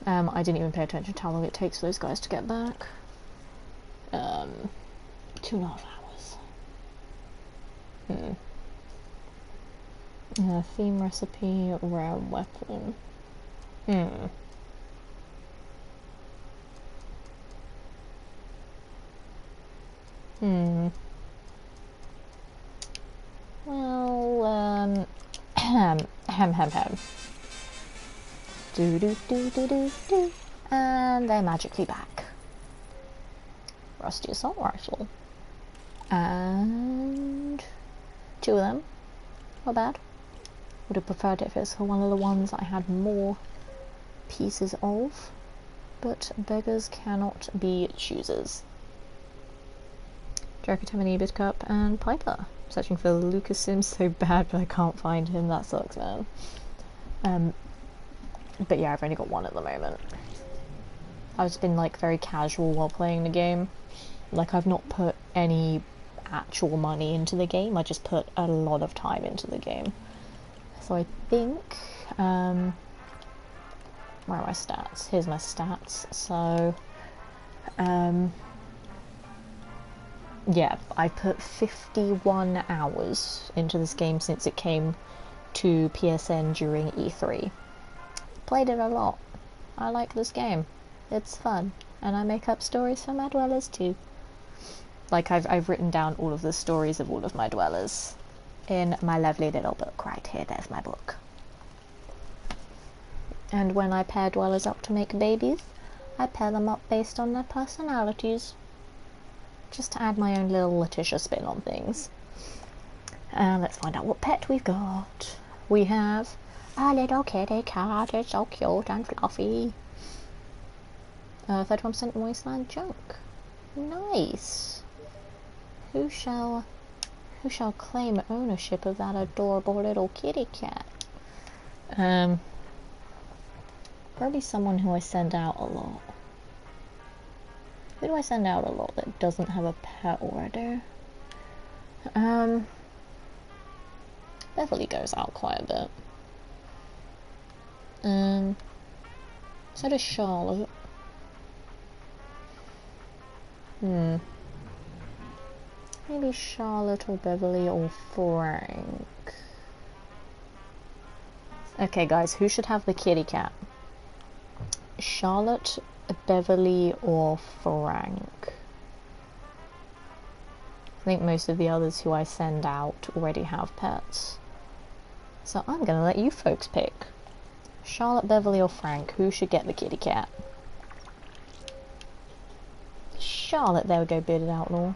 I didn't even pay attention to how long it takes for those guys to get back. 2.5 hours. Theme recipe, rare weapon. Well, hem. Do. And they're magically back. Rusty assault rifle. And 2 of them. Not bad. Would have preferred it if it was for one of the ones I had more pieces of. But beggars cannot be choosers. Jericho Tammany, Bitcup, and Piper. Searching for Lucas Sims so bad, but I can't find him. That sucks, man. But yeah, I've only got 1 at the moment. I've just been like very casual while playing the game. Like I've not put any actual money into the game. I just put a lot of time into the game. So I think where are my stats? Here's my stats. So yeah, I put 51 hours into this game since it came to PSN during E3. Played it a lot. I like this game. It's fun. And I make up stories for my dwellers too. Like I've written down all of the stories of all of my dwellers in my lovely little book right here. There's my book. And when I pair dwellers up to make babies, I pair them up based on their personalities. Just to add my own little Letitia spin on things. Let's find out what pet we've got. We have a little kitty cat. It's so cute and fluffy. 31% wasteland junk. Nice. Who shall claim ownership of that adorable little kitty cat? Probably someone who I send out a lot. Who do I send out a lot that doesn't have a pet already? Beverly goes out quite a bit. So does Charlotte. Maybe Charlotte or Beverly or Frank. Okay guys, who should have the kitty cat? Charlotte, Beverly or Frank? I think most of the others who I send out already have pets. So I'm gonna let you folks pick. Charlotte, Beverly or Frank, who should get the kitty cat? Charlotte, there we go, Bearded Outlaw.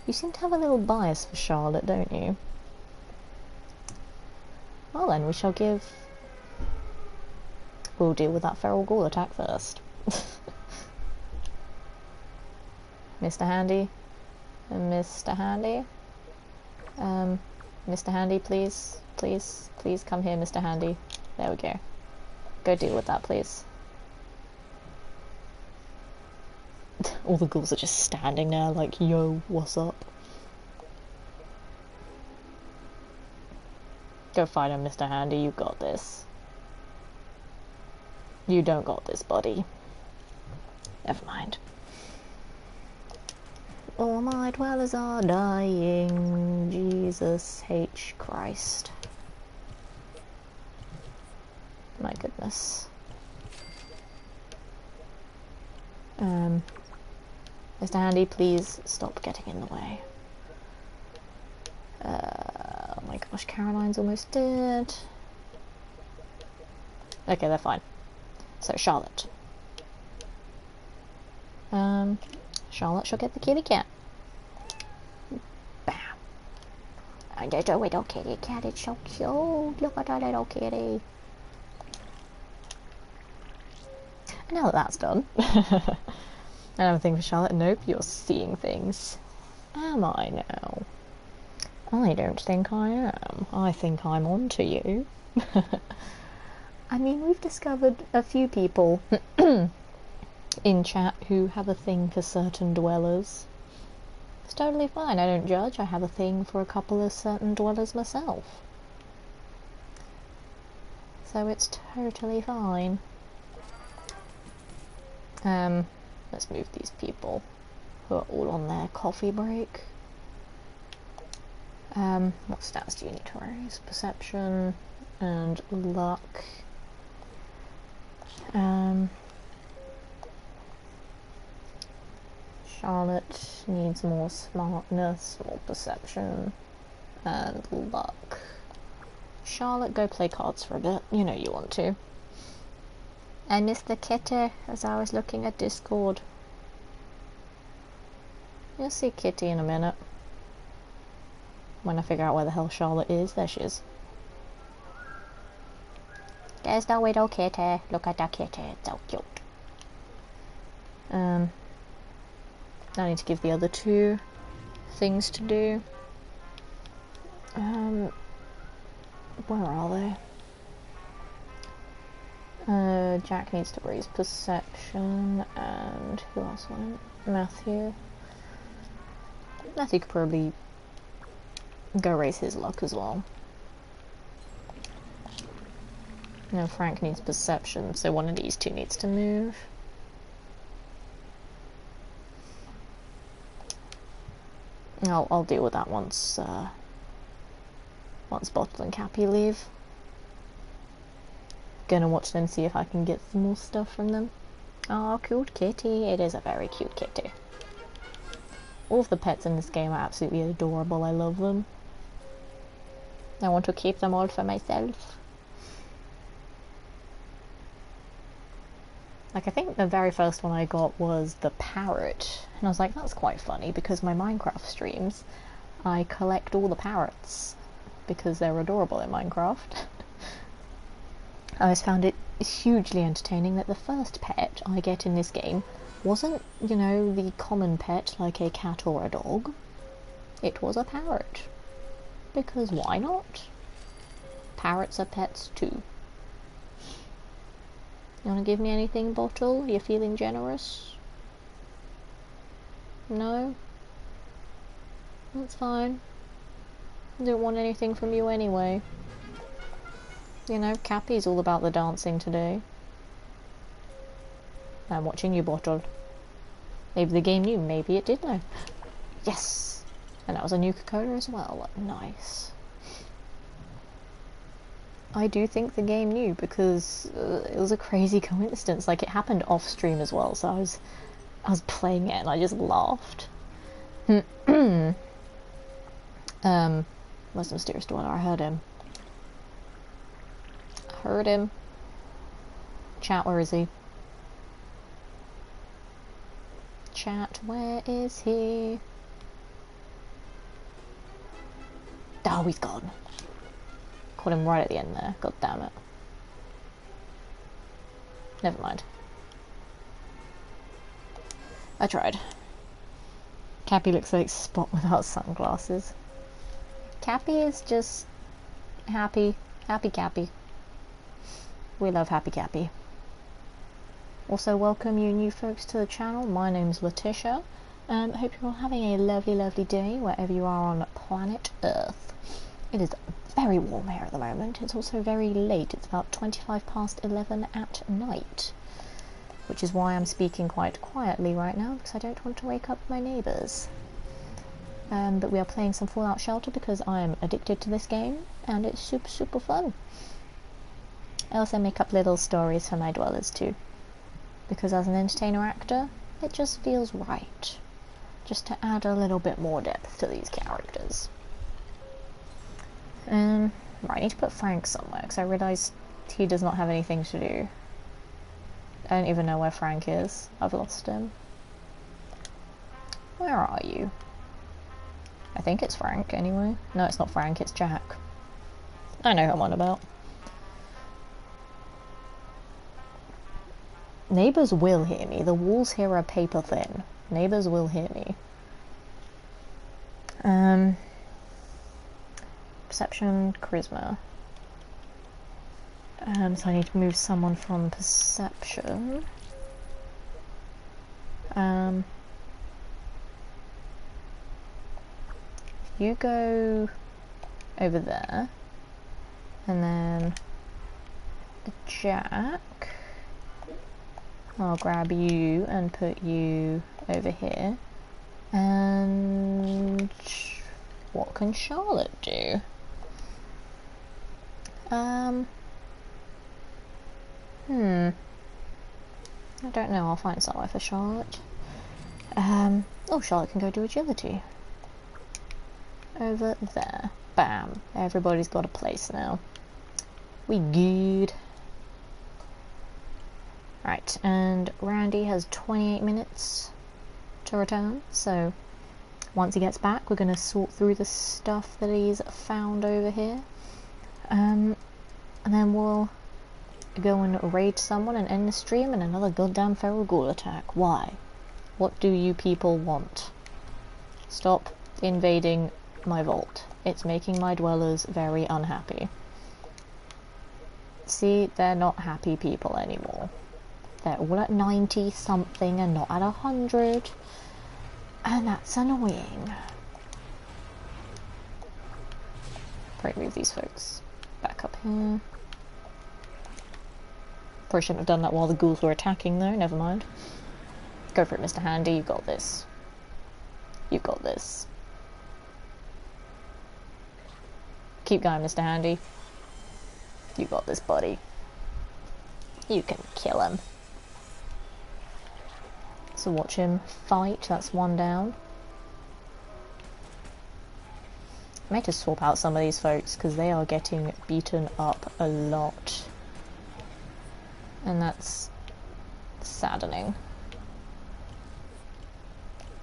You seem to have a little bias for Charlotte, don't you? Well then, we'll deal with that feral ghoul attack first. Mr. Handy? Mr. Handy? Mr. Handy, please come here, Mr. Handy. There we go. Go deal with that, please. All the ghouls are just standing there like, yo, what's up? Go fight him, Mr. Handy, you got this. You don't got this, buddy. Never mind. All my dwellers are dying. Jesus H. Christ. My goodness. Mr. Handy, please stop getting in the way. Oh my gosh, Caroline's almost dead. Okay, they're fine. So, Charlotte. Charlotte shall get the kitty cat. Bam. And there's a little kitty cat, it's so cute. Look at that little kitty. Now that that's done. I have a thing for Charlotte. Nope, you're seeing things. Am I now? I don't think I am. I think I'm on to you. I mean, we've discovered a few people in chat who have a thing for certain dwellers. It's totally fine, I don't judge. I have a thing for a couple of certain dwellers myself. So it's totally fine. Let's move these people who are all on their coffee break. What stats do you need to raise? Perception and luck. Charlotte needs more smartness, more perception, and luck. Charlotte, go play cards for a bit. You know you want to. I missed the kitty as I was looking at Discord. You'll see Kitty in a minute. When I figure out where the hell Charlotte is. There she is. There's the little kitty. Look at that kitty. It's so cute. I need to give the other two things to do. Where are they? Jack needs to raise perception, and who else went? Matthew. Matthew could probably go raise his luck as well. No, Frank needs perception, so one of these two needs to move. I'll deal with that once Bottle and Cappy leave. Gonna watch them, see if I can get some more stuff from them. Oh, cute kitty. It is a very cute kitty. All of the pets in this game are absolutely adorable. I love them. I want to keep them all for myself. Like, I think the very first one I got was the parrot. And I was like, that's quite funny, because my Minecraft streams, I collect all the parrots. Because they're adorable in Minecraft. I always found it hugely entertaining that the first pet I get in this game wasn't, you know, the common pet like a cat or a dog. It was a parrot. Because why not? Parrots are pets too. You wanna give me anything, Bottle? You're feeling generous? No? That's fine. I don't want anything from you anyway. You know, Cappy's all about the dancing today. I'm watching you, Bottle. Maybe the game knew, maybe it did know. Yes! And that was a Nuka-Cola as well. Nice. I do think the game knew, because it was a crazy coincidence. Like, it happened off stream as well, so I was playing it and I just laughed. Where's the mysterious dweller? I heard him. Heard him. Chat, where is he? Chat, where is he? Oh, he's gone. Caught him right at the end there. God damn it. Never mind. I tried. Cappy looks like Spot without sunglasses. Cappy is just happy. Happy Cappy. We love Happy Cappy. Also, welcome you new folks to the channel. My name's Letitia. Hope you're all having a lovely, lovely day wherever you are on planet Earth. It is very warm here at the moment. It's also very late. It's about 11 at night. which is why I'm speaking quite quietly right now, because I don't want to wake up my neighbours. But we are playing some Fallout Shelter because I am addicted to this game, and it's super, super fun. I also make up little stories for my dwellers too, because as an entertainer actor, it just feels right, just to add a little bit more depth to these characters. Right, I need to put Frank somewhere, because I realised he does not have anything to do. I don't even know where Frank is. I've lost him. Where are you? I think it's Frank, anyway. No, it's not Frank, it's Jack. I know who I'm on about. Neighbours will hear me. The walls here are paper thin. Neighbours will hear me. Perception, charisma. So I need to move someone from perception. You go over there, and then Jack, I'll grab you and put you over here. And what can Charlotte do? I don't know, I'll find somewhere for Charlotte. Oh, Charlotte can go do agility. Over there. Bam. Everybody's got a place now. We good. Right, and Randy has 28 minutes to return, so once he gets back we're going to sort through the stuff that he's found over here. And then we'll go and raid someone and end the stream and another goddamn feral ghoul attack. Why? What do you people want? Stop invading my vault. It's making my dwellers very unhappy. See, they're not happy people anymore. They're all at 90 something and not at 100. And that's annoying. Probably move these folks back up here. Probably shouldn't have done that while the ghouls were attacking though, never mind. Go for it, Mr. Handy, you got this. You've got this. Keep going, Mr. Handy. You got this, buddy. You can kill him. So watch him fight, that's one down. I might just swap out some of these folks because they are getting beaten up a lot. And that's saddening.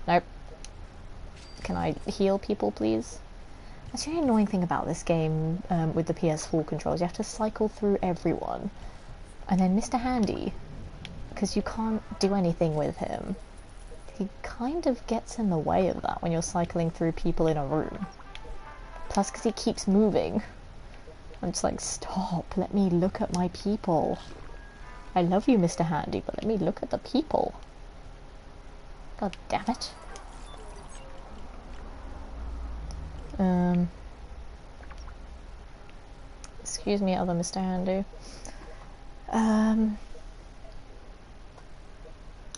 Nope. Can I heal people, please? That's the annoying thing about this game with the PS4 controls. You have to cycle through everyone. And then Mr. Handy, because you can't do anything with him, he kind of gets in the way of that when you're cycling through people in a room. Plus, because he keeps moving. I'm just like, stop, let me look at my people. I love you, Mr. Handy, but let me look at the people. God damn it. Excuse me, other Mr. Handy.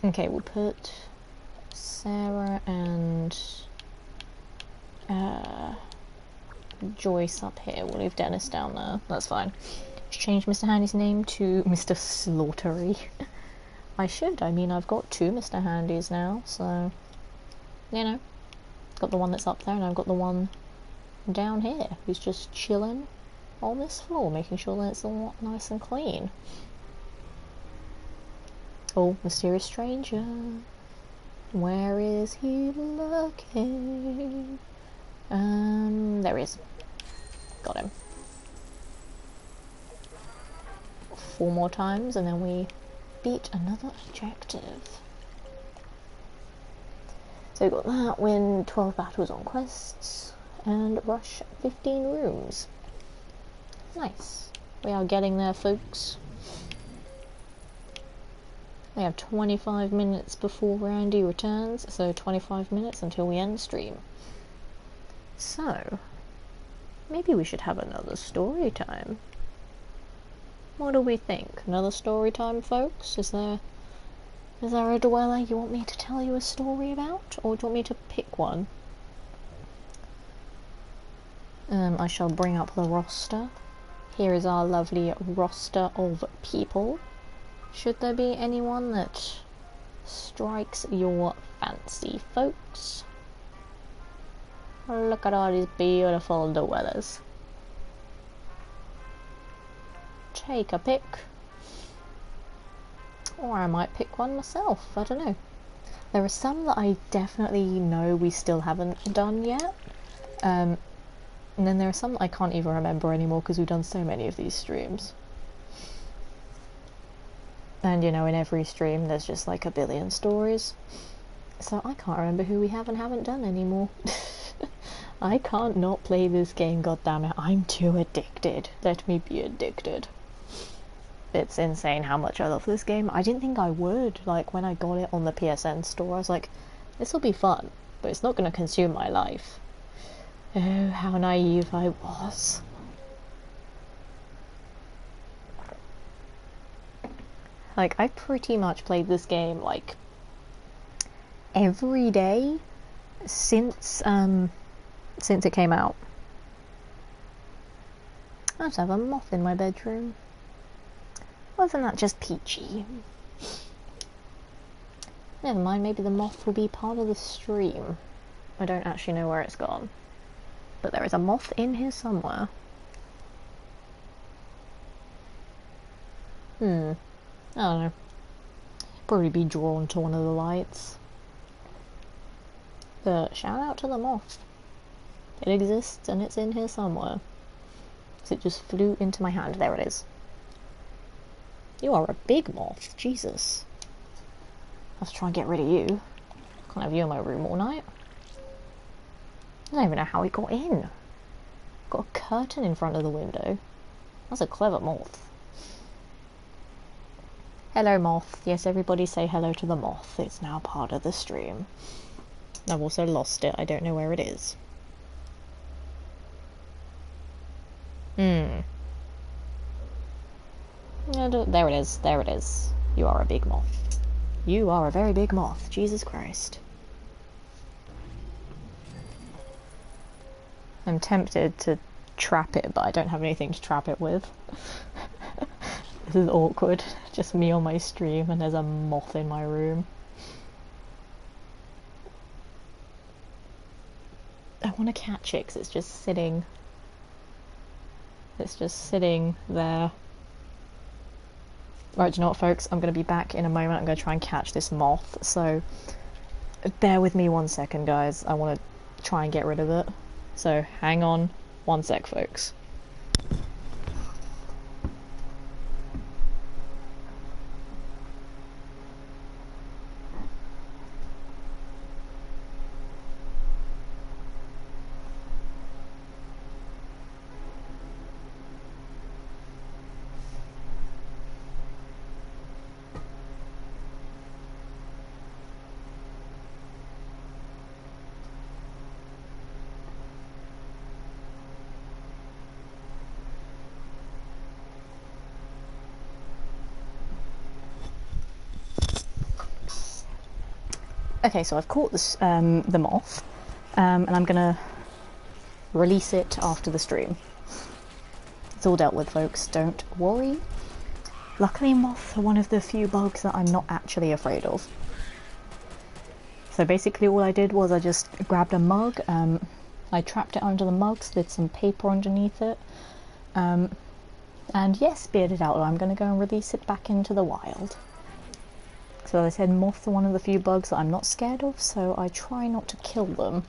Okay, we'll put Sarah and Joyce up here. We'll leave Dennis down there. That's fine. Just change Mr. Handy's name to Mr. Slaughtery. I should. I mean, I've got two Mr. Handys now, so you know, got the one that's up there, and I've got the one down here who's just chilling on this floor, making sure that it's all nice and clean. Oh, mysterious stranger, where is he lurking? There he is. Got him. 4 more times and then we beat another objective. So we got that, win 12 battles on quests, and rush 15 rooms. Nice. We are getting there, folks. We have 25 minutes before Randy returns, so 25 minutes until we end stream. So, maybe we should have another story time. What do we think? Another story time, folks? Is there Is there a dweller you want me to tell you a story about, or do you want me to pick one? I shall bring up the roster. Here is our lovely roster of people. Should there be anyone that strikes your fancy, folks? Look at all these beautiful dwellers. Take a pick. Or I might pick one myself, I don't know. There are some that I definitely know we still haven't done yet. And then there are some that I can't even remember anymore because we've done so many of these streams. And you know, in every stream there's just like a billion stories. So I can't remember who we have and haven't done anymore. I can't not play this game, goddammit. I'm too addicted. Let me be addicted. It's insane how much I love this game. I didn't think I would. Like, when I got it on the PSN store, I was like, this will be fun, but it's not going to consume my life. Oh, how naive I was. Like, I pretty much played this game, like, every day since it came out. I just have a moth in my bedroom. Wasn't that just peachy? Never mind, maybe the moth will be part of the stream. I don't actually know where it's gone. But there is a moth in here somewhere. I don't know. Probably be drawn to one of the lights. But shout out to the moth. It exists and it's in here somewhere. So it just flew into my hand. There it is. You are a big moth, Jesus. Let's try and get rid of you. Can't have you in my room all night. I don't even know how he got in. Got a curtain in front of the window. That's a clever moth. Hello, moth. Yes, everybody say hello to the moth. It's now part of the stream. I've also lost it. I don't know where it is. There it is. There it is. You are a big moth. You are a very big moth. Jesus Christ. I'm tempted to trap it, but I don't have anything to trap it with. This is awkward. Just me on my stream and there's a moth in my room. I want to catch it because it's just sitting. It's just sitting there. Right, do you know what, folks? I'm going to be back in a moment. I'm going to try and catch this moth. So, bear with me 1 second, guys. I want to try and get rid of it. So, hang on 1 sec, folks. Okay, so I've caught this, the moth, and I'm gonna release it after the stream. It's all dealt with, folks, don't worry. Luckily, moths are one of the few bugs that I'm not actually afraid of. So basically all I did was I just grabbed a mug, I trapped it under the mug, slid some paper underneath it, and yes, bearded outlaw, I'm gonna go and release it back into the wild. So as I said, moths are one of the few bugs that I'm not scared of, so I try not to kill them.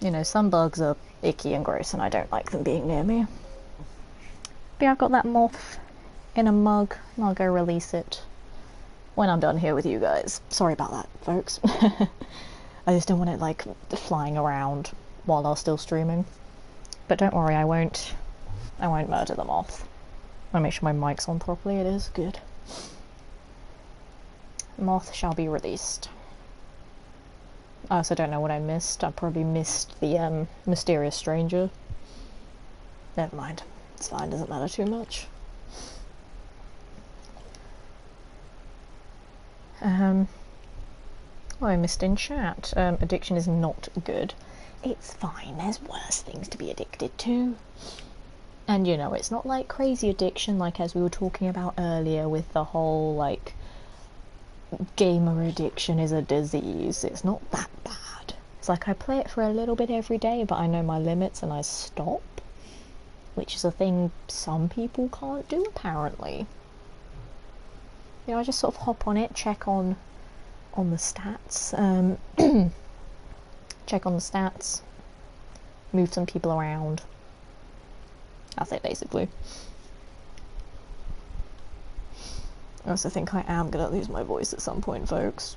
You know, some bugs are icky and gross and I don't like them being near me. But yeah, I've got that moth in a mug and I'll go release it when I'm done here with you guys. Sorry about that, folks. I just don't want it like flying around while I'm still streaming. But don't worry, I won't murder the moth. I want to make sure my mic's on properly. It is good. Moth shall be released. I also don't know what I missed. I probably missed the mysterious stranger. Never mind. It's fine, doesn't matter too much. Oh, I missed in chat. Addiction is not good. It's fine, there's worse things to be addicted to. And you know, it's not like crazy addiction, like as we were talking about earlier with the whole, like, gamer addiction is a disease. It's not that bad. It's like I play it for a little bit every day, but I know my limits and I stop. Which is a thing some people can't do, apparently. You know, I just sort of hop on it, check on the stats, check on the stats, move some people around. That's it, basically. I also think I am gonna lose my voice at some point, folks.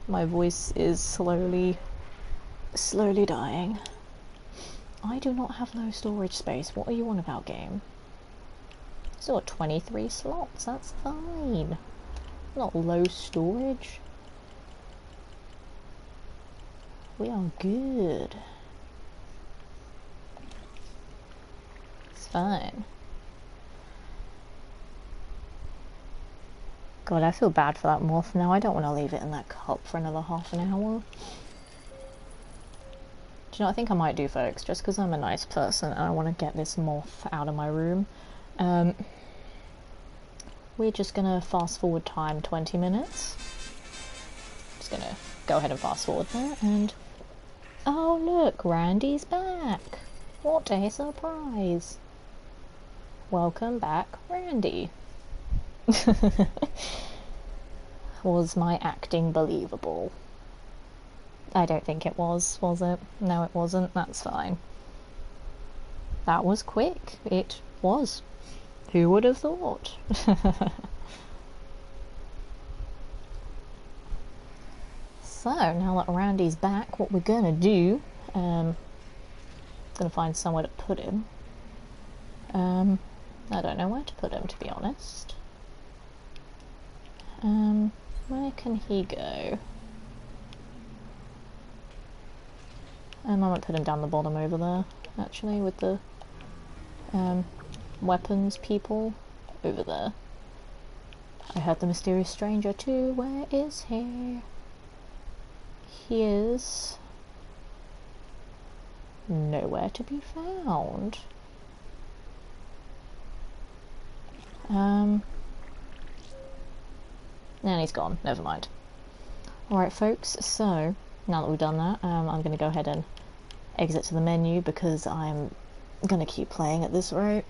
My voice is slowly dying. I do not have low storage space. What are you on about, game? Still got 23 slots, that's fine. Not low storage. We are good. It's fine. God, I feel bad for that moth now. I don't want to leave it in that cup for another half an hour. Do you know what I think I might do, folks? Just because I'm a nice person and I want to get this moth out of my room. We're just going to fast forward time 20 minutes. Just going to go ahead and fast forward there and... Oh look, Randy's back! What a surprise! Welcome back, Randy. Was my acting believable? I don't think it was it? No, it wasn't. That's fine. That was quick. It was. Who would have thought? So, now that Randy's back, what we're gonna do, gonna find somewhere to put him. I don't know where to put him, to be honest. Where can he go? I might put him down the bottom over there, actually, with the weapons people over there. I heard the mysterious stranger too. Where is he? He is nowhere to be found. And he's gone. Never mind. Alright, folks, so now that we've done that, I'm going to go ahead and exit to the menu because I'm going to keep playing at this rate,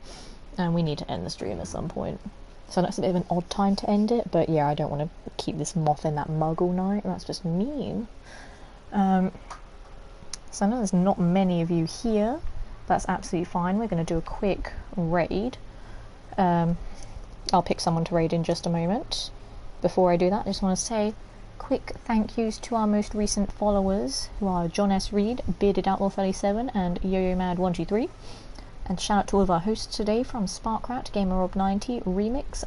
and we need to end the stream at some point. So that's a bit of an odd time to end it, but yeah, I don't want to keep this moth in that mug all night. That's just mean. So I know there's not many of you here. That's absolutely fine. We're going to do a quick raid. I'll pick someone to raid in just a moment. Before I do that, I just want to say quick thank yous to our most recent followers, who are John S. Reed, Bearded Outlaw 37, and Yo-Yo Mad 123. And shout out to all of our hosts today, from Sparkrat, GamerRob90, Remix,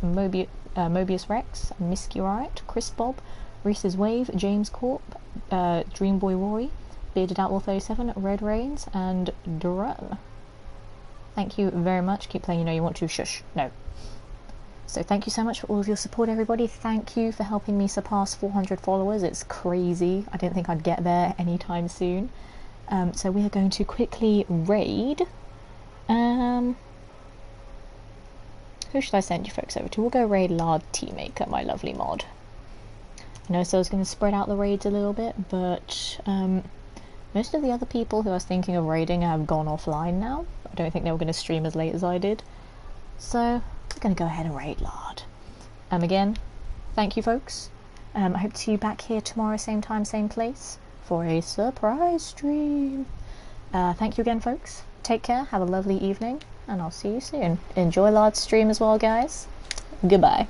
Mobius Rex, Miscurite, Chris Bob, Reese's Wave, James Corp, Dreamboy Rory, Bearded Outlaw 37, Red Rains, and Duran. Thank you very much. Keep playing, you know you want to. Shush. No. So thank you so much for all of your support, everybody. Thank you for helping me surpass 400 followers. It's crazy. I didn't think I'd get there anytime soon. So we are going to quickly raid. Who should I send you folks over to? We'll go raid Lard Teamaker, my lovely mod. I know, so I was going to spread out the raids a little bit, but most of the other people who I was thinking of raiding have gone offline now. I don't think they were going to stream as late as I did. So we're going to go ahead and raid Lard. Again, thank you folks. I hope to see you back here tomorrow, same time, same place, for a surprise stream. Thank you again, folks. Take care, have a lovely evening, and I'll see you soon. Enjoy Lard's stream as well, guys. Goodbye.